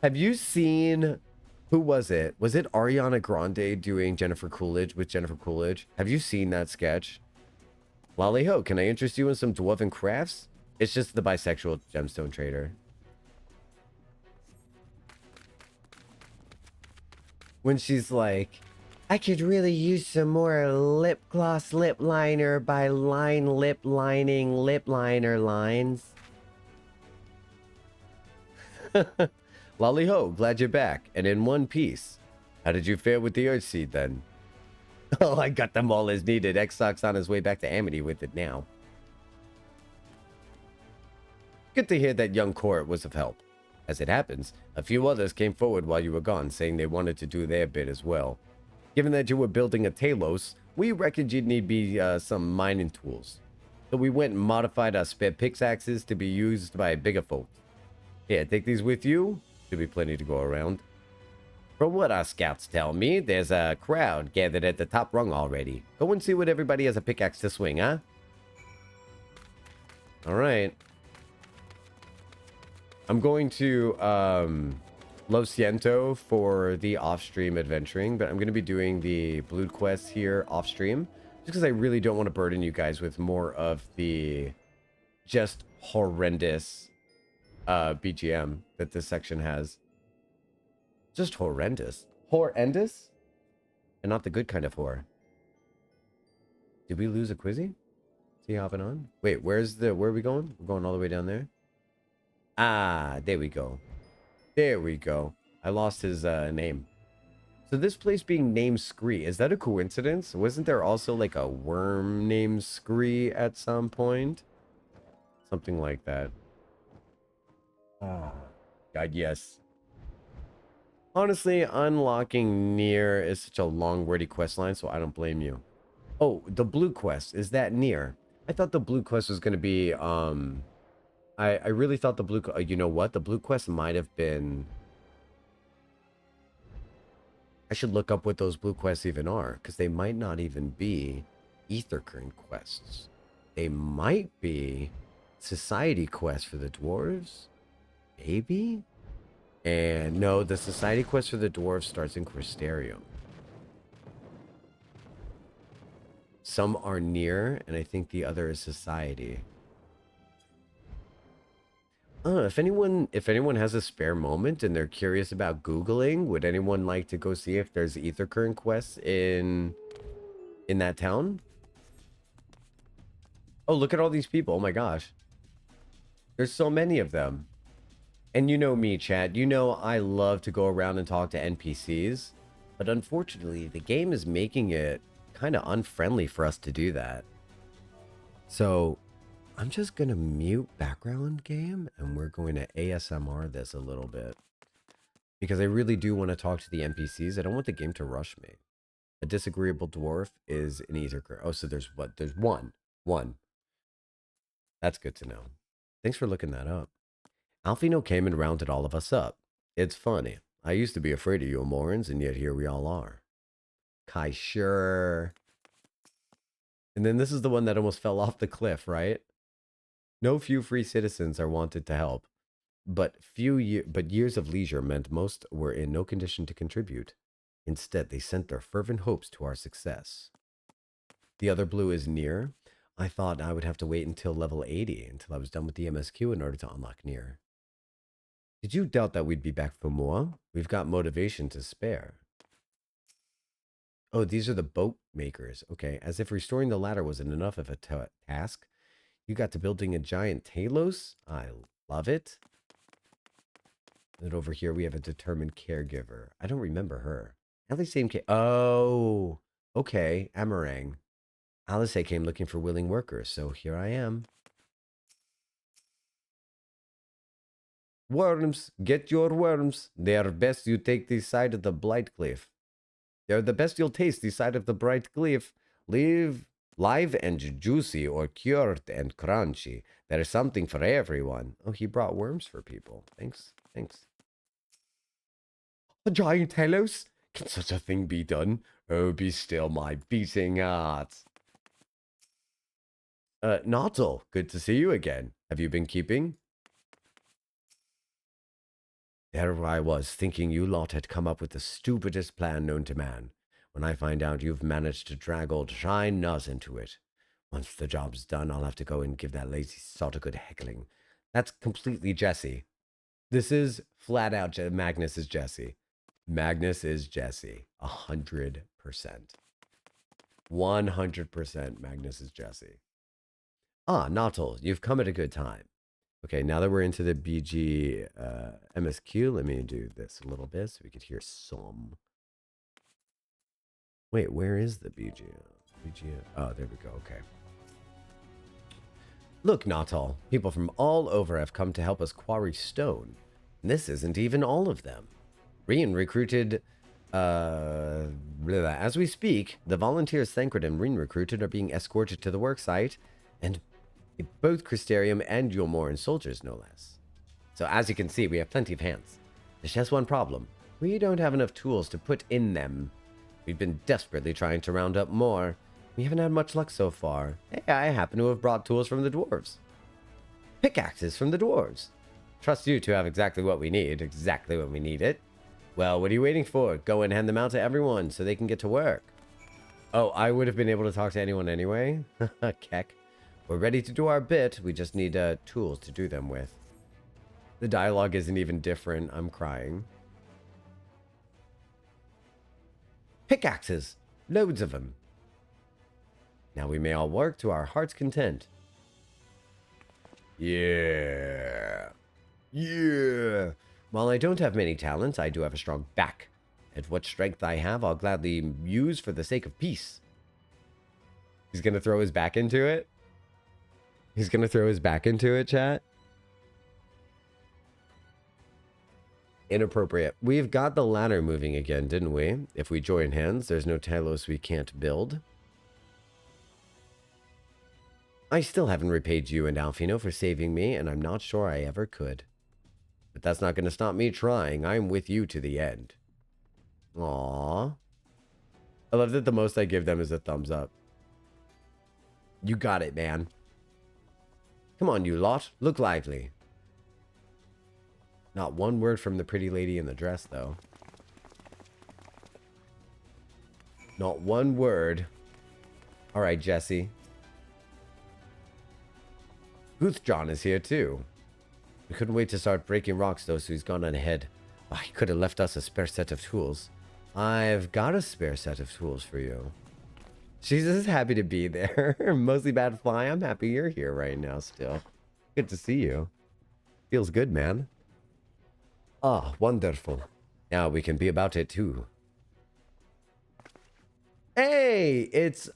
Have you seen, who was it? Was it Ariana Grande doing Jennifer Coolidge with Jennifer Coolidge? Have you seen that sketch? Lolly Ho, can I interest you in some dwarven crafts? It's just the bisexual gemstone trader. When she's like, I could really use some more lip gloss lip liner by line lip lining lip liner lines. Lolly Ho, glad you're back and in one piece. How did you fare with the Earthseed then? Oh, I got them all as needed. X-Sock's on his way back to Amity with it now. Good to hear that young Court was of help. As it happens, a few others came forward while you were gone, saying they wanted to do their bit as well. Given that you were building a Talos, we reckoned you'd need some mining tools. So we went and modified our spare pickaxes to be used by bigger folk. Here, take these with you. Should be plenty to go around. From what our scouts tell me, there's a crowd gathered at the top rung already. Go and see what everybody has a pickaxe to swing, huh? Alright. I'm going to Lo Siento for the off-stream adventuring, but I'm going to be doing the Blood Quest here off-stream, just because I really don't want to burden you guys with more of the just horrendous BGM that this section has. Just horrendous. Horrendous? And not the good kind of horror. Did we lose a Quizzy? Is he hopping on? Wait, where are we going? We're going all the way down there? Ah, there we go. There we go. I lost his name. So this place being named Scree, is that a coincidence? Wasn't there also like a worm named Scree at some point? Something like that. Oh, God, yes. Honestly, unlocking Nier is such a long, wordy quest line, so I don't blame you. Oh, the blue quest. Is that Nier? I thought the blue quest was going to be, I really thought the blue... you know what? The blue quest might have been... I should look up what those blue quests even are, because they might not even be ether current quests. They might be society quests for the dwarves? Maybe? And no, the society quest for the dwarves starts in Crystarium. Some are near, and I think the other is society. If anyone has a spare moment and they're curious about Googling, would anyone like to go see if there's ether current quests in that town? Oh, look at all these people. Oh my gosh. There's so many of them. And you know me, chat. You know I love to go around and talk to NPCs. But unfortunately, the game is making it kind of unfriendly for us to do that. So I'm just going to mute background game and we're going to ASMR this a little bit. Because I really do want to talk to the NPCs. I don't want the game to rush me. A disagreeable dwarf is an ether current. Oh, so there's what? There's one. One. That's good to know. Thanks for looking that up. Alfino came and rounded all of us up. It's funny. I used to be afraid of you Morans, and yet here we all are. Kai, sure. And then this is the one that almost fell off the cliff, right? No few free citizens are wanted to help, but years of leisure meant most were in no condition to contribute. Instead, they sent their fervent hopes to our success. The other blue is near. I thought I would have to wait until level 80, until I was done with the MSQ in order to unlock near. Did you doubt that we'd be back for more? We've got motivation to spare. Oh, these are the boat makers. Okay, as if restoring the ladder wasn't enough of a task. You got to building a giant Talos? I love it. And over here we have a determined caregiver. I don't remember her. Alice came. Oh, okay. Amarang. Alice came looking for willing workers, so here I am. Worms, get your worms. They are best you take the side of the Blight Cliff. They're the best you'll taste the side of the Bright Cliff. Live and juicy or cured and crunchy. There's something for everyone. Oh, he brought worms for people. Thanks. A giant Talos? Can such a thing be done? Oh, be still my beating heart. Nautil, good to see you again. Have you been keeping? There I was, thinking you lot had come up with the stupidest plan known to man. When I find out you've managed to drag old Shine Nuz into it. Once the job's done, I'll have to go and give that lazy sot a good heckling. That's completely Jesse. This is flat out Magnus is Jesse. Magnus is Jesse. 100%. 100% Magnus is Jesse. Ah, Nautil, you've come at a good time. Okay, now that we're into the BG MSQ, let me do this a little bit so we could hear some. Wait, where is the BG? Oh, there we go, okay. Look, Nautil, people from all over have come to help us quarry stone. And this isn't even all of them. Rian recruited, as we speak, the volunteers Thancred and Rian recruited are being escorted to the worksite, and both Crystarium and Yulmoran soldiers, no less. So as you can see, we have plenty of hands. There's just one problem. We don't have enough tools to put in them. We've been desperately trying to round up more. We haven't had much luck so far. Hey, I happen to have brought tools from the dwarves. Pickaxes from the dwarves. Trust you to have exactly what we need. Exactly when we need it. Well, what are you waiting for? Go and hand them out to everyone so they can get to work. Oh, I would have been able to talk to anyone anyway. Keck. We're ready to do our bit. We just need tools to do them with. The dialogue isn't even different. I'm crying. Pickaxes. Loads of them. Now we may all work to our heart's content. Yeah. Yeah. While I don't have many talents, I do have a strong back. And what strength I have, I'll gladly use for the sake of peace. He's going to throw his back into it? He's going to throw his back into it, chat? Inappropriate. We've got the ladder moving again, didn't we? If we join hands, there's no Talos we can't build. I still haven't repaid you and Alfino for saving me, and I'm not sure I ever could. But that's not going to stop me trying. I'm with you to the end. Aww. I love that the most I give them is a thumbs up. You got it, man. Come on, you lot. Look lively. Not one word from the pretty lady in the dress, though. Not one word. All right, Jesse. Boothjohn is here, too. We couldn't wait to start breaking rocks, though, so he's gone on ahead. Oh, he could have left us a spare set of tools. I've got a spare set of tools for you. She's just happy to be there. Mostly bad fly. I'm happy you're here right now still. Good to see you. Feels good, man. Ah, wonderful. Now we can be about it, too. Hey, it's,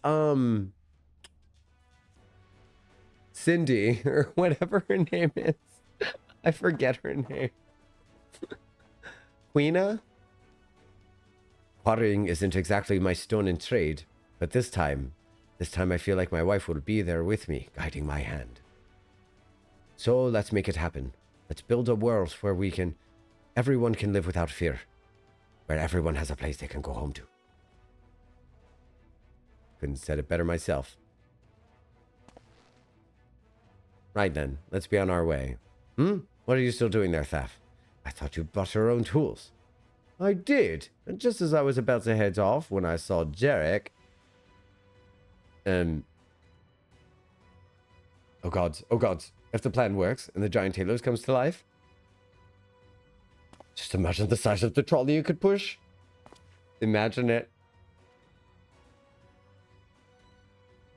Cindy, or whatever her name is. I forget her name. Queena? Quarrying isn't exactly my stone in trade, but this time I feel like my wife will be there with me, guiding my hand. So let's make it happen. Let's build a world where everyone can live without fear. Where everyone has a place they can go home to. Couldn't have said it better myself. Right then, let's be on our way. What are you still doing there, Thaf? I thought you brought your own tools. I did, and just as I was about to head off when I saw Jarek. Oh gods. If the plan works and the giant halos comes to life. Just imagine the size of the trolley you could push. Imagine it.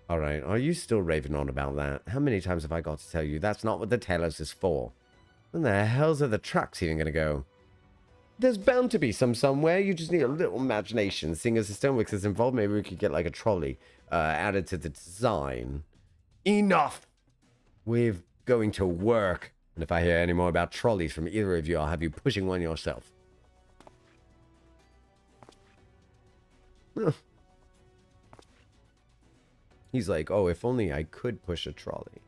Alright, are you still raving on about that? How many times have I got to tell you that's not what the Talos is for? When the hells are the trucks even gonna go? There's bound to be some somewhere, you just need a little imagination. Seeing as the Stoneworks is involved, maybe we could get like a trolley added to the design. Enough! We're going to work. And if I hear any more about trolleys from either of you, I'll have you pushing one yourself. He's like, oh, if only I could push a trolley.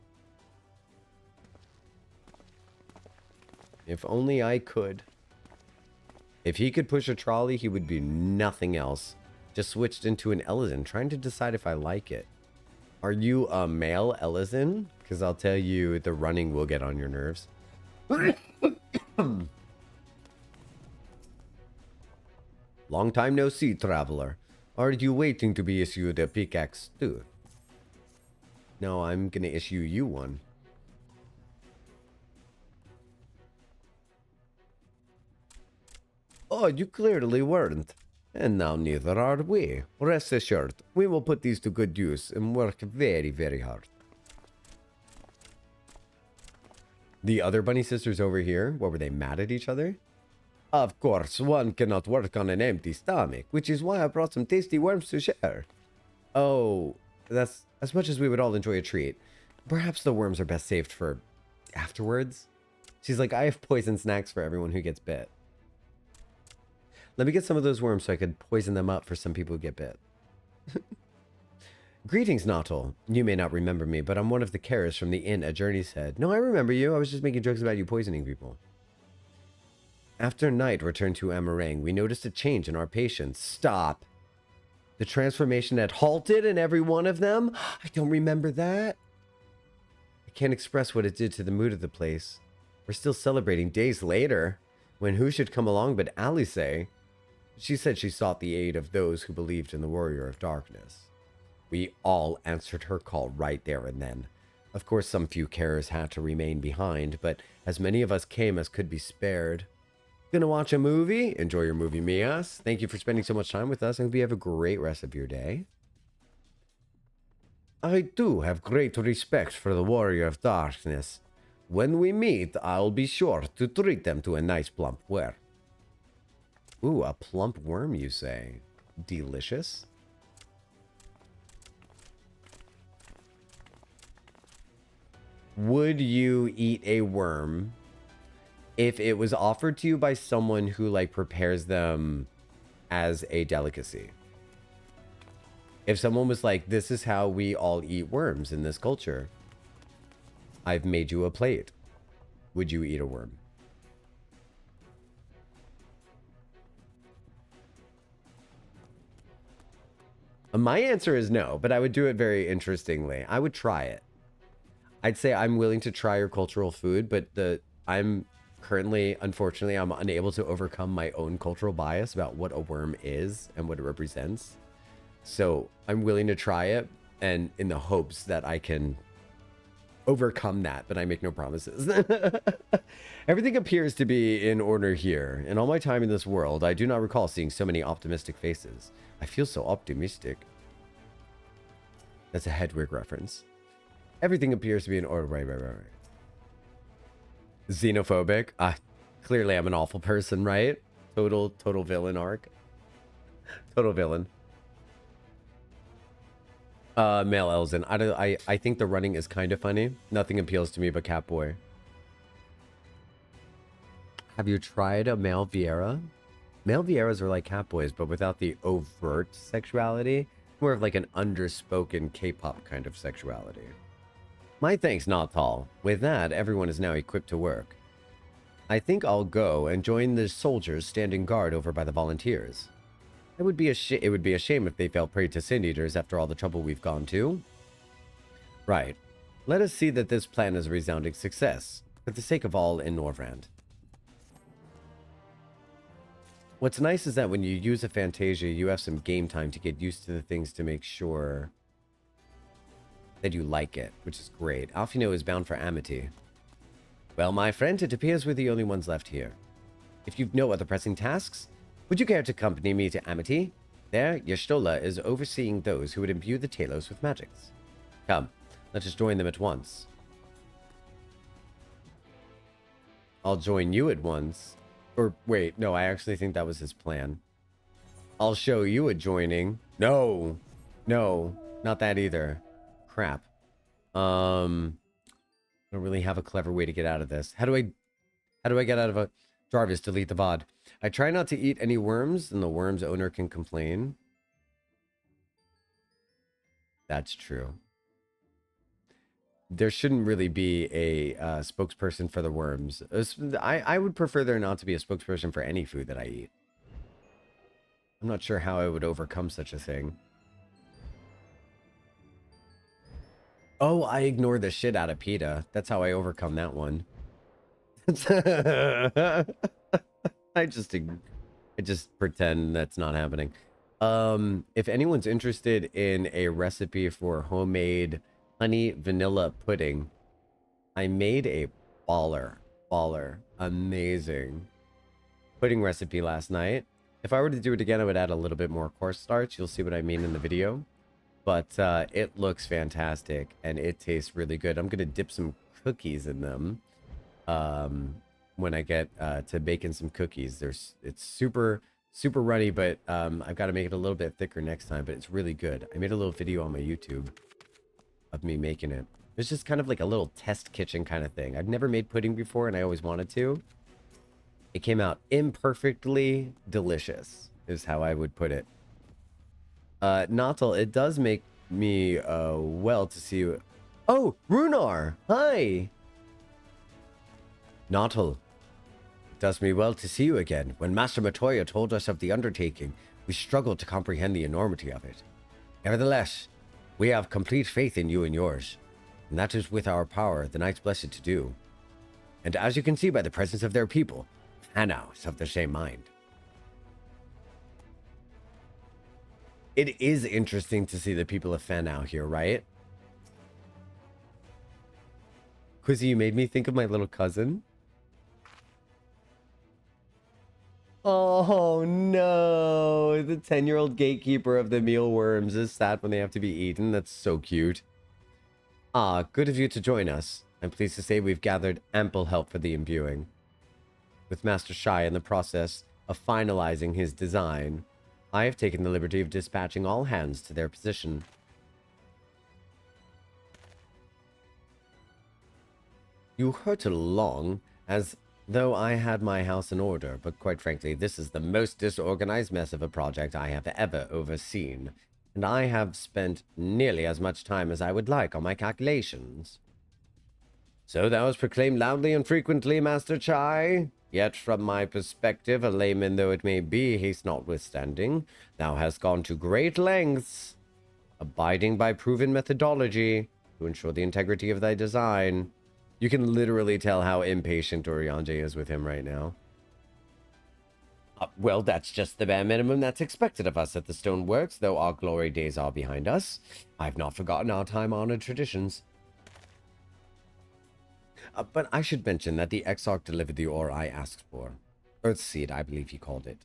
If only I could. If he could push a trolley, he would be nothing else. Just switched into an Ellison, trying to decide if I like it. Are you a male Ellison? Because I'll tell you, the running will get on your nerves. Long time no see, traveler. Are you waiting to be issued a pickaxe too? No, I'm gonna issue you one. Oh, you clearly weren't. And now neither are we. Rest assured, we will put these to good use and work very, very hard. The other bunny sisters over here, what were they, mad at each other? Of course, one cannot work on an empty stomach, which is why I brought some tasty worms to share. Oh, that's as much as we would all enjoy a treat. Perhaps the worms are best saved for afterwards. She's like, I have poison snacks for everyone who gets bit. Let me get some of those worms so I could poison them up for some people who get bit. Greetings, Naughtal. You may not remember me, but I'm one of the carers from the inn at Journey's Head. No, I remember you. I was just making jokes about you poisoning people. After night returned to Amarang, we noticed a change in our patients. Stop. The transformation had halted in every one of them? I don't remember that. I can't express what it did to the mood of the place. We're still celebrating days later, when who should come along but Alice? She said she sought the aid of those who believed in the Warrior of Darkness. We all answered her call right there and then. Of course, some few carers had to remain behind, but as many of us came as could be spared. Gonna watch a movie? Enjoy your movie, Mias. Thank you for spending so much time with us, and hope you have a great rest of your day. I do have great respect for the Warrior of Darkness. When we meet, I'll be sure to treat them to a nice plump worm. Ooh, a plump worm, you say? Delicious? Would you eat a worm if it was offered to you by someone who, like, prepares them as a delicacy? If someone was like, this is how we all eat worms in this culture. I've made you a plate. Would you eat a worm? My answer is no, but I would do it very interestingly. I would try it. I'd say I'm willing to try your cultural food, but I'm currently, unfortunately, I'm unable to overcome my own cultural bias about what a worm is and what it represents. So I'm willing to try it, and in the hopes that I can overcome that, but I make no promises. Everything appears to be in order here. In all my time in this world, I do not recall seeing so many optimistic faces. I feel so optimistic. That's a Hedwig reference. Everything appears to be in order. Right. Xenophobic. Clearly I'm an awful person, right? Total villain arc. Total villain. Male Elzen. I think the running is kind of funny. Nothing appeals to me but Catboy. Have you tried a male Vieira? Male Vieiras are like Catboys, but without the overt sexuality. More of like an underspoken K-pop kind of sexuality. My thanks, Naughtal. With that, everyone is now equipped to work. I think I'll go and join the soldiers standing guard over by the volunteers. It would be a shame if they fell prey to Sin Eaters after all the trouble we've gone to. Right. Let us see that this plan is a resounding success, for the sake of all in Norvrand. What's nice is that when you use a Fantasia, you have some game time to get used to the things to make sure that you like it, which is great. Alfino is bound for Amity. Well, my friend, it appears we're the only ones left here. If you've no other pressing tasks, would you care to accompany me to Amity? There, Y'shtola is overseeing those who would imbue the Talos with magics. Come, let us join them at once. I'll join you at once. Or, wait, no, I actually think that was his plan. I'll show you a joining. No, not that either. Crap. I don't really have a clever way to get out of this. How do I get out of a... Jarvis, delete the VOD. I try not to eat any worms, and the worm's owner can complain. That's true. There shouldn't really be a spokesperson for the worms. I would prefer there not to be a spokesperson for any food that I eat. I'm not sure how I would overcome such a thing. Oh, I ignore the shit out of PETA. That's how I overcome that one. I just pretend that's not happening. If anyone's interested in a recipe for homemade honey vanilla pudding, I made a baller, amazing pudding recipe last night. If I were to do it again, I would add a little bit more cornstarch. You'll see what I mean in the video. But it looks fantastic, and it tastes really good. I'm going to dip some cookies in them when I get to baking some cookies. It's super runny, but I've got to make it a little bit thicker next time, but it's really good. I made a little video on my YouTube of me making it. It's just kind of like a little test kitchen kind of thing. I've never made pudding before, and I always wanted to. It came out imperfectly delicious, is how I would put it. Jocktal, it does make me well to see you. Oh, Runar! Hi! Jocktal, it does me well to see you again. When Master Matoya told us of the undertaking, we struggled to comprehend the enormity of it. Nevertheless, we have complete faith in you and yours, and that is with our power the Knights Blessed to do. And as you can see by the presence of their people, Hanau is of the same mind. It is interesting to see the people of Fanau here, right? Quizzy, you made me think of my little cousin. Oh no, the 10-year-old gatekeeper of the mealworms is sad when they have to be eaten. That's so cute. Ah, good of you to join us. I'm pleased to say we've gathered ample help for the imbuing. With Master Shai in the process of finalizing his design, I have taken the liberty of dispatching all hands to their position. You hurtle along as though I had my house in order, but quite frankly, this is the most disorganized mess of a project I have ever overseen, and I have spent nearly as much time as I would like on my calculations. So thou hast proclaimed loudly and frequently, Master Chai. Yet, from my perspective, a layman though it may be, haste notwithstanding, thou hast gone to great lengths, abiding by proven methodology, to ensure the integrity of thy design. You can literally tell how impatient Oriange is with him right now. Well, that's just the bare minimum that's expected of us at the Stoneworks, though our glory days are behind us. I've not forgotten our time-honored traditions. But I should mention that the Exarch delivered the ore I asked for. Earthseed, I believe he called it.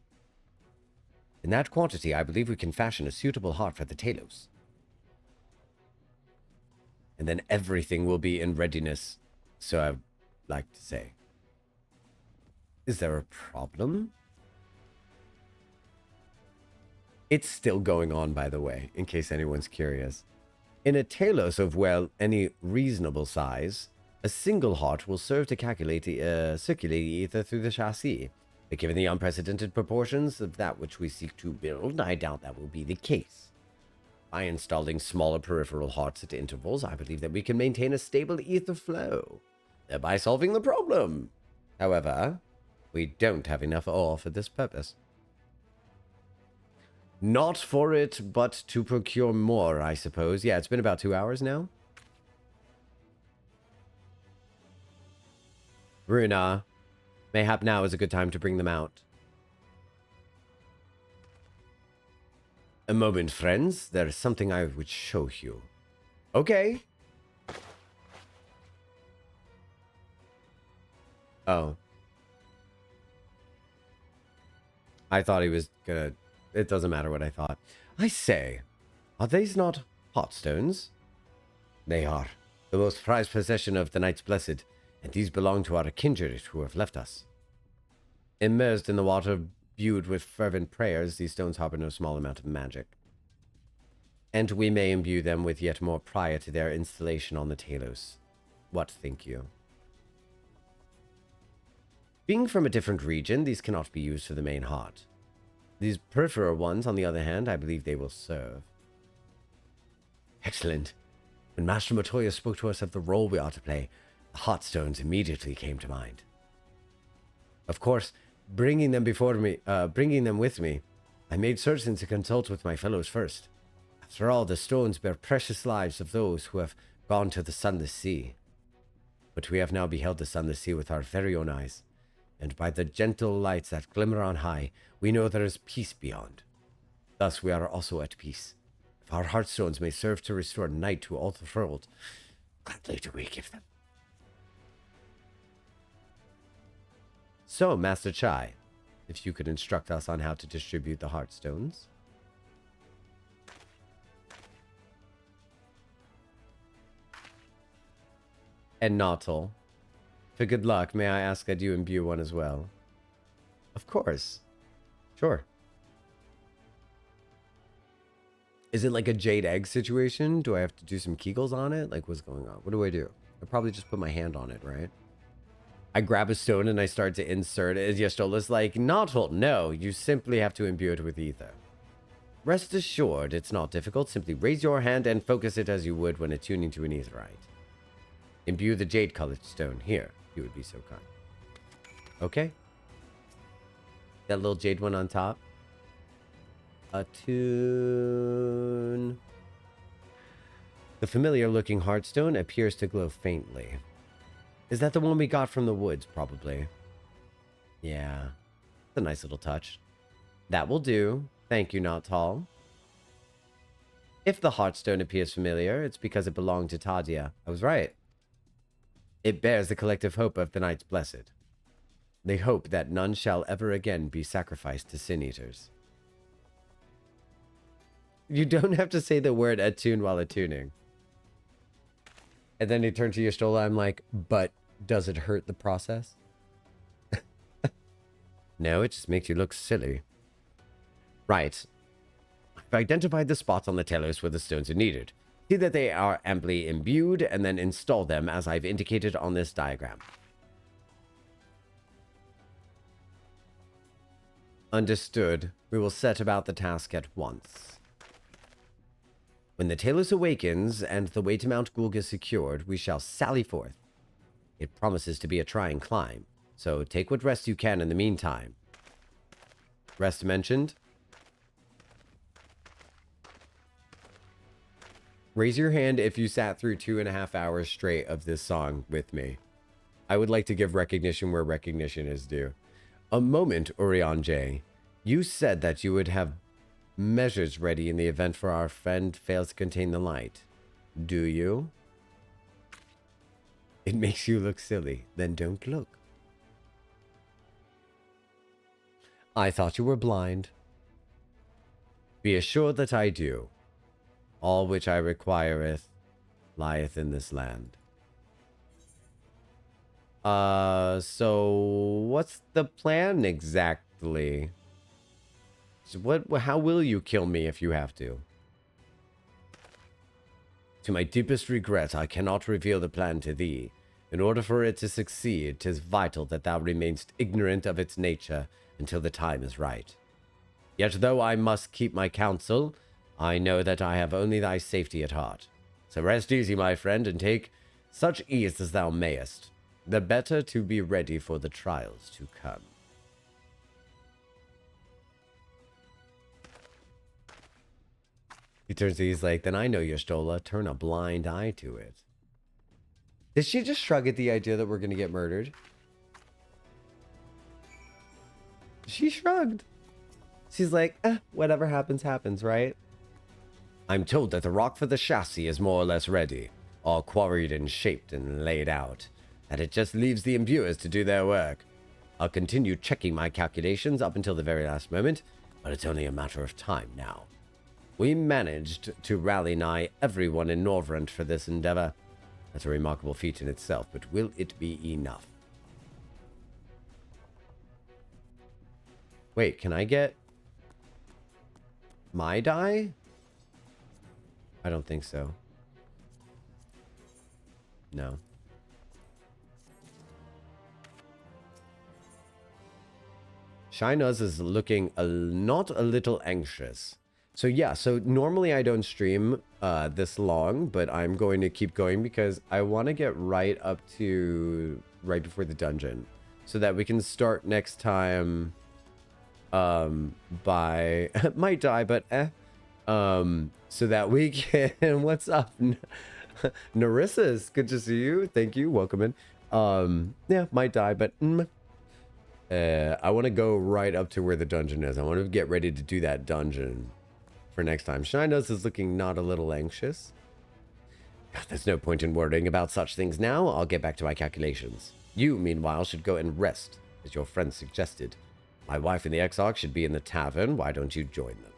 In that quantity, I believe we can fashion a suitable heart for the Talos. And then everything will be in readiness, so I'd like to say. Is there a problem? It's still going on, by the way, in case anyone's curious. In a Talos of, well, any reasonable size, a single heart will serve to circulate ether through the chassis. But given the unprecedented proportions of that which we seek to build, I doubt that will be the case. By installing smaller peripheral hearts at intervals, I believe that we can maintain a stable ether flow, thereby solving the problem. However, we don't have enough ore for this purpose. Not for it, but to procure more, I suppose. Yeah, it's been about 2 hours now. Runa, mayhap now is a good time to bring them out. A moment, friends. There is something I would show you. Okay. Oh. I thought he was gonna... It doesn't matter what I thought. I say, are these not heartstones? They are. The most prized possession of the Knights Blessed, and these belong to our kindred who have left us. Immersed in the water, imbued with fervent prayers, these stones harbor no small amount of magic. And we may imbue them with yet more prior to their installation on the Talos. What think you? Being from a different region, these cannot be used for the main heart. These peripheral ones, on the other hand, I believe they will serve. Excellent. When Master Matoya spoke to us of the role we are to play, the heartstones immediately came to mind. Of course, bringing them with me, I made certain to consult with my fellows first. After all, the stones bear precious lives of those who have gone to the Sunless Sea. But we have now beheld the Sunless Sea with our very own eyes, and by the gentle lights that glimmer on high, we know there is peace beyond. Thus we are also at peace. If our heartstones may serve to restore night to all the world, gladly do we give them. So, Master Chai, if you could instruct us on how to distribute the heartstones. And Jocktal, for good luck, may I ask that you imbue one as well? Of course. Sure. Is it like a jade egg situation? Do I have to do some kegels on it? Like, what's going on? What do I do? I probably just put my hand on it, right? I grab a stone and I start to insert it. Yashtola's like, Jocktal, no, you simply have to imbue it with ether. Rest assured, it's not difficult. Simply raise your hand and focus it as you would when attuning to an etherite. Imbue the jade-colored stone. Here, you would be so kind. Okay. That little jade one on top. Attune. The familiar-looking heartstone appears to glow faintly. Is that the one we got from the woods, probably? Yeah. It's a nice little touch. That will do. Thank you, Jocktal. If the heartstone appears familiar, it's because it belonged to Tadia. I was right. It bears the collective hope of the Knights Blessed. They hope that none shall ever again be sacrificed to sin-eaters. You don't have to say the word attune while attuning. And then he turned to Y'shtola. I'm like, but does it hurt the process? No, it just makes you look silly. Right. I've identified the spots on the Talos where the stones are needed. See that they are amply imbued, and then install them as I've indicated on this diagram. Understood. We will set about the task at once. When the Talos awakens and the way to Mount Gulg is secured, we shall sally forth. It promises to be a trying climb, so take what rest you can in the meantime. Rest mentioned? Raise your hand if you sat through 2.5 hours straight of this song with me. I would like to give recognition where recognition is due. A moment, Orion J. You said that you would have measures ready in the event for our friend fails to contain the light. Do you? It makes you look silly. Then don't look. I thought you were blind. Be assured that I do. All which I requireth lieth in this land. So what's the plan exactly? So how will you kill me if you have to? To my deepest regret, I cannot reveal the plan to thee. In order for it to succeed, 'tis vital that thou remainest ignorant of its nature until the time is right. Yet though I must keep my counsel, I know that I have only thy safety at heart. So rest easy, my friend, and take such ease as thou mayest. the better to be ready for the trials to come. He turns to he's like, then I know your Stola. Turn a blind eye to it. Did she just shrug at the idea that we're going to get murdered? She shrugged. She's like, whatever happens, happens, right? I'm told that the rock for the chassis is more or less ready, all quarried and shaped and laid out, that it just leaves the imbuers to do their work. I'll continue checking my calculations up until the very last moment, but it's only a matter of time now. We managed to rally nigh everyone in Norvrent for this endeavor. That's a remarkable feat in itself, but will it be enough? Wait, can I get my die? I don't think so. No. Shinuz is looking not a little anxious. So yeah, so normally I don't stream this long, but I'm going to keep going because I want to get right up to right before the dungeon so that we can start next time by might die, but so that we can what's up Narissa's good to see you, thank you, welcome in. Yeah, might die, but I want to go right up to where the dungeon is. I want to get ready to do that dungeon for next time. Shinuz is looking not a little anxious. There's no point in worrying about such things now. I'll get back to my calculations. You, meanwhile, should go and rest, as your friend suggested. My wife and the Exarch should be in the tavern. Why don't you join them?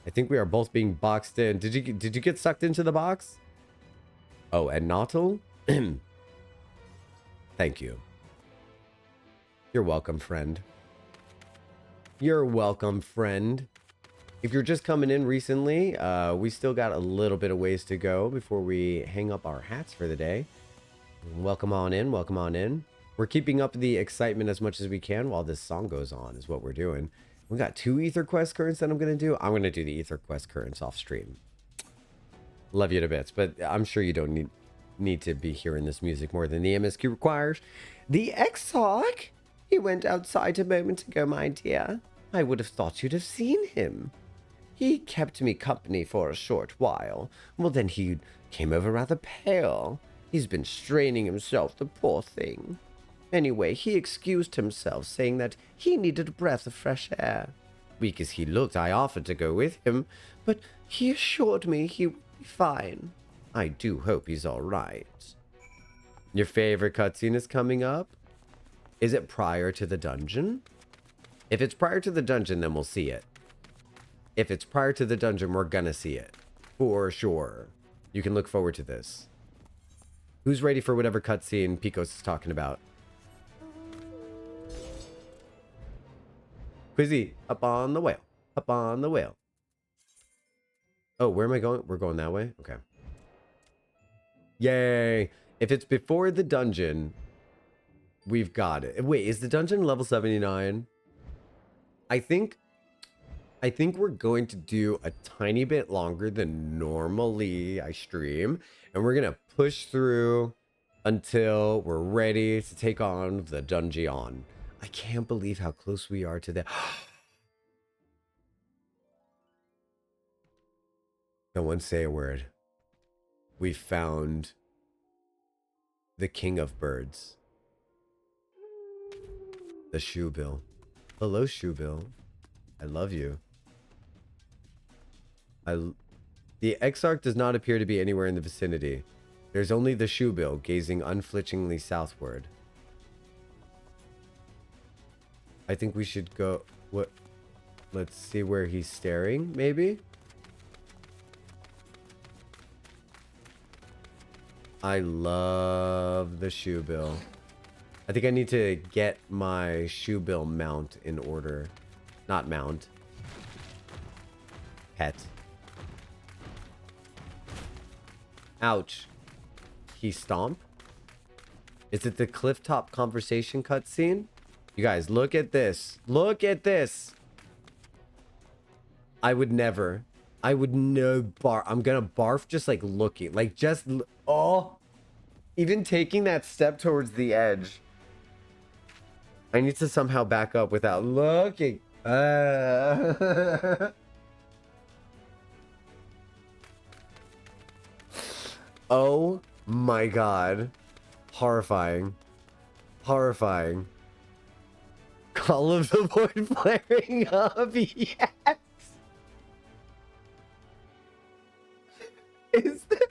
I think we are both being boxed in. Did you get sucked into the box? Oh, and Nautil? Thank you. You're welcome, friend. You're welcome, friend. If you're just coming in recently, we still got a little bit of ways to go before we hang up our hats for the day. Welcome on in, welcome on in. We're keeping up the excitement as much as we can while this song goes on is what we're doing. We got 2 Ether Quest currents that I'm going to do. I'm going to do the Ether Quest currents off stream. Love you to bits, but I'm sure you don't need to be hearing this music more than the MSQ requires. The Exarch? He went outside a moment ago, my dear. I would have thought you'd have seen him. He kept me company for a short while. Well, then he came over rather pale. He's been straining himself, the poor thing. Anyway, he excused himself, saying that he needed a breath of fresh air. Weak as he looked, I offered to go with him, but he assured me he would be fine. I do hope he's all right. Your favorite cutscene is coming up? Is it prior to the dungeon? If it's prior to the dungeon, then we'll see it. If it's prior to the dungeon, we're gonna see it. For sure. You can look forward to this. Who's ready for whatever cutscene Picos is talking about? Quizzy, up on the whale. Up on the whale. Oh, where am I going? We're going that way? Okay. Yay. If it's before the dungeon, we've got it. Wait, is the dungeon level 79? I think we're going to do a tiny bit longer than normally I stream. And we're going to push through until we're ready to take on the dungeon. I can't believe how close we are to that. No one say a word. We found the king of birds. The Shoebill. Hello, Shoebill. I love you. The Exarch does not appear to be anywhere in the vicinity. There's only the Shoebill gazing unflinchingly southward. I think we should go... What? Let's see where he's staring, maybe? I love the Shoebill. I think I need to get my Shoebill mount in order. Not mount. Pet. Ouch. He stomp? Is it the clifftop conversation cutscene? You guys, look at this. Look at this. I would never. I would no barf. I'm gonna barf just like looking. Like just... Oh. Even taking that step towards the edge. I need to somehow back up without looking. Oh my god. Horrifying. Horrifying. Call of the Void flaring up. Yes. Is that...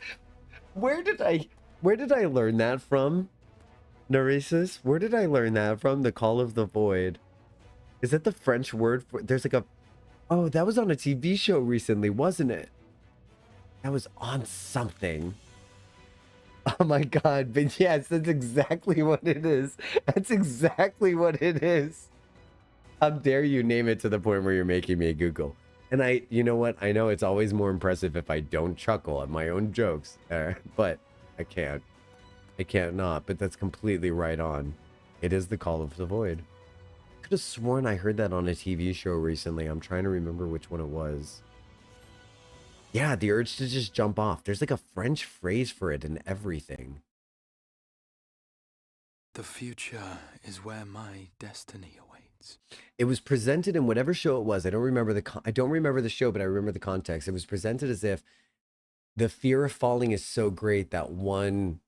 Where did I learn that from? Neresis? Where did I learn that from? The Call of the Void. Is that the French word for... There's like a... Oh, that was on a TV show recently, wasn't it? That was on something. Oh my god, but yes, that's exactly what it is. That's exactly what it is. How dare you name it to the point where you're making me Google. And you know what? I know it's always more impressive if I don't chuckle at my own jokes. But I can't. I can't not, but that's completely right on. It is the Call of the Void. I could have sworn I heard that on a TV show recently. I'm trying to remember which one it was. Yeah, the urge to just jump off. There's like a French phrase for it and everything. The future is where my destiny awaits. It was presented in whatever show it was. I don't remember the show, but I remember the context. It was presented as if the fear of falling is so great that one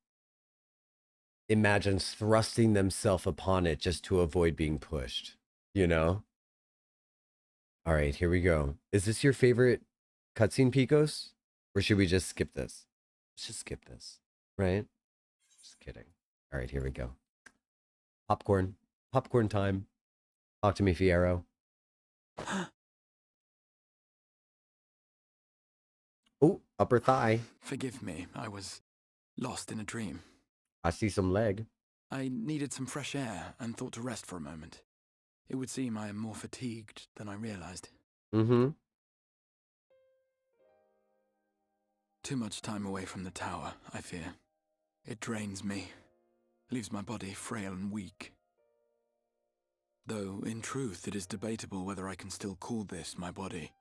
imagines thrusting themselves upon it just to avoid being pushed, you know? All right, here we go. Is this your favorite cutscene, Picos? Or should we just skip this? Let's just skip this, right? Just kidding. All right, here we go. Popcorn. Popcorn time. Talk to me, Fiero. Oh, upper thigh. Forgive me, I was lost in a dream. I see some leg. I needed some fresh air and thought to rest for a moment. It would seem I am more fatigued than I realized. Mm-hmm. Too much time away from the tower, I fear. It drains me, leaves my body frail and weak. Though, in truth, it is debatable whether I can still call this my body.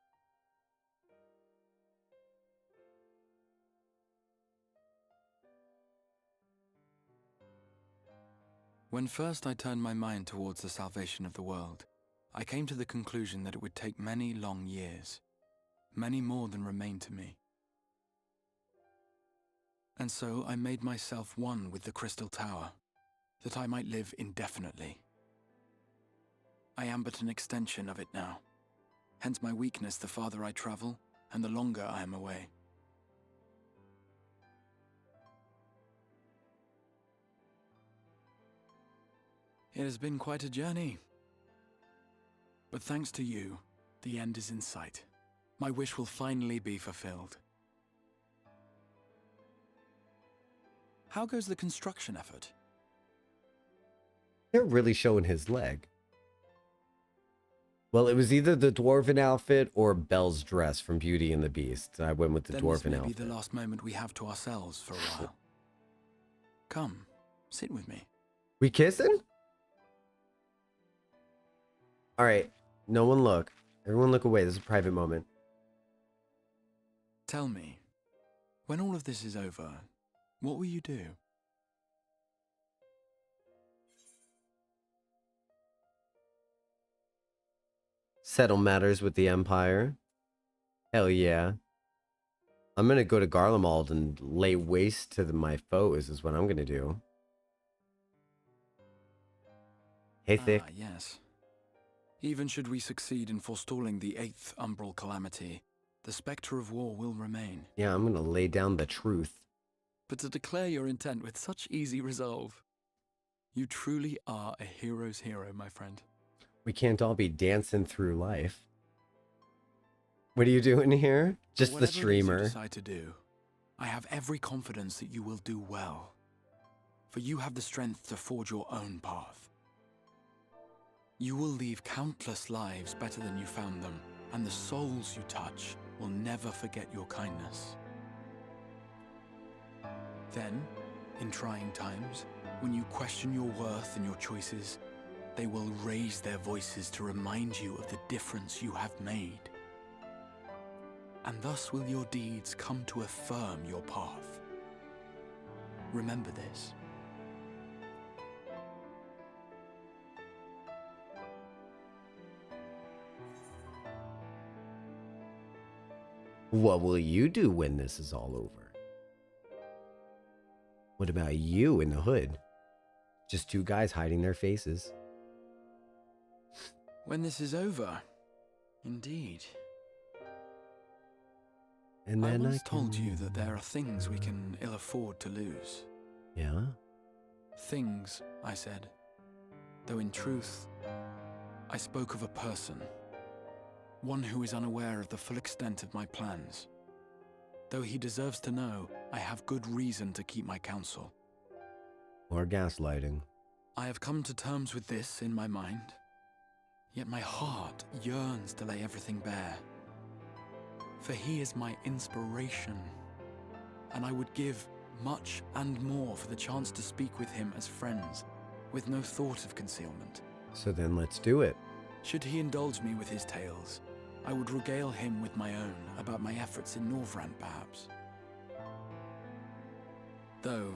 When first I turned my mind towards the salvation of the world, I came to the conclusion that it would take many long years, many more than remain to me. And so I made myself one with the Crystal Tower, that I might live indefinitely. I am but an extension of it now, hence my weakness the farther I travel, and the longer I am away. It has been quite a journey. But thanks to you, the end is in sight. My wish will finally be fulfilled. How goes the construction effort? They're really showing his leg. Well, it was either the dwarven outfit or Belle's dress from Beauty and the Beast. I went with the dwarven Then outfit. this may be the last moment we have to ourselves for a while. Come, sit with me. We kissing? All right, no one look. Everyone look away. This is a private moment. Tell me, when all of this is over, what will you do? Settle matters with the Empire. Hell yeah. I'm gonna go to Garlemald and lay waste to my foes is what I'm gonna do. Hey, Thick. Ah, yes. Even should we succeed in forestalling the 8th Umbral Calamity, the spectre of war will remain. Yeah, I'm gonna lay down the truth. But to declare your intent with such easy resolve, you truly are a hero's hero, my friend. We can't all be dancing through life. What are you doing here? Just the streamer. Whatever it is you decide to do, I have every confidence that you will do well. For you have the strength to forge your own path. You will leave countless lives better than you found them, and the souls you touch will never forget your kindness. Then, in trying times, when you question your worth and your choices, they will raise their voices to remind you of the difference you have made. And thus will your deeds come to affirm your path. remember this. What will you do when this is all over? What about you in the hood? Just two guys hiding their faces. When this is over, indeed. And then I once told you that there are things we can ill afford to lose. Yeah? Things, I said. Though in truth, I spoke of a person. One who is unaware of the full extent of my plans. Though he deserves to know, I have good reason to keep my counsel. Or gaslighting. I have come to terms with this in my mind. Yet my heart yearns to lay everything bare. For he is my inspiration. And I would give much and more for the chance to speak with him as friends, with no thought of concealment. So then let's do it. Should he indulge me with his tales, I would regale him with my own about my efforts in Norvrand, perhaps. Though,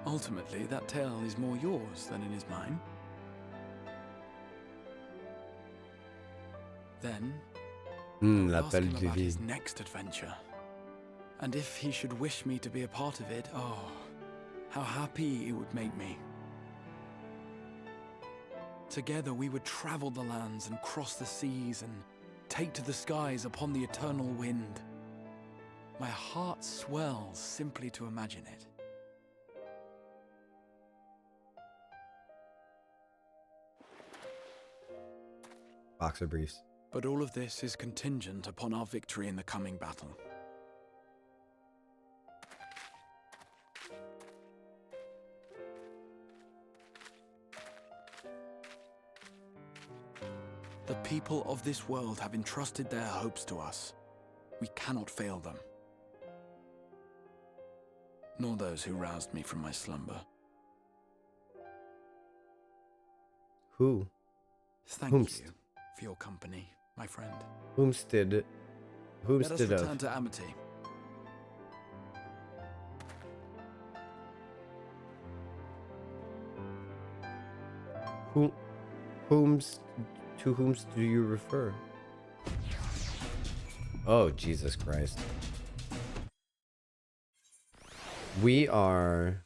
ultimately, that tale is more yours than it is mine. Then, I would ask him about his next adventure. And if he should wish me to be a part of it, oh, how happy it would make me. Together we would travel the lands and cross the seas and take to the skies upon the eternal wind. My heart swells simply to imagine it. Boxer briefs. But all of this is contingent upon our victory in the coming battle. The people of this world have entrusted their hopes to us. We cannot fail them. Nor those who roused me from my slumber. Who? Thank you for your company, my friend. Whomstead Let us return to Amity. To whom do you refer? Oh, Jesus Christ. We are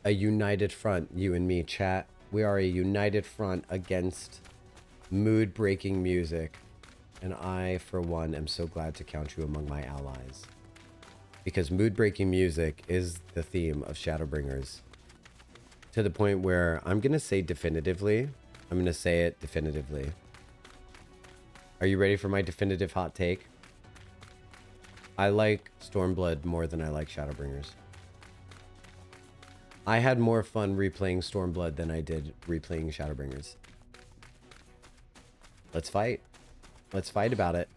a united front, you and me, chat. We are a united front against mood-breaking music. And I, for one, am so glad to count you among my allies. Because mood-breaking music is the theme of Shadowbringers. To the point where I'm going to say definitively. I'm going to say it definitively. Are you ready for my definitive hot take? I like Stormblood more than I like Shadowbringers. I had more fun replaying Stormblood than I did replaying Shadowbringers. Let's fight. Let's fight about it.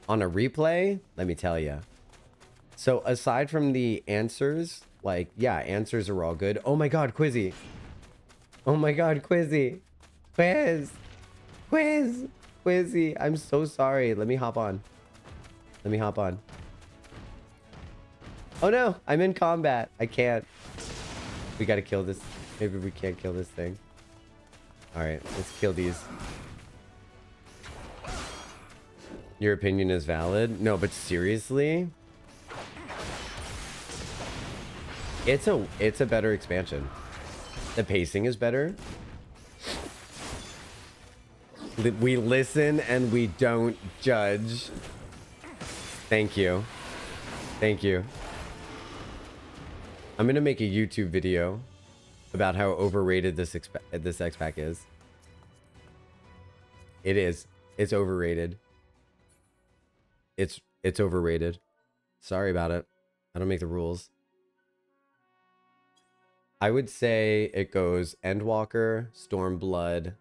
On a replay, let me tell you. So aside from the answers, like, yeah, answers are all good. Oh my god, Quizzy. Oh my god, Quizzy. Quizzy. I'm so sorry. Let me hop on. Oh no, I'm in combat. I can't. We gotta kill this. Maybe we can't kill this thing. Alright, let's kill these. Your opinion is valid? No, but seriously? It's a better expansion. The pacing is better. We listen and we don't judge. Thank you. Thank you. I'm gonna make a YouTube video about how overrated this X-Pack is. It is. It's overrated. It's overrated. Sorry about it. I don't make the rules. I would say it goes Endwalker, Stormblood,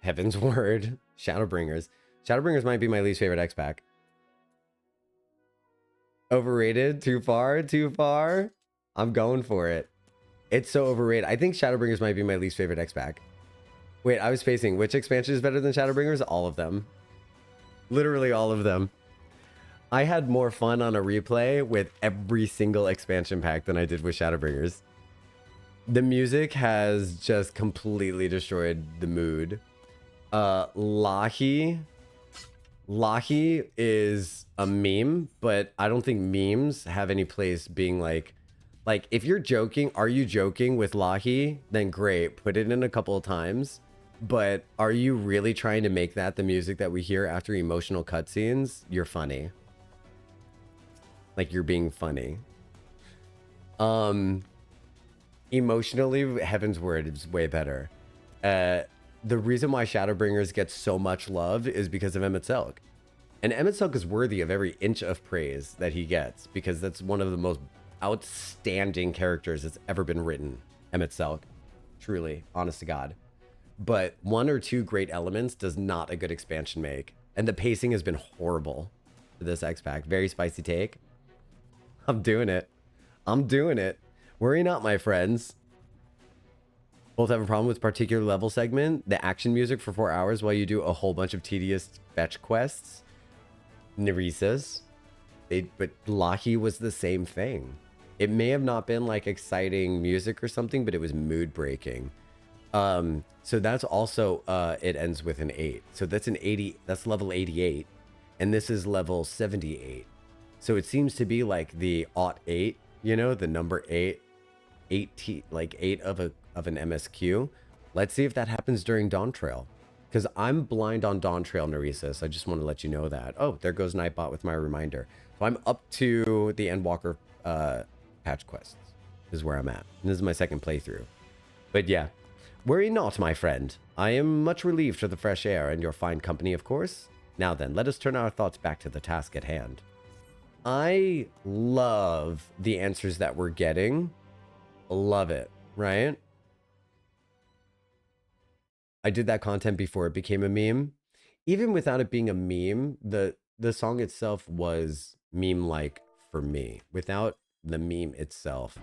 Heaven's Word, Shadowbringers. Shadowbringers might be my least favorite X-Pack. Overrated? Too far? Too far? I'm going for it. It's so overrated. I think Shadowbringers might be my least favorite X-Pack. Wait, I was spacing. Which expansion is better than Shadowbringers? All of them. Literally all of them. I had more fun on a replay with every single expansion pack than I did with Shadowbringers. The music has just completely destroyed the mood. Lahi is a meme, but I don't think memes have any place being like if you're joking, are you joking with Lahi? Then great, put it in a couple of times. But are you really trying to make that the music that we hear after emotional cutscenes? You're funny. Like you're being funny. Emotionally, Heaven's Word is way better. The reason why Shadowbringers gets so much love is because of Emmett Selk. And Emmett Selk is worthy of every inch of praise that he gets because that's one of the most outstanding characters that's ever been written. Emmett Selk. Truly, honest to God. But one or two great elements does not a good expansion make. And the pacing has been horrible for this X-Pack. Very spicy take. I'm doing it. I'm doing it. Worry not, my friends. Both have a problem with particular level segment. The action music for 4 hours while you do a whole bunch of tedious fetch quests. Neresis. But Lahi was the same thing. It may have not been like exciting music or something, but it was mood breaking. So that's also, it ends with an 8. So that's an 80, that's level 88. And this is level 78. So it seems to be like the 8, you know, the number 8, 8 of an MSQ. Let's see if that happens during Dawn Trail. Because I'm blind on Dawn Trail, Neresis. I just want to let you know that. Oh, there goes Nightbot with my reminder. So I'm up to the Endwalker patch quests. This is where I'm at. And this is my second playthrough. But yeah, worry not, my friend. I am much relieved for the fresh air and your fine company, of course. Now then, let us turn our thoughts back to the task at hand. I love the answers that we're getting. Love it, right? I did that content before it became a meme. Even without it being a meme, the song itself was meme-like for me. Without the meme itself,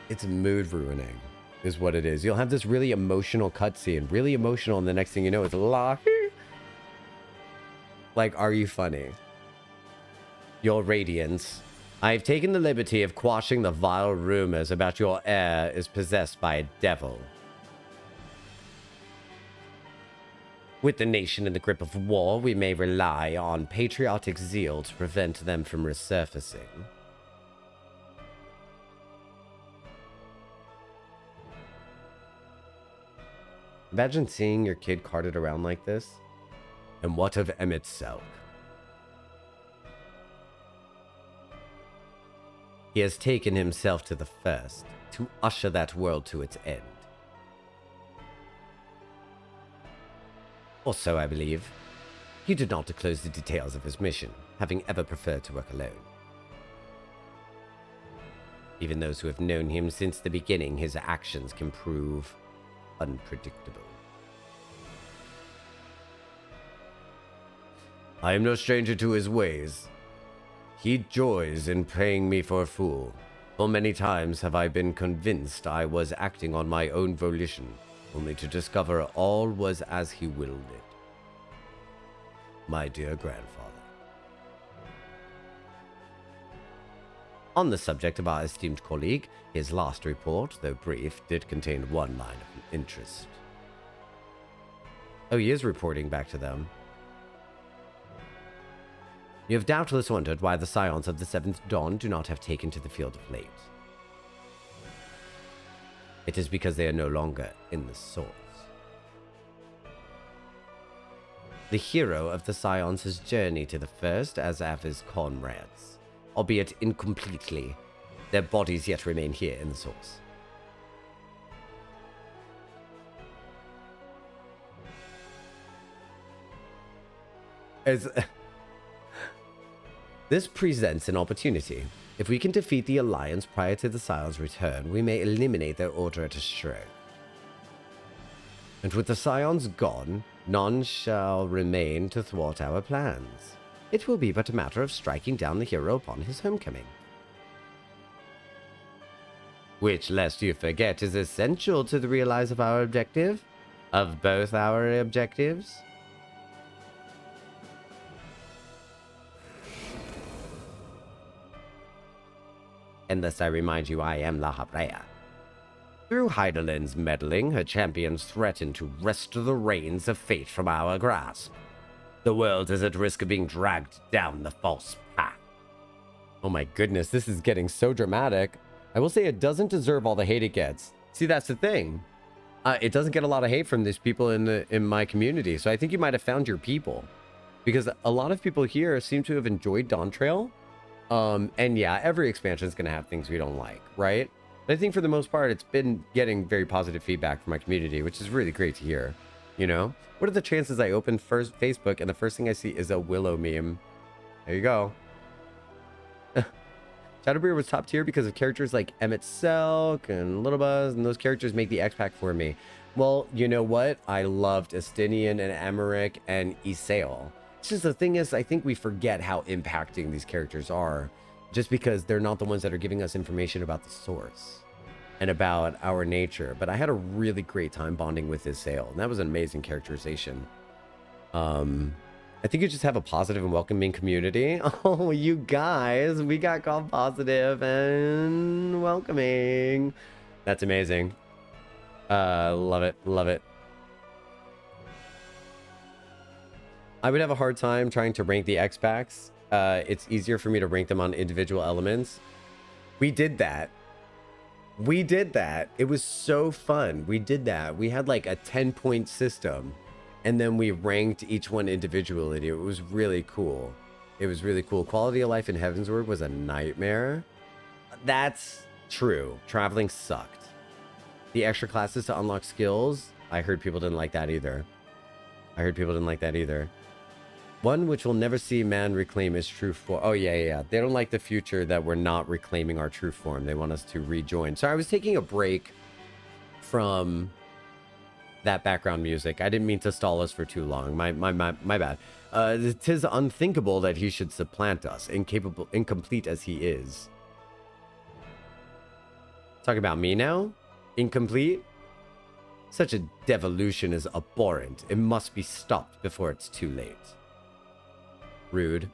it's mood ruining is what it is. You'll have this really emotional cutscene, really emotional, and the next thing you know, it's Lahi. Like, are you funny? Your Radiance. I've taken the liberty of quashing the vile rumors about your heir is possessed by a devil. With the nation in the grip of war, we may rely on patriotic zeal to prevent them from resurfacing. Imagine seeing your kid carted around like this. And what of Emmett Selk? He has taken himself to the first, to usher that world to its end. Or so I believe. He did not disclose the details of his mission, having ever preferred to work alone. Even those who have known him since the beginning, his actions can prove unpredictable. I am no stranger to his ways. He joys in playing me for a fool. For many times have I been convinced I was acting on my own volition, only to discover all was as he willed it. My dear grandfather. On the subject of our esteemed colleague, his last report, though brief, did contain one line of interest. Oh, he is reporting back to them. You have doubtless wondered why the Scions of the Seventh Dawn do not have taken to the field of late. It is because they are no longer in the Source. The hero of the Scions has journeyed to the First, as have his comrades. Albeit incompletely, their bodies yet remain here in the Source. This presents an opportunity. If we can defeat the Alliance prior to the Scions' return, we may eliminate their order at a stroke. And with the Scions gone, none shall remain to thwart our plans. It will be but a matter of striking down the hero upon his homecoming. Which, lest you forget, is essential to the realize of our objective. Of both our objectives. Unless I remind you I am La Habrea. Through Heidelin's meddling, her champions threaten to wrest the reins of fate from our grasp. The world is at risk of being dragged down the false path. Oh my goodness, this is getting so dramatic. I will say it doesn't deserve all the hate it gets. See, that's the thing. It doesn't get a lot of hate from these people in my community. So I think you might have found your people. Because a lot of people here seem to have enjoyed Dawn Trail. And yeah, every expansion is going to have things we don't like, right? But I think for the most part, it's been getting very positive feedback from my community, which is really great to hear. You know? What are the chances I open first Facebook and the first thing I see is a Willow meme? There you go. Shadowbringer was top tier because of characters like Emmett Selk and Little Buzz, and those characters make the X-Pack for me. Well, you know what? I loved Estinian and Emmerich and Isael. It's just the thing is, I think we forget how impacting these characters are just because they're not the ones that are giving us information about the source and about our nature. But I had a really great time bonding with Isael, and that was an amazing characterization. I think you just have a positive and welcoming community. Oh, you guys, we got called positive and welcoming. That's amazing. Love it. Love it. I would have a hard time trying to rank the X-Packs. It's easier for me to rank them on individual elements. We did that. We did that. It was so fun. We did that. We had like a 10-point system. And then we ranked each one individually. It was really cool. It was really cool. Quality of life in Heavensward was a nightmare. That's true. Traveling sucked. The extra classes to unlock skills, I heard people didn't like that either. One which will never see man reclaim his true form. Oh, yeah. They don't like the future that we're not reclaiming our true form. They want us to rejoin. So I was taking a break from that background music. I didn't mean to stall us for too long. My bad. 'Tis unthinkable that he should supplant us, incomplete as he is. Talk about me now? Incomplete? Such a devolution is abhorrent. It must be stopped before it's too late. Rude.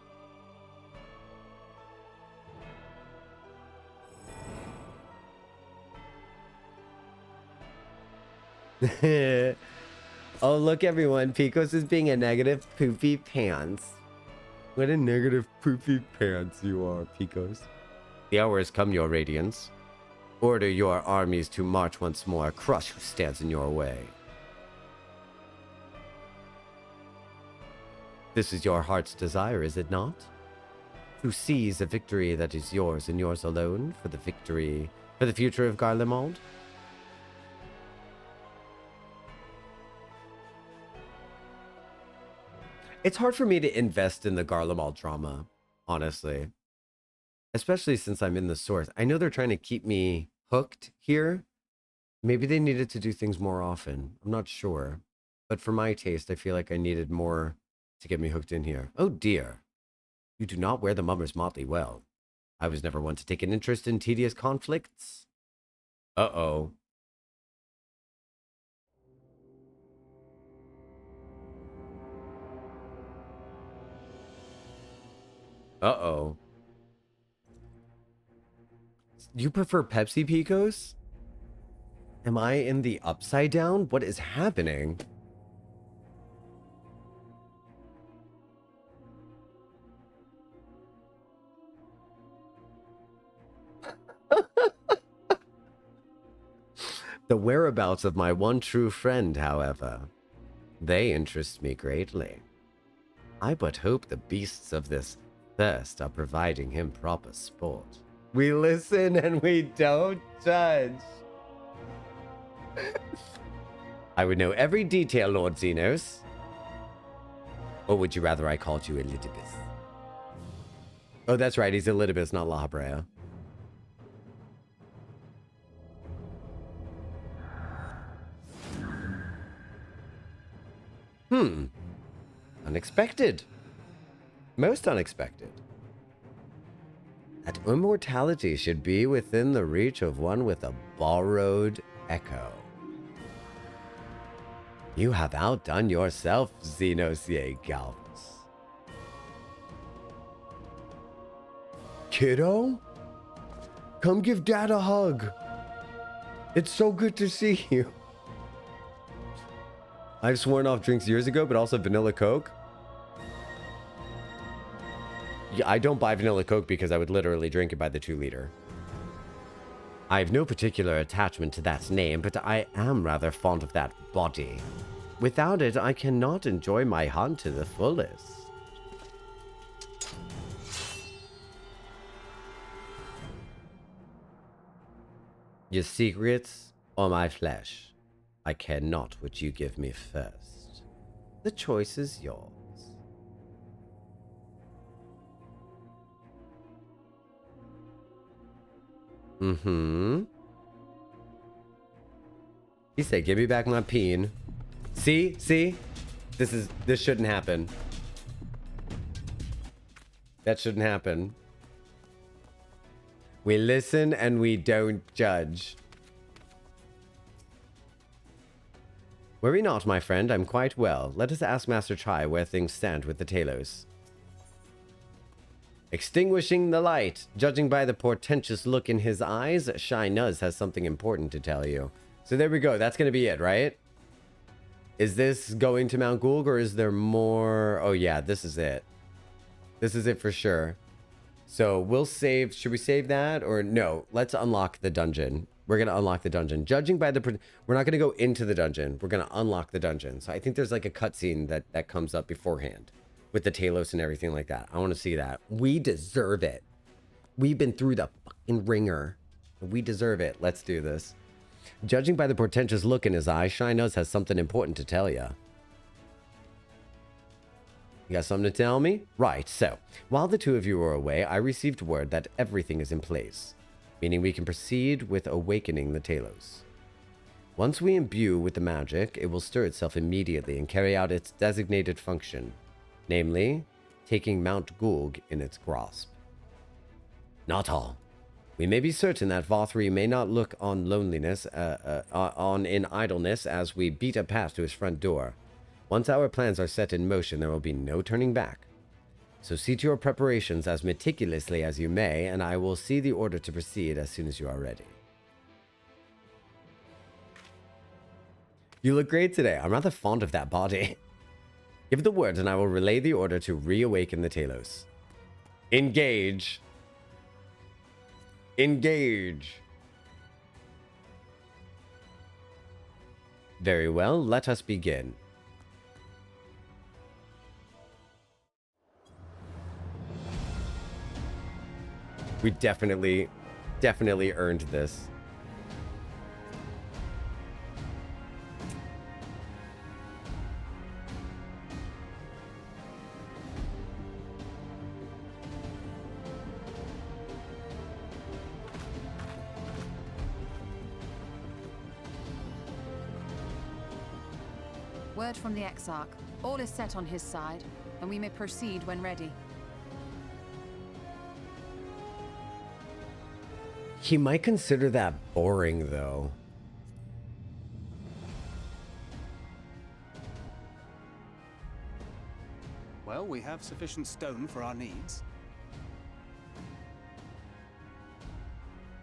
Oh, look, everyone. Picos is being a negative poopy pants. What a negative poopy pants you are, Picos. The hour has come, your radiance. Order your armies to march once more. Crush who stands in your way. This is your heart's desire, is it not? To seize a victory that is yours and yours alone for the future of Garlemald? It's hard for me to invest in the Garlemald drama, honestly. Especially since I'm in the source. I know they're trying to keep me hooked here. Maybe they needed to do things more often. I'm not sure. But for my taste, I feel like I needed more to get me hooked in here. Oh dear. You do not wear the mummer's motley well. I was never one to take an interest in tedious conflicts. Uh-oh. Uh-oh. You prefer Pepsi Picos? Am I in the upside down? What is happening? The whereabouts of my one true friend, however, they interest me greatly. I but hope the beasts of this thirst are providing him proper sport. We listen and we don't judge. I would know every detail, Lord Xenos. Or would you rather I called you Elidibus? Oh, that's right. He's Elidibus, not La Habrea. Unexpected. Most unexpected. That immortality should be within the reach of one with a borrowed echo. You have outdone yourself, Xenosie Galvus. Kiddo? Come give Dad a hug. It's so good to see you. I've sworn off drinks years ago, but also vanilla Coke. Yeah, I don't buy vanilla Coke because I would literally drink it by the 2-liter. I have no particular attachment to that name, but I am rather fond of that body. Without it, I cannot enjoy my hunt to the fullest. Your secrets or my flesh? I care not what you give me first. The choice is yours. Mm-hmm. He said, give me back my peen. See? This shouldn't happen. That shouldn't happen. We listen and we don't judge. Worry not, my friend, I'm quite well. Let us ask Master Chai where things stand with the Talos. Extinguishing the light. Judging by the portentous look in his eyes, Shy Nuz has something important to tell you. So there we go. That's going to be it, right? Is this going to Mount Gulg or is there more? Oh yeah, this is it. This is it for sure. So we'll save. Should we save that or no? Let's unlock the dungeon. We're going to unlock the dungeon. Judging by the... We're not going to go into the dungeon. We're going to unlock the dungeon. So I think there's like a cutscene that comes up beforehand with the Talos and everything like that. I want to see that. We deserve it. We've been through the fucking ringer. We deserve it. Let's do this. Judging by the portentous look in his eye, Shy Nuz has something important to tell you. You got something to tell me? Right, so, while the two of you were away, I received word that everything is in place, meaning we can proceed with awakening the Talos. Once we imbue with the magic, it will stir itself immediately and carry out its designated function, namely, taking Mount Gulg in its grasp. Not all. We may be certain that vod-3 may not look on loneliness, in idleness as we beat a path to his front door. Once our plans are set in motion, there will be no turning back. So see to your preparations as meticulously as you may, and I will see the order to proceed as soon as you are ready. You look great today. I'm rather fond of that body. Give the word and I will relay the order to reawaken the Talos. Engage. Engage. Very well, let us begin. We definitely earned this. Word from the Exarch. All is set on his side, and we may proceed when ready. He might consider that boring, though. Well, we have sufficient stone for our needs.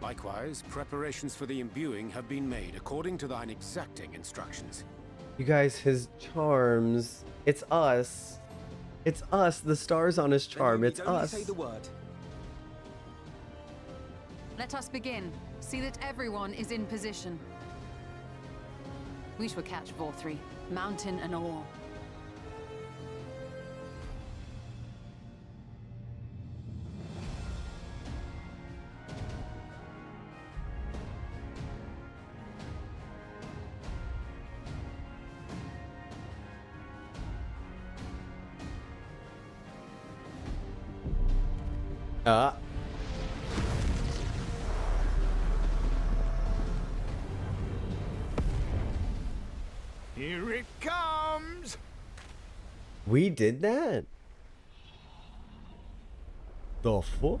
Likewise, preparations for the imbuing have been made according to thine exacting instructions. You guys, his charms. It's us. It's us. The stars on his charm. It's us. Say the word. Let us begin. See that everyone is in position. We shall catch vod-3, mountain and all. Here it comes! We did that? The fuck?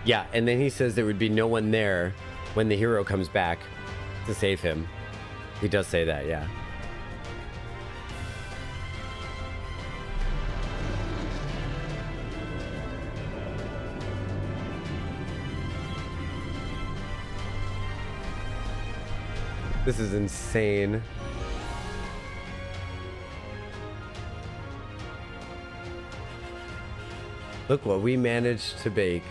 Yeah, and then he says there would be no one there when the hero comes back to save him. He does say that, yeah. This is insane. Look what we managed to bake.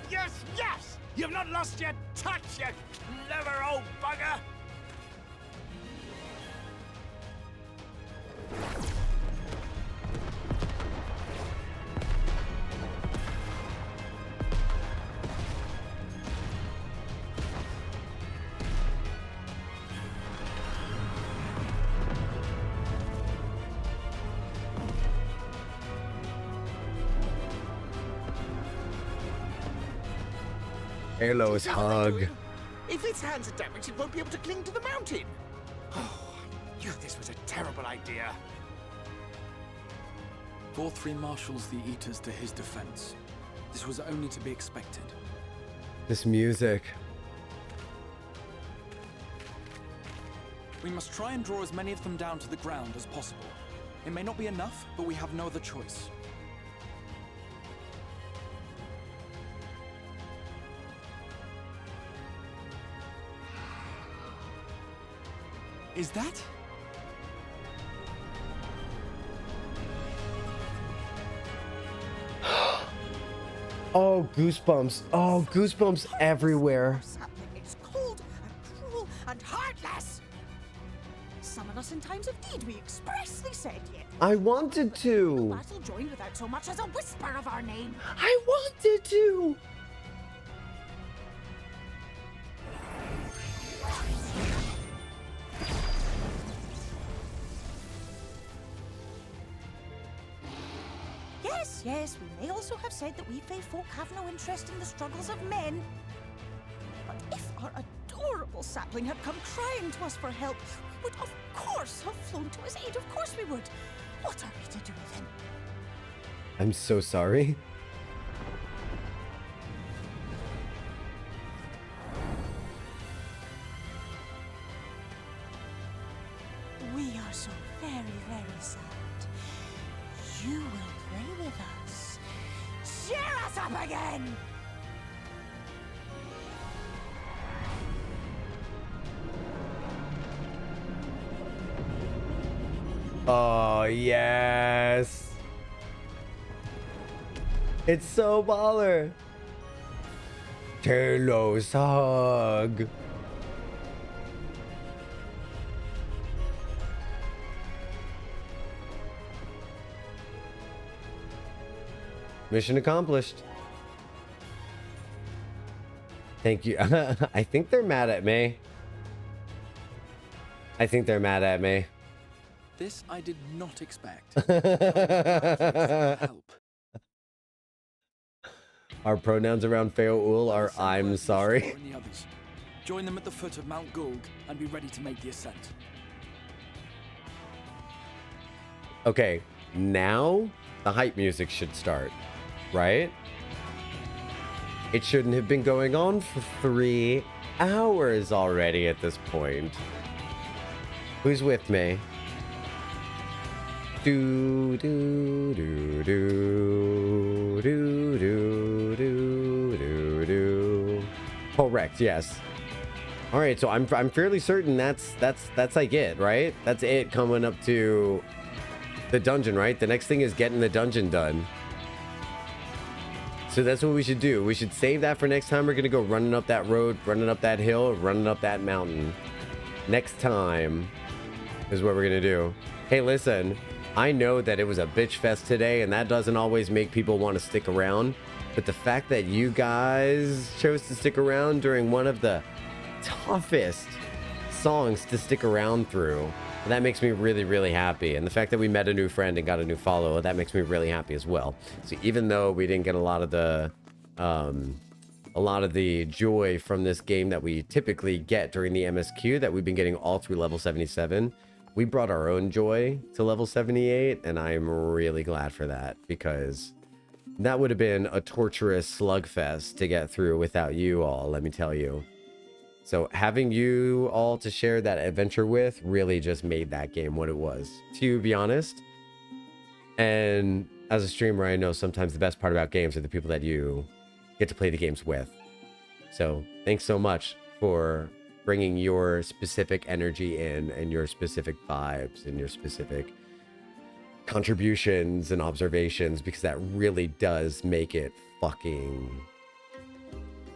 Yes, yes! You've not lost your touch, you clever old bugger! Halo's hug. If its hands are damaged, it won't be able to cling to the mountain. Oh, I knew this was a terrible idea. VOD-3 marshals the Eaters to his defense. This was only to be expected. This music. We must try and draw as many of them down to the ground as possible. It may not be enough, but we have no other choice. Is that? Oh, goosebumps. Oh, goosebumps everywhere. It's cold and cruel and heartless. Summon us in times of need, we expressly said yet. I wanted to. Battle joined without so much as a whisper of our name. I wanted to. Yes, we may also have said that we Fae folk have no interest in the struggles of men. But if our adorable sapling had come crying to us for help, we would of course have flown to his aid. Of course we would. What are we to do then? I'm so sorry. We are so very, very sad. You will play with us. Cheer us up again! Oh, yes. It's so baller. Talos hug. Mission accomplished. Thank you. I think they're mad at me. I think they're mad at me. This I did not expect. Help. Our pronouns around Feoul are I'm sorry. And the others. Join them at the foot of Mount Gulg and be ready to make the ascent. Okay, now the hype music should start, right? It shouldn't have been going on for 3 hours already at this point. Who's with me? Do do do do do do do do do. Correct. Yes. All right. So I'm fairly certain that's like it, right? That's it coming up to the dungeon, right? The next thing is getting the dungeon done. So that's what we should do. We should save that for next time. We're gonna go running up that road, running up that hill, running up that mountain. Next time is what we're gonna do. Hey, listen. I know that it was a bitch fest today, and that doesn't always make people want to stick around. But the fact that you guys chose to stick around during one of the toughest songs to stick around through And that makes me really, really happy. And the fact that we met a new friend and got a new follow, that makes me really happy as well. So even though we didn't get a lot of the joy from this game that we typically get during the MSQ that we've been getting all through level 77, we brought our own joy to level 78, and I'm really glad for that, because that would have been a torturous slugfest to get through without you all, let me tell you. So having you all to share that adventure with really just made that game what it was, to be honest. And as a streamer, I know sometimes the best part about games are the people that you get to play the games with. So thanks so much for bringing your specific energy in, and your specific vibes, and your specific contributions and observations, because that really does make it fucking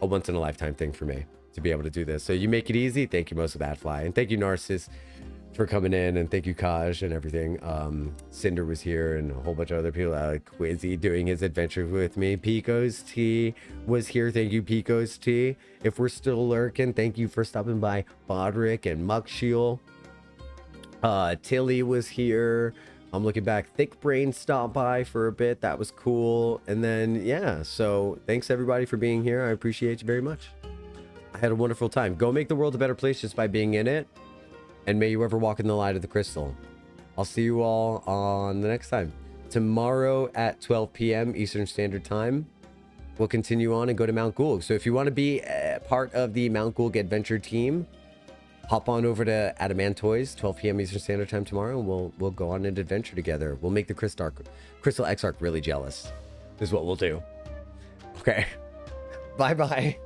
a once in a lifetime thing for me to be able to do this. So you make it easy. Thank you, Most of Badfly, and thank you, Narcissus, for coming in, and thank you, Kaj, and everything. Cinder was here, and a whole bunch of other people. Quizzy doing his adventure with me. Pico's T was here. Thank you, Pico's T. If we're still lurking, thank you for stopping by. Bodrick and Muckshiel. Tilly was here. I'm looking back. Thick Brain stopped by for a bit. That was cool. And then, yeah, so thanks everybody for being here. I appreciate you very much. I had a wonderful time. Go make the world a better place just by being in it. And may you ever walk in the light of the crystal. I'll see you all on the next time. Tomorrow at 12 p.m. Eastern Standard Time, we'll continue on and go to Mount Gulg. So if you want to be part of the Mount Gulg adventure team, hop on over to Adamantoys, 12 p.m. Eastern Standard Time tomorrow, and we'll go on an adventure together. We'll make the Crystal Exarch really jealous. This is what we'll do. Okay. Bye-bye.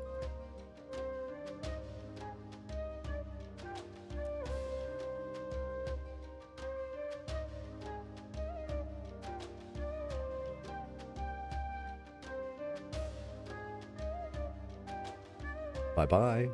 Bye-bye.